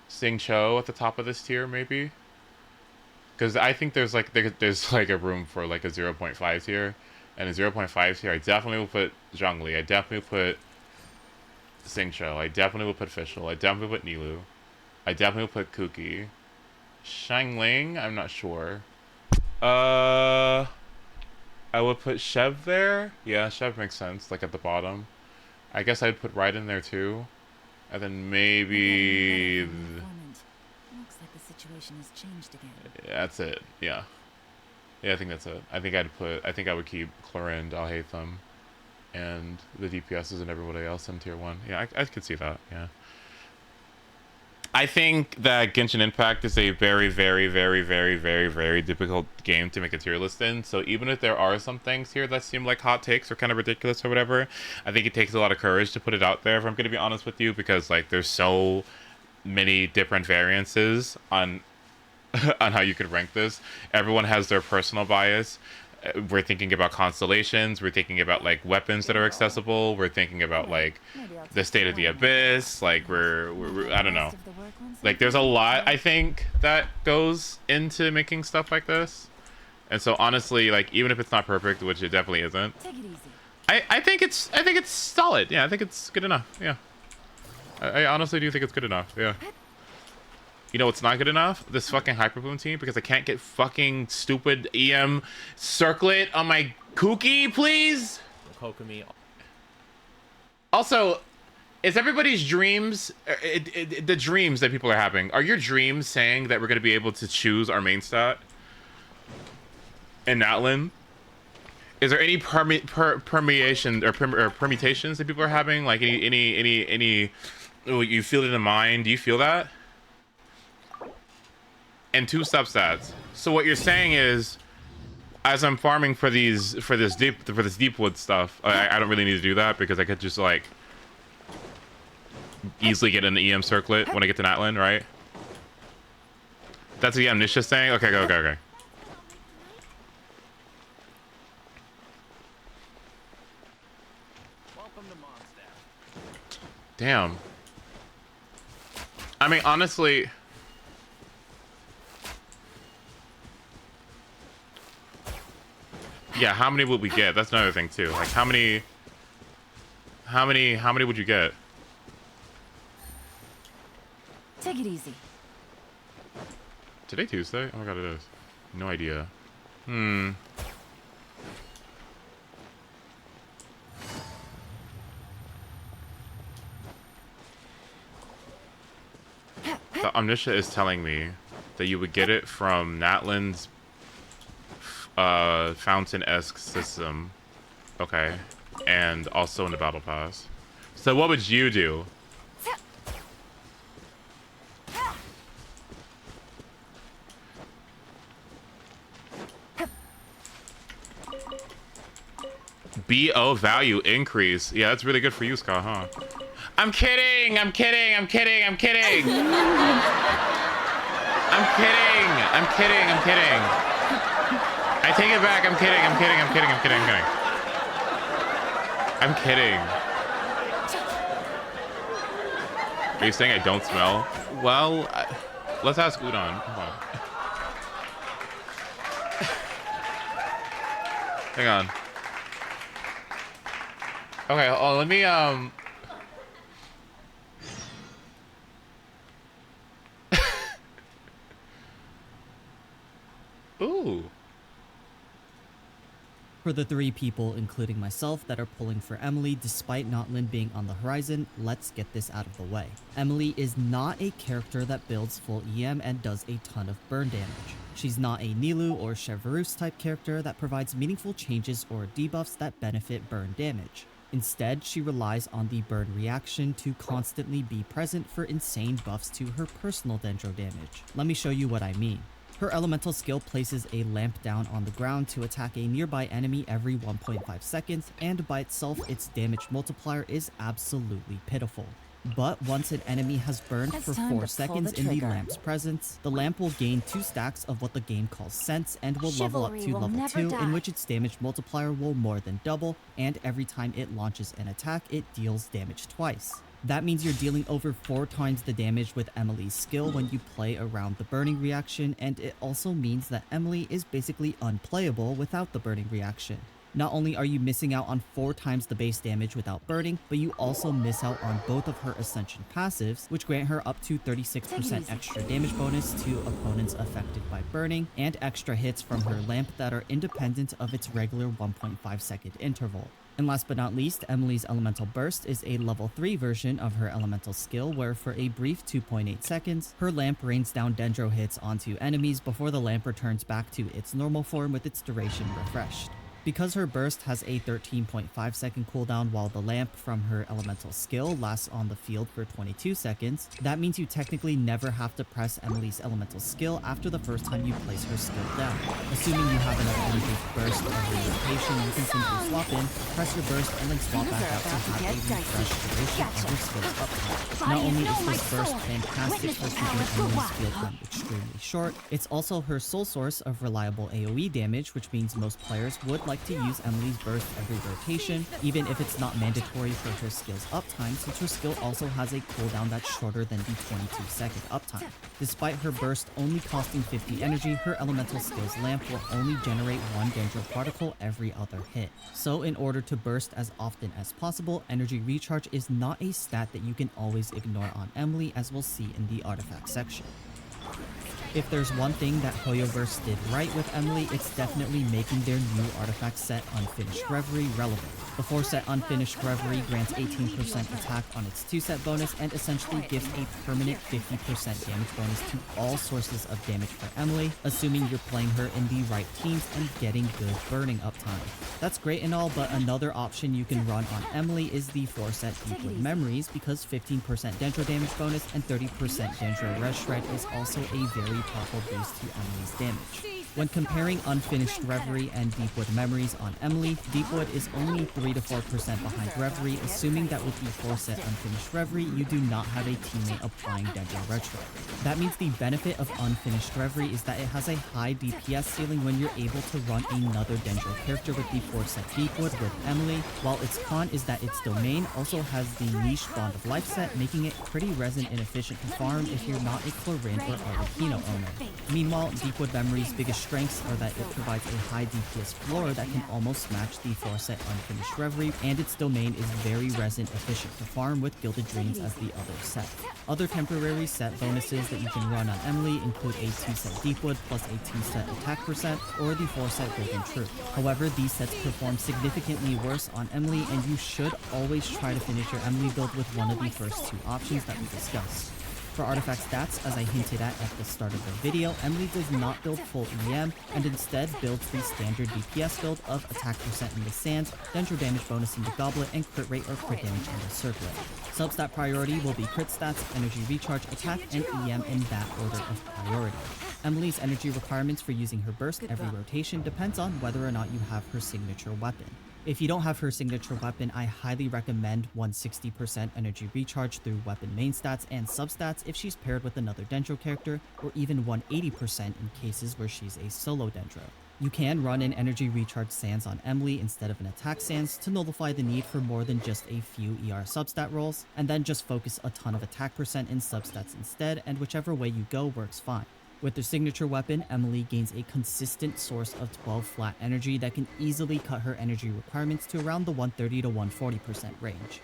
Sing Cho at the top of this tier, maybe. Because I think there's like a room for like a 0.5 tier, and a 0.5 tier, I definitely will put Zhongli. I definitely will put Sing Cho. I definitely will put Fischl. I definitely will put Nilou. I definitely will put Kuki. Shangling, I'm not sure. I would put Shev there. Yeah, Shev makes sense. Like at the bottom. I guess I'd put Raiden there too, and then maybe. Looks like the situation has changed again. That's it. Yeah. Yeah, I think that's it. I think I would keep Clorind, Alhaitham, and the DPSs and everybody else in tier 1. Yeah, I could see that. Yeah. I think that Genshin Impact is a very, very, very, very, very, very difficult game to make a tier list in. So even if there are some things here that seem like hot takes or kind of ridiculous or whatever, I think it takes a lot of courage to put it out there, if I'm going to be honest with you, because like there's so many different variances on on how you could rank this. Everyone has their personal bias. We're thinking about constellations. We're thinking about like weapons that are accessible. We're thinking about like the state of the abyss. Like we're I don't know. Like there's a lot I think that goes into making stuff like this. And so honestly, like even if it's not perfect, which it definitely isn't, I think it's solid. Yeah, I think it's good enough. Yeah. I honestly do think it's good enough. Yeah. You know what's not good enough? This fucking Hyperboom team, because I can't get fucking stupid EM circlet on my Kuki, please? Kokomi. Also, is everybody's dreams, the dreams that people are having, are your dreams saying that we're going to be able to choose our main stat in Natlan? Is there any permeation or permutations that people are having? Like any oh, you feel it in mind? Do you feel that? And 2 substats. So what you're saying is, as I'm farming for this Deepwood stuff, I don't really need to do that because I could just like easily get an EM circlet when I get to Natlan, right? That's what Amnesia's saying. Okay. Damn. I mean, honestly. Yeah, how many would we get? That's another thing too. Like how many would you get? Take it easy. Today Tuesday? Oh my god, it is. No idea. The Omniscia is telling me that you would get it from Natlan's fountain-esque system. Okay. And also in the battle pass. So what would you do? BO value increase. Yeah, that's really good for you, Scott, huh? I'm kidding! I'm kidding! I'm kidding! I'm kidding! I'm kidding! I'm kidding! I'm kidding! I take it back. I'm kidding. I'm kidding. I'm kidding. I'm kidding. I'm kidding. I'm kidding. Are you saying I don't smell? Well, let's ask Udon. Hold on. Hang on. Okay, oh, let me Ooh. For the 3 people, including myself, that are pulling for Emily despite Notlin being on the horizon, let's get this out of the way. Emily is not a character that builds full EM and does a ton of burn damage. She's not a Nilou or Chevreuse type character that provides meaningful changes or debuffs that benefit burn damage. Instead, she relies on the burn reaction to constantly be present for insane buffs to her personal dendro damage. Let me show you what I mean. Her elemental skill places a lamp down on the ground to attack a nearby enemy every 1.5 seconds, and by itself its damage multiplier is absolutely pitiful. But once an enemy has burned for 4 seconds in the lamp's presence, the lamp will gain 2 stacks of what the game calls sense and will level up to level 2, in which its damage multiplier will more than double, and every time it launches an attack it deals damage twice. That means you're dealing over 4 times the damage with Emily's skill when you play around the burning reaction, and it also means that Emily is basically unplayable without the burning reaction. Not only are you missing out on 4 times the base damage without burning, but you also miss out on both of her Ascension passives, which grant her up to 36% extra damage bonus to opponents affected by burning, and extra hits from her lamp that are independent of its regular 1.5 second interval. And last but not least, Emily's Elemental Burst is a level 3 version of her elemental skill where for a brief 2.8 seconds, her lamp rains down dendro hits onto enemies before the lamp returns back to its normal form with its duration refreshed. Because her burst has a 13.5 second cooldown while the lamp from her elemental skill lasts on the field for 22 seconds, that means you technically never have to press Emily's elemental skill after the first time you place her skill down. Assuming you have enough energy to burst every rotation, you can simply swap in, press your burst, and then swap back out to have a refreshed duration of your skill uptime. Not only is this burst fantastic for keeping Emily's field time extremely short, it's also her sole source of reliable AoE damage, which means most players would like to use Emily's burst every rotation, even if it's not mandatory for her skill's uptime, since her skill also has a cooldown that's shorter than the 22 second uptime. Despite her burst only costing 50 energy, her elemental skill's lamp will only generate 1 dendro particle every other hit. So in order to burst as often as possible, energy recharge is not a stat that you can always ignore on Emily, as we'll see in the artifact section. If there's one thing that Hoyoverse did right with Emily, it's definitely making their new artifact set Unfinished Reverie relevant. The 4-set Unfinished Reverie grants 18% attack on its 2-set bonus and essentially gives a permanent 50% damage bonus to all sources of damage for Emily, assuming you're playing her in the right teams and getting good burning uptime. That's great and all, but another option you can run on Emily is the 4-set Deepwood Memories, because 15% dendro damage bonus and 30% dendro res shred is also a very powerful boost to Emily's damage. When comparing Unfinished Reverie and Deepwood Memories on Emily, Deepwood is only 3 to 4% behind Reverie, assuming that with the 4-set Unfinished Reverie, you do not have a teammate applying Dendro Retro. That means the benefit of Unfinished Reverie is that it has a high DPS ceiling when you're able to run another Dendro character with the 4-set Deepwood with Emily, while its con is that its domain also has the niche Bond of Life set, making it pretty resin inefficient to farm if you're not a Clorinth or Arlecchino owner. Meanwhile, Deepwood Memory's biggest strengths are that it provides a high DPS floor that can almost match the 4-set Unfinished Reverie, and its domain is very resin efficient to farm with Gilded Dreams as the other set. Other temporary set bonuses that you can run on Emily include a 2-set Deepwood plus a 2-set attack percent, or the 4-set Golden Truth. However, these sets perform significantly worse on Emily, and you should always try to finish your Emily build with one of the first 2 options that we discussed. For artifact stats, as I hinted at the start of the video, Emily does not build full EM, and instead builds the standard DPS build of attack percent in the sands, dendro damage bonus in the goblet, and crit rate or crit damage in the circlet. Substat priority will be crit stats, energy recharge, attack, and EM in that order of priority. Emily's energy requirements for using her burst every rotation depends on whether or not you have her signature weapon. If you don't have her signature weapon, I highly recommend 160% energy recharge through weapon main stats and substats if she's paired with another Dendro character, or even 180% in cases where she's a solo Dendro. You can run an energy recharge sands on Emily instead of an attack sands to nullify the need for more than just a few ER substat rolls, and then just focus a ton of attack percent in substats instead, and whichever way you go works fine. With her signature weapon, Emily gains a consistent source of 12 flat energy that can easily cut her energy requirements to around the 130 to 140% range.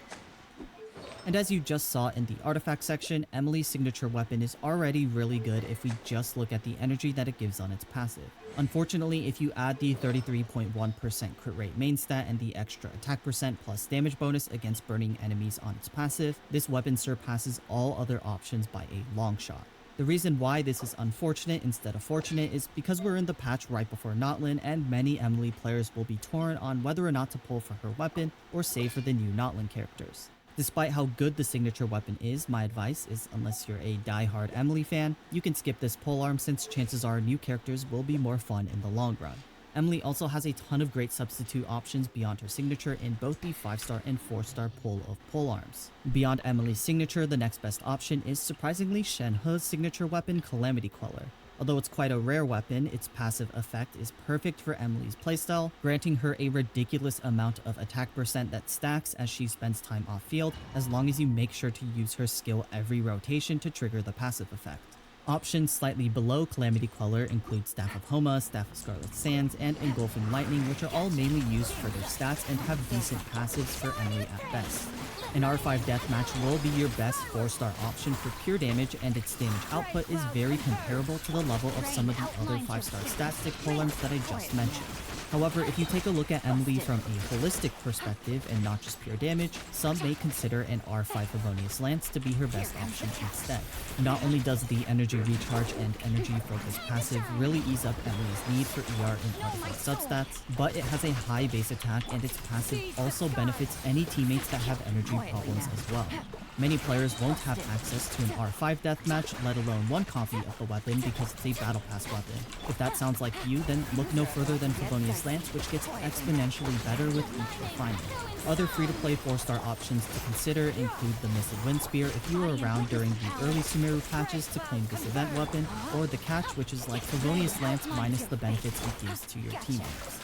And as you just saw in the artifact section, Emily's signature weapon is already really good if we just look at the energy that it gives on its passive. Unfortunately, if you add the 33.1% crit rate main stat and the extra attack percent plus damage bonus against burning enemies on its passive, this weapon surpasses all other options by a long shot. The reason why this is unfortunate instead of fortunate is because we're in the patch right before Notlin, and many Emily players will be torn on whether or not to pull for her weapon or save for the new Notlin characters. Despite how good the signature weapon is, my advice is, unless you're a die-hard Emily fan, you can skip this polearm since chances are new characters will be more fun in the long run. Emily also has a ton of great substitute options beyond her signature in both the 5-star and 4-star pool of polearms. Beyond Emily's signature, the next best option is surprisingly Shen He's signature weapon, Calamity Queller. Although it's quite a rare weapon, its passive effect is perfect for Emily's playstyle, granting her a ridiculous amount of attack percent that stacks as she spends time off field, as long as you make sure to use her skill every rotation to trigger the passive effect. Options slightly below Calamity Queller include Staff of Homa, Staff of Scarlet Sands, and Engulfing Lightning, which are all mainly used for their stats and have decent passives for Emily at best. An R5 deathmatch will be your best 4-star option for pure damage, and its damage output is very comparable to the level of some of the other 5-star stat stick polearms that I just mentioned. However, if you take a look at Emily from a holistic perspective and not just pure damage, some may consider an R5 Favonius Lance to be her best option instead. Not only does the energy recharge and energy focus passive really ease up Emily's need for ER in artifact substats, but it has a high base attack, and its passive also benefits any teammates that have energy problems as well. Many players won't have access to an R5 deathmatch, let alone one copy of the weapon, because it's a battle pass weapon. If that sounds like you, then look no further than Favonius Lance, which gets exponentially better with each refinement. Other free-to-play 4-star options to consider include the Misted Wind Spear if you were around during the early Sumeru patches to claim this event weapon, or the Catch, which is like Favonius Lance minus the benefits it gives to your teammates.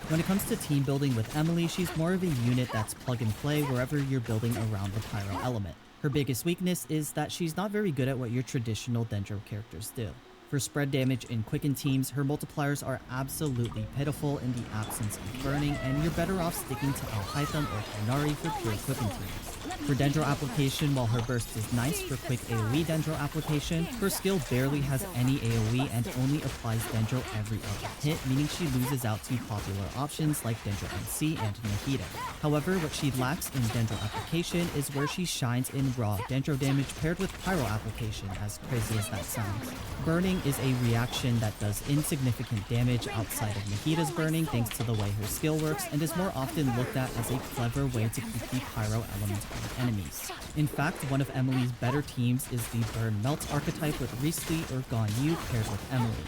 When it comes to team building with Emily, she's more of a unit that's plug and play wherever you're building around the pyro element. Her biggest weakness is that she's not very good at what your traditional Dendro characters do. For spread damage in quicken teams, her multipliers are absolutely pitiful in the absence of burning, and you're better off sticking to Alhaitham or Kainari for pure quicken teams. For Dendro application, while her burst is nice for quick AoE Dendro application, her skill barely has any AoE and only applies Dendro every other hit, meaning she loses out to popular options like Dendro MC and Nahida. However, what she lacks in Dendro application is where she shines in raw Dendro damage paired with pyro application, as crazy as that sounds. Burning is a reaction that does insignificant damage outside of Nahida's burning thanks to the way her skill works, and is more often looked at as a clever way to keep the pyro element on enemies. In fact, one of Emily's better teams is the Burn Melt archetype with Riesli or Ganyu paired with Emily.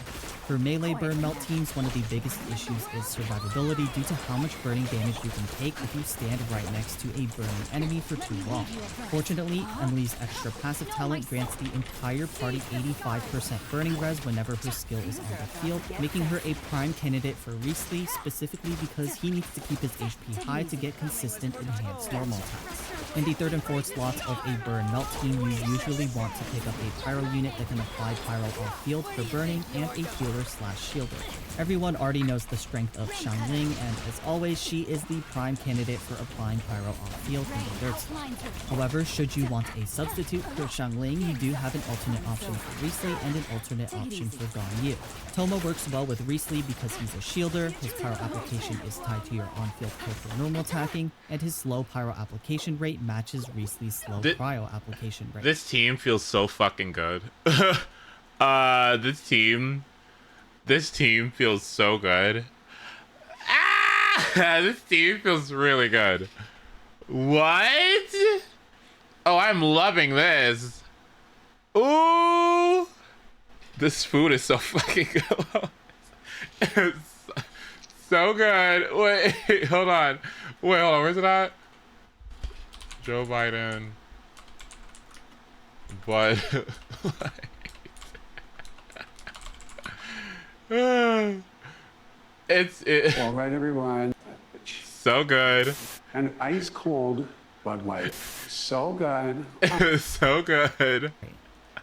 For melee Burn Melt teams, one of the biggest issues is survivability due to how much burning damage you can take if you stand right next to a burning enemy for too long. Fortunately, Emily's extra passive talent grants the entire party 85% burning res whenever her skill is on the field, making her a prime candidate for Riesli, specifically because he needs to keep his HP high to get consistent enhanced normal attacks. In the 3rd and 4th slots of a Burn Melt team, you usually want to pick up a pyro unit that can apply pyro off field for burning, and a healer/shielder. Everyone already knows the strength of Xiangling, and as always, she is the prime candidate for applying pyro off field in the 3rd slot. However, should you want a substitute for Xiangling, you do have an alternate option for Riesli and an alternate option for Ganyu. Toma works well with Riesli because he's a shielder, his pyro application is tied to your on-field kill for normal attacking, and his slow pyro application rate matches Riesli's slow cryo application rate. This team feels so fucking good. This team feels so good. This team feels really good. What? Oh, I'm loving this. Ooh. This food is so fucking good. It's so good. Wait, hold on. Where's it at? Joe Biden. But All right, everyone. So good. And ice cold Bud Light. So good. So good.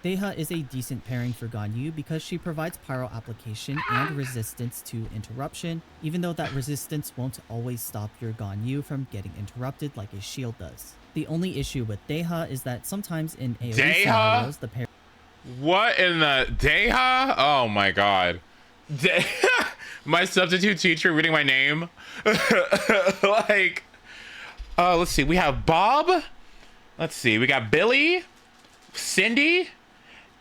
Deha is a decent pairing for Ganyu because she provides pyro application and resistance to interruption, even though that resistance won't always stop your Ganyu from getting interrupted like a shield does. The only issue with Deha is that sometimes in AoE scenarios, the pair— What in the Deha? Oh my god. My substitute teacher reading my name. Like, let's see. We have Bob. Let's see. We got Billy, Cindy,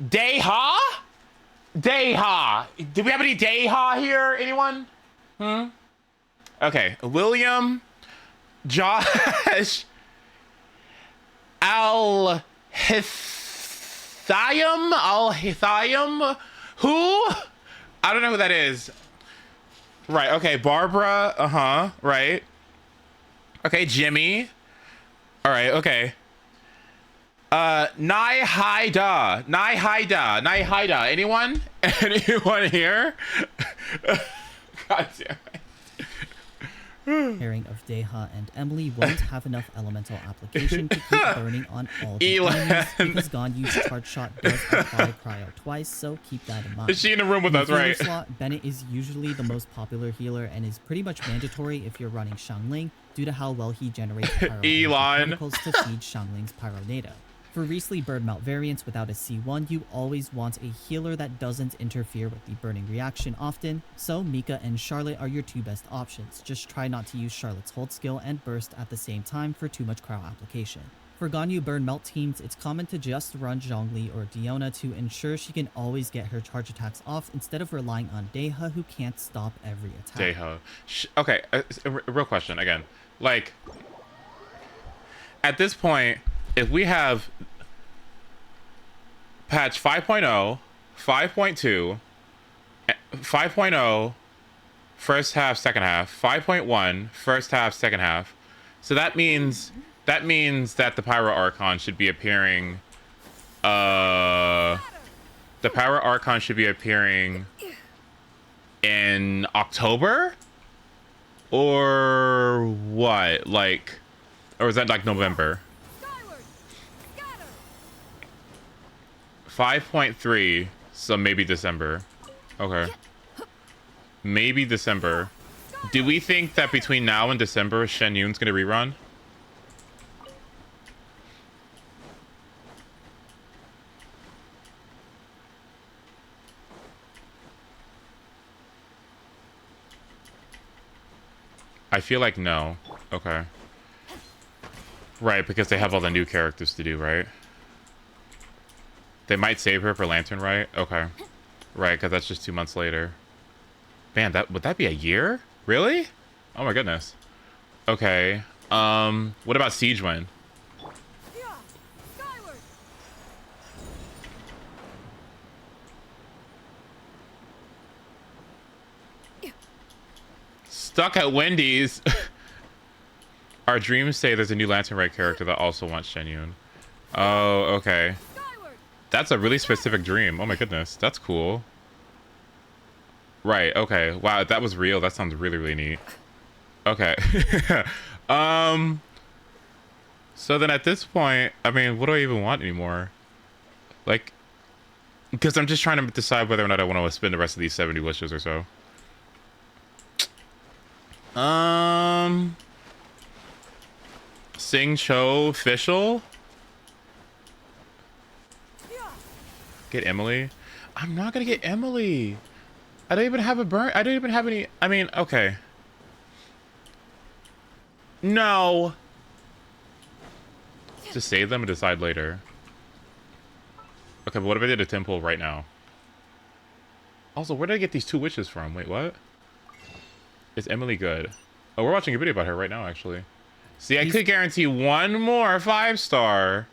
Deha. Deha. Do we have any Deha here? Anyone? Okay. William, Josh, Al-Hithium. Who? I don't know who that is. Right, okay, Barbara, right. Okay, Jimmy. All right, okay. Nai Haida. Anyone? Anyone here? God damn it. Pairing of Deha and Emily won't have enough elemental application to keep burning on all the enemies because Ganyu's charge shot does apply cryo twice, so keep that in mind. Is she in a room with us, the right? Slot, Bennett is usually the most popular healer and is pretty much mandatory if you're running Xiangling due to how well he generates pyro particles to feed Xiangling's Pyronado. For Riesli Bird Melt variants without a C1, you always want a healer that doesn't interfere with the burning reaction often, so Mika and Charlotte are your two best options. Just try not to use Charlotte's hold skill and burst at the same time for too much cryo application. For Ganyu Burn Melt teams, it's common to just run Zhongli or Diona to ensure she can always get her charge attacks off instead of relying on Deha, who can't stop every attack. Deha. Okay, real question again. Like, at this point, if we have patch 5.0, 5.2, 5.0, first half, second half, 5.1, first half, second half, so that means that the Pyro Archon should be appearing. The Pyro Archon should be appearing in October, or what? Like, or is that like November? 5.3, so maybe December. Okay. Maybe December. Do we think that between now and December, Shen Yun's gonna rerun? I feel like no. Okay. Right, because they have all the new characters to do, right? They might save her for Lantern, right? Okay. Right, because that's just 2 months later. Man, would that be a year? Really? Oh my goodness. Okay. What about Siege Wind? Stuck at Wendy's. Our dreams say there's a new Lantern Right character that also wants Shen Yun. Oh, okay. That's a really specific dream. Oh my goodness. That's cool. Right, okay. Wow, that was real. That sounds really, really neat. Okay. So then at this point, I mean, what do I even want anymore? Like, because I'm just trying to decide whether or not I want to spend the rest of these 70 wishes or so. Sing Cho official? Get Emily? I'm not gonna get Emily. I don't even have a burn. I don't even have any. I mean, okay. No. Just save them and decide later. Okay, but what if I did a temple right now? Also, where did I get these 2 wishes from? Wait, what? Is Emily good? Oh, we're watching a video about her right now, actually. See, I could guarantee 1 more 5-star.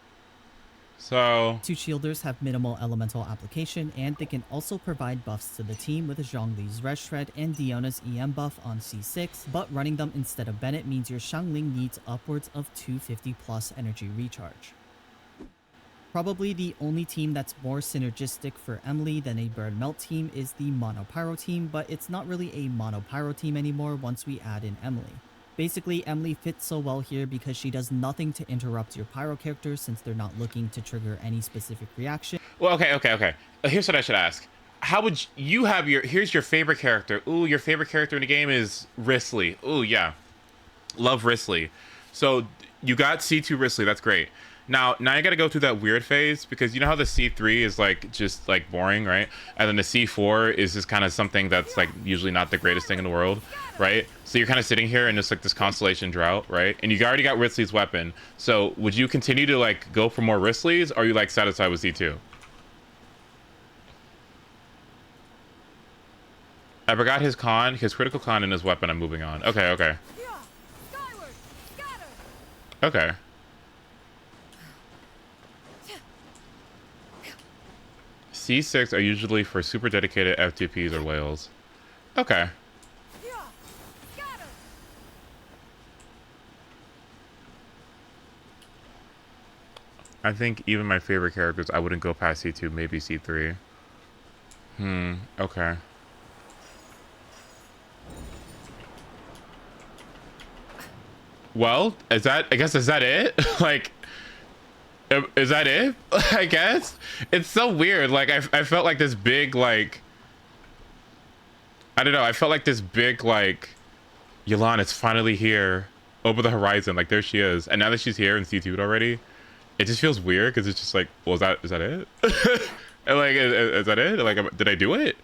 So 2 shielders have minimal elemental application, and they can also provide buffs to the team with Zhongli's Red Shred and Diona's EM buff on C6, but running them instead of Bennett means your Xiangling needs upwards of 250 plus energy recharge. Probably the only team that's more synergistic for Emily than a Burn Melt team is the Mono Pyro team, but it's not really a Mono Pyro team anymore once we add in Emily. Basically, Emily fits so well here because she does nothing to interrupt your pyro characters since they're not looking to trigger any specific reaction. Well, okay. Here's what I should ask. How would you have here's your favorite character. Ooh, your favorite character in the game is Risley. Ooh, yeah. Love Risley. So you got C2 Risley, that's great. Now you got to go through that weird phase because you know how the C3 is like just like boring, right? And then the C4 is just kind of something that's like usually not the greatest thing in the world, right? So you're kind of sitting here in just like this constellation drought, right? And you already got Risley's weapon. So would you continue to like go for more Risleys, or are you like satisfied with C2? I forgot his critical con and his weapon. I'm moving on. Okay. Okay. C6 are usually for super dedicated F2Ps or whales. Okay. I think even my favorite characters, I wouldn't go past C2, maybe C3. Okay. Well, is that it? Like, is that it? I guess it's so weird. Like I felt like this big, like, I don't know. I felt like this big, like, YELAN, it's finally here over the horizon. Like there she is. And now that she's here in C2 already, it just feels weird because it's just like, well, is that it? And like, is that it? Like, did I do it?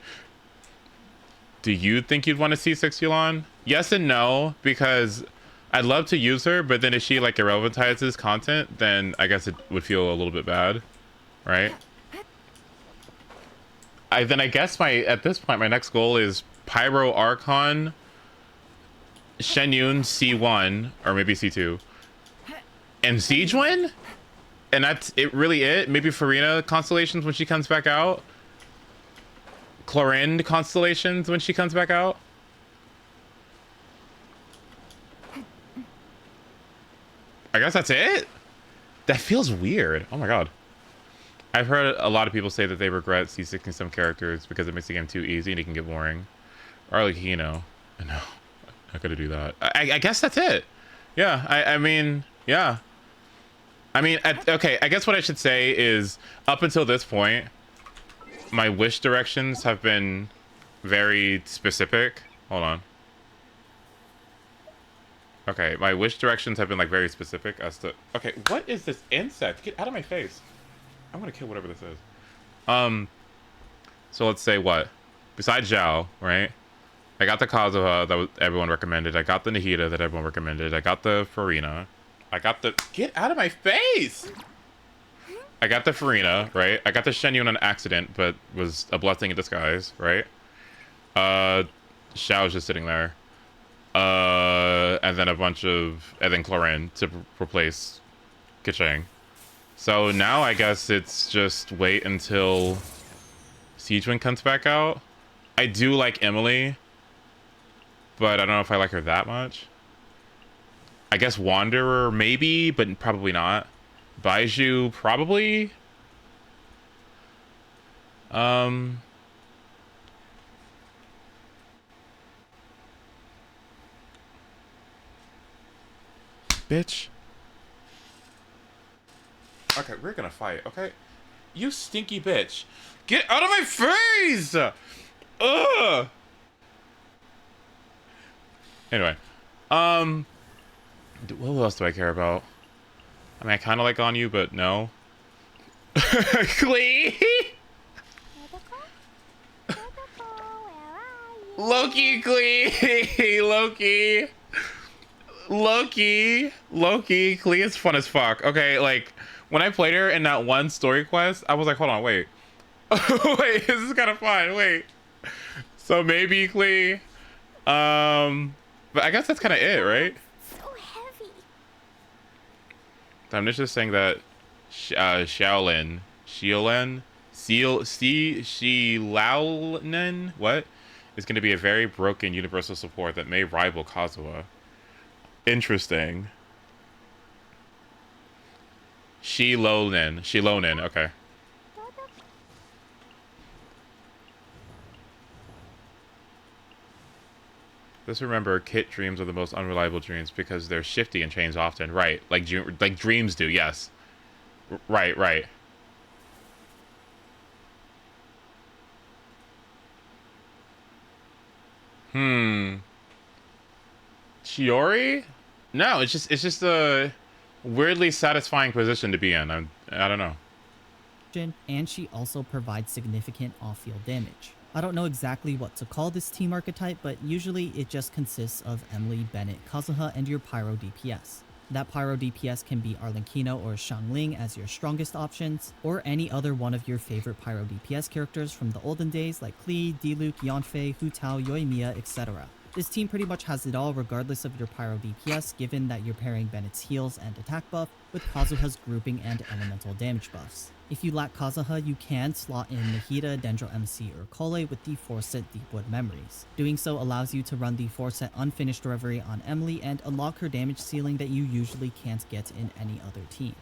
Do you think you'd want to see YELAN? Yes and no, because I'd love to use her, but then if she like irrelevantizes content, then I guess it would feel a little bit bad, right? I guess at this point my next goal is Pyro Archon, Shenyun C1 or maybe C2, and Siegewin, and that's it. Really, it maybe Farina constellations when she comes back out, Clorind constellations when she comes back out. I guess that's it? That feels weird. Oh my god. I've heard a lot of people say that they regret C6ing some characters because it makes the game too easy and it can get boring. Or like, you know. No. I gotta do that. I guess that's it. Yeah, I mean, yeah. I mean, okay, I guess what I should say is, up until this point, my wish directions have been very specific. Hold on. Okay, my wish directions have been like very specific as to. Okay, what is this insect? Get out of my face! I'm gonna kill whatever this is. So let's say what? Besides Zhao, right? I got the Kazuha that everyone recommended. I got the Nahida that everyone recommended. I got the Farina. I got the. Get out of my face! I got the Farina, right? I got the Shenyun on accident, but was a blessing in disguise, right? Xiao's just sitting there. And then Clorin to replace Keqing. So now I guess it's just wait until Siegewin comes back out. I do like Emily, but I don't know if I like her that much. I guess Wanderer maybe, but probably not. Baiju probably. Bitch. Okay, we're gonna fight, okay? You stinky bitch. Get out of my face! Ugh! Anyway. What else do I care about? I mean, I kind of like on you, but no. Klee! Loki, Klee! Loki, Klee is fun as fuck. Okay, like, when I played her in that one story quest, I was like, hold on, wait. Wait, this is kind of fun, wait. So maybe Klee. But I guess that's kind of it, right? So heavy. I'm just saying that Xiaolin, what? Is going to be a very broken universal support that may rival Kazuha. Interesting. Shilonin, okay. Let's remember, Kit dreams are the most unreliable dreams because they're shifty and change often. Right, like dreams do. Yes. Right, right. Shiori? No, it's just a weirdly satisfying position to be in. I don't know. And she also provides significant off-field damage. I don't know exactly what to call this team archetype, but usually it just consists of Emily, Bennett, Kazuha, and your Pyro DPS. That Pyro DPS can be Arlenkino or Xiangling as your strongest options, or any other one of your favorite Pyro DPS characters from the olden days like Klee, Diluc, Yanfei, Hu Tao, Yoimiya, etc. This team pretty much has it all regardless of your Pyro DPS, given that you're pairing Bennett's heals and attack buff with Kazuha's grouping and elemental damage buffs. If you lack Kazuha, you can slot in Nahida, Dendro MC, or Kole with the 4-set Deepwood Memories. Doing so allows you to run the 4-set Unfinished Reverie on Emily and unlock her damage ceiling that you usually can't get in any other team.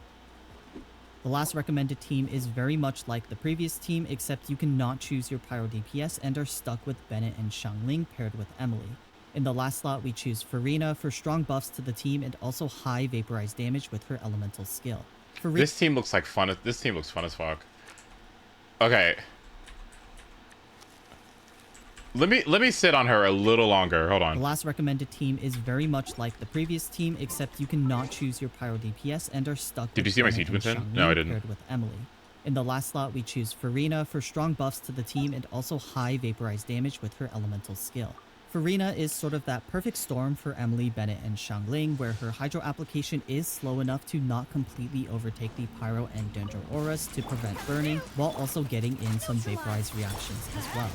The last recommended team is very much like the previous team, except you cannot choose your Pyro DPS and are stuck with Bennett and Xiangling paired with Emily. In the last slot, we choose Farina for strong buffs to the team and also high vaporized damage with her elemental skill. This team looks like fun. This team looks fun as fuck. Okay. Let me sit on her a little longer. Hold on. The last recommended team is very much like the previous team, except you cannot choose your Pyro DPS and are stuck. Did you see my siege within? No, I didn't. Paired with Emily. In the last slot, we choose Farina for strong buffs to the team and also high vaporized damage with her elemental skill. Farina is sort of that perfect storm for Emily, Bennett, and Xiangling, where her Hydro application is slow enough to not completely overtake the Pyro and Dendro auras to prevent burning, while also getting in some vaporized reactions as well.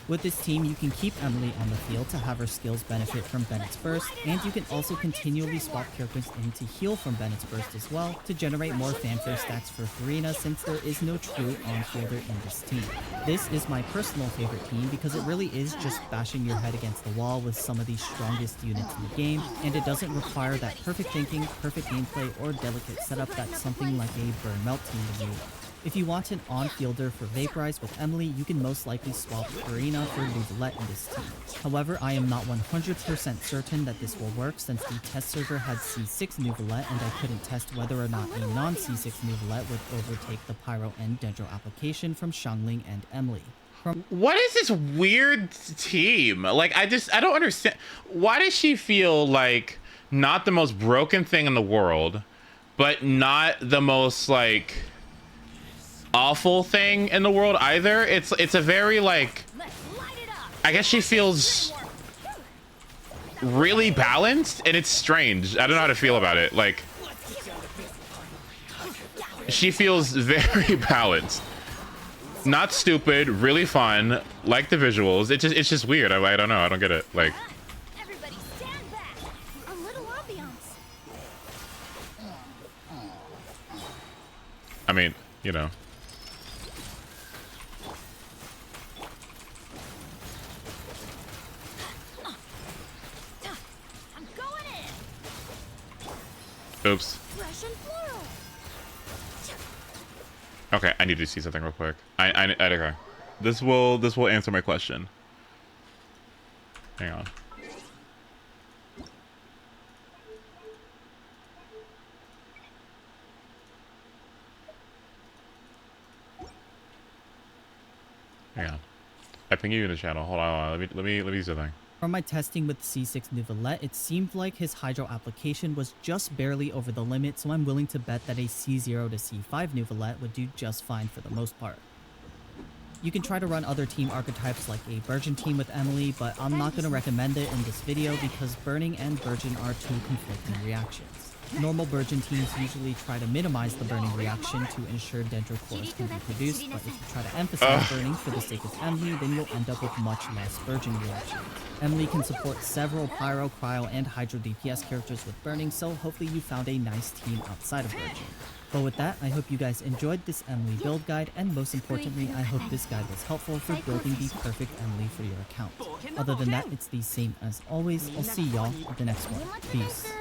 With this team, you can keep Emily on the field to have her skills benefit from Bennett's burst, and you can also continually swap characters in to heal from Bennett's burst as well to generate more fanfare stacks for Farina, since there is no true on-fielder in this team. This is my personal favorite team because it really is just bashing your head against the wall with some of the strongest units in the game, and it doesn't require that perfect thinking, perfect gameplay, or delicate setup that something like a Burn Melt team would need. If you want an on-fielder for Vaporize with Emily, you can most likely swap Farina for Nuvolette in this team. However, I am not 100% certain that this will work since the test server had C6 Nuvolette and I couldn't test whether or not a non-C6 Nuvolette would overtake the Pyro and Dendro application from Xiangling and Emily. What is this weird team? Like, I don't understand. Why does she feel like not the most broken thing in the world, but not the most, like, awful thing in the world either? It's a very, like, I guess she feels really balanced, and it's strange. I don't know how to feel about it. Like, she feels very balanced, not stupid, really fun, like the visuals. It's just weird. I don't know. I don't get it. Like, Everybody stand back. A little ambiance. I mean, you know. Oops. Okay, I need to see something real quick. Okay. This will answer my question. Hang on. Hang on. I ping you in the channel. Hold on. Let me see something. From my testing with C6 Nuvolette, it seemed like his Hydro application was just barely over the limit, so I'm willing to bet that a C0 to C5 Nuvolette would do just fine for the most part. You can try to run other team archetypes like a Virgin team with Emily, but I'm not going to recommend it in this video because Burning and Virgin are two conflicting reactions. Normal Virgin teams usually try to minimize the burning reaction to ensure Dendro cores can be produced, but if you try to emphasize burning for the sake of Emily, then you'll end up with much less Virgin reaction. Emily can support several Pyro, Cryo, and Hydro DPS characters with burning, so hopefully you found a nice team outside of Virgin. But with that, I hope you guys enjoyed this Emily build guide, and most importantly, I hope this guide was helpful for building the perfect Emily for your account. Other than that, it's the same as always. I'll see y'all at the next one. Peace.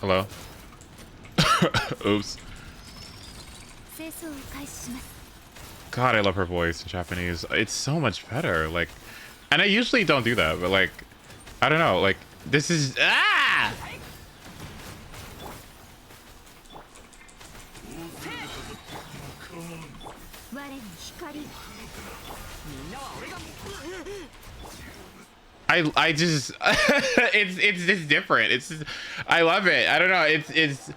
Hello? Oops. God, I love her voice in Japanese. It's so much better. Like, and I usually don't do that, but like, I don't know. Like, this is I just it's just different. It's just, I love it. I don't know. It's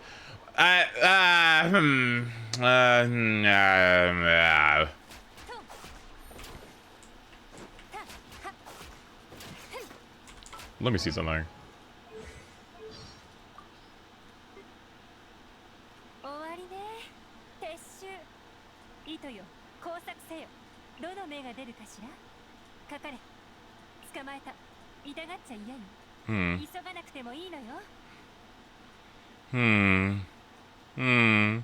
let me see something. 終わりね。撤収。糸よ、工作せよ。どの目が出るかしら。かかれ。捕まえた。痛がっちゃ嫌よ。急がなくてもいいのよ。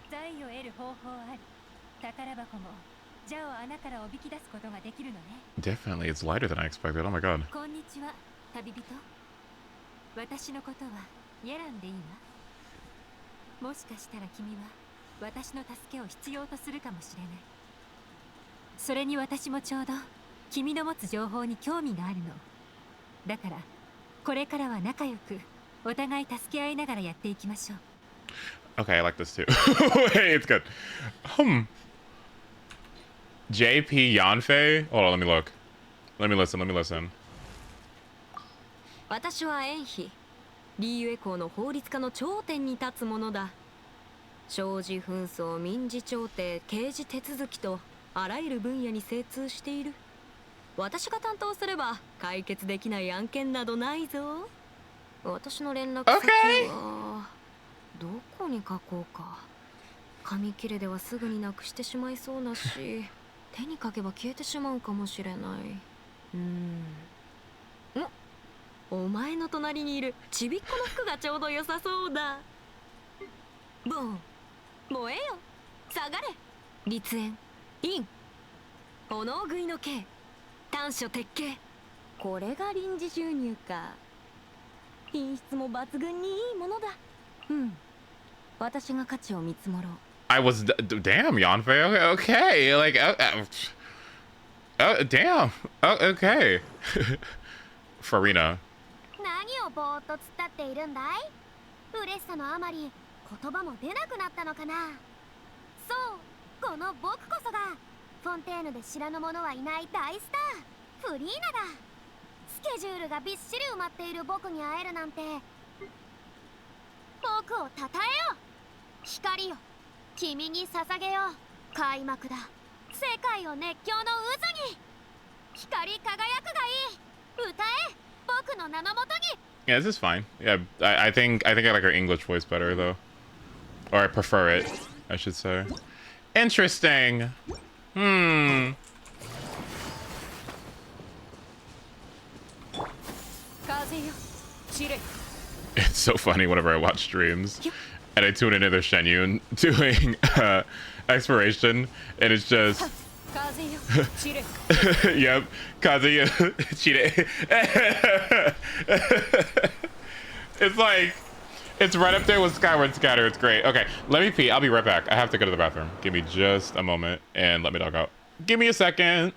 財を得る方法ある。宝箱もジャを穴からおびき出すことができるのね。Definitely, it's lighter than I expected. Oh my god. こんにちは、旅人。私のことはイェランでいいわ。もしかしたら君は私の助けを必要とするかもしれない。それに私もちょうど君の持つ情報に興味があるの。だからこれからは仲良くお互い助け合いながらやっていきましょう。Okay, I like this too. Hey, it's good. JP Yanfei? Hold on, let me look. Let me listen. 私はエンヒ。リーユエ校の法律家の頂点に立つものだ。商事紛争、民事調停、刑事手続きとあらゆる分野に精通している。私が担当すれば解決できない案件などないぞ。私の連絡先はどこに書こうか。紙切れではすぐになくしてしまいそうだし、手に書けば消えてしまうかもしれない。お前の隣にいるちびっこの服がちょうど良さそうだ。ボン、燃えよ、下がれ。立縁、陰、炎食いの刑、短所鉄拳。これが臨時収入か。品質も抜群にいいものだ。私が価値を見積もろう。I was damn Yanfei. Okay, like damn. Okay. Farina. 何をぼーっと突っ立っているんだい。嬉しさのあまり言葉も出なくなったのかな。そう、この僕こそがフォンテーヌで知らぬ者はいない大スター、フリーナだ。スケジュールがびっしり埋まっている僕に会えるなんて。僕をたたえよ、光よ、君に捧げよう。開幕だ、世界を熱狂の渦に。光り輝くがいい。歌え、僕の名のもとに。 Yeah, this is fine. Yeah, I think I like her English voice better though, or I prefer it, I should say. Interesting. It's so funny whenever I watch streams and I tune into their Shenyun doing exploration, and it's just yep, Kazuya Chire. It's like, it's right up there with Skyward Scatter. It's great. Okay, let me pee. I'll be right back. I have to go to the bathroom. Give me just a moment and let me dog out. Give me a second.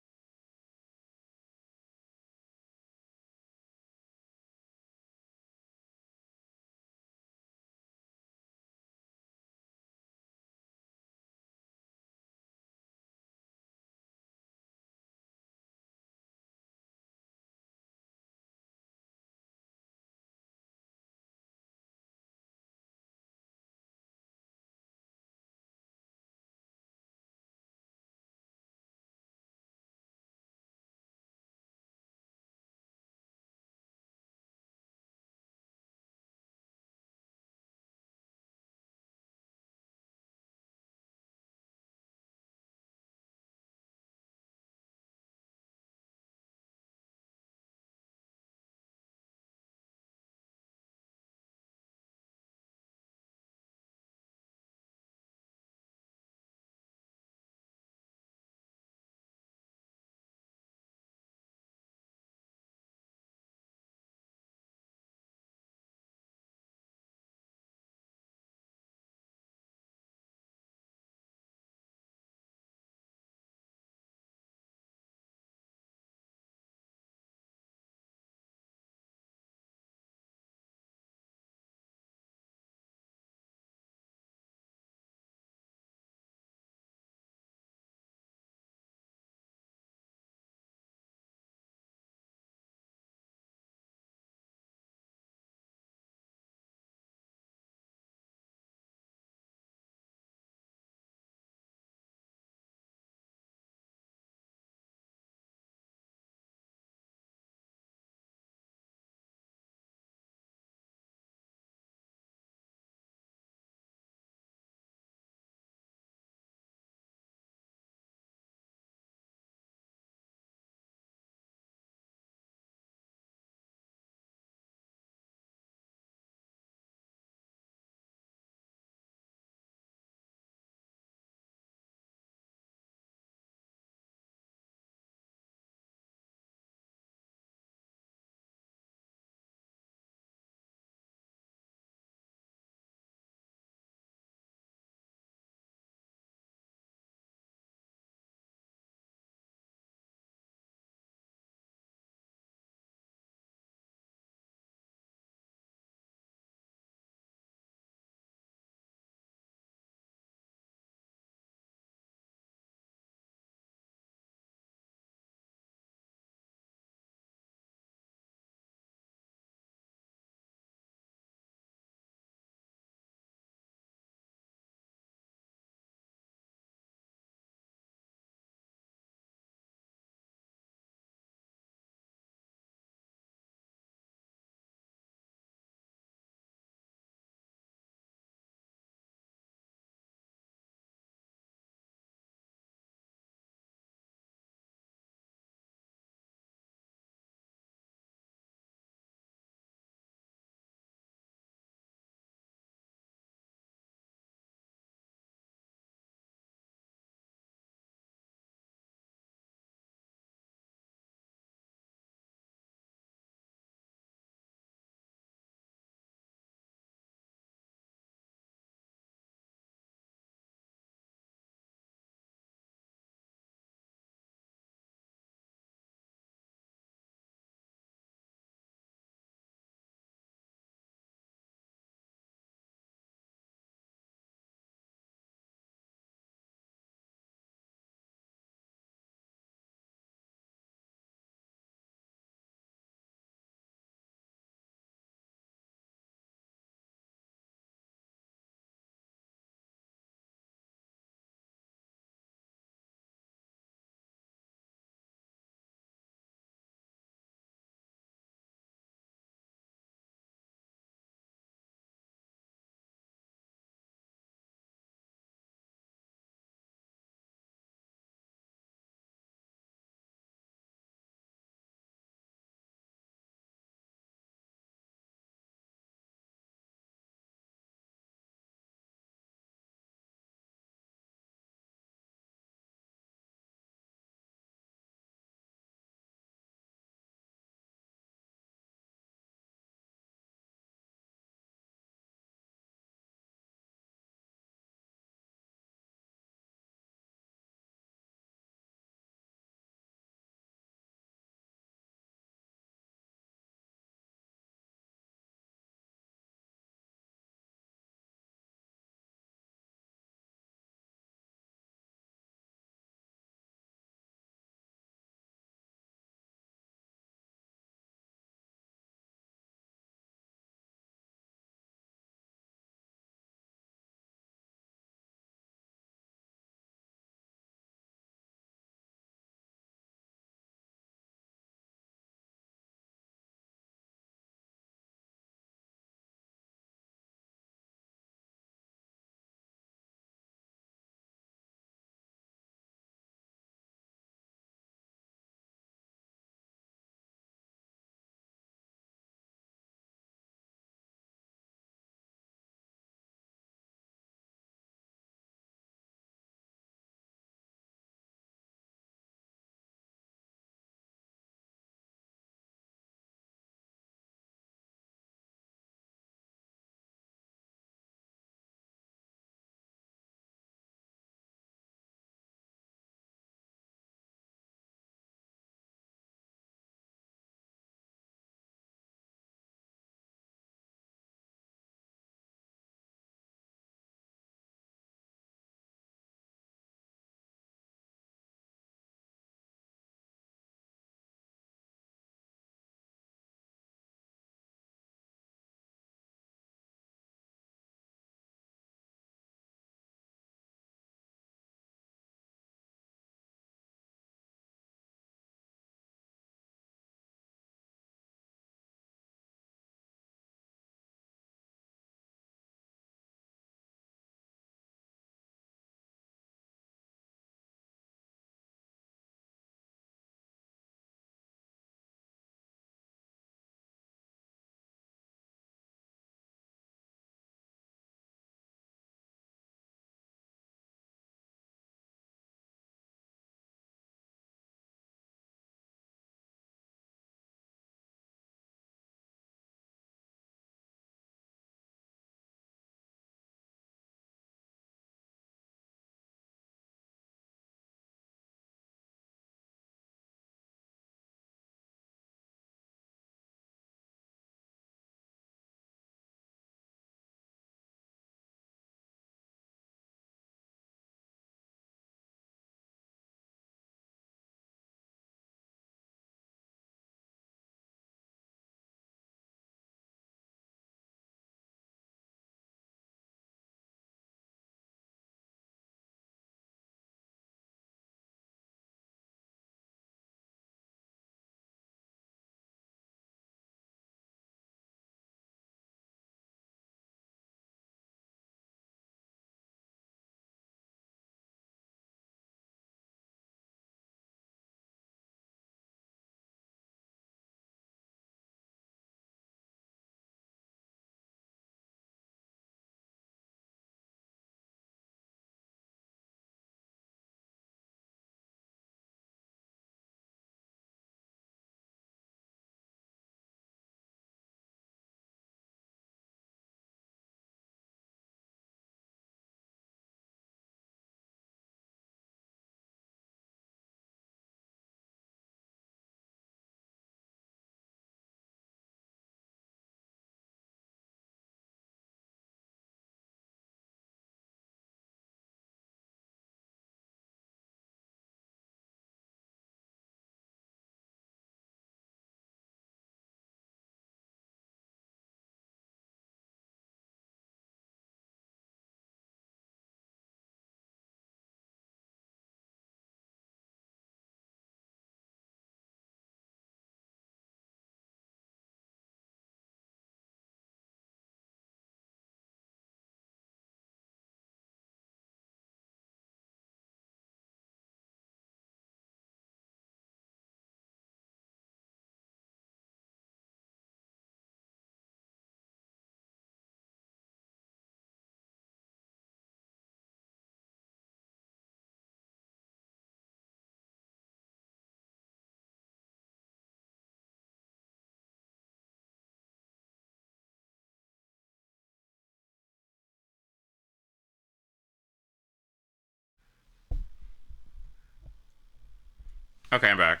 Okay, I'm back.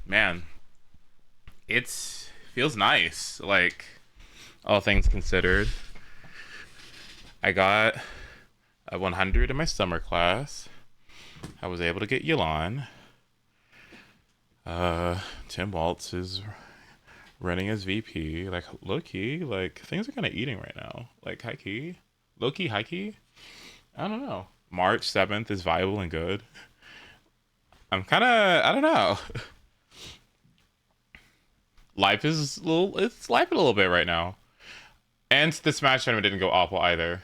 Man, it feels nice. Like, all things considered. I got a 100 in my summer class. I was able to get YELAN. Tim Waltz is running as VP. Like, low-key, like, things are kind of eating right now. Like, high-key. Low-key, high-key? I don't know. March 7th is viable and good. I'm kind of, I don't know. Life is it's life a little bit right now. And the Smash tournament didn't go awful either.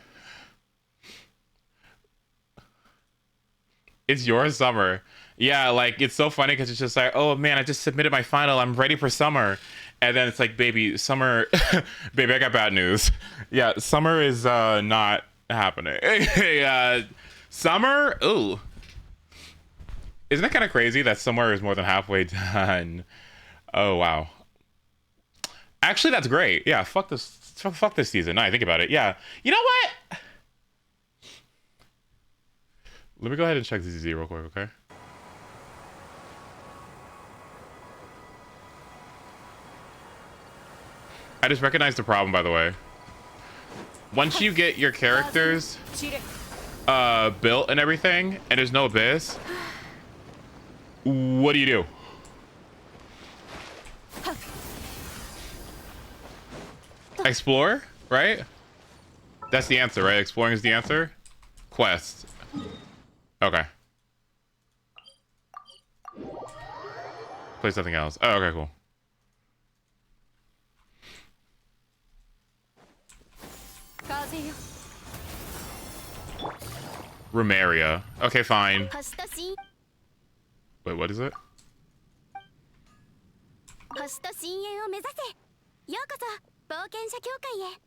It's your summer. Yeah, like, it's so funny because it's just like, oh man, I just submitted my final. I'm ready for summer. And then it's like, baby, summer, baby, I got bad news. Yeah, summer is not happening. Summer, ooh. Isn't that kind of crazy that summer is more than halfway done? Oh, wow. Actually, that's great. Yeah, fuck this season. Now I think about it. Yeah. You know what? Let me go ahead and check ZZZ real quick, okay? I just recognized the problem, by the way. Once you get your characters built and everything, and there's no abyss, what do you do? Explore, right? That's the answer, right? Exploring is the answer? Quest. Okay. Play something else. Oh, okay, cool. Rumeria. Okay, fine. Wait, what is it? 星と深淵を目指せ。ようこそ冒険者協会へ。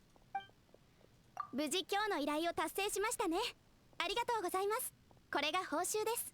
無事今日の依頼を達成しましたね。ありがとうございます。これが報酬です。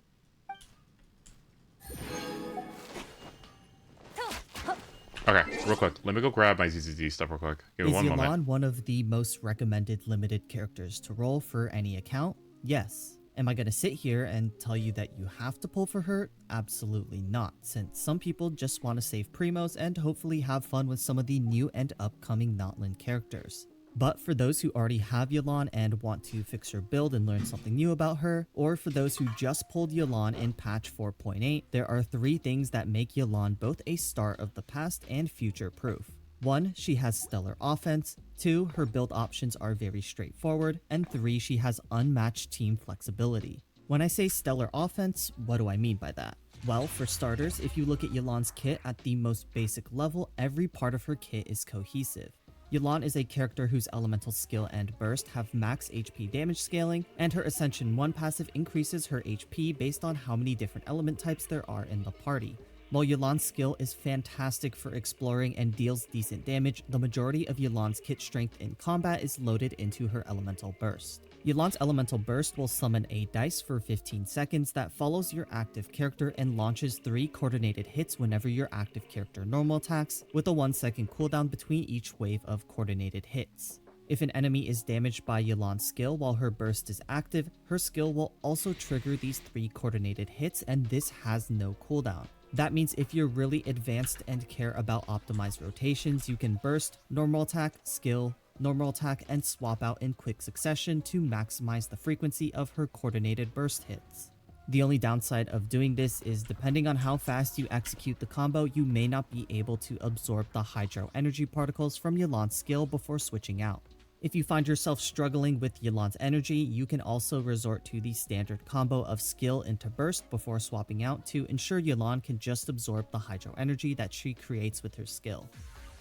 Okay, real quick. Let me go grab my ZZZ stuff real quick. Give me Is one YELAN moment. one of the most recommended limited characters to roll for any account? Yes. Am I gonna sit here and tell you that you have to pull for her? Absolutely not, since some people just want to save primos and hopefully have fun with some of the new and upcoming Notland characters. But for those who already have YELAN and want to fix her build and learn something new about her, or for those who just pulled YELAN in patch 4.8, there are 3 things that make YELAN both a star of the past and future proof. 1, she has stellar offense. 2, her build options are very straightforward. And 3, she has unmatched team flexibility. When I say stellar offense, what do I mean by that? Well, for starters, if you look at YELAN's kit at the most basic level, every part of her kit is cohesive. YELAN is a character whose elemental skill and burst have max HP damage scaling, and her Ascension 1 passive increases her HP based on how many different element types there are in the party. While YELAN's skill is fantastic for exploring and deals decent damage, the majority of YELAN's kit strength in combat is loaded into her elemental burst. YELAN's elemental burst will summon a dice for 15 seconds that follows your active character and launches 3 coordinated hits whenever your active character normal attacks, with a 1-second cooldown between each wave of coordinated hits. If an enemy is damaged by YELAN's skill while her burst is active, her skill will also trigger these 3 coordinated hits, and this has no cooldown. That means if you're really advanced and care about optimized rotations, you can burst, normal attack, skill, normal attack, and swap out in quick succession to maximize the frequency of her coordinated burst hits. The only downside of doing this is depending on how fast you execute the combo, you may not be able to absorb the hydro energy particles from YELAN's skill before switching out. If you find yourself struggling with YELAN's energy, you can also resort to the standard combo of skill into burst before swapping out to ensure YELAN can just absorb the hydro energy that she creates with her skill.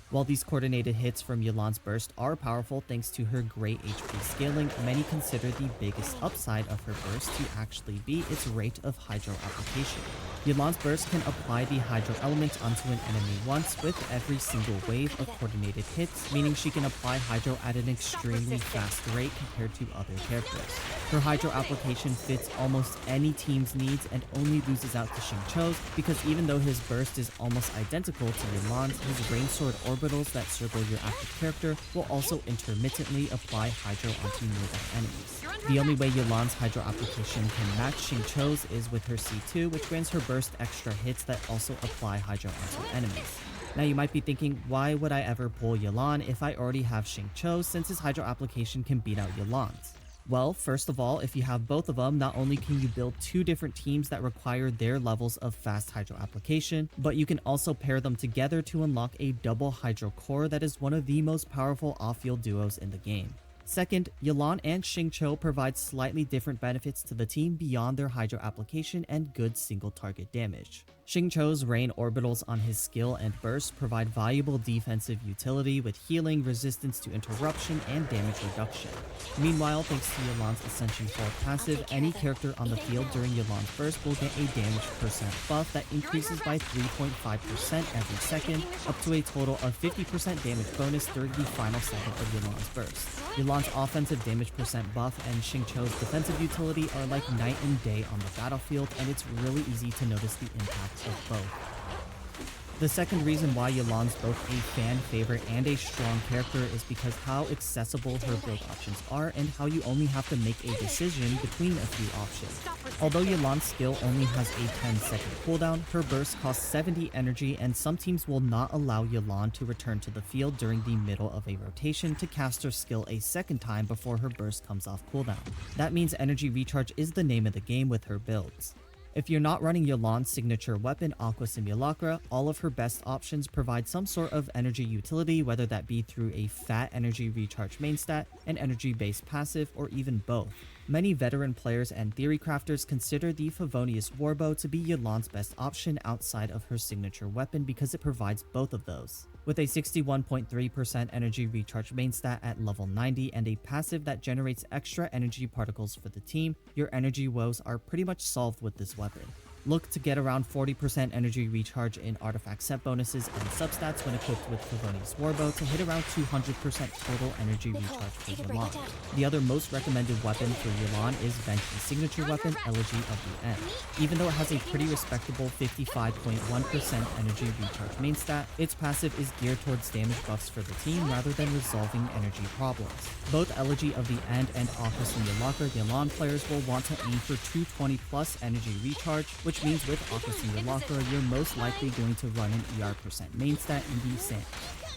While these coordinated hits from YELAN's burst are powerful thanks to her great HP scaling, many consider the biggest upside of her burst to actually be its rate of hydro application. YELAN's burst can apply the hydro element onto an enemy once with every single wave of coordinated hits, meaning she can apply hydro at an extremely fast rate compared to other characters. Her hydro application fits almost any team's needs and only loses out to Xingqiu's because even though his burst is almost identical to YELAN's, his Rainsword Orb orbitals that circle your active character will also intermittently apply Hydro onto nearby enemies. The only way Yelan's Hydro application can match Xingqiu's is with her C2, which grants her burst extra hits that also apply Hydro onto enemies. Now you might be thinking, why would I ever pull Yelan if I already have Xingqiu, since his Hydro application can beat out Yelan's? Well, first of all, if you have both of them, not only can you build two different teams that require their levels of fast Hydro application, but you can also pair them together to unlock a double Hydro core that is one of the most powerful off-field duos in the game. Second, Yelan and Xingqiu provide slightly different benefits to the team beyond their Hydro application and good single target damage. Xingqiu's rain orbitals on his skill and burst provide valuable defensive utility with healing, resistance to interruption, and damage reduction. Meanwhile, thanks to Yelan's Ascension 4 passive, any character on the field during Yelan's burst will get a damage percent buff that increases by 3.5% every second, up to a total of 50% damage bonus during the final second of Yelan's burst. Yelan's offensive damage percent buff and Xingqiu's defensive utility are like night and day on the battlefield, and it's really easy to notice the impact of both. The second reason why Yelan's both a fan favorite and a strong character is because how accessible her build options are and how you only have to make a decision between a few options. Although Yelan's skill only has a 10-second cooldown, her burst costs 70 energy, and some teams will not allow Yelan to return to the field during the middle of a rotation to cast her skill a second time before her burst comes off cooldown. That means energy recharge is the name of the game with her builds. If you're not running Yelan's signature weapon, Aqua Simulacra, all of her best options provide some sort of energy utility, whether that be through a fat energy recharge main stat, an energy-based passive, or even both. Many veteran players and theory crafters consider the Favonius Warbow to be Yelan's best option outside of her signature weapon because it provides both of those. With a 61.3% energy recharge main stat at level 90 and a passive that generates extra energy particles for the team, your energy woes are pretty much solved with this weapon. Look to get around 40% energy recharge in artifact set bonuses and substats when equipped with Favonius Warbow to hit around 200% total energy recharge for Yelan. The other most recommended weapon for Yelan is Venti's signature weapon, Elegy of the End. Even though it has a pretty respectable 55.1% energy recharge main stat, its passive is geared towards damage buffs for the team rather than resolving energy problems. Both Elegy of the End and Aqua Simulacra Yelan players will want to aim for 220 plus energy recharge, which means with Aqua Simulacra, you're most likely going to run an ER percent main stat in the same.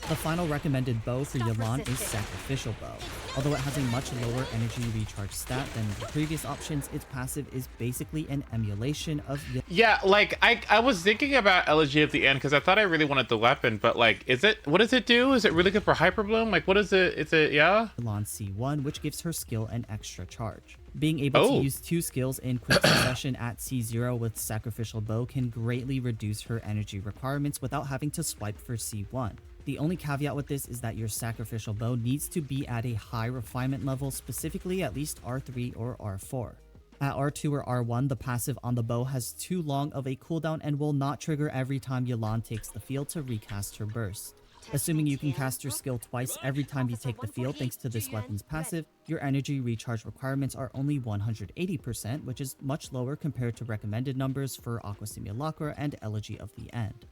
The final recommended bow for Yelan is Sacrificial Bow. Although it has a much lower energy recharge stat than the previous options, its passive is basically an emulation of Yeah, like, I was thinking about Elegy of the End because I thought I really wanted the weapon, but like, what does it do? Is it really good for Hyper Bloom? Like, what is it? Is it, yeah? Yelan C1, which gives her skill an extra charge. Being able to use two skills in quick succession at C0 with Sacrificial Bow can greatly reduce her energy requirements without having to swipe for C1. The only caveat with this is that your Sacrificial Bow needs to be at a high refinement level, specifically at least R3 or R4. At R2 or R1, the passive on the bow has too long of a cooldown and will not trigger every time Yelan takes the field to recast her burst. Assuming you can cast your skill twice every time you take the field thanks to this weapon's passive, your energy recharge requirements are only 180%, which is much lower compared to recommended numbers for Aqua Simulacra and Elegy of the End.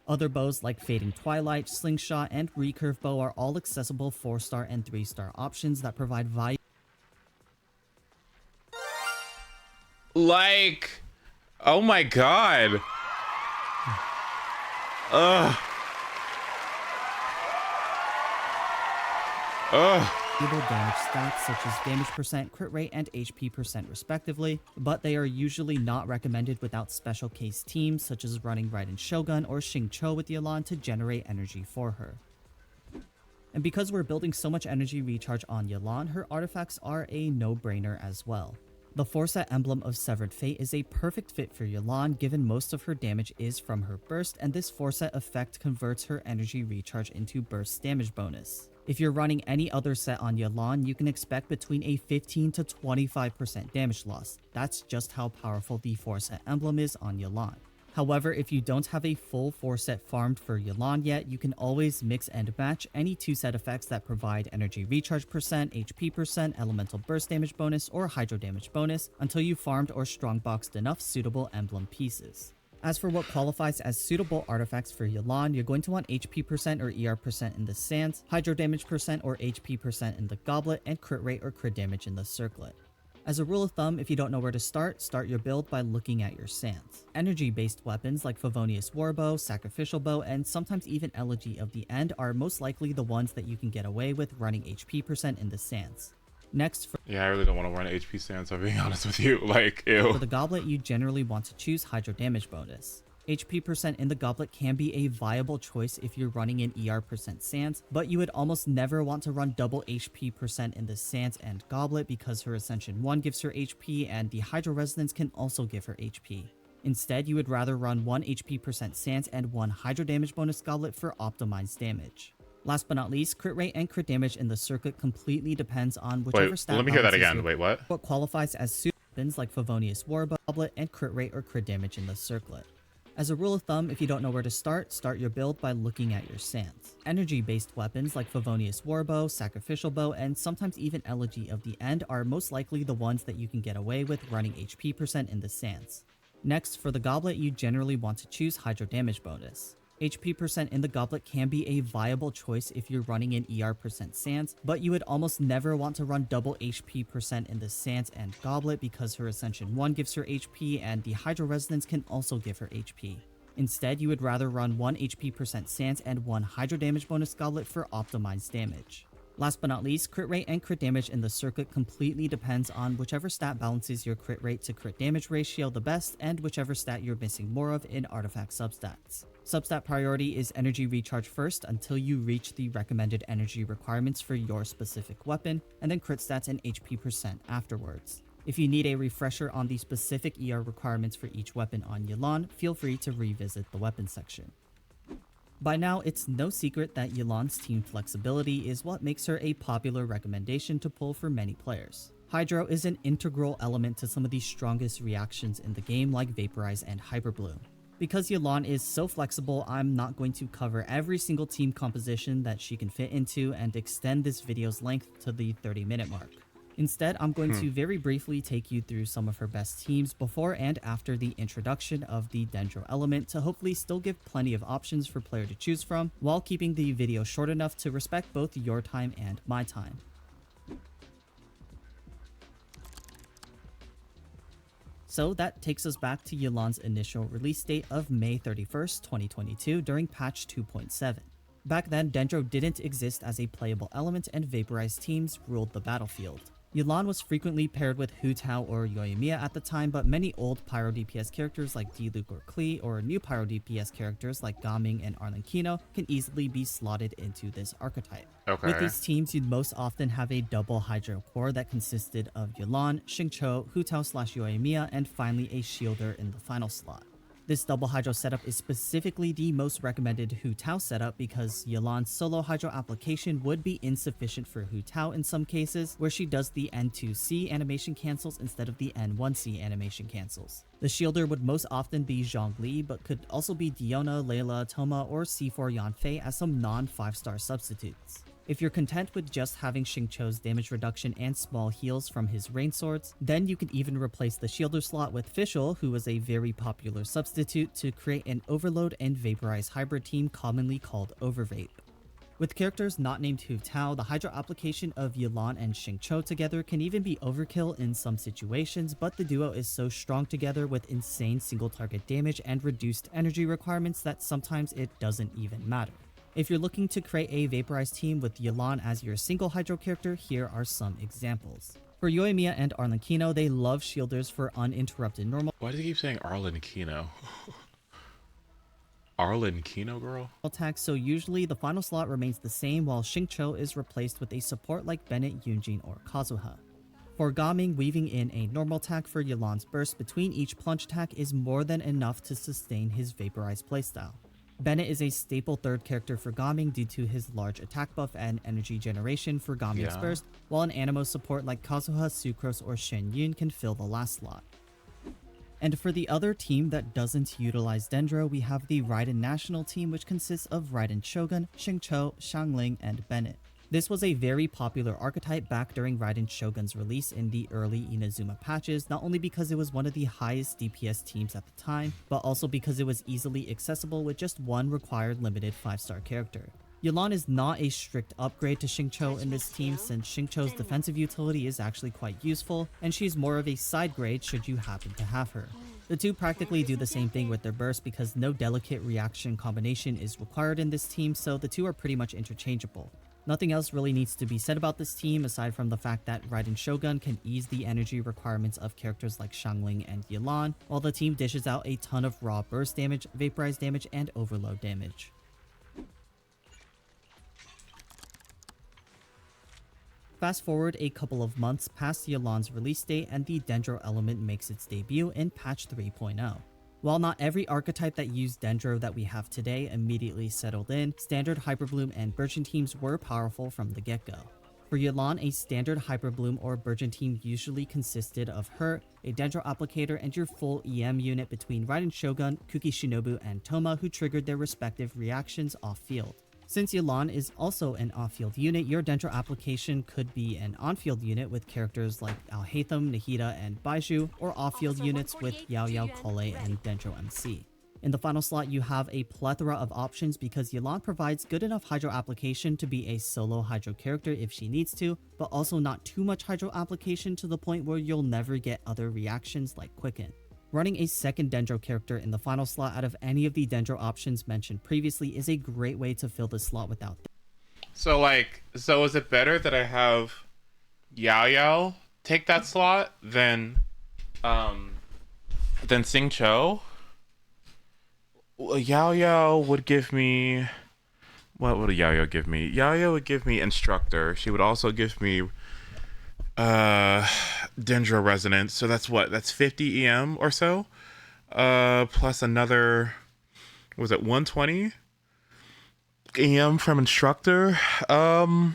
Other bows like Fading Twilight, Slingshot, and Recurve Bow are all accessible 4-star and 3-star options that provide value. Like, oh my god. Ugh. Damage stats such as damage percent, crit rate, and HP percent respectively, but they are usually not recommended without special case teams such as running Raiden Shogun or Xingqiu with Yelan to generate energy for her. And because we're building so much energy recharge on Yelan, her artifacts are a no-brainer as well. The 4-set Emblem of Severed Fate is a perfect fit for Yelan given most of her damage is from her burst, and this 4-set effect converts her energy recharge into burst damage bonus. If you're running any other set on Yelan, you can expect between a 15 to 25% damage loss. That's just how powerful the 4-set emblem is on Yelan. However, if you don't have a full 4-set farmed for Yelan yet, you can always mix and match any 2-set effects that provide energy recharge percent, HP percent, elemental burst damage bonus, or hydro damage bonus until you farmed or strongboxed enough suitable emblem pieces. As for what qualifies as suitable artifacts for YELAN, you're going to want HP percent or ER percent in the sands, hydro damage percent or HP percent in the goblet, and crit rate or crit damage in the circlet. As a rule of thumb, if you don't know where to start your build by looking at your sands. Energy-based weapons like Favonius Warbow, Sacrificial Bow, and sometimes even Elegy of the End are most likely the ones that you can get away with running HP percent in the sands. Next, yeah, I really don't want to run HP sands, I'm being honest with you. Like, ew. For the goblet, you generally want to choose hydro damage bonus. HP percent in the goblet can be a viable choice if you're running in ER percent sands, but you would almost never want to run double HP percent in the sands and goblet because her Ascension 1 gives her HP and the Hydro Resonance can also give her HP. Instead, you would rather run 1 HP percent sands and 1 hydro damage bonus goblet for optimized damage. Last but not least, crit rate and crit damage in the circuit completely depends on whichever stat. Let me hear that again. Wait, what? What qualifies as suitable weapons like Favonius Warbow, goblet, and crit rate or crit damage in the circlet. As a rule of thumb, if you don't know where to start your build by looking at your sands. Energy-based weapons like Favonius Warbow, Sacrificial Bow, and sometimes even Elegy of the End are most likely the ones that you can get away with running HP percent in the sands. Next, for the goblet, you generally want to choose hydro damage bonus. HP percent in the goblet can be a viable choice if you're running in ER percent sands, but you would almost never want to run double HP percent in the sands and goblet because her Ascension 1 gives her HP and the Hydro Resonance can also give her HP. Instead, you would rather run 1 HP percent sands and 1 hydro damage bonus goblet for optimized damage. Last but not least, crit rate and crit damage in the circuit completely depends on whichever stat balances your crit rate to crit damage ratio the best and whichever stat you're missing more of in artifact substats. Substat priority is energy recharge first until you reach the recommended energy requirements for your specific weapon, and then crit stats and HP percent afterwards. If you need a refresher on the specific ER requirements for each weapon on YELAN, feel free to revisit the weapon section. By now, it's no secret that YELAN's team flexibility is what makes her a popular recommendation to pull for many players. Hydro is an integral element to some of the strongest reactions in the game like Vaporize and Hyperbloom. Because YELAN is so flexible, I'm not going to cover every single team composition that she can fit into and extend this video's length to the 30-minute mark. Instead, I'm going to very briefly take you through some of her best teams before and after the introduction of the Dendro element to hopefully still give plenty of options for player to choose from, while keeping the video short enough to respect both your time and my time. So that takes us back to YELAN's initial release date of May 31st, 2022 during patch 2.7. Back then, Dendro didn't exist as a playable element and vaporized teams ruled the battlefield. YELAN was frequently paired with Hu Tao or Yoimiya at the time, but many old Pyro DPS characters like Diluc or Klee, or new Pyro DPS characters like Gaming and Arlenkino can easily be slotted into this archetype. Okay. With these teams, you'd most often have a double Hydro core that consisted of YELAN, Xingqiu, Hu Tao / Yoimiya, and finally a Shielder in the final slot. This double Hydro setup is specifically the most recommended Hu Tao setup because YELAN's solo Hydro application would be insufficient for Hu Tao in some cases, where she does the N2C animation cancels instead of the N1C animation cancels. The Shielder would most often be Zhongli, but could also be Diona, Layla, Toma, or C4 Yanfei as some non-5-star substitutes. If you're content with just having Xingqiu's damage reduction and small heals from his rain swords, then you can even replace the Shielder slot with Fischl, who was a very popular substitute, to create an Overload and Vaporize hybrid team commonly called Overvape. With characters not named Hu Tao, the Hydro application of YELAN and Xingqiu together can even be overkill in some situations, but the duo is so strong together with insane single target damage and reduced energy requirements that sometimes it doesn't even matter. If you're looking to create a vaporized team with YELAN as your single Hydro character, here are some examples. For Yoimiya and Arlenkino, they love shielders for uninterrupted normal. Why do you keep saying Arlenkino? Arlenkino, girl? Attacks, so usually the final slot remains the same while Xingqiu is replaced with a support like Bennett, Yunjin, or Kazuha. For Gaming, weaving in a normal attack for YELAN's burst between each plunge attack is more than enough to sustain his vaporized playstyle. Bennett is a staple third character for Gaming due to his large attack buff and energy generation for Gaming's burst, while an Anemo support like Kazuha, Sucrose, or Shen Yun can fill the last slot. And for the other team that doesn't utilize Dendro, we have the Raiden National team, which consists of Raiden Shogun, Xingqiu, Xiangling, and Bennett. This was a very popular archetype back during Raiden Shogun's release in the early Inazuma patches, not only because it was one of the highest DPS teams at the time, but also because it was easily accessible with just one required limited 5-star character. YELAN is not a strict upgrade to Xingqiu in this team, since Xingqiu's defensive utility is actually quite useful, and she's more of a side grade should you happen to have her. The two practically do the same thing with their burst because no delicate reaction combination is required in this team, so the two are pretty much interchangeable. Nothing else really needs to be said about this team aside from the fact that Raiden Shogun can ease the energy requirements of characters like Xiangling and YELAN, while the team dishes out a ton of raw burst damage, vaporize damage, and overload damage. Fast forward a couple of months past YELAN's release date and the Dendro element makes its debut in patch 3.0. While not every archetype that used Dendro that we have today immediately settled in, standard Hyperbloom and Burgeon teams were powerful from the get-go. For YELAN, a standard Hyperbloom or Burgeon team usually consisted of her, a Dendro applicator, and your full EM unit between Raiden Shogun, Kuki Shinobu, and Toma, who triggered their respective reactions off-field. Since YELAN is also an off-field unit, your Dendro application could be an on-field unit with characters like Alhaitham, Nahida, and Baiju, or off-field units with Yao Yao, Kole, and Dendro MC. In the final slot, you have a plethora of options because YELAN provides good enough Hydro application to be a solo Hydro character if she needs to, but also not too much Hydro application to the point where you'll never get other reactions like Quicken. Running a second Dendro character in the final slot out of any of the Dendro options mentioned previously is a great way to fill this slot without. So is it better that I have Yao Yao take that slot than Xingqiu? Yao Yao would give me, what would Yao Yao give me? Yao Yao would give me Instructor. She would also give me Dendro Resonance, so that's 50 EM or so, plus another, what was it, 120 EM from Instructor, and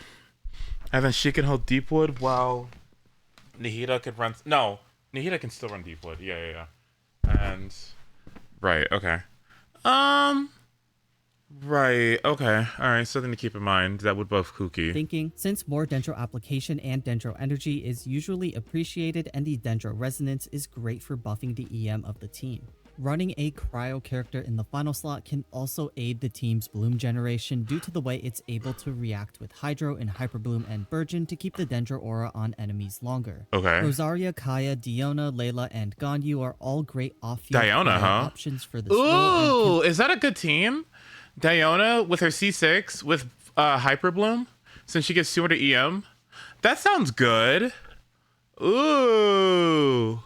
then she can hold Deepwood while Nahida could run, no, Nahida can still run Deepwood, yeah, and, right, okay, right, okay, alright, something to keep in mind, that would buff Kuki. Thinking, since more Dendro application and Dendro energy is usually appreciated and the Dendro resonance is great for buffing the EM of the team. Running a cryo character in the final slot can also aid the team's bloom generation due to the way it's able to react with Hydro and Hyperbloom and Burgeon to keep the Dendro aura on enemies longer. Okay. Rosaria, Kaya, Diona, Layla, and Ganyu are all great off-field options for this role. Ooh, is that a good team? Diona with her C6 with Hyperbloom, since she gets 200 EM. That sounds good. Ooh.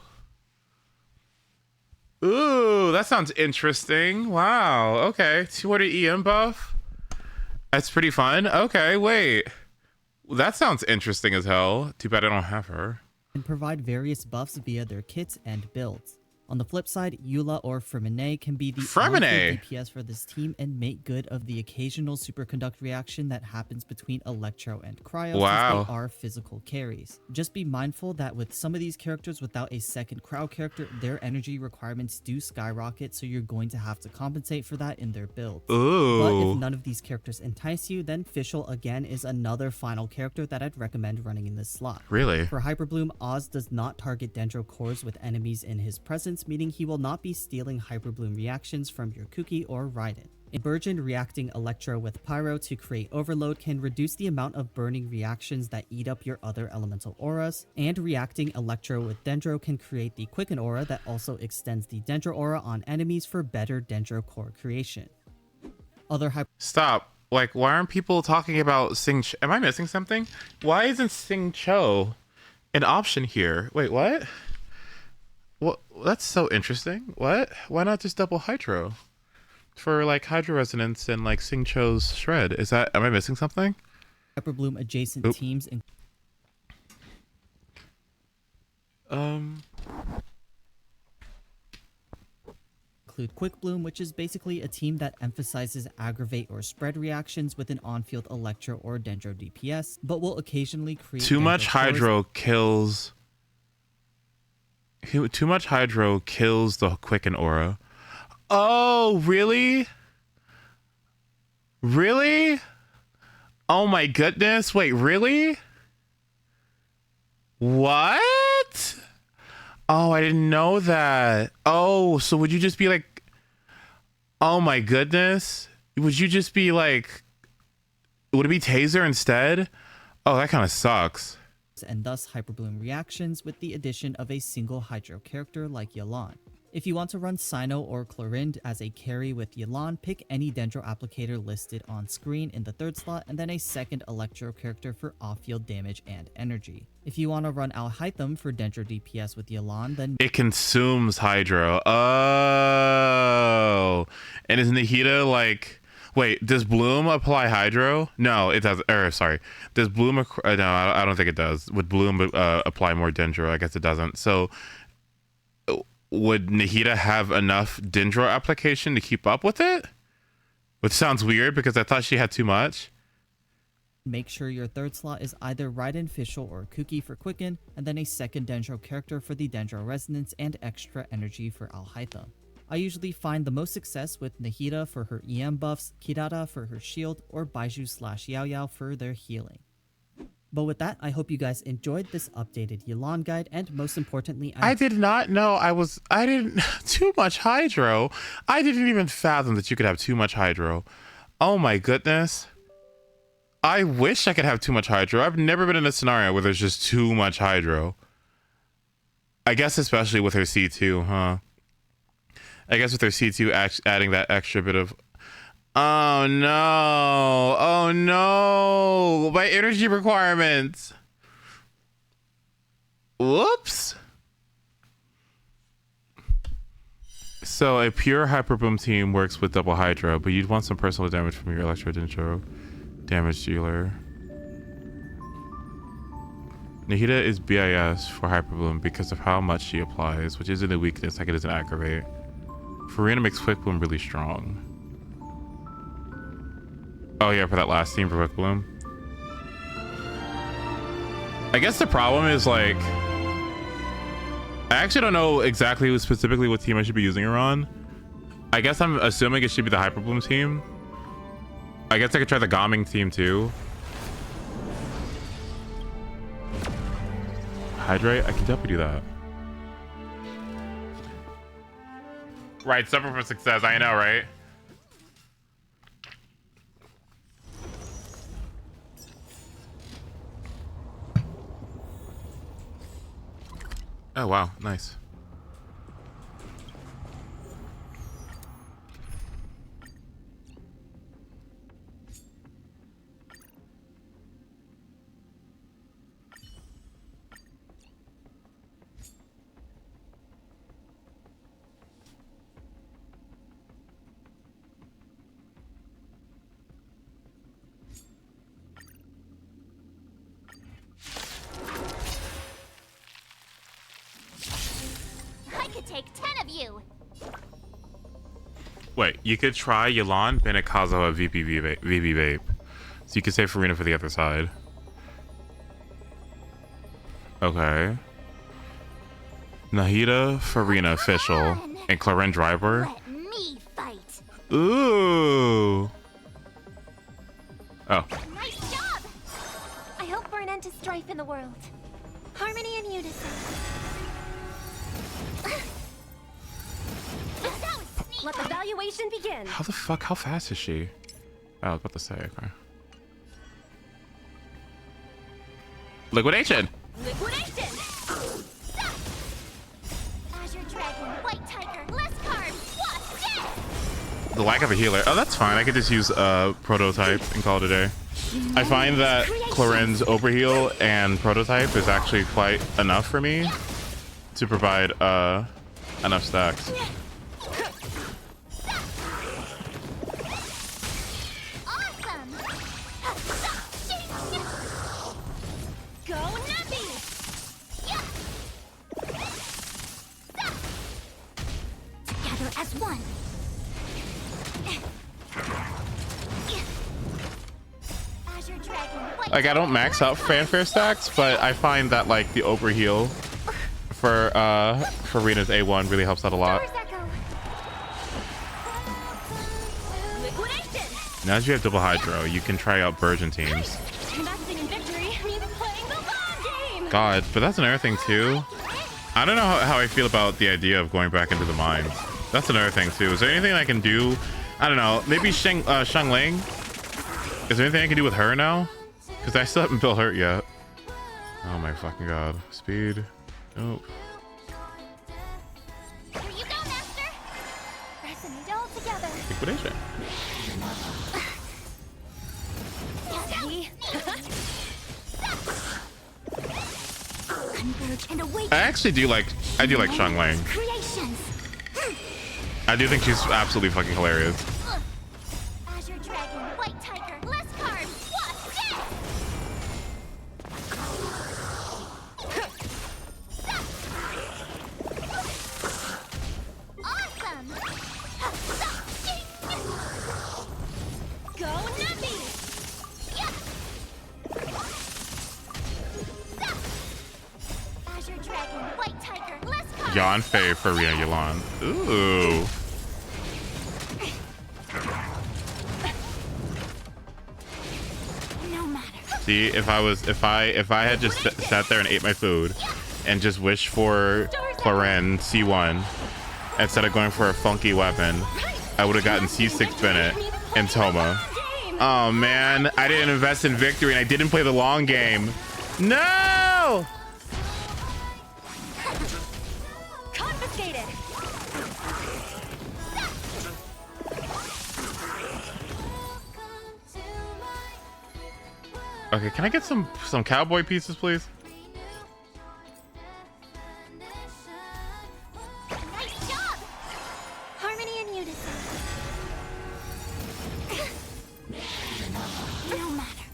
Ooh, that sounds interesting. Wow. Okay. 200 EM buff. That's pretty fun. Okay, wait. That sounds interesting as hell. Too bad I don't have her. And provide various buffs via their kits and builds. On the flip side, Eula or Freminet can be the DPS for this team and make good of the occasional superconduct reaction that happens between Electro and Cryo, since they are physical carries. Just be mindful that with some of these characters without a second crowd character, their energy requirements do skyrocket, so you're going to have to compensate for that in their builds. Ooh. But if none of these characters entice you, then Fischl again is another final character that I'd recommend running in this slot. Really? For Hyperbloom, Oz does not target Dendro cores with enemies in his presence, meaning he will not be stealing Hyperbloom reactions from your Kuki or Raiden. In Burgeon, reacting Electro with Pyro to create overload can reduce the amount of burning reactions that eat up your other elemental auras, and reacting Electro with Dendro can create the Quicken aura that also extends the Dendro aura on enemies for better Dendro core creation. Stop. Like, why aren't people talking about Xingqiu? Am I missing something? Why isn't Xingqiu an option here? Wait, what? Well, that's so interesting. What? Why not just double Hydro? For like Hydro Resonance and like Xingqiu's Shred. Is that, am I missing something? Hyperbloom adjacent teams include Quick Bloom, which is basically a team that emphasizes aggravate or spread reactions with an on-field Electro or Dendro DPS, but will occasionally create too much Hydro kills. Too much Hydro kills the Quicken aura. Oh, really? Really? Oh my goodness. Wait, really? What? Oh, I didn't know that. Oh, so would you just be like, oh my goodness. Would you just be like, would it be Taser instead? Oh, that kind of sucks. And thus Hyperbloom reactions with the addition of a single Hydro character like YELAN. If you want to run Cyno or Clorind as a carry with YELAN, pick any Dendro applicator listed on screen in the third slot and then a second Electro character for off-field damage and energy. If you want to run Alhaitham for Dendro DPS with YELAN, then it consumes Hydro. Oh, and is Nahida like, wait, does Bloom apply Hydro? No, it doesn't. Sorry, does Bloom? No, I don't think it does. Would Bloom apply more Dendro? I guess it doesn't. So, would Nahida have enough Dendro application to keep up with it? Which sounds weird because I thought she had too much. Make sure your third slot is either Raiden Fischl or Kuki for Quicken, and then a second Dendro character for the Dendro Resonance and extra energy for Alhaitham. I usually find the most success with Nahida for her EM buffs, Kirara for her shield, or Baiju/Yao Yao for their healing. But with that, I hope you guys enjoyed this updated YELAN guide, and most importantly, I did not know I didn't, too much Hydro. I didn't even fathom that you could have too much Hydro. Oh my goodness. I wish I could have too much Hydro. I've never been in a scenario where there's just too much Hydro. I guess especially with her C2, huh? I guess with her C2 adding that extra bit of... Oh no! Oh no! My energy requirements! Whoops! So a pure Hyperboom team works with double Hydro, but you'd want some personal damage from your Electro Dendro damage dealer. Nahida is BIS for Hyperbloom because of how much she applies, which isn't a weakness like it is an aggravate. Farina makes Quick Bloom really strong. Oh yeah, for that last team for Quick Bloom. I guess the problem is like, I actually don't know exactly specifically what team I should be using her on. I guess I'm assuming it should be the Hyperbloom team. I guess I could try the Gaming team too. Hydrate? I can definitely do that. Right, suffer for success. I know, right? Oh, wow. Nice. Take 10 of you. Wait, you could try YELAN, Benekazo, VP Vape. So you could save Farina for the other side. Okay. Nahida, Farina, Fischl, and Clorind Driver. Let me fight. Ooh. Oh. Nice job. I hope for an end to strife in the world. Harmony and unison. Let the valuation begin. How the fuck? How fast is she? Oh, I was about to say. Okay. Liquidation. Liquidation. Azure Dragon, White Tiger, less cards. What's dead? The lack of a healer. Oh, that's fine. I could just use Prototype and call it a day. I find that Clorind's Overheal and Prototype is actually quite enough for me to provide enough stacks. As one. Like, I don't max out fanfare stacks, but I find that like the overheal for Farina's A1 really helps out a lot. Now that you have double hydro, you can try out version teams. Investing in victory means playing the long game. God, but that's another thing too. I don't know how I feel about the idea of going back into the mines. That's another thing too. Is there anything I can do? I don't know. Maybe Xiangling? Is there anything I can do with her now? Because I still haven't built her yet. Oh my fucking god. Speed. Nope. Here you go, Master. Resonate all together. Liquidation. Converge and awaken. I actually do like Xiangling. Creations. I do think she's absolutely fucking hilarious. Azure Dragon, White Tiger, less cards. What's this? Awesome. Go Nubby. Azure Dragon, White Tiger, less cards. Yanfei for YELAN. Ooh. No matter. See, if I had just sat there and ate my food and just wished for Claren C1 instead of going for a funky weapon, I would have gotten C6 Bennett and Toma. Oh man, I didn't invest in victory and I didn't play the long game. No! Confiscated. Okay, can I get some cowboy pieces, please? Nice job. Harmony and unison. No matter.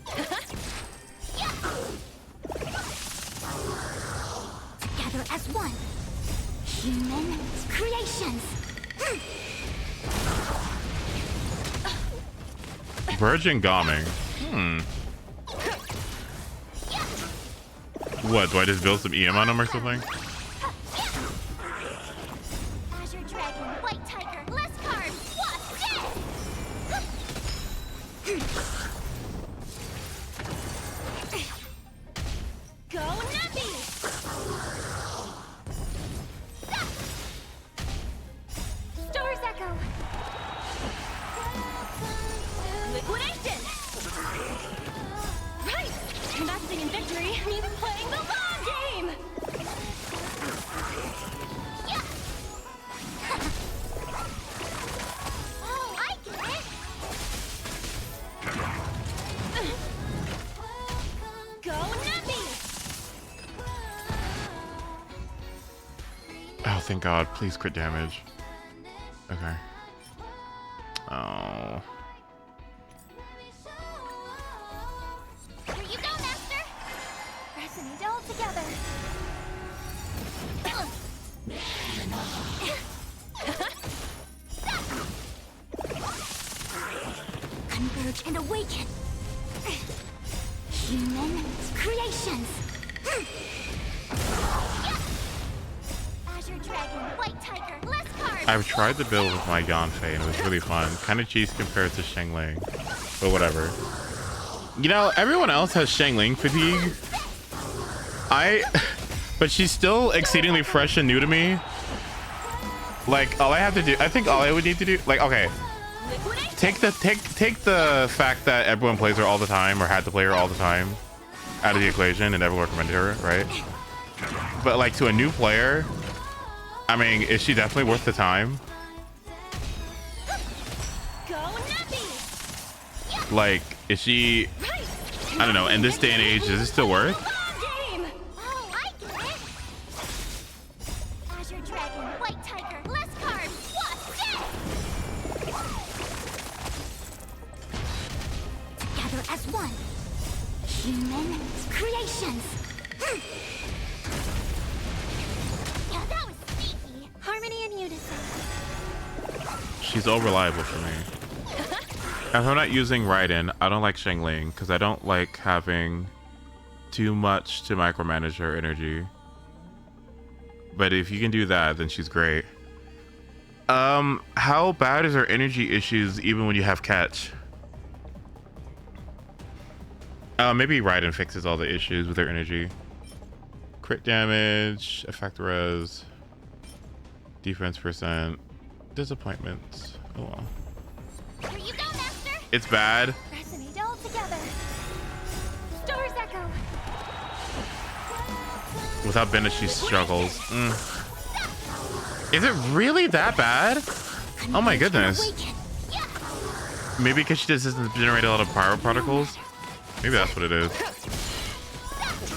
Together as one. Human creations. Virgin Gaming. What, do I just build some EM on them or something? Azure Dragon, White Tiger, less cards. What's this? Go Nubby. Stars Echo. Liquidation. Right. Investing in victory means playing the long game. Oh, I get it. Go Nubby. Oh, thank God. Please crit damage. Okay. Oh. Here you go, Master. Resonate all together. Converge and awaken. Human creations. Azure Dragon, White Tiger, less cards. I've tried to build with my Yanfei and it was really fun. Kind of cheesy compared to Xiangling, but whatever. You know, everyone else has Xiangling fatigue. But she's still exceedingly fresh and new to me. Like, all I have to do, I think all I would need to do, like, okay. Take the fact that everyone plays her all the time or had to play her all the time out of the equation and everyone recommended her, right? But like to a new player, I mean, is she definitely worth the time? Like, is she, I don't know, in this day and age, is it still worth? Azure Dragon, White Tiger, less cards. What's this? Together as one. Human creations. Yeah, that was sneaky. Harmony and unison. She's all reliable for me. If I'm not using Raiden, I don't like Xiangling because I don't like having too much to micromanage her energy. But if you can do that, then she's great. How bad is her energy issues even when you have catch? Maybe Raiden fixes all the issues with their energy. Crit damage, effect res, defense percent, disappointments. Oh well. Here you go, Master. It's bad. Resonate all together. Stars echo. Without Bennett, she struggles. Is it really that bad? Oh my goodness. Maybe because she just doesn't generate a lot of pyro particles. Maybe that's what it is.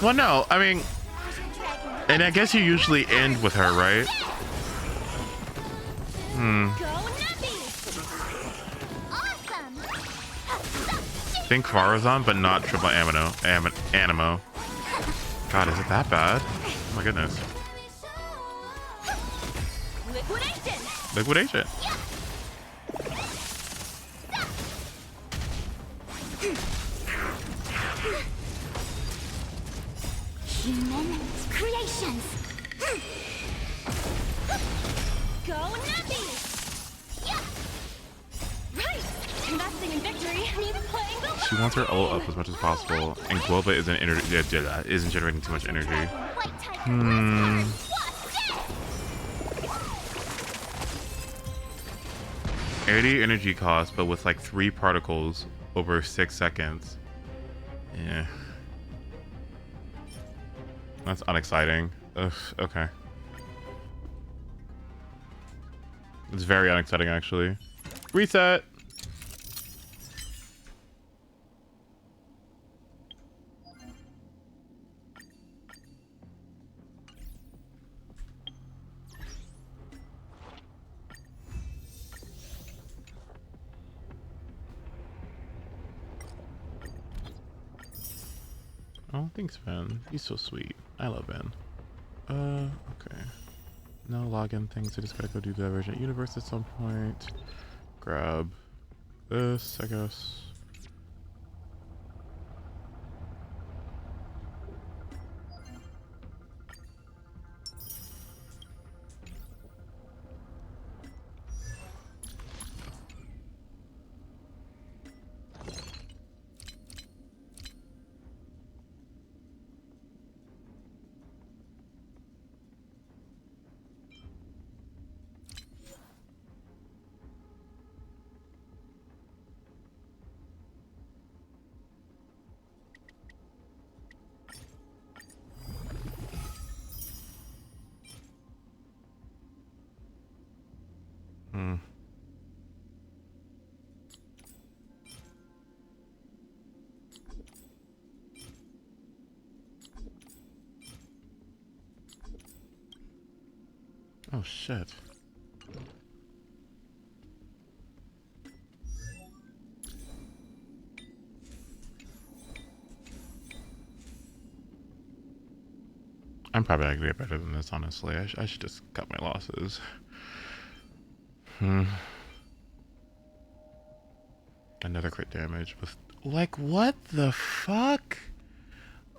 Well, no, I mean, and I guess you usually end with her, right? Think Farazan, but not triple Animo. God, is it that bad? Oh my goodness. Liquidation. Human creations. Go Nappy! Yeah. Right. Investing in victory means playing the She wants her ult up as much as possible, and Guoba isn't generating too much energy. 80 energy cost, but with like 3 particles over 6 seconds. Yeah. That's unexciting. Ugh, okay. It's very unexciting, actually. Reset! Oh, thanks, Ben. He's so sweet. I love Ben. Okay. No login things. I just gotta go do Divergent Universe at some point. Grab this, I guess. Oh shit. I'm probably not gonna get better than this, honestly. I should just cut my losses. Another crit damage with... Like, what the fuck?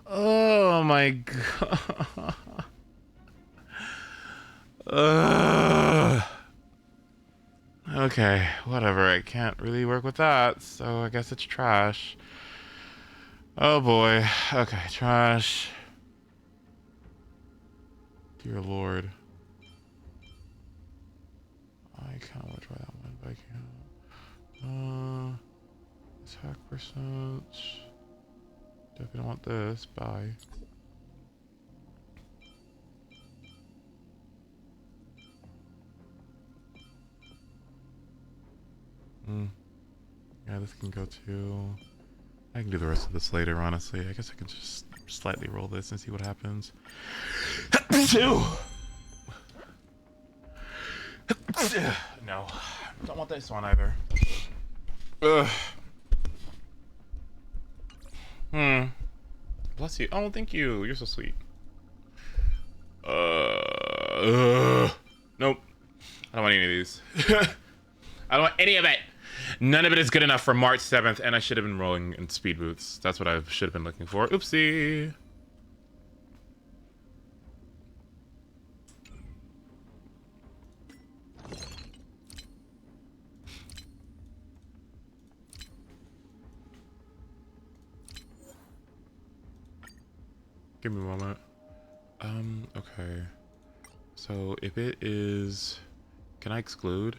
Oh my god. Okay, whatever. I can't really work with that, so I guess it's trash. Oh boy. Okay, trash. Dear Lord. I kind of want to try that one, but I can't. Attack percent. Definitely don't want this. Bye. Yeah, this can go too. I can do the rest of this later, honestly. I guess I can just slightly roll this and see what happens. No, don't want this one either. Ugh. Bless you. Oh, thank you. You're so sweet. Nope. I don't want any of these. I don't want any of it. None of it is good enough for March 7th, and I should have been rolling in speed boots. That's what I should have been looking for. Oopsie. Give me a moment. Okay. So if it is, can I exclude?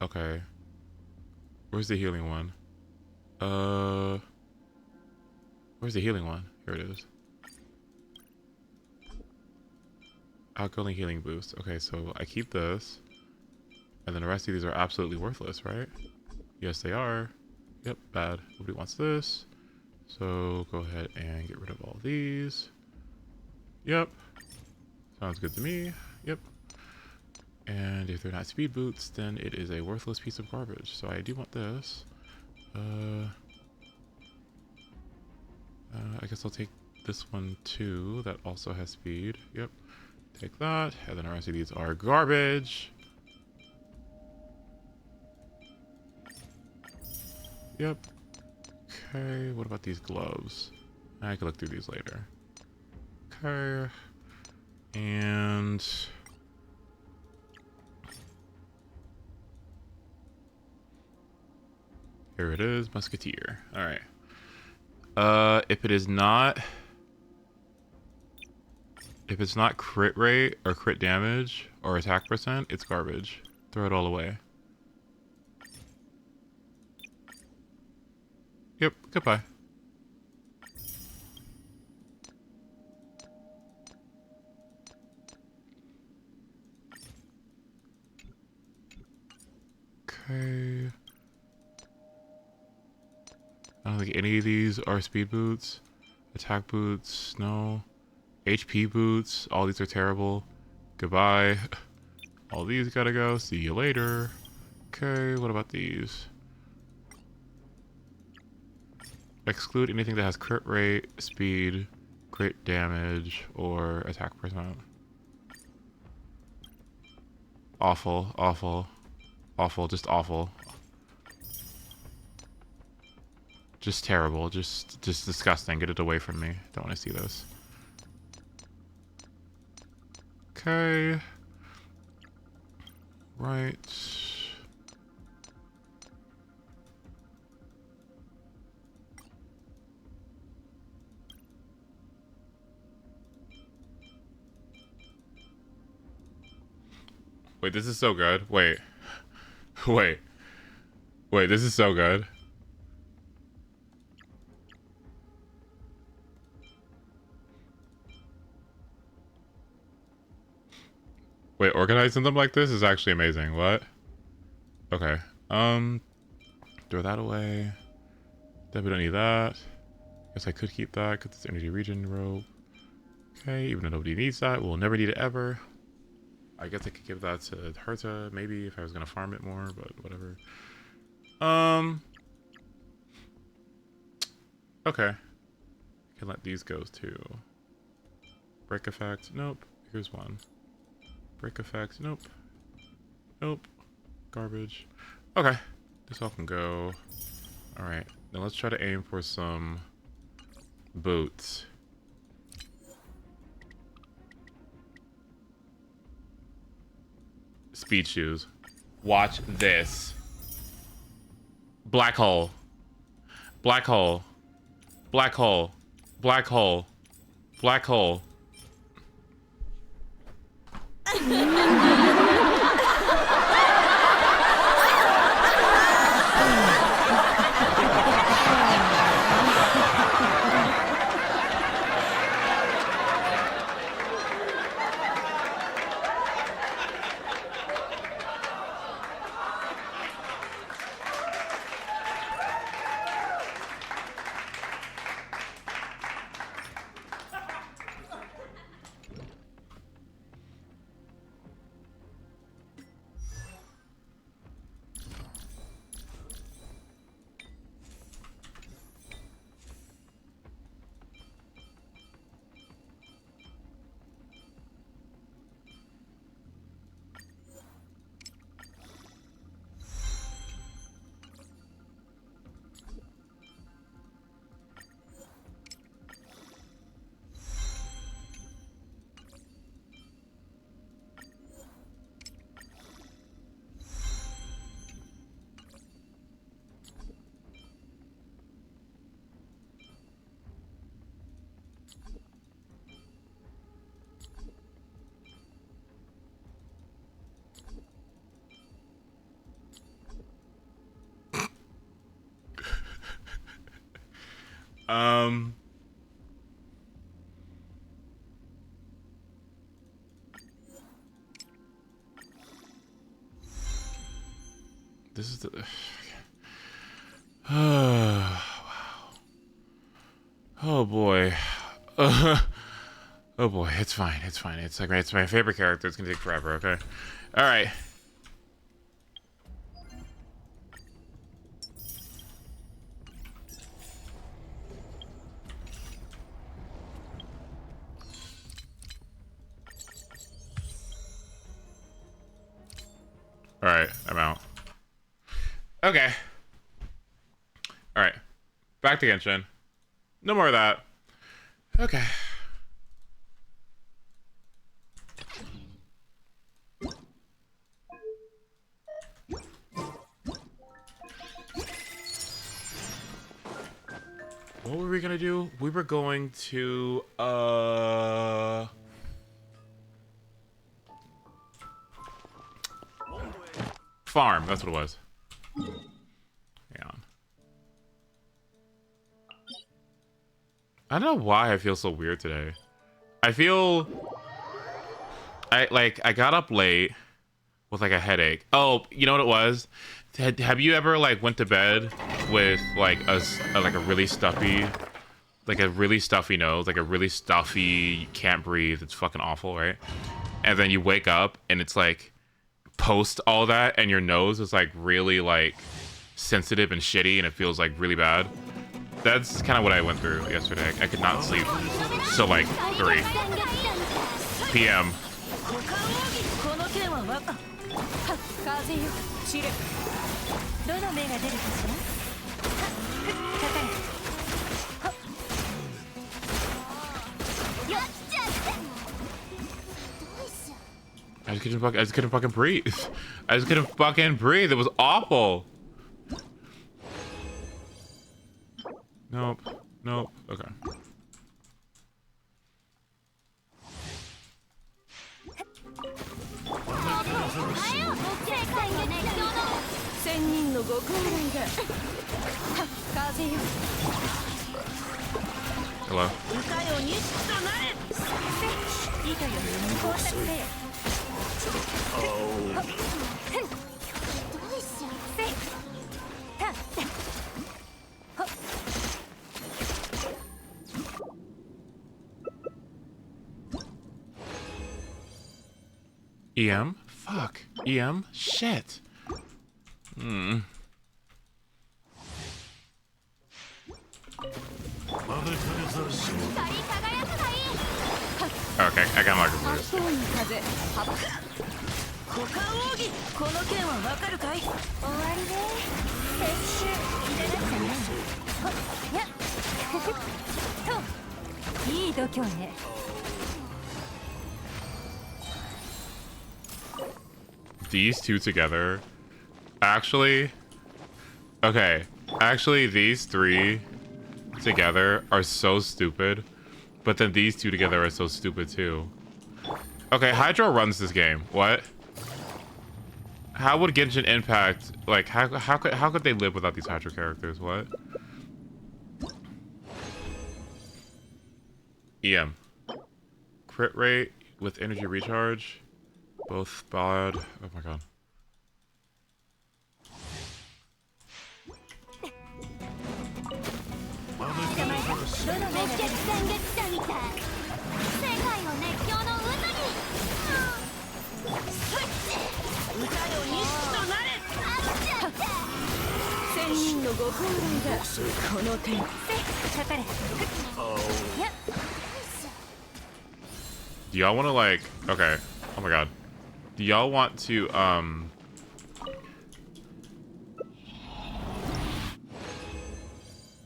Okay. Where's the healing one? Where's the healing one? Here it is. Outgoing healing boost. Okay, so I keep this. And then the rest of these are absolutely worthless, right? Yes, they are. Yep, bad. Nobody wants this. So go ahead and get rid of all these. Yep. Sounds good to me. Yep. And if they're not speed boots, then it is a worthless piece of garbage. So I do want this. I guess I'll take this one too. That also has speed. Yep. Take that. And then the rest of these are garbage. Yep. Okay. What about these gloves? I can look through these later. Okay. And here it is, Musketeer. All right. If it's not crit rate or crit damage or attack percent, it's garbage. Throw it all away. Yep, goodbye. Okay. I don't think any of these are speed boots. Attack boots, no. HP boots, all these are terrible. Goodbye. All these gotta go. See you later. Okay, what about these? Exclude anything that has crit rate, speed, crit damage, or attack percent. Awful, awful, awful, just awful. Just terrible, just disgusting. Get it away from me. Don't want to see this. Okay. Right. Wait, this is so good. Wait. Wait. Wait, this is so good. Wait, organizing them like this is actually amazing. What? Okay. Throw that away. Then we don't need that. Guess I could keep that because it's energy regen rope. Okay, even though nobody needs that, we'll never need it ever. I guess I could give that to Herta, maybe, if I was gonna farm it more, but whatever. Okay. Can let these go too. Break effect, nope. Here's one. Break effect, nope. Nope. Garbage. Okay. This all can go. Alright. Now let's try to aim for some boots. Speed shoes. Watch this. Black hole. Black hole. Black hole. Black hole. Black hole. This is the wow. Oh boy. Oh boy, it's fine. It's fine. It's like it's my favorite character. It's gonna take forever. Okay. All right. All right, I'm out. Okay. All right. Back to Genshin. No more of that. Okay. What were we gonna do? We were going to farm. That's what it was. Hang on. I don't know why I feel so weird today. I feel I got up late with like a headache. Oh, you know what it was? Have you ever like went to bed with like a really stuffy, like a really stuffy nose, like a really stuffy, you can't breathe, it's fucking awful, right? And then you wake up and it's like post all that and your nose is like really like sensitive and shitty and it feels like really bad. That's kind of what I went through yesterday. I could not sleep till like 3 p.m. I just couldn't fucking breathe. I just couldn't fucking breathe. It was awful. Nope. Nope. Okay. Hello. EM? Fuck. EM? Shit. Hmm. Okay, I got marker boost. These two together, actually, okay, actually these three together are so stupid, but then these two together are so stupid too. Okay, Hydro runs this game. What? How would Genshin Impact, like, how could they live without these Hydro characters? What? EM. Crit rate with energy recharge. Both bad. Oh my god. Do y'all want to like, okay, oh my god. Do y'all want to,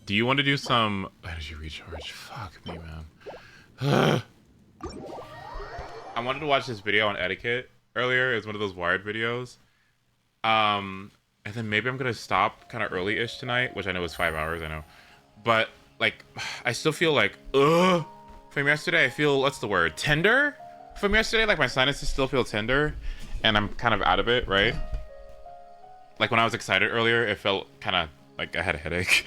do you want to do some energy recharge? Fuck me, man. I wanted to watch this video on etiquette earlier. It was one of those Wired videos. And then maybe I'm going to stop kind of early-ish tonight, which I know is 5 hours, I know. But, like, I still feel like, from yesterday, I feel, what's the word? Tender? From yesterday, like, my sinuses still feel tender. And I'm kind of out of it, right? Like, when I was excited earlier, it felt kind of Like I had a headache.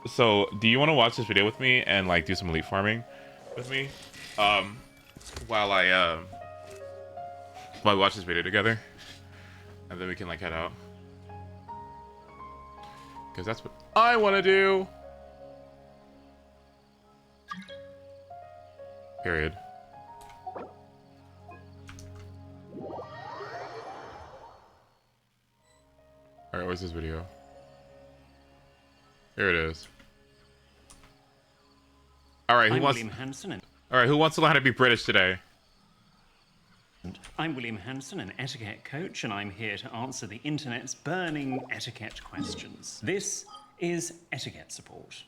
So do you want to watch this video with me and like do some elite farming with me? While we watch this video together, and then we can like head out. Because that's what I want to do. Period. Alright, where's this video? Here it is. Alright, who wants... Alright, who wants to learn how to be British today? I'm William Hanson, an etiquette coach, and I'm here to answer the internet's burning etiquette questions. This is etiquette support.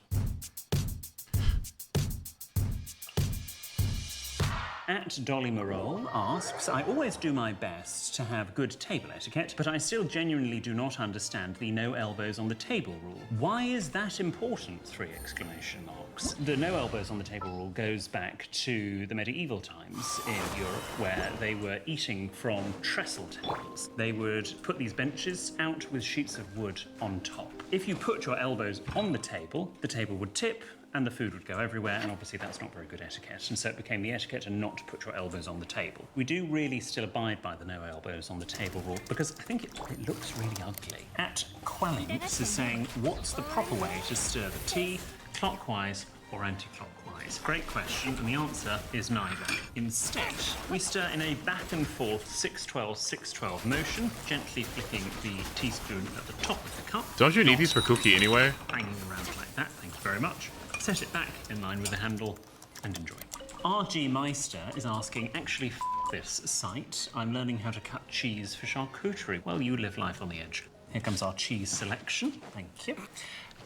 At Dolly Marole asks, I always do my best to have good table etiquette, but I still genuinely do not understand the no elbows on the table rule. Why is that important? 3 exclamation marks. The no elbows on the table rule goes back to the medieval times in Europe where they were eating from trestle tables. They would put these benches out with sheets of wood on top. If you put your elbows on the table would tip, and the food would go everywhere, and obviously that's not very good etiquette, and so it became the etiquette to not put your elbows on the table. We do really still abide by the no elbows on the table rule, because I think it looks really ugly. At Quellinks is saying, what's the proper way to stir the tea, clockwise or anti-clockwise? Great question, and the answer is neither. Instead, we stir in a back and forth 6-12, 6-12 motion, gently flicking the teaspoon at the top of the cup. Don't you need these for cookie anyway? Banging around like that, thank you very much. Set it back in line with the handle and enjoy. RG Meister is asking, actually f this site. I'm learning how to cut cheese for charcuterie. Well, you live life on the edge. Here comes our cheese selection. Thank you.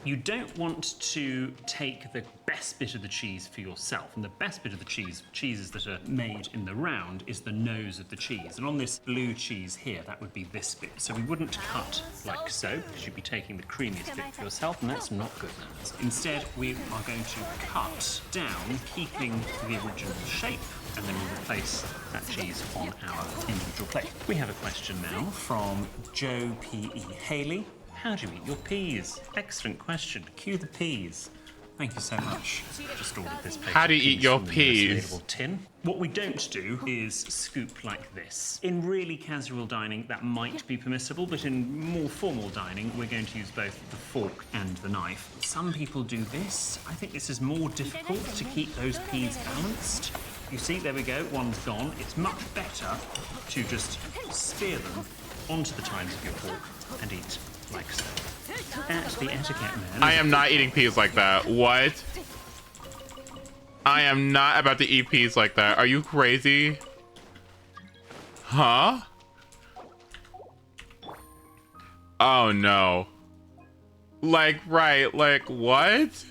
You don't want to take the best bit of the cheese for yourself. And the best bit of the cheeses that are made in the round, is the nose of the cheese. And on this blue cheese here, that would be this bit. So we wouldn't cut like so, because you'd be taking the creamiest bit for yourself, and that's not good manners. Instead, we are going to cut down, keeping the original shape, and then we'll replace that cheese on our individual plate. We have a question now from Joe P.E. Haley. How do you eat your peas? Excellent question. Cue the peas. Thank you so much. Just ordered this plate. How do you eat your peas? Tin. What we don't do is scoop like this. In really casual dining, that might be permissible, but in more formal dining, we're going to use both the fork and the knife. Some people do this. I think this is more difficult to keep those peas balanced. You see, there we go, one's gone. It's much better to just spear them onto the tines of your fork and eat like so. At the etiquette man. I am not eating peas like that. What? I am not about to eat peas like that. Are you crazy? Huh? Oh no. Like, right, like what?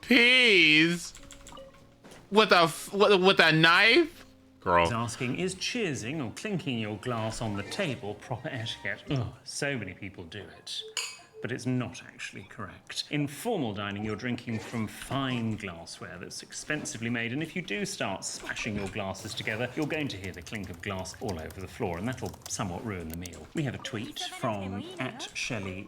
Peas? With a knife? Girl. He's asking, is cheersing or clinking your glass on the table proper etiquette? Oh, so many people do it. But it's not actually correct. In formal dining, you're drinking from fine glassware that's expensively made, and if you do start smashing your glasses together, you're going to hear the clink of glass all over the floor, and that'll somewhat ruin the meal. We have a tweet from @Shelley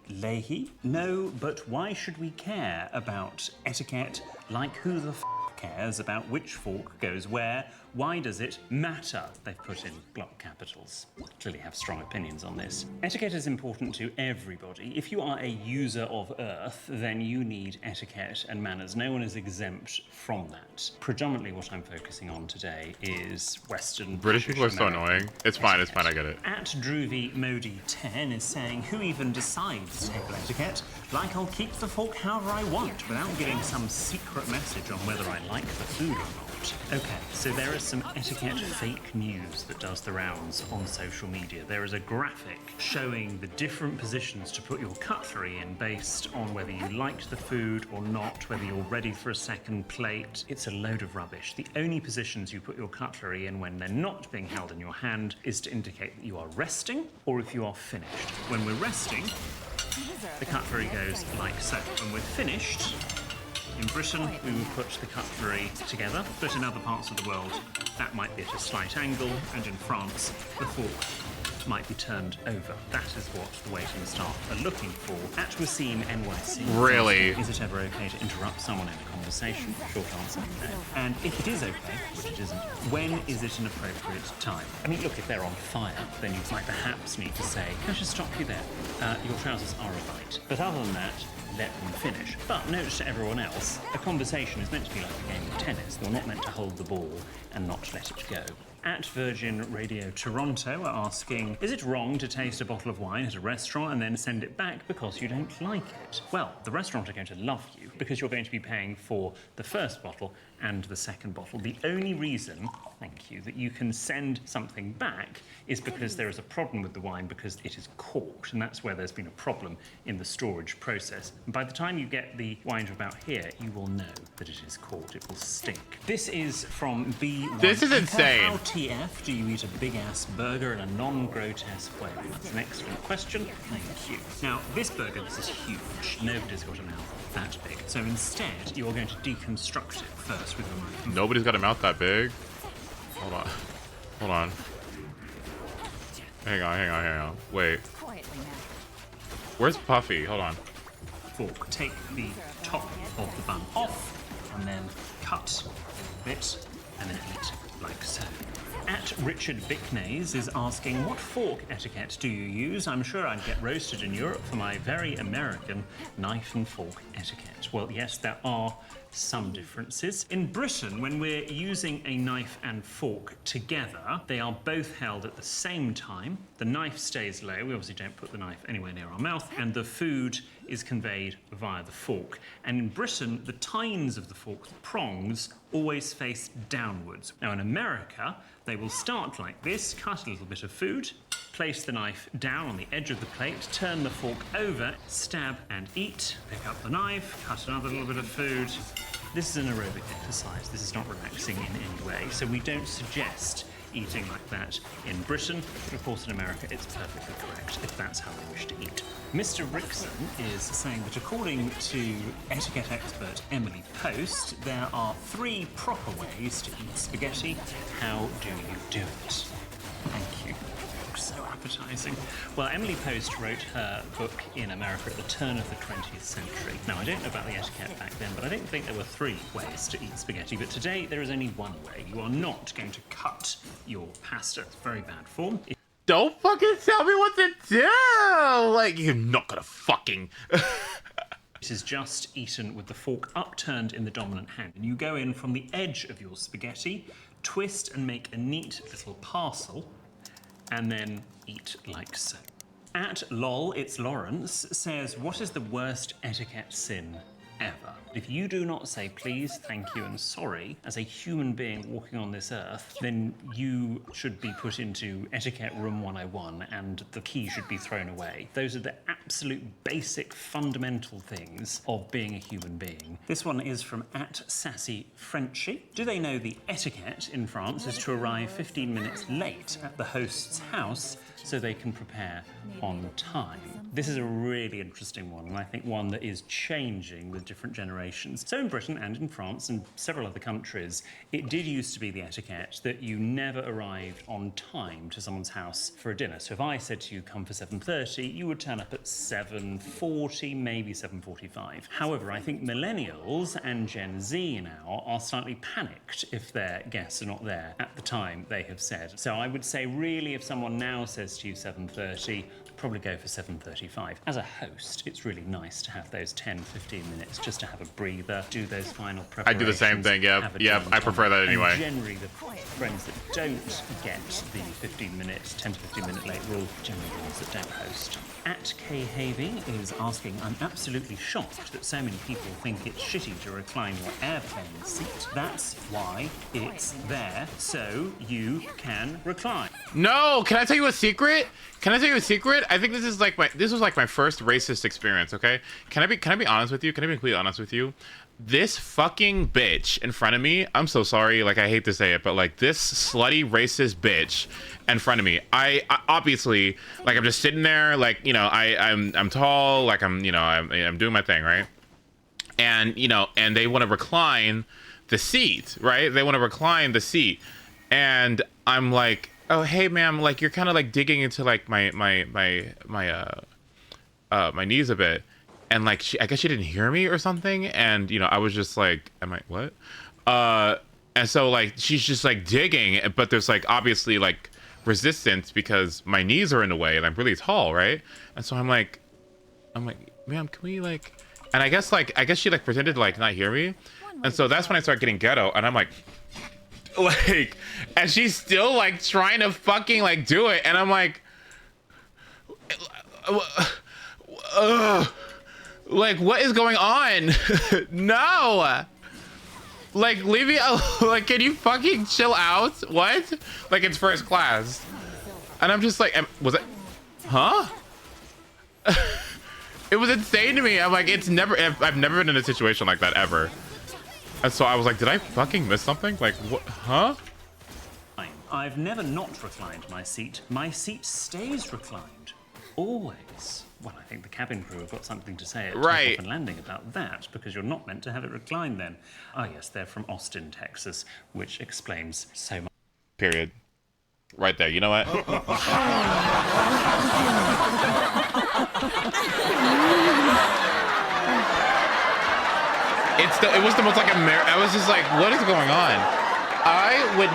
No, but why should we care about etiquette? Like who the f cares about which fork goes where? Why does it matter? They've put in block capitals. Clearly have strong opinions on this. Etiquette is important to everybody. If you are a user of Earth, then you need etiquette and manners. No one is exempt from that. Predominantly what I'm focusing on today is Western British people are so annoying. It's fine, it's fine, I get it. @Droovy Modi 10 is saying, who even decides table etiquette? Like I'll keep the fork however I want without giving some secret message on whether I like the food or not. Okay, so there is some etiquette fake news that does the rounds on social media. There is a graphic showing the different positions to put your cutlery in based on whether you liked the food or not, whether you're ready for a second plate. It's a load of rubbish. The only positions you put your cutlery in when they're not being held in your hand is to indicate that you are resting or if you are finished. When we're resting, the cutlery goes like so. When we're finished, in Britain, we will put the cutlery together, but in other parts of the world, that might be at a slight angle, and in France, the fork might be turned over. That is what the waiting staff are looking for. At Wasim NYC. Really? Is it ever okay to interrupt someone in a conversation? Short answer, no. And if it is okay, which it isn't, when is it an appropriate time? I mean, look, if they're on fire, then you might perhaps need to say, can I just stop you there? Your trousers are a bite. But other than that, let them finish. But note to everyone else, a conversation is meant to be like a game of tennis. You're not meant to hold the ball and not let it go. At Virgin Radio Toronto are asking, is it wrong to taste a bottle of wine at a restaurant and then send it back because you don't like it? Well, the restaurant are going to love you because you're going to be paying for the first bottle and the second bottle. The only reason, thank you, that you can send something back is because there is a problem with the wine because it is corked, and that's where there's been a problem in the storage process. And by the time you get the wine to about here, you will know that it is corked. It will stink. This is from B1. This is insane. How TF do you eat a big-ass burger in a non-grotesque way? That's an excellent question. Thank you. Now, this burger, this is huge. Nobody's got a mouth that big. So instead, you are going to deconstruct it first with a knife. Nobody's got a mouth that big. Hold on. Hold on. Hang on. Wait. Where's Puffy? Hold on. Fork. Take the top of the bun off, and then cut a bit, and then eat like so. At Richard Bicknays is asking, what fork etiquette do you use? I'm sure I'd get roasted in Europe for my very American knife and fork etiquette. Well, yes, there are some differences. In Britain, when we're using a knife and fork together, they are both held at the same time. The knife stays low. We obviously don't put the knife anywhere near our mouth, and the food is conveyed via the fork. And in Britain, the tines of the fork, the prongs, always face downwards. Now in America, they will start like this, cut a little bit of food, place the knife down on the edge of the plate, turn the fork over, stab and eat, pick up the knife, cut another little bit of food. This is an aerobic exercise. This is not relaxing in any way, so we don't suggest eating like that in Britain, but of course in America it's perfectly correct if that's how they wish to eat. Mr. Rickson is saying that according to etiquette expert Emily Post, there are 3 proper ways to eat spaghetti. How do you do it? Thank you. Looks so appetizing. Well, Emily Post wrote her book in America at the turn of the 20th century. Now, I don't know about the etiquette back then, but I don't think there were 3 ways to eat spaghetti. But today, there is only one way. You are not going to cut your pasta. It's very bad form. Don't fucking tell me what to do! Like, you're not gonna fucking... It is just eaten with the fork upturned in the dominant hand. And you go in from the edge of your spaghetti, twist and make a neat little parcel, and then eat like so. At lol, it's Lawrence, says, what is the worst etiquette sin ever? If you do not say please, thank you, and sorry as a human being walking on this earth, then you should be put into etiquette room 101 and the key should be thrown away. Those are the absolute basic fundamental things of being a human being. This one is from at Sassy Frenchy. Do they know the etiquette in France is to arrive 15 minutes late at the host's house so they can prepare on time? This is a really interesting one, and I think one that is changing with different generations. So in Britain and in France and several other countries, it did used to be the etiquette that you never arrived on time to someone's house for a dinner. So if I said to you, come for 7:30, you would turn up at 7:40, maybe 7:45. However, I think millennials and Gen Z now are slightly panicked if their guests are not there at the time they have said. So I would say really if someone now says to you 7:30, probably go for 7:35. As a host, it's really nice to have those 10-15 minutes just to have a breather, do those final preparations. I do the same thing, yep. Yep, I prefer that anyway. And generally, the friends that don't get the 15 minutes, 10 to 15 minute late rule, generally the ones that don't host. At K Havey is asking, I'm absolutely shocked that so many people think it's shitty to recline your airplane seat. That's why it's there, so you can recline. No, can I tell you a secret? Can I tell you a secret? I think this was like my first racist experience, okay? Can I be honest with you? Can I be completely honest with you? This fucking bitch in front of me, I'm so sorry, like I hate to say it, but like this slutty racist bitch in front of me, I obviously, like I'm just sitting there, like, you know, I'm tall, like I'm doing my thing, right? And, you know, and they want to recline the seat, right? They want to recline the seat. And I'm like, oh hey ma'am, like you're kind of like digging into like my knees a bit, and like I guess she didn't hear me or something, and you know I was just like, am I what? And so like she's just like digging, but there's like obviously like resistance because my knees are in the way and I'm really tall, right? And so I'm like, ma'am, can we like? And I guess she like pretended to like not hear me, and so that's when I start getting ghetto, and I'm like, and she's still like trying to fucking like do it, and I'm like, like what is going on? No, like leave me alone. Like can you fucking chill out? What? Like it's first class, and I'm just like, was it? Huh? It was insane to me. I'm like, I've never been in a situation like that ever. And so I was like, did I fucking miss something? Like, what? Huh? I've never not reclined my seat. My seat stays reclined. Always. Well, I think the cabin crew have got something to say at takeoff and landing about that, because you're not meant to have it reclined then. Ah, yes, they're from Austin, Texas, which explains so much. Period. Right there. You know what? It was the most like I was just like, what is going on? I would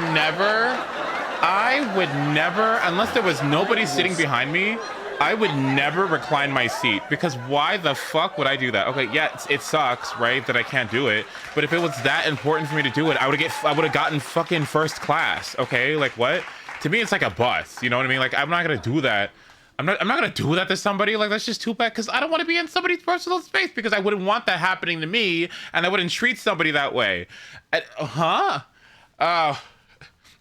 never, unless there was nobody sitting behind me, I would never recline my seat, because why the fuck would I do that? Okay, yeah, it sucks, right, that I can't do it, but if it was that important for me to do it, I would have gotten fucking first class, okay? Like what? To me, it's like a bus, you know what I mean? Like I'm not gonna do that. I'm not gonna do that to somebody. Like that's just too bad, because I don't want to be in somebody's personal space, because I wouldn't want that happening to me, and I wouldn't treat somebody that way.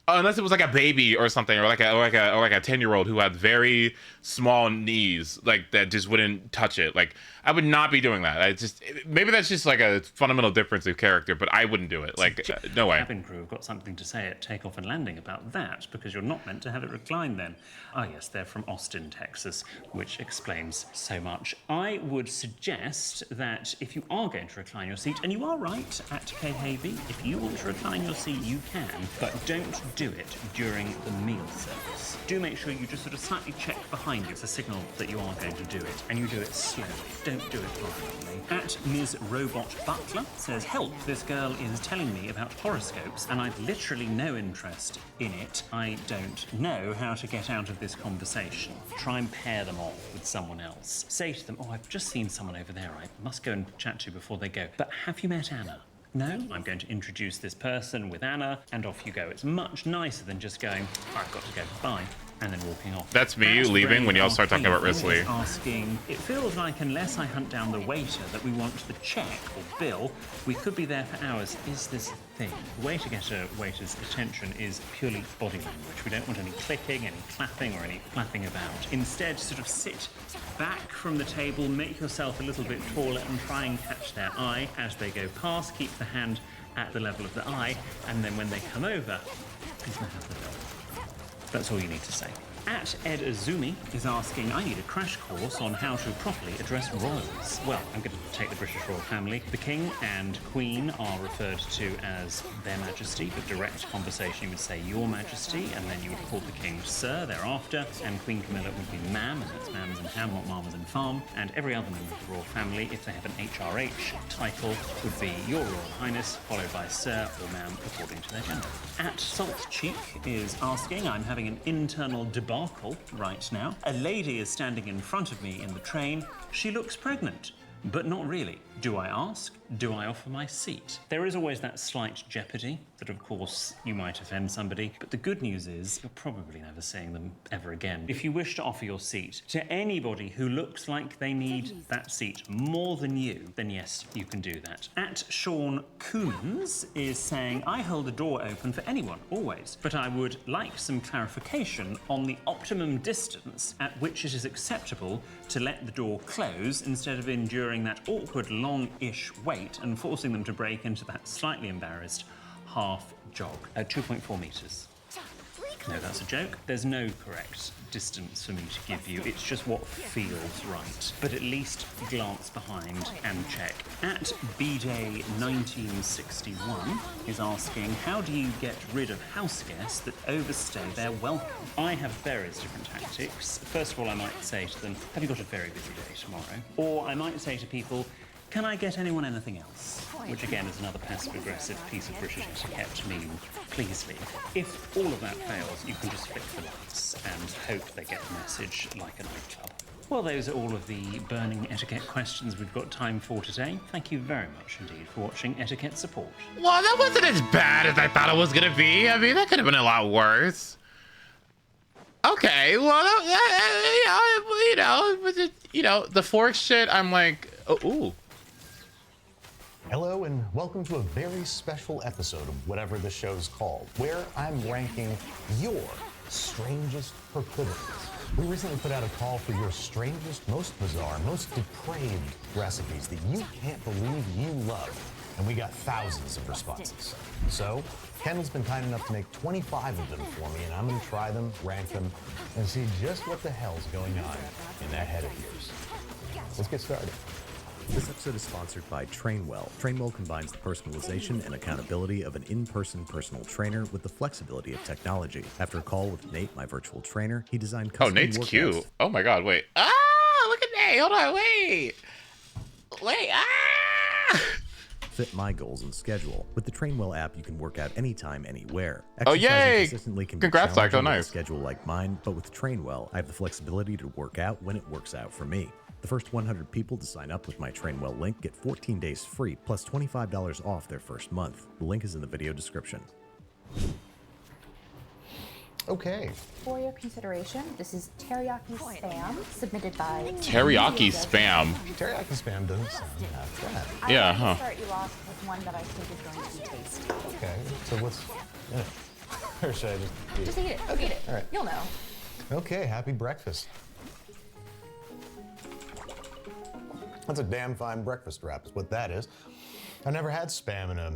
Unless it was like a baby or something, or like a 10-year-old who had very small knees, like that just wouldn't touch it. Like I would not be doing that. Maybe that's just like a fundamental difference of character, but I wouldn't do it. Like no way. Cabin crew have got something to say at takeoff and landing about that, because you're not meant to have it reclined then. Ah, yes, they're from Austin, Texas, which explains so much. I would suggest that if you are going to recline your seat, and you are right at KHB, if you want to recline your seat, you can, but don't do it during the meal service. Do make sure you just sort of slightly check behind you. It's a signal that you are going to do it, and you do it slowly. Don't do it violently. At Ms. Robot Butler says, help, this girl is telling me about horoscopes, and I've literally no interest in it. I don't know how to get out of this conversation. Try and pair them off with someone else. Say to them, oh, I've just seen someone over there I must go and chat to before they go. But have you met Anna? No, I'm going to introduce this person with Anna, and off you go. It's much nicer than just going, I've got to go, bye, and then walking off. That's me leaving when y'all start talking about Risley. Asking, it feels like unless I hunt down the waiter that we want the check or bill, we could be there for hours. Is this a thing? The way to get a waiter's attention is purely body language. We don't want any clicking, any clapping, or any flapping about. Instead, sort of sit back from the table, make yourself a little bit taller, and try and catch their eye as they go past. Keep the hand at the level of the eye, and then when they come over, please may have the bill. That's all you need to say. At Ed Azumi is asking, I need a crash course on how to properly address royals. Well, I'm going to take the British royal family. The king and queen are referred to as their majesty. For direct conversation, you would say your majesty, and then you would call the king sir thereafter, and Queen Camilla would be ma'am, and that's ma'ams and ham, not mamas and farm, and every other member of the royal family, if they have an HRH title, would be your royal highness, followed by sir or ma'am, according to their gender. At Salt Cheek is asking, I'm having an internal debacle right now. A lady is standing in front of me in the train. She looks pregnant, but not really. Do I ask? Do I offer my seat? There is always that slight jeopardy that, of course, you might offend somebody, but the good news is you're probably never seeing them ever again. If you wish to offer your seat to anybody who looks like they need that seat more than you, then yes, you can do that. At Sean Coons is saying, I hold the door open for anyone, always, but I would like some clarification on the optimum distance at which it is acceptable to let the door close instead of enduring that awkward long-ish wait and forcing them to break into that slightly embarrassed half jog at 2.4 meters. No, that's a joke. There's no correct distance for me to give you. It's just what feels right. But at least glance behind and check. At BJ1961 is asking, how do you get rid of house guests that overstay their welcome? I have various different tactics. First of all, I might say to them, have you got a very busy day tomorrow? Or I might say to people, can I get anyone anything else? Which again is another passive-aggressive piece of British etiquette to mean, please leave. If all of that fails, you can just flick the lights and hope they get the message like a nightclub. Well, those are all of the burning etiquette questions we've got time for today. Thank you very much indeed for watching Etiquette Support. Well, that wasn't as bad as I thought it was gonna be. I mean, that could have been a lot worse. Okay, well, the fork shit, I'm like, oh, ooh. Hello and welcome to a very special episode of whatever the show's called, where I'm ranking your strangest proclivities. We recently put out a call for your strangest, most bizarre, most depraved recipes that you can't believe you love, and we got thousands of responses. So, Kendall's been kind enough to make 25 of them for me, and I'm gonna try them, rank them, and see just what the hell's going on in that head of yours. Let's get started. This episode is sponsored by Trainwell. Trainwell combines the personalization and accountability of an in-person personal trainer with the flexibility of technology. After a call with Nate, my virtual trainer, he designed custom Nate's workouts. cute. Oh my god, wait. Ah, look at Nate. Hold on, wait. Fit my goals and schedule. With the Trainwell app, you can work out anytime, anywhere. Oh, yay! Consistently can Congrats, be Psycho. challenging with Nice. a schedule like mine, but with Trainwell, I have the flexibility to work out when it works out for me. The first 100 people to sign up with my Trainwell link get 14 days free, plus $25 off their first month. The link is in the video description. Okay. For your consideration, this is teriyaki spam, submitted by... Teriyaki spam. Teriyaki spam doesn't sound that bad. Yeah, I'm going to start you off with one that I think is going to be tasty. Okay, so what's in it? Or should I just eat it? Just eat it. Okay. Eat it. All right. You'll know. Okay, happy breakfast. That's a damn fine breakfast wrap, is what that is. I never had spam in a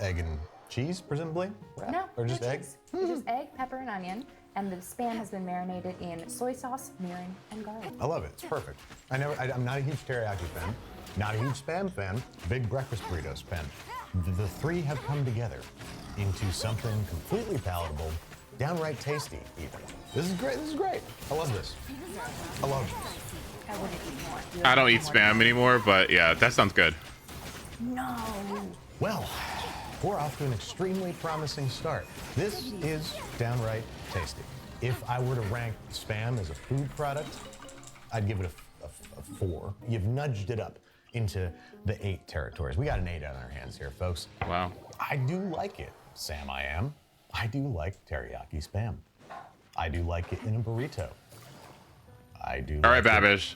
egg and cheese, presumably? Wrap? No, or just no egg? cheese. It's just egg, pepper, and onion, and the spam has been marinated in soy sauce, mirin, and garlic. I love it. It's perfect. I'm not a huge teriyaki fan, not a huge spam fan, big breakfast burritos fan. The three have come together into something completely palatable, downright tasty, even. This is great. This is great. I love this. I love this. I wouldn't eat more. I don't eat spam anymore, but yeah, that sounds good. No. Well, we're off to an extremely promising start. This is downright tasty. If I were to rank spam as a food product, I'd give it a 4. You've nudged it up into the 8 territories. We got an 8 on our hands here, folks. Wow. I do like it, Sam I am. I do like teriyaki spam. I do like it in a burrito. I do. All right, Babish.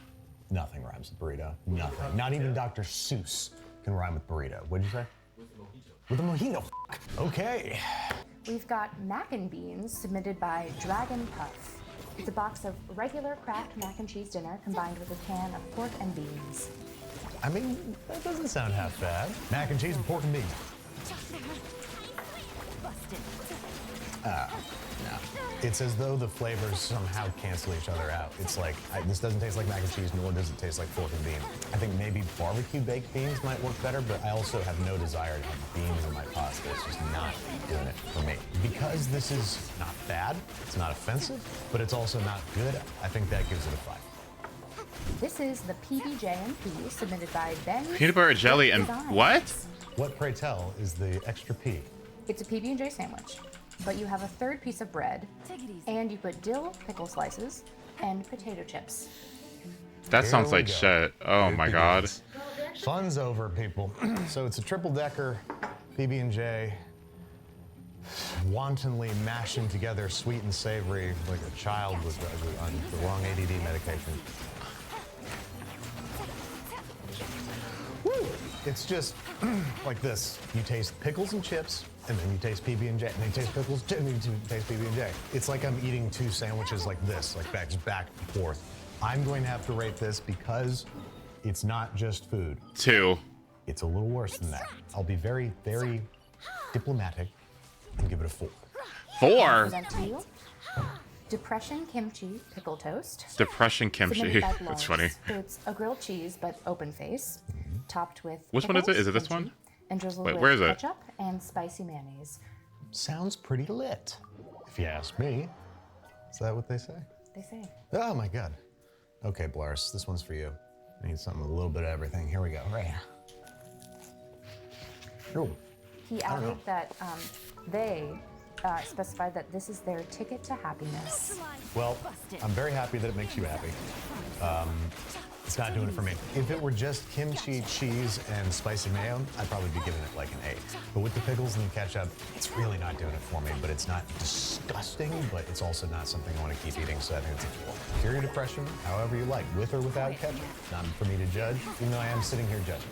Nothing rhymes with burrito. Nothing. Not even Dr. Seuss can rhyme with burrito. What'd you say? With a mojito. Okay. We've got mac and beans, submitted by Dragon Puff. It's a box of regular Kraft mac and cheese dinner combined with a can of pork and beans. I mean, that doesn't sound half bad. Mac and cheese and pork and beans. No. It's as though the flavors somehow cancel each other out. It's like, this doesn't taste like mac and cheese, nor does it taste like pork and beans. I think maybe barbecue baked beans might work better, but I also have no desire to have beans in my pasta. It's just not doing it for me. Because this is not bad, it's not offensive, but it's also not good, I think that gives it a 5. This is the PBJ&P, submitted by Ben. Peanut butter jelly and what? What, pray tell, is the extra P? It's a PB&J sandwich, but you have a third piece of bread, and you put dill pickle slices and potato chips. That sounds like shit. Oh my god. Fun's over, people. So it's a triple-decker PB&J, wantonly mashing together sweet and savory like a child was on the wrong ADD medication. Woo! It's just like this. You taste pickles and chips, and then you taste PB&J, and then you taste pickles, and then you taste PB&J. It's like I'm eating 2 sandwiches like this, like back and forth. I'm going to have to rate this because it's not just food. 2. It's a little worse than that. I'll be very, very diplomatic and give it a 4. 4? Present to you Depression Kimchi Pickle Toast. Depression kimchi. Submitted by That's Blars. funny. So it's a grilled cheese, but open face, topped with Which one is it? pickles, Is it this kimchi, one? and drizzled Wait, with where is it? ketchup and spicy mayonnaise. Sounds pretty lit, if you ask me. Is that what they say? They say. Oh my God. Okay, Blars, this one's for you. I need something with a little bit of everything. Here we go, right here. Ooh. He I don't know. added that they specified that this is their ticket to happiness. Well, I'm very happy that it makes you happy. It's not doing it for me. If it were just kimchi, cheese, and spicy mayo, I'd probably be giving it like an 8. But with the pickles and the ketchup, it's really not doing it for me. But it's not disgusting, but it's also not something I want to keep eating, so I think it's a 4. Cure your depression however you like, with or without ketchup. Not for me to judge, even though I am sitting here judging.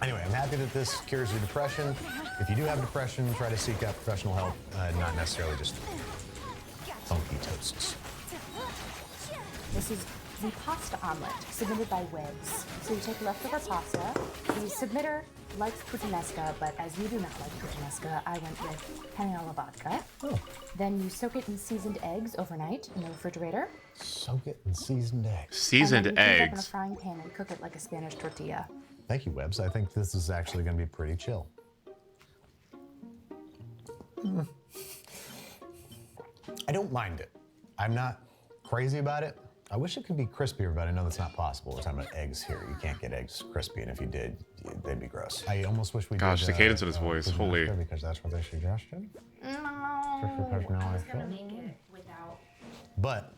Anyway, I'm happy that this cures your depression. If you do have depression, try to seek out professional help, not necessarily just funky toasts. This is the pasta omelet submitted by Webs. So you take leftover pasta. The submitter likes puttanesca, but as you do not like puttanesca, I went with penne alla vodka. Oh. Then you soak it in seasoned eggs overnight in the refrigerator. Soak it in seasoned eggs. Seasoned and then you heat it up in a eggs. frying pan and cook it like a Spanish tortilla. Thank you, Webbs. I think this is actually going to be pretty chill. I don't mind it. I'm not crazy about it. I wish it could be crispier, but I know that's not possible. We're talking about eggs here. You can't get eggs crispy, and if you did, they'd be gross. I almost wish we did. Gosh, the cadence of his voice, holy. Because that's what they suggested. But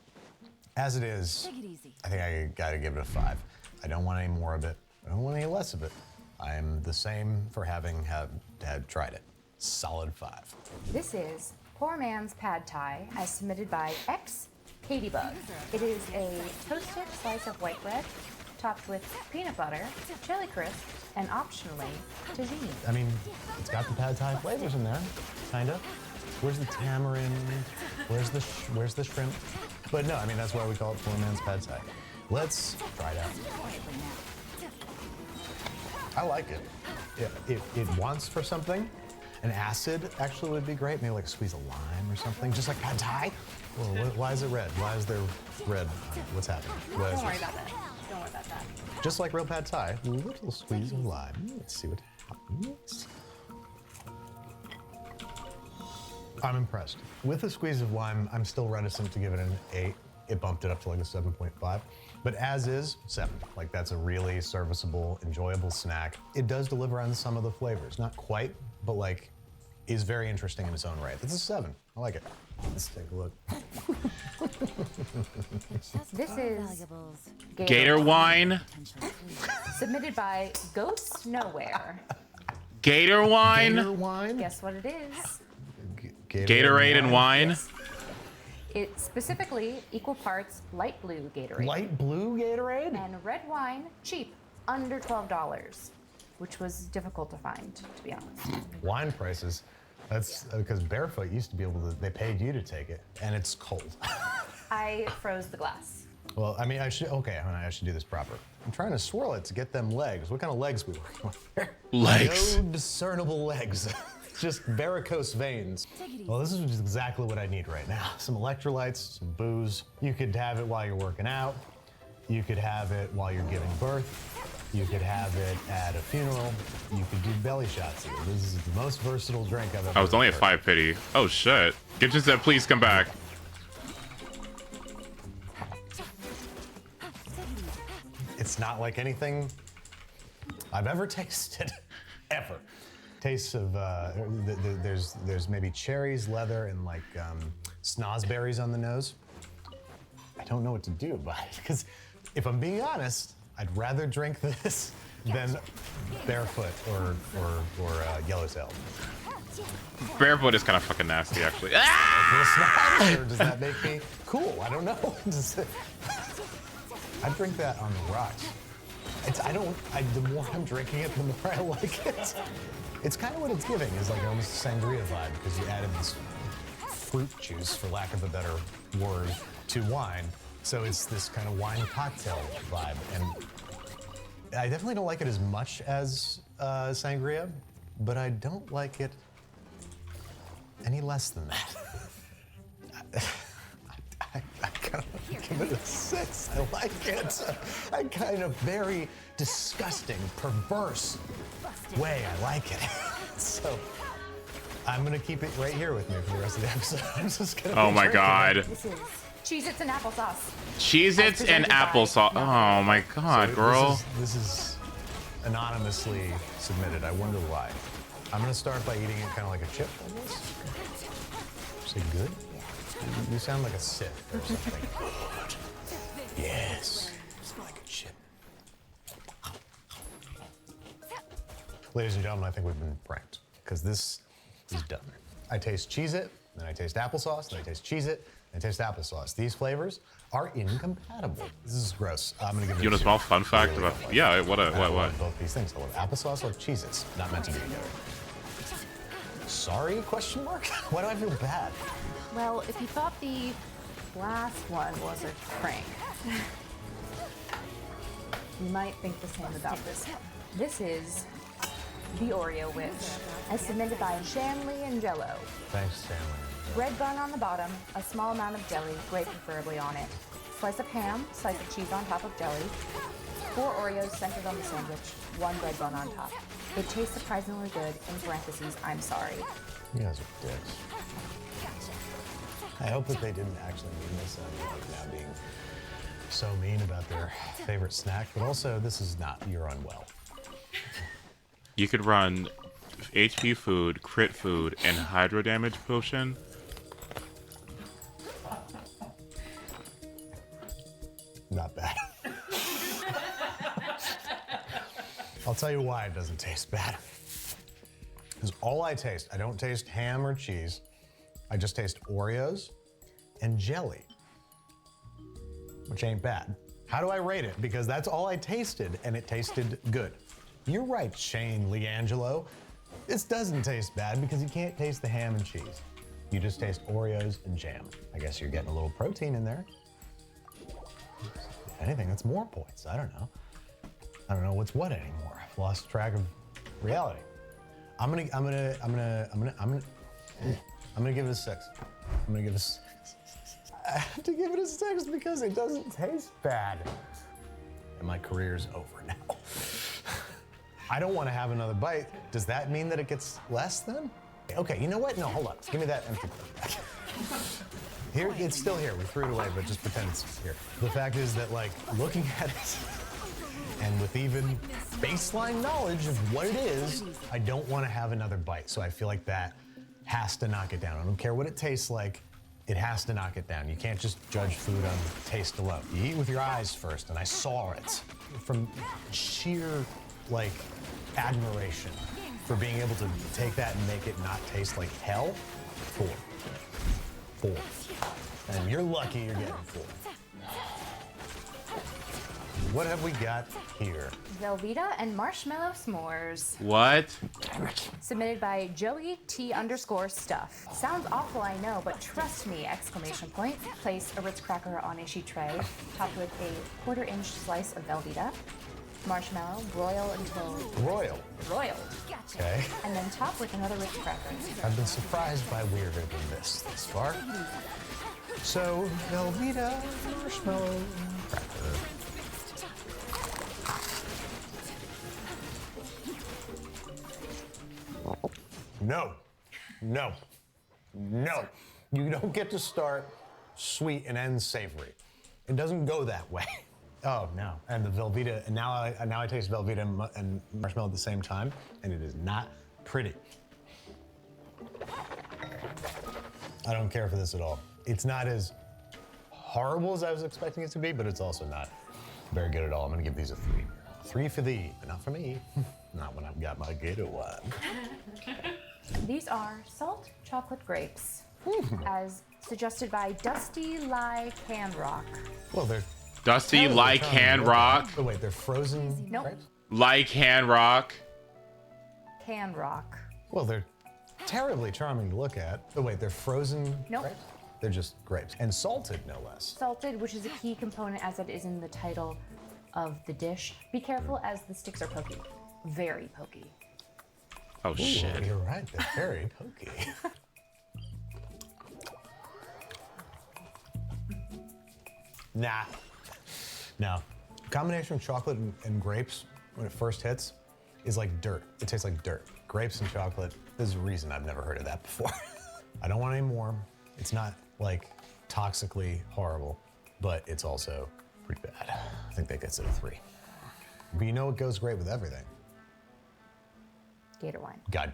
as it is, I think I gotta give it a 5. I don't want any more of it. I don't want any less of it. I am the same for having had tried it. Solid 5. This is Poor Man's Pad Thai, as submitted by X Katybug. It is a toasted slice of white bread, topped with peanut butter, chili crisp, and optionally, tagine. I mean, it's got the pad thai flavors in there, kinda. Where's the tamarind? Where's the shrimp? But no, I mean, that's why we call it Poor Man's Pad Thai. Let's try it out. I like it. It wants for something. An acid actually would be great. Maybe like squeeze a lime or something, just like pad thai. Well, why is it red? Why is there red on it? What's happening? What is Don't worry this? about that. Don't worry about that. Just like real pad thai, a little squeeze of lime. Let's see what happens. I'm impressed. With a squeeze of lime, I'm still reticent to give it an 8. It bumped it up to like a 7.5. But as is, 7. Like that's a really serviceable, enjoyable snack. It does deliver on some of the flavors. Not quite, but like is very interesting in its own right. That's a 7. I like it. Let's take a look. This is Gator wine. submitted by Ghost Nowhere. Gator wine. Gator wine? Guess what it is? Gatorade and wine. It's specifically equal parts light blue Gatorade. Light blue Gatorade? And red wine, cheap, under $12, which was difficult to find, to be honest. Wine prices. That's because Barefoot used to be able to, they paid you to take it, and it's cold. I froze the glass. Well, I mean, I should do this proper. I'm trying to swirl it to get them legs. What kind of legs we working with here? Legs. No discernible legs. Just varicose veins. Well, this is exactly what I need right now. Some electrolytes, some booze. You could have it while you're working out. You could have it while you're giving birth. You could have it at a funeral. You could do belly shots here. This is the most versatile drink I've ever I was only at heard. 5 pity. Oh shit. Genshin said, please come back. It's not like anything I've ever tasted, ever. Tastes of, there's maybe cherries, leather, and like snozberries on the nose. I don't know what to do about it, because if I'm being honest, I'd rather drink this than Barefoot or Yellowtail. Barefoot is kind of fucking nasty, actually. Or does that make me cool? I don't know. I drink that on the rocks. The more I'm drinking it, the more I like it. It's kind of what it's giving, is like almost a sangria vibe, because you added this fruit juice, for lack of a better word, to wine. So it's this kind of wine cocktail vibe. And I definitely don't like it as much as sangria, but I don't like it any less than that. I kind of give it a 6. I like it. I kind of very disgusting, perverse way. I like it. So I'm gonna keep it right here with me for the rest of the episode. I'm just gonna. Oh my god. This is Cheez-Its and applesauce. Cheez-Its and applesauce. Oh my god, So girl. This is anonymously submitted. I wonder why. I'm gonna start by eating it kind of like a chip, almost. Say good? You sound like a Sith or something. Good. Yes. Just like a chip. Ladies and gentlemen, I think we've been pranked because this is done. I taste Cheez-It, then I taste applesauce, then I taste Cheez-It, then I taste applesauce. These flavors are incompatible. This is gross. I'm gonna give it You want a small fun fact really about? Yeah, what? I love both these things. I love applesauce, I love Cheez-Its. Not meant to be together. Sorry? Question mark? Why do I feel bad? Well, if you thought the last one was a prank, you might think the same about this one. This is the Oreo Wish, as submitted by Shanley and Jello. Thanks, Stanley. Bread bun on the bottom, a small amount of jelly, grape preferably on it. Slice of ham, slice of cheese on top of jelly. 4 Oreos centered on the sandwich, 1 bread bun on top. It tastes surprisingly good, in parentheses, I'm sorry. You guys are dicks. I hope that they didn't actually mean this and I'm now being so mean about their favorite snack, but also this is not, you're unwell. You could run HP food, crit food, and hydro damage potion. Not bad. I'll tell you why it doesn't taste bad. Because all I taste, I don't taste ham or cheese. I just taste Oreos and jelly, which ain't bad. How do I rate it? Because that's all I tasted and it tasted good. You're right, Shane Leangelo. This doesn't taste bad because you can't taste the ham and cheese. You just taste Oreos and jam. I guess you're getting a little protein in there. If anything, that's more points. I don't know. I don't know what's what anymore. I've lost track of reality. I'm gonna give it a 6. I'm gonna give it a 6. I have to give it a 6 because it doesn't taste bad. And my career's over now. I don't want to have another bite. Does that mean that it gets less then? Okay, you know what? No, hold on. Give me that empty plate. Here, it's still here. We threw it away, but just pretend it's here. The fact is that, like, looking at it, and with even baseline knowledge of what it is, I don't want to have another bite. So I feel like that has to knock it down. I don't care what it tastes like, it has to knock it down. You can't just judge food on taste alone. You eat with your eyes first, and I saw it from sheer, like, admiration for being able to take that and make it not taste like hell. 4. And you're lucky you're getting 4. What have we got here? Velveeta and marshmallow s'mores. What? Submitted by Joey T_stuff. Sounds awful, I know, but trust me! Exclamation point. Place a Ritz cracker on a sheet tray, topped with a 1/4-inch slice of Velveeta. Marshmallow, broil until Royal. broiled. Okay. And then top with another Ritz cracker. I've been surprised by weirder than this thus far. So, Velveeta, marshmallow, cracker. No, no, no. You don't get to start sweet and end savory. It doesn't go that way. Oh no, and the Velveeta, and now I taste Velveeta and marshmallow at the same time, and it is not pretty. I don't care for this at all. It's not as horrible as I was expecting it to be, but it's also not very good at all. I'm gonna give these a 3. 3 for thee, but not for me. Not when I've got my gator wine. These are salt chocolate grapes, as suggested by Dusty Lie Can Rock. Well, they're Dusty like Hand Rock. Oh wait, they're frozen Nope. grapes? Like Hand Rock. Can Rock. Well, they're terribly charming to look at. Oh wait, they're frozen Nope. grapes? They're just grapes. And salted, no less. Salted, which is a key component as it is in the title of the dish. Be careful as the sticks are pokey. Very pokey. Oh Ooh, shit. You're right, they're very pokey. Nah. No. Combination of chocolate and grapes, when it first hits, is like dirt. It tastes like dirt. Grapes and chocolate, there's a reason I've never heard of that before. I don't want any more. It's not like toxically horrible, but it's also pretty bad. I think that gets it a 3. But you know what goes great with everything? Gator wine. God,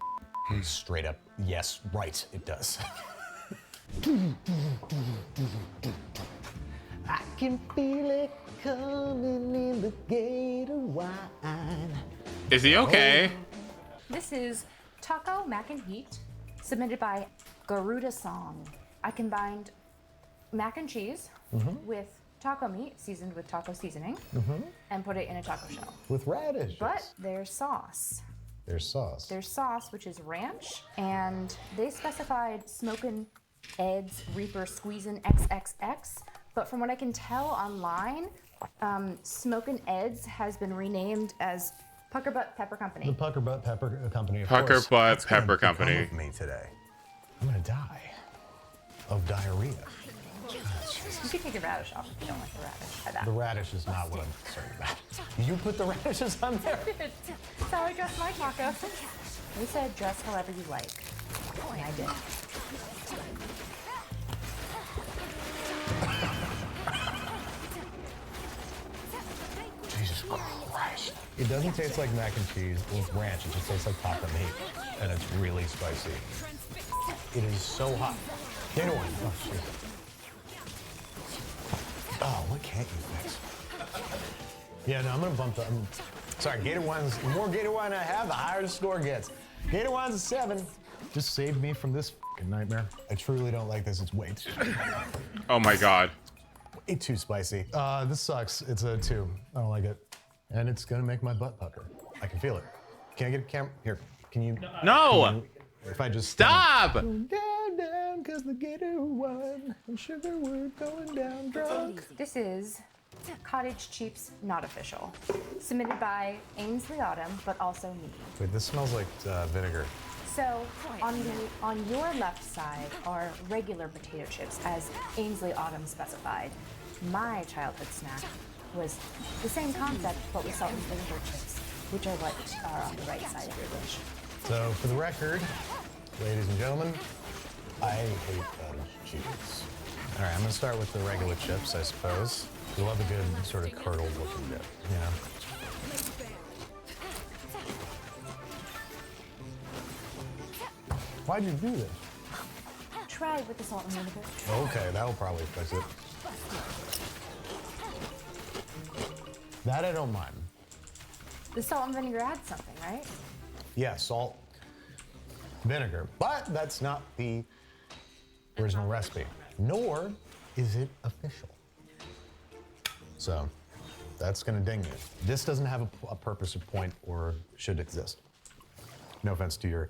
straight up, yes, right, it does. I can feel it coming in the gator wine. Is he okay? This is Taco Mac and Heat, submitted by Garuda Song. I combined mac and cheese with taco meat seasoned with taco seasoning and put it in a taco shell. With radishes. But there's sauce. There's sauce. There's sauce, which is ranch, and they specified smokin' Ed's Reaper Squeezin' XXX. But from what I can tell online, Smokin' Ed's has been renamed as Pucker Butt Pepper Company. The Pucker Butt Pepper Company. Of Pucker course. Butt That's gonna Pepper become Company. of me today. I'm gonna die of diarrhea. You can take the radish off if you don't like the radish. Try that. The radish is not what I'm concerned about. You put the radishes on there? That's how I dress my taco. They said dress however you like. And I did. Jesus Christ. It doesn't taste like mac and cheese with ranch. It just tastes like taco meat. And it's really spicy. It is so hot. Gator wine. Oh, shit. Oh, what can't you fix? Yeah, no, I'm gonna bump the. Sorry, Gator wine's. The more Gator wine I have, the higher the score gets. Gator wine's a 7. Just saved me from this fucking nightmare. I truly don't like this. It's way too. Oh my god. Way too spicy. This sucks. It's a 2. I don't like it. And it's gonna make my butt pucker. I can feel it. Can I get a camera? Here, can you? No! Can you, if I just. Stop! Down, down, cause the Gator wine and sugar we're going down drunk. This is Cottage Cheap's Not Official, submitted by Ainsley Autumn, but also me. Wait, this smells like vinegar. So on your left side are regular potato chips, as Ainsley Autumn specified. My childhood snack was the same concept, but with salt and vinegar chips, which are what are on the right side of your dish. So for the record, ladies and gentlemen, I hate cottage cheese. All right, I'm gonna start with the regular chips, I suppose. We love a good sort of curdled looking dip, you know? Why'd you do this? Try with the salt and vinegar. Okay, that'll probably fix it. That I don't mind. The salt and vinegar adds something, right? Yeah, salt, vinegar. But that's not the original recipe, nor is it official. So that's gonna ding you. This doesn't have a purpose or point or should exist. No offense to your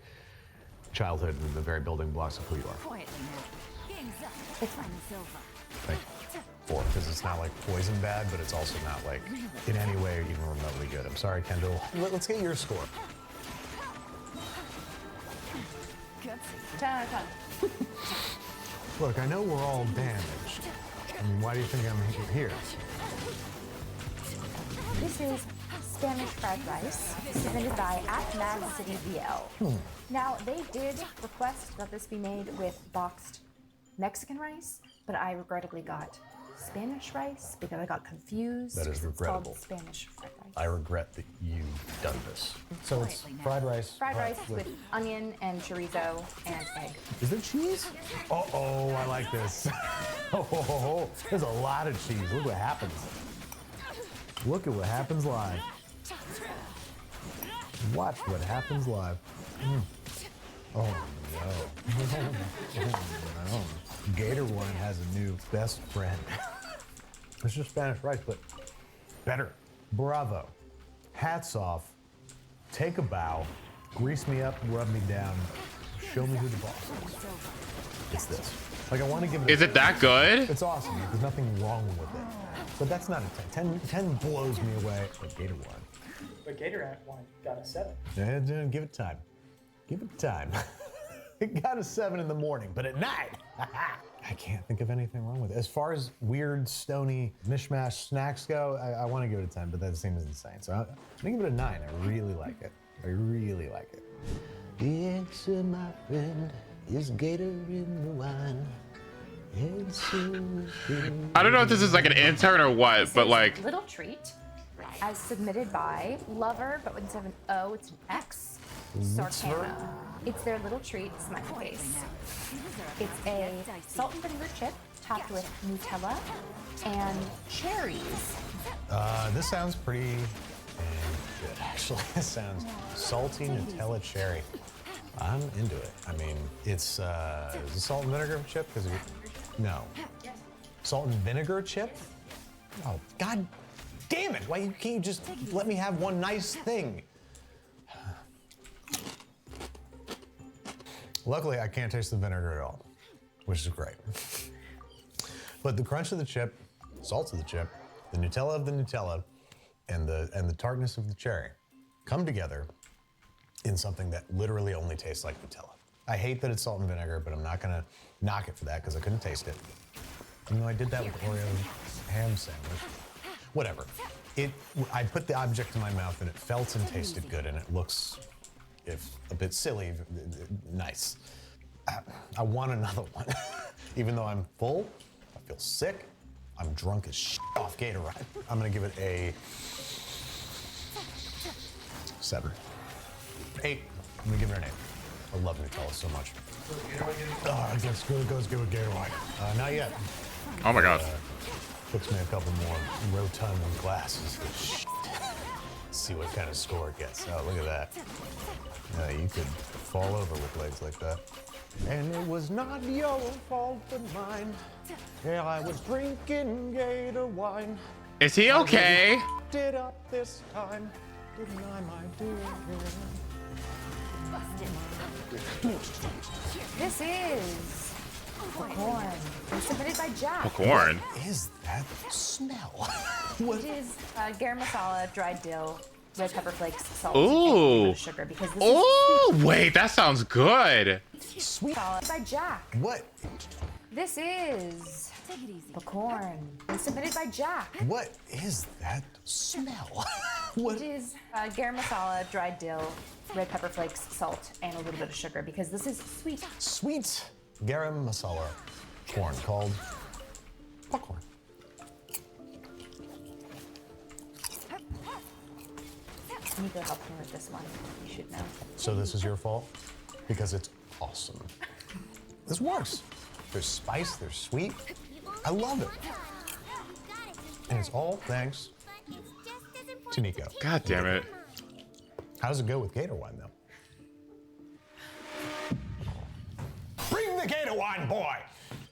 childhood and the very building blocks of who you are. It's fine. Thank you. Because it's not like poison bad, but it's also not like in any way even remotely good. I'm sorry, Kendall. Let's get your score. 10 out of 10. Look, I know we're all damaged. I mean, why do you think I'm here? This is Spanish fried rice, submitted by @MadCityVL. Now, they did request that this be made with boxed Mexican rice, but I regrettably got Spanish rice because I got confused. That is regrettable. It's called Spanish fried rice. I regret that you've done this. So it's fried rice. Fried rice with onion and chorizo and egg. Is there cheese? Oh, I like this. Oh, there's a lot of cheese. Look what happens. Look at what happens live. Watch what happens live. Oh no. Oh no. Gator One has a new best friend. It's just Spanish rice, but better. Bravo. Hats off. Take a bow. Grease me up, rub me down. Show me who the boss is. It's this. Like, I want to give it. Is it that good? It's awesome. There's nothing wrong with it. But that's not a 10. 10 blows me away. But Gator One. But Gator One got a 7. Yeah, give it time. Give it time. It got a 7 in the morning, but at night, I can't think of anything wrong with it. As far as weird, stony, mishmash snacks go, I want to give it a 10, but that seems insane. So I'm gonna give it a 9. I really like it. I really like it. The answer, my friend, is Gator in the wine. I don't know if this is like an intern or what, but like. Little treat, as submitted by Lover, but instead of an O, it's an X. Sarcana. It's their little treat, smiley face. It's a salt and vinegar chip topped with Nutella and cherries. This sounds pretty good, actually. This sounds salty Nutella cherry. I'm into it. I mean, it's is it salt and vinegar chip? No. Salt and vinegar chip? Oh, God damn it. Why can't you just let me have one nice thing? Luckily, I can't taste the vinegar at all, which is great. But the crunch of the chip, salt of the chip, the Nutella of the Nutella, and the tartness of the cherry come together in something that literally only tastes like Nutella. I hate that it's salt and vinegar, but I'm not gonna knock it for that because I couldn't taste it. Even though I did that with Oreo ham sandwich. Whatever. I put the object in my mouth and it felt and tasted good, and it looks, if a bit silly, nice. I want another one. Even though I'm full, I feel sick, I'm drunk as shit off Gatorade. I'm gonna give it a 7. 8. I'm gonna give it an 8. I love Nutella so much. Oh, I guess it goes good with Gatorade. Not yet. Oh my God. Fix me a couple more rotund glasses. See what kind of score it gets. Oh, look at that. You could fall over with legs like that. And it was not your fault but mine. Yeah, I was drinking Gator wine. Is he okay? Did up this time, didn't I, my dear? This is corn. It's submitted by Jack. Corn. What is that smell? It is garam masala, dried dill, red pepper flakes, salt, Ooh. and sugar. Because this Oh, wait, that sounds good. is sweet by Jack. What? This is corn. It's submitted by Jack. What is that smell? It is garam masala, dried dill, red pepper flakes, salt, and a little bit of sugar because this is sweet. Sweet garam masala corn called popcorn. Nico helped me with this one. You should know. So this is your fault? Because it's awesome. This works. There's spice, there's sweet. I love it. And it's all thanks to Nico. God damn it. How does it go with Gator wine, though? Bring the Gator wine, boy!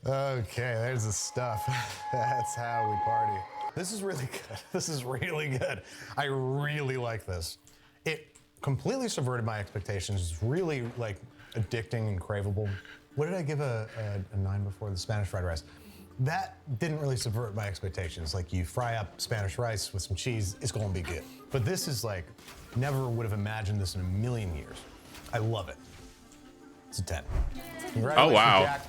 Okay, there's the stuff. That's how we party. This is really good. This is really good. I really like this. It completely subverted my expectations. It's really like addicting and craveable. What did I give a 9 before? The Spanish fried rice. That didn't really subvert my expectations. Like, you fry up Spanish rice with some cheese, it's gonna be good. But this is like, never would have imagined this in a million years. I love it. It's a 10. Oh, wow. Jack.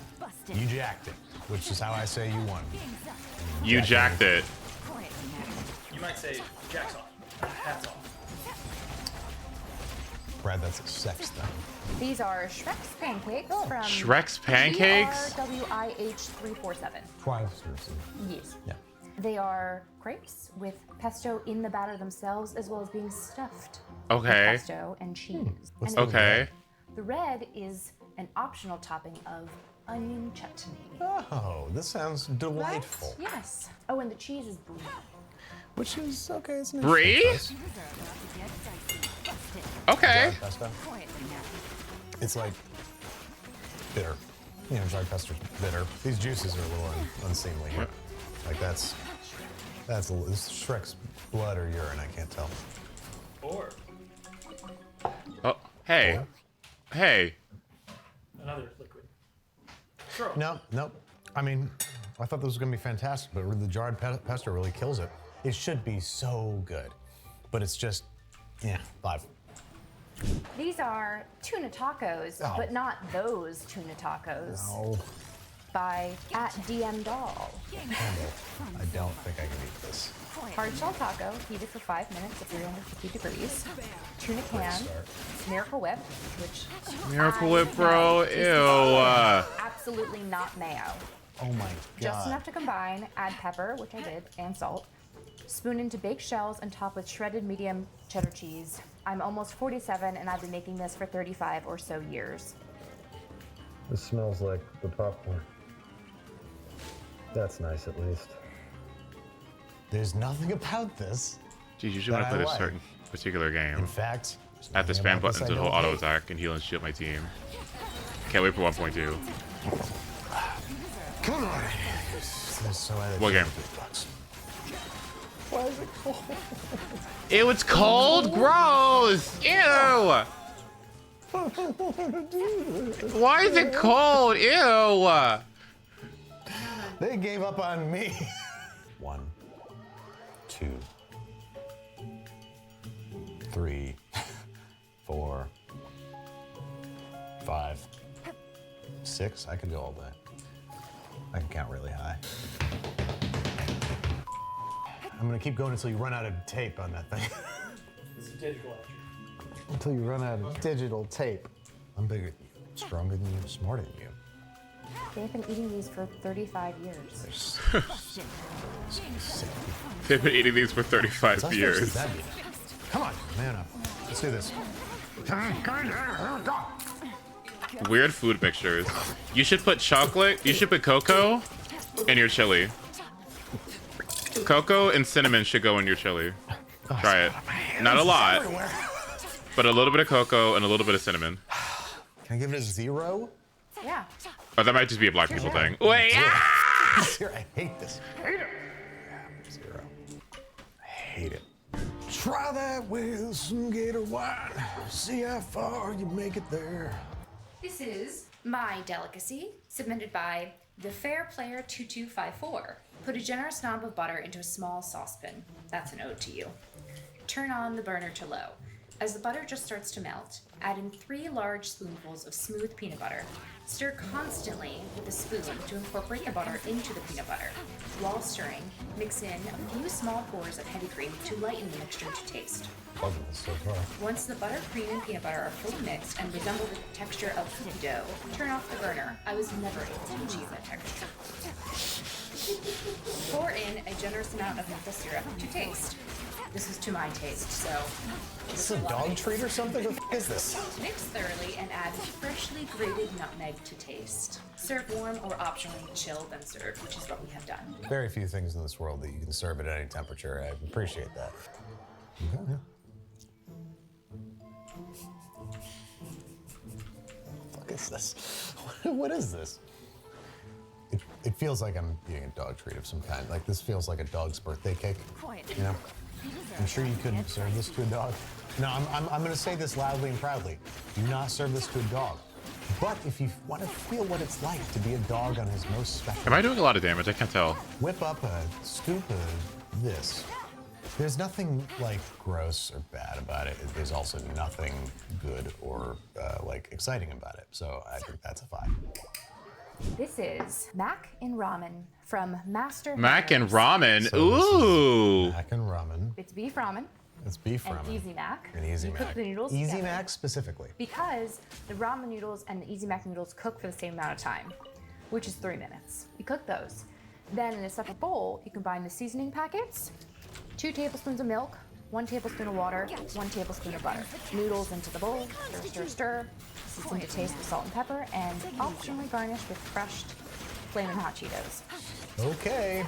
You jacked it, which is how I say you won. You jacked it. You might say, Jack's off. Hats off. Brad, that's a sex thing. These are Shrek's pancakes from Shrek's pancakes? WIH347. Yes. Yeah. They are crepes with pesto in the batter themselves, as well as being stuffed Okay. with pesto and cheese. What's And Okay. the red is an optional topping of onion chutney. Oh, this sounds delightful. Right? Yes. Oh, and the cheese is brie. Which is okay. It's an Brie? interesting choice. Okay. Dried pesto. It's like bitter. You know, dried pesto's bitter. These juices are a little unseemly here. Like this is Shrek's blood or urine. I can't tell. Or Oh, hey. Hey. another liquid. No. I mean, I thought this was gonna be fantastic, but the jarred pesto really kills it. It should be so good, but it's just, yeah, 5. These are tuna tacos, Oh. but not those tuna tacos. No. by @DMDoll. I don't think I can eat this. Hard shell taco, heated for 5 minutes at 350 degrees. Tuna can, Miracle Whip, which Miracle Whip, bro. Ew. absolutely not mayo. Oh my god. Just enough to combine. Add pepper, which I did, and salt. Spoon into baked shells and top with shredded medium cheddar cheese. I'm almost 47 and I've been making this for 35 or so years. This smells like the popcorn. That's nice, at least. There's nothing about this. Geez, you should want to play this certain particular game. In fact, at the spam button to hold auto attack and heal and shield my team. Can't wait for 1.2. Come on. What game? Why is it cold? Ew, it's cold? Gross! Ew! Why is it cold? Ew! They gave up on me. 1, 2, 3, 4, 5, 6. I could go all day. I can count really high. I'm gonna keep going until you run out of tape on that thing. It's a digital attribute. Until you run out of digital tape. I'm bigger than you, stronger than you, smarter than you. They've been eating these for 35 years. They've been eating these for 35 years. Come on, man up. Let's do this. Weird food mixtures. You should put chocolate, you should put cocoa in your chili. Cocoa and cinnamon should go in your chili. Try it. Not a lot, but a little bit of cocoa and a little bit of cinnamon. Can I give it a 0? Yeah. Oh, that might just be a black people thing. Wait! Ah! I hate this. Hate it. Yeah, 0. I hate it. Try that with some Gator wine. See how far you make it there. This is my delicacy, submitted by the Fair Player 2254. Put a generous knob of butter into a small saucepan. That's an ode to you. Turn on the burner to low. As the butter just starts to melt, add in 3 large spoonfuls of smooth peanut butter. Stir constantly with a spoon to incorporate the butter into the peanut butter. While stirring, mix in a few small pours of heavy cream to lighten the mixture to taste. Loving this so far. Once the butter, cream, and peanut butter are fully mixed and resemble the texture of cookie dough, turn off the burner. I was never able to achieve that texture. Pour in a generous amount of maple syrup to taste. This is to my taste, so... Is this a dog treat or something? What the f is this? Mix thoroughly and add freshly grated nutmeg to taste. Serve warm or optionally chilled and served, which is what we have done. Very few things in this world that you can serve at any temperature. I appreciate that. Okay. What is this? What is this? It feels like I'm eating a dog treat of some kind. Like this feels like a dog's birthday cake. You know? I'm sure you couldn't serve this to a dog. No, I'm going to say this loudly and proudly. Do not serve this to a dog. But if you want to feel what it's like to be a dog on his most special... Am I doing a lot of damage? I can't tell. Whip up a scoop of this. There's nothing like gross or bad about it. There's also nothing good or like exciting about it. So I think that's a 5. This is mac and ramen from Master. Mac and ramen. Ooh. Mac and ramen. It's beef ramen. It's beef ramen. And easy mac. And easy you mac. cook the noodles Easy together. mac specifically. Because the ramen noodles and the easy mac noodles cook for the same amount of time, which is 3 minutes. You cook those. Then in a separate bowl, you combine the seasoning packets, 2 tablespoons of milk, 1 tablespoon of water, 1 tablespoon of butter. Noodles into the bowl, stir, stir, stir. Season to taste with salt and pepper, and optionally garnish with crushed Flamin' Hot Cheetos. Okay,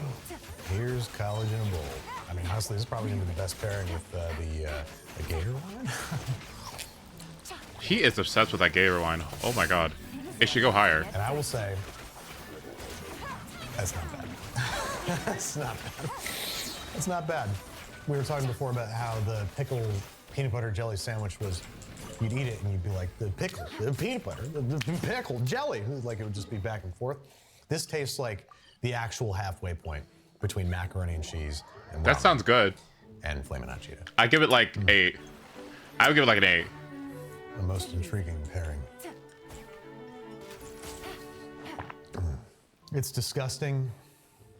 here's college in a bowl. I mean, honestly, this is probably gonna be the best pairing with the gator wine. He is obsessed with that gator wine. Oh my god. It should go higher. And I will say, that's not bad. That's not bad. That's not bad. We were talking before about how the pickle peanut butter jelly sandwich was, you'd eat it and you'd be like, the pickle, the peanut butter, the pickle, jelly. Like it would just be back and forth. This tastes like the actual halfway point between macaroni and cheese and that sounds good. And Flamin' Hot Cheeto. I give it like 8. I would give it like an 8. The most intriguing pairing. It's disgusting.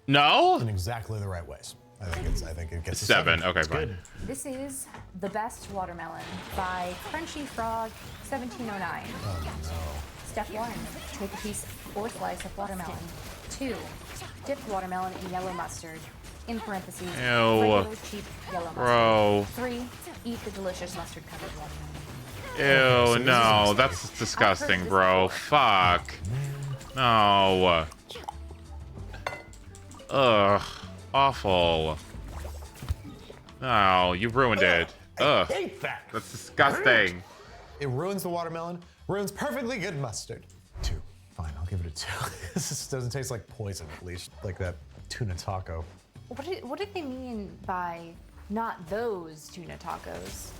No? In exactly the right ways. I think it gets a 7. Okay, It's fine. good. This is The Best Watermelon by Crunchy Frog 1709. Oh no. Step 1, take a piece or slice of watermelon. 2, dip watermelon in yellow mustard. In parentheses, Ew. regular cheap yellow mustard. Bro. 3, eat the delicious mustard covered watermelon. Ew, no, that's disgusting, bro. Fuck. No. Ugh. Awful. No, you ruined it. Ugh. I hate that. That's disgusting. It ruins the watermelon, ruins perfectly good mustard. 2. Fine, I'll give it a 2. This doesn't taste like poison, at least. Like that tuna taco. What did they mean by not those tuna tacos?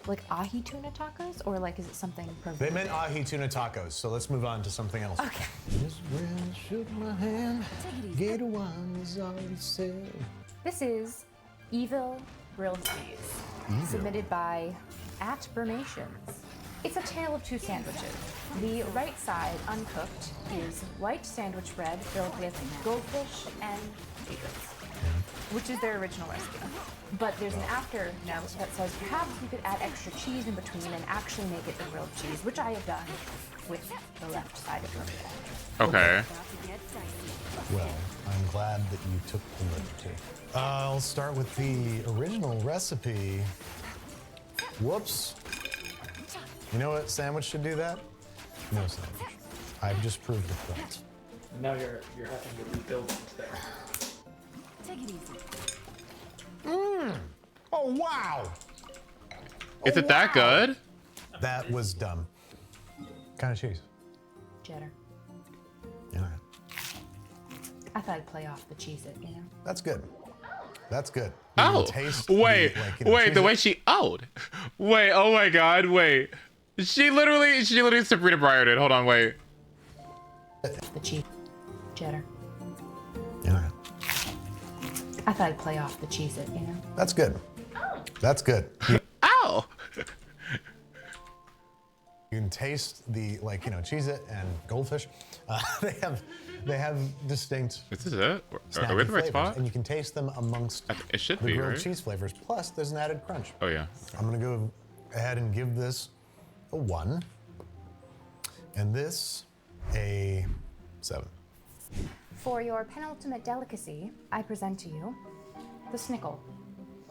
Like ahi tuna tacos? Or like, is it something They meant ahi tuna tacos, so let's move on to something else. Okay. Just when I shook my hand, Gator wine was already said. This is Evil Grilled Cheese, submitted by @Burmations. It's a tale of two sandwiches. The right side, uncooked, is white sandwich bread filled with goldfish and cheeses, which is their original recipe. But there's an after note that says perhaps you could add extra cheese in between and actually make it a grilled cheese, which I have done with the left side of the bread. Okay. Well, I'm glad that you took the liberty. I'll start with the original recipe. Whoops. You know what sandwich should do that? No sandwich. I've just proved the point. Now you're having to rebuild it there. Take it easy. Oh, wow. Is it that good? That was dumb. Kind of cheese. Cheddar. Yeah. I thought I'd play off the Cheez-It, you know? That's good. That's good. Oh, wait, wait, the way she, wait, oh my God, wait. She literally Sabrina Bryan it. Hold on, wait. The cheese. Cheddar. Yeah. I thought I'd play off the Cheez-It, you know? That's good. That's good. Ow! You can taste the, like, you know, Cheez-It and Goldfish. They have distinct. This is it? Are we snacky at the right flavors, spot? and you can taste them amongst It should the be, grilled right? cheese flavors. Plus, there's an added crunch. Oh yeah. I'm gonna go ahead and give this a 1, and this a 7. For your penultimate delicacy, I present to you the Snickle,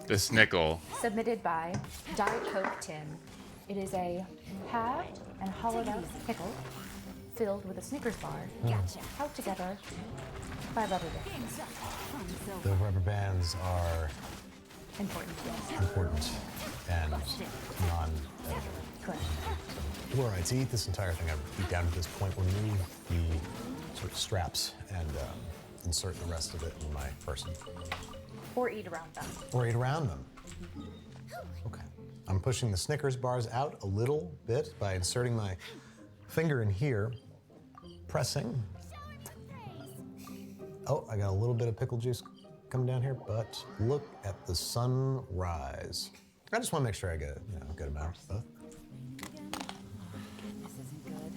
The Snickle. submitted by Diet Coke Tin. It is a halved and hollowed out pickle filled with a Snickers bar, held together by rubber bands. The rubber bands are Important, yes. important and non-edible. Correct. Were I to eat this entire thing, I'd eat down to this point, remove the sort of straps, and insert the rest of it in my person. Or eat around them. Or eat around them. Okay. I'm pushing the Snickers bars out a little bit by inserting my finger in here, pressing. Oh, I got a little bit of pickle juice coming down here, but look at the sunrise. I just want to make sure I get a good amount of both. This isn't good.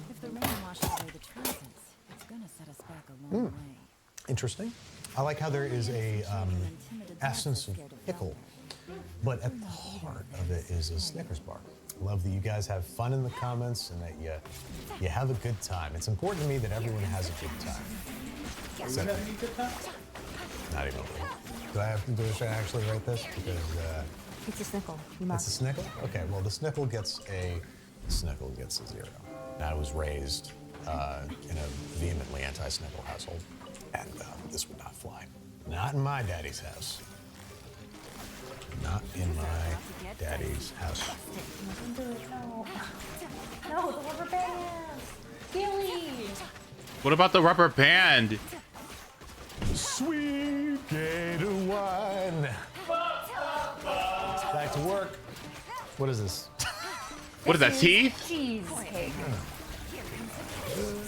If the rain washes away the transits, it's gonna set us back a long way. Interesting. I like how there is a essence of pickle, but at the heart of it is a Snickers bar. Love that you guys have fun in the comments and that you have a good time. It's important to me that everyone has a good time. Are you having a good time? Not even a little. Should I actually write this? Because It's a Snickle. You it's must. a Snickle? Okay, well the Snickle gets a 0. And I was raised in a vehemently anti-Snickle household, and this would not fly. Not in my daddy's house. Not in my daddy's house. No. No, the rubber bands. Gilly. What about the rubber band? Sweet Gator wine. Back to work. What is this? What is that, teeth? Cheesecake.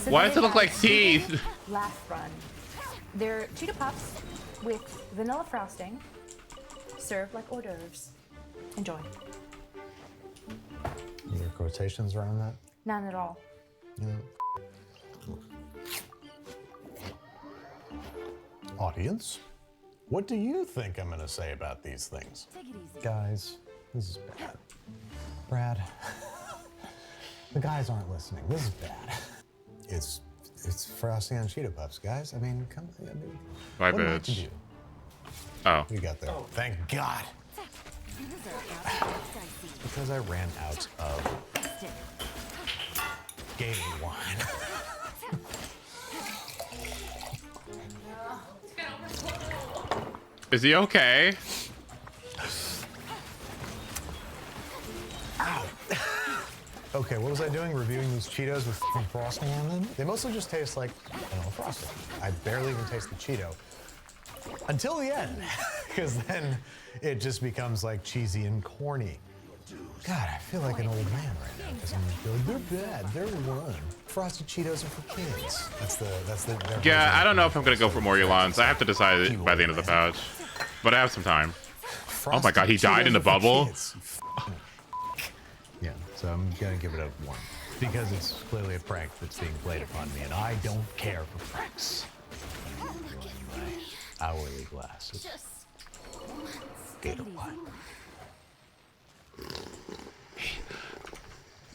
Why does it look like teeth? Last run. They're Cheetah Puffs with vanilla frosting, served like hors d'oeuvres. Enjoy. Are there quotations around that? None at all. You know, Audience, what do you think I'm gonna say about these things? Guys, this is bad. Brad, the guys aren't listening. This is bad. It's Frosty on Cheeto Puffs, guys. I mean, come on. I mean, Bye, what am I to bitch. do? Oh. You got there. Oh. Thank God. Because I ran out of Gator wine. Is he okay? Ow. Okay, what was I doing? Reviewing these Cheetos with frosting on them? They mostly just taste like vanilla frosting. I barely even taste the Cheeto. Until the end, because then it just becomes like cheesy and corny. God, I feel like an old man right now because I'm like, they're bad, they're wrong. Frosted Cheetos are for kids. That's the. Yeah, I don't know if I'm gonna go for more YELANs. I have to decide it by the end of the pouch, but I have some time. Oh my God, he died in the bubble. Yeah, so I'm gonna give it a 1 because it's clearly a prank that's being played upon me, and I don't care for pranks. My hourly glasses. Gator wine.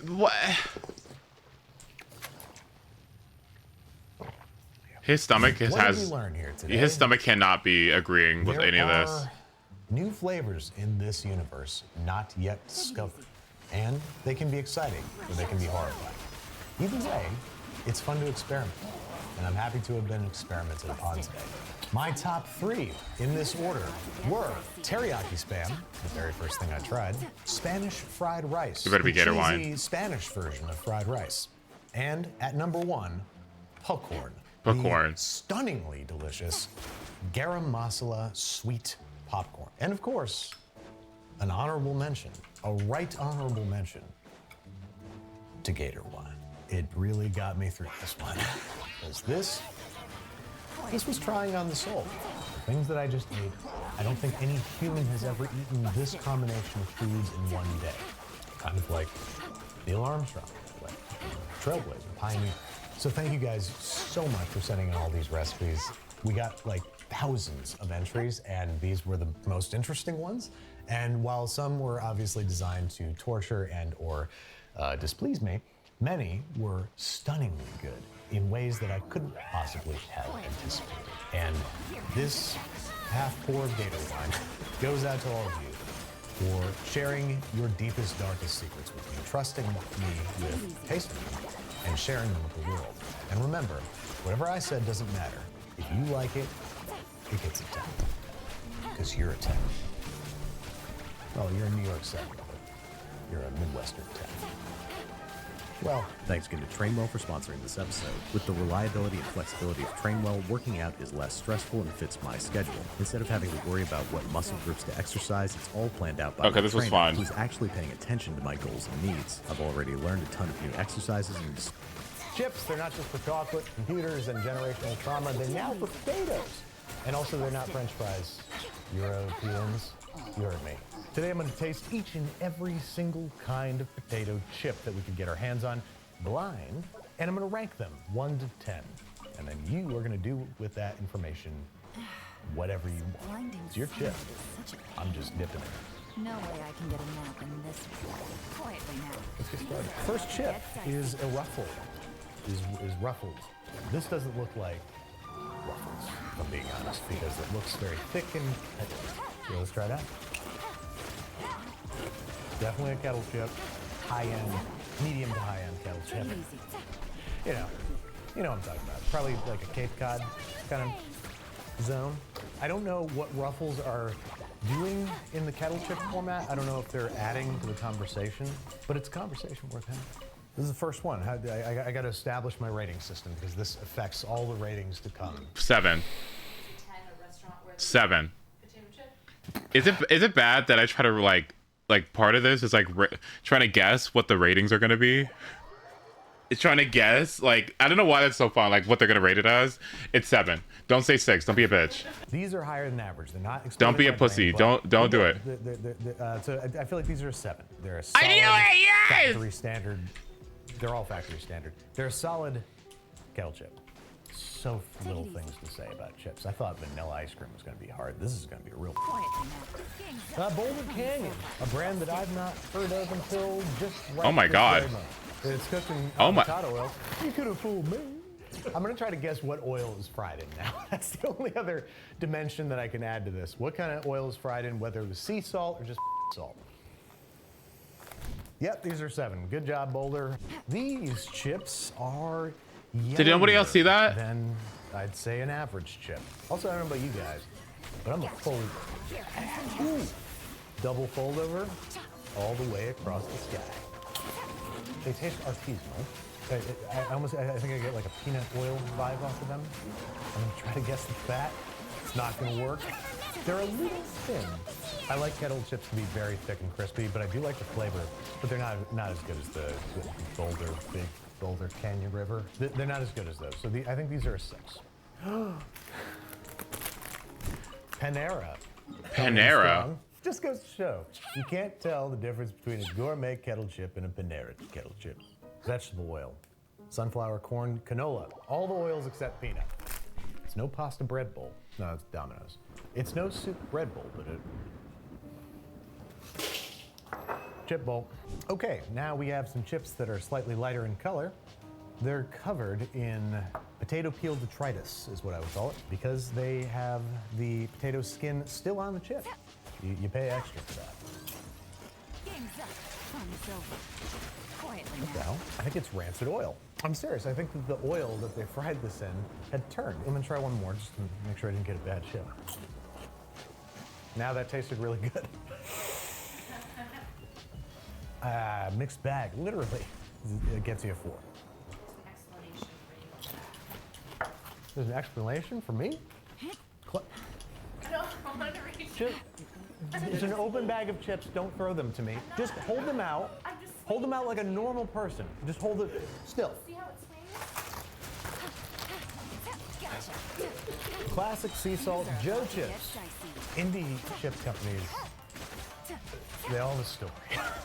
What? His stomach What did we learn here today? His stomach cannot be agreeing with any of this. New flavors in this universe not yet discovered, and they can be exciting or they can be horrifying. Either way, it's fun to experiment, and I'm happy to have been experimented upon today. My top 3 in this order were teriyaki spam, the very first thing I tried, Spanish fried rice, You better be Gator wine. cheesy Spanish version of fried rice, and at number 1, popcorn. Popcorn. The stunningly delicious garam masala sweet popcorn. And of course, an honorable mention, a right honorable mention to Gator wine. It really got me through this one. Because this was trying on the soul. The things that I just ate, I don't think any human has ever eaten this combination of foods in one day. Kind of like Neil Armstrong, like trailblazer, pioneer. So thank you guys so much for sending in all these recipes. We got like thousands of entries, and these were the most interesting ones. And while some were obviously designed to torture and or displease me, many were stunningly good in ways that I couldn't possibly have anticipated. And this half-pour of Gator wine goes out to all of you for sharing your deepest, darkest secrets with me, trusting me with tasting them and sharing them with the world. And remember, whatever I said doesn't matter. If you like it, it gets a 10. Because you're a 10. Well, you're a New York 7, but you're a Midwestern 10. Well, thanks again to Trainwell for sponsoring this episode. With the reliability and flexibility of Trainwell, working out is less stressful and fits my schedule. Instead of having to worry about what muscle groups to exercise, it's all planned out by Okay, my this was trainer, fun. who's actually paying attention to my goals and needs. I've already learned a ton of new exercises and chips, they're not just for chocolate, computers, and generational trauma, they're now for potatoes. And also, they're not French fries. Europeans, you heard me. Today, I'm going to taste each and every single kind of potato chip that we could get our hands on blind, and I'm going to rank them 1 to 10. And then you are going to do with that information whatever you want. It's your chip. I'm just dipping it. No way I can get a nap in this one. Quietly now. Let's get started. First chip is a ruffle. Is ruffled. This doesn't look like ruffles, if I'm being honest, because it looks very thick and heavy. So let's try that. Definitely a kettle chip. High-end, medium to high-end kettle chip. You know what I'm talking about. Probably like a Cape Cod kind of zone. I don't know what Ruffles are doing in the kettle chip format. I don't know if they're adding to the conversation, but it's a conversation worth having. This is the first one. I got to establish my rating system because this affects all the ratings to come. 7. 7. Is it bad that I try to like part of this is like trying to guess what the ratings are gonna be? It's trying to guess. Like, I don't know why that's so fun. Like what they're gonna rate it as. It's 7. Don't say 6. Don't be a bitch. These are higher than average. They're not. Don't be a pussy. Don't do it. So I feel like these are a 7. They're a I knew it. Yes. factory standard. They're all factory standard. They're a solid kettle chip. so little things to say about chips. I thought vanilla ice cream was going to be hard. This is going to be a real. Boulder Canyon, a brand that I've not heard of until just right. Oh my God. It's cooked in Oh my. avocado oil. You could have fooled me. I'm going to try to guess what oil is fried in now. That's the only other dimension that I can add to this. What kind of oil is fried in, whether it was sea salt or just salt? Yep, these are 7. Good job, Boulder. These chips are Did anybody else see that? Then I'd say an average chip. Also, I don't know about you guys, but I'm a folder. Ooh. Double fold over all the way across the sky. They taste artisanal. I think I get like a peanut oil vibe off of them. I'm gonna try to guess the fat. It's not gonna work. They're a little thin. I like kettle chips to be very thick and crispy, but I do like the flavor. But they're not as good as the Boulder, big Boulder Canyon River. They're not as good as those. So I think these are a 6. Panera. Panera. Just goes to show, you can't tell the difference between a gourmet kettle chip and a Panera kettle chip. Vegetable oil, sunflower, corn, canola, all the oils except peanut. It's no pasta bread bowl. No, it's Domino's. It's no soup bread bowl, but it... Chip bowl. Okay, now we have some chips that are slightly lighter in color. They're covered in potato peel detritus, is what I would call it, because they have the potato skin still on the chip. You pay extra for that. What the hell? I think it's rancid oil. I'm serious. I think that the oil that they fried this in had turned. I'm gonna try one more just to make sure I didn't get a bad chip. Now that tasted really good. Mixed bag, literally. It gets you a 4. There's an explanation for me? It's an open bag of chips. Don't throw them to me. Just hold them out. Hold them out like a normal person. Just hold it still. Classic sea salt Joe chips. Indie chip companies, they all have a story.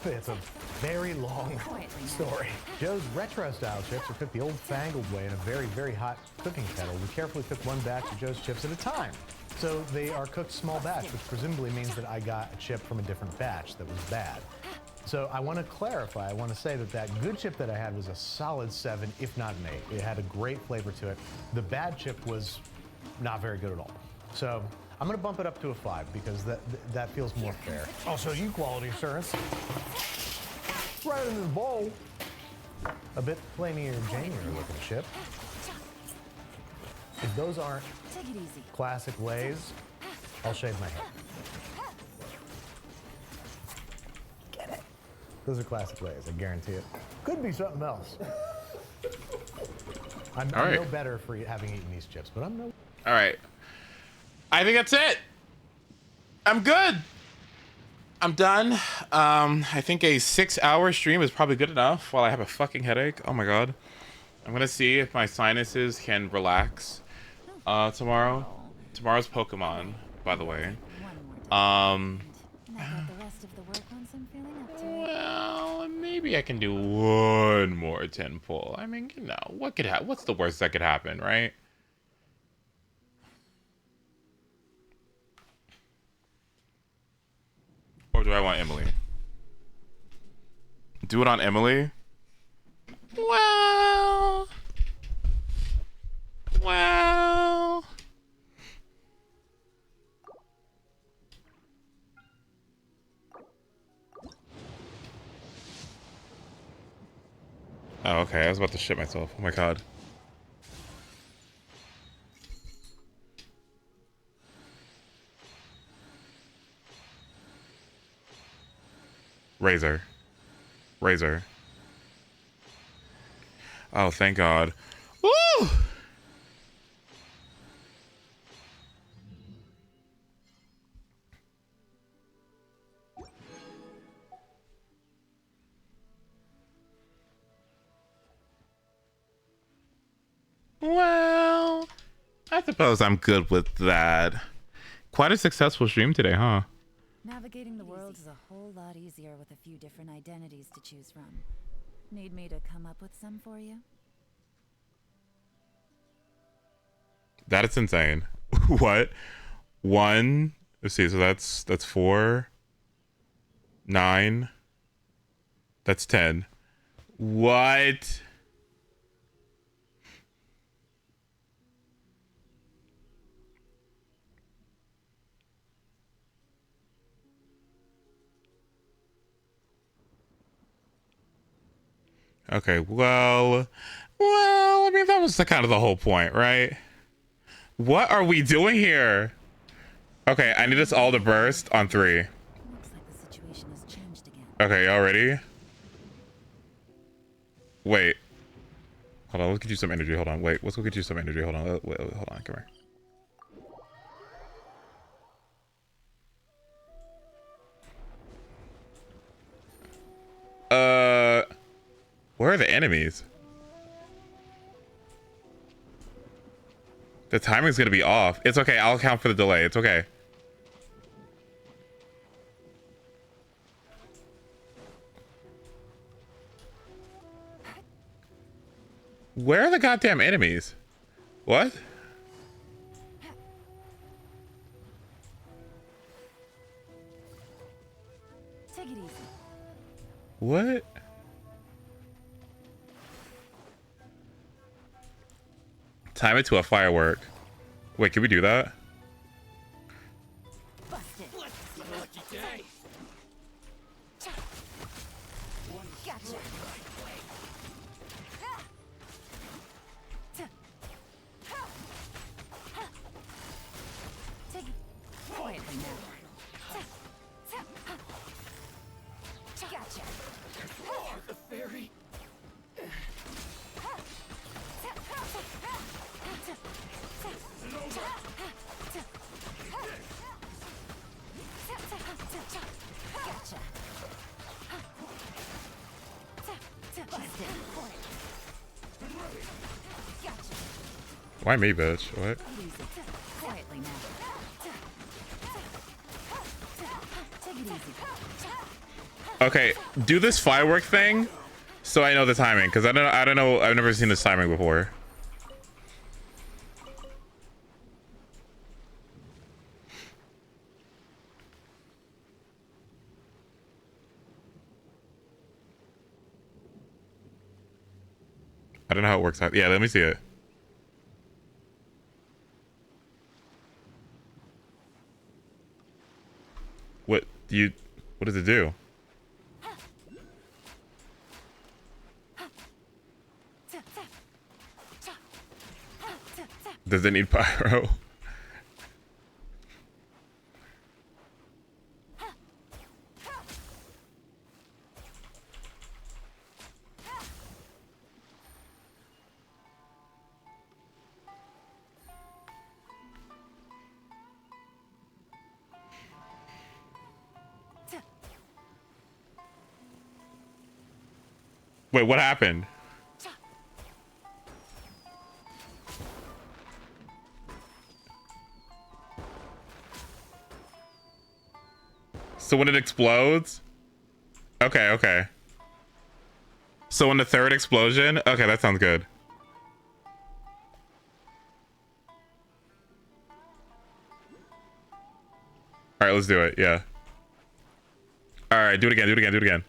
It's a very long story. Joe's retro style chips are cooked the old-fangled way in a very, very hot cooking kettle. We carefully cook one batch of Joe's chips at a time. So they are cooked small batch, which presumably means that I got a chip from a different batch that was bad. So I want to clarify, I want to say that that good chip that I had was a solid 7, if not an 8. It had a great flavor to it. The bad chip was not very good at all. So I'm going to bump it up to a 5 because that feels more fair. I'll show you quality assurance. Right in the bowl. A bit plainier, jamier looking chip. If those aren't classic Lay's, I'll shave my head. Get it? Those are classic Lay's, I guarantee it. Could be something else. I'm no better for having eaten these chips, but I'm no... All right. I think that's it. I'm good. I'm done. I think a 6-hour stream is probably good enough while I have a fucking headache. Oh my God. I'm gonna see if my sinuses can relax tomorrow. Tomorrow's Pokemon, by the way. Well, maybe I can do one more 10 pull. I mean, you know, what could happen? What's the worst that could happen, right? Or do I want Emily? Do it on Emily? Well... Oh, okay. I was about to shit myself. Oh my God. Razor. Oh, thank God. Woo! Well, I suppose I'm good with that. Quite a successful stream today, huh? Navigating the world is a whole lot easier with a few different identities to choose from. Need me to come up with some for you? That's insane. What? 1. Let's see. So that's 4. 9. That's 10. What? Okay, well, I mean, that was kind of the whole point, right? What are we doing here? Okay, I need us all to burst on 3. Looks like the situation has changed again. Okay, y'all ready? Wait. Hold on, let's get you some energy. Hold on. Wait, let's go get you some energy. Hold on. Wait, hold on. Come here. Where are the enemies? The timing's gonna be off. It's okay. I'll account for the delay. It's okay. Where are the goddamn enemies? What? Take it easy. What? Time it to a firework. Wait, can we do that? Busted. Lucky day. Gotcha. Take it quietly now. Gotcha. Oh, the fairy. Gotcha. Busted. Gotcha. Why me, bitch? What? Quietly now. Take it easy. Okay, do this firework thing so I know the timing, because I don't know, I've never seen this timing before. I don't know how it works out. Yeah, let me see it. What does it do? Does it need pyro? Wait, what happened? So when it explodes? Okay, okay. So in the third explosion? Okay, that sounds good. All right, let's do it. Yeah. All right, do it again, do it again, do it again.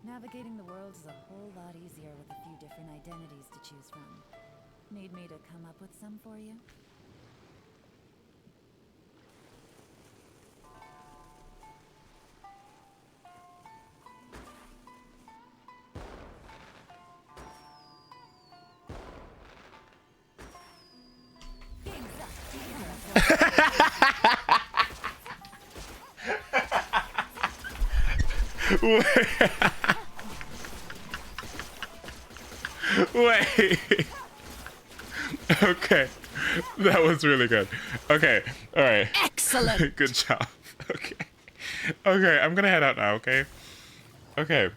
Navigating the world is a whole lot easier with a few different identities to choose from. Need me to come up with some for you? Wait. Okay. That was really good. Okay. All right. Excellent. Good job. Okay. Okay, I'm gonna head out now, okay? Okay.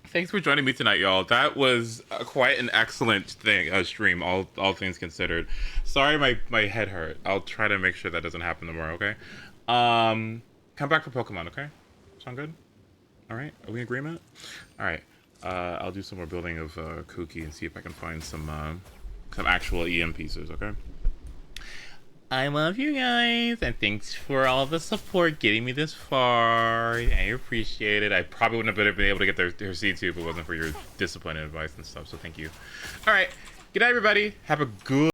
Thanks for joining me tonight, y'all. That was quite an excellent stream, all things considered. Sorry my head hurt. I'll try to make sure that doesn't happen tomorrow, okay? Come back for Pokemon, okay? Sound good? All right, are we in agreement? All right. I'll do some more building of Kuki and see if I can find some actual EM pieces, okay? I love you guys, and thanks for all the support getting me this far. I appreciate it. I probably wouldn't have been able to get their C2 if it wasn't for your discipline and advice and stuff, so thank you. All right, good night, everybody. Have a good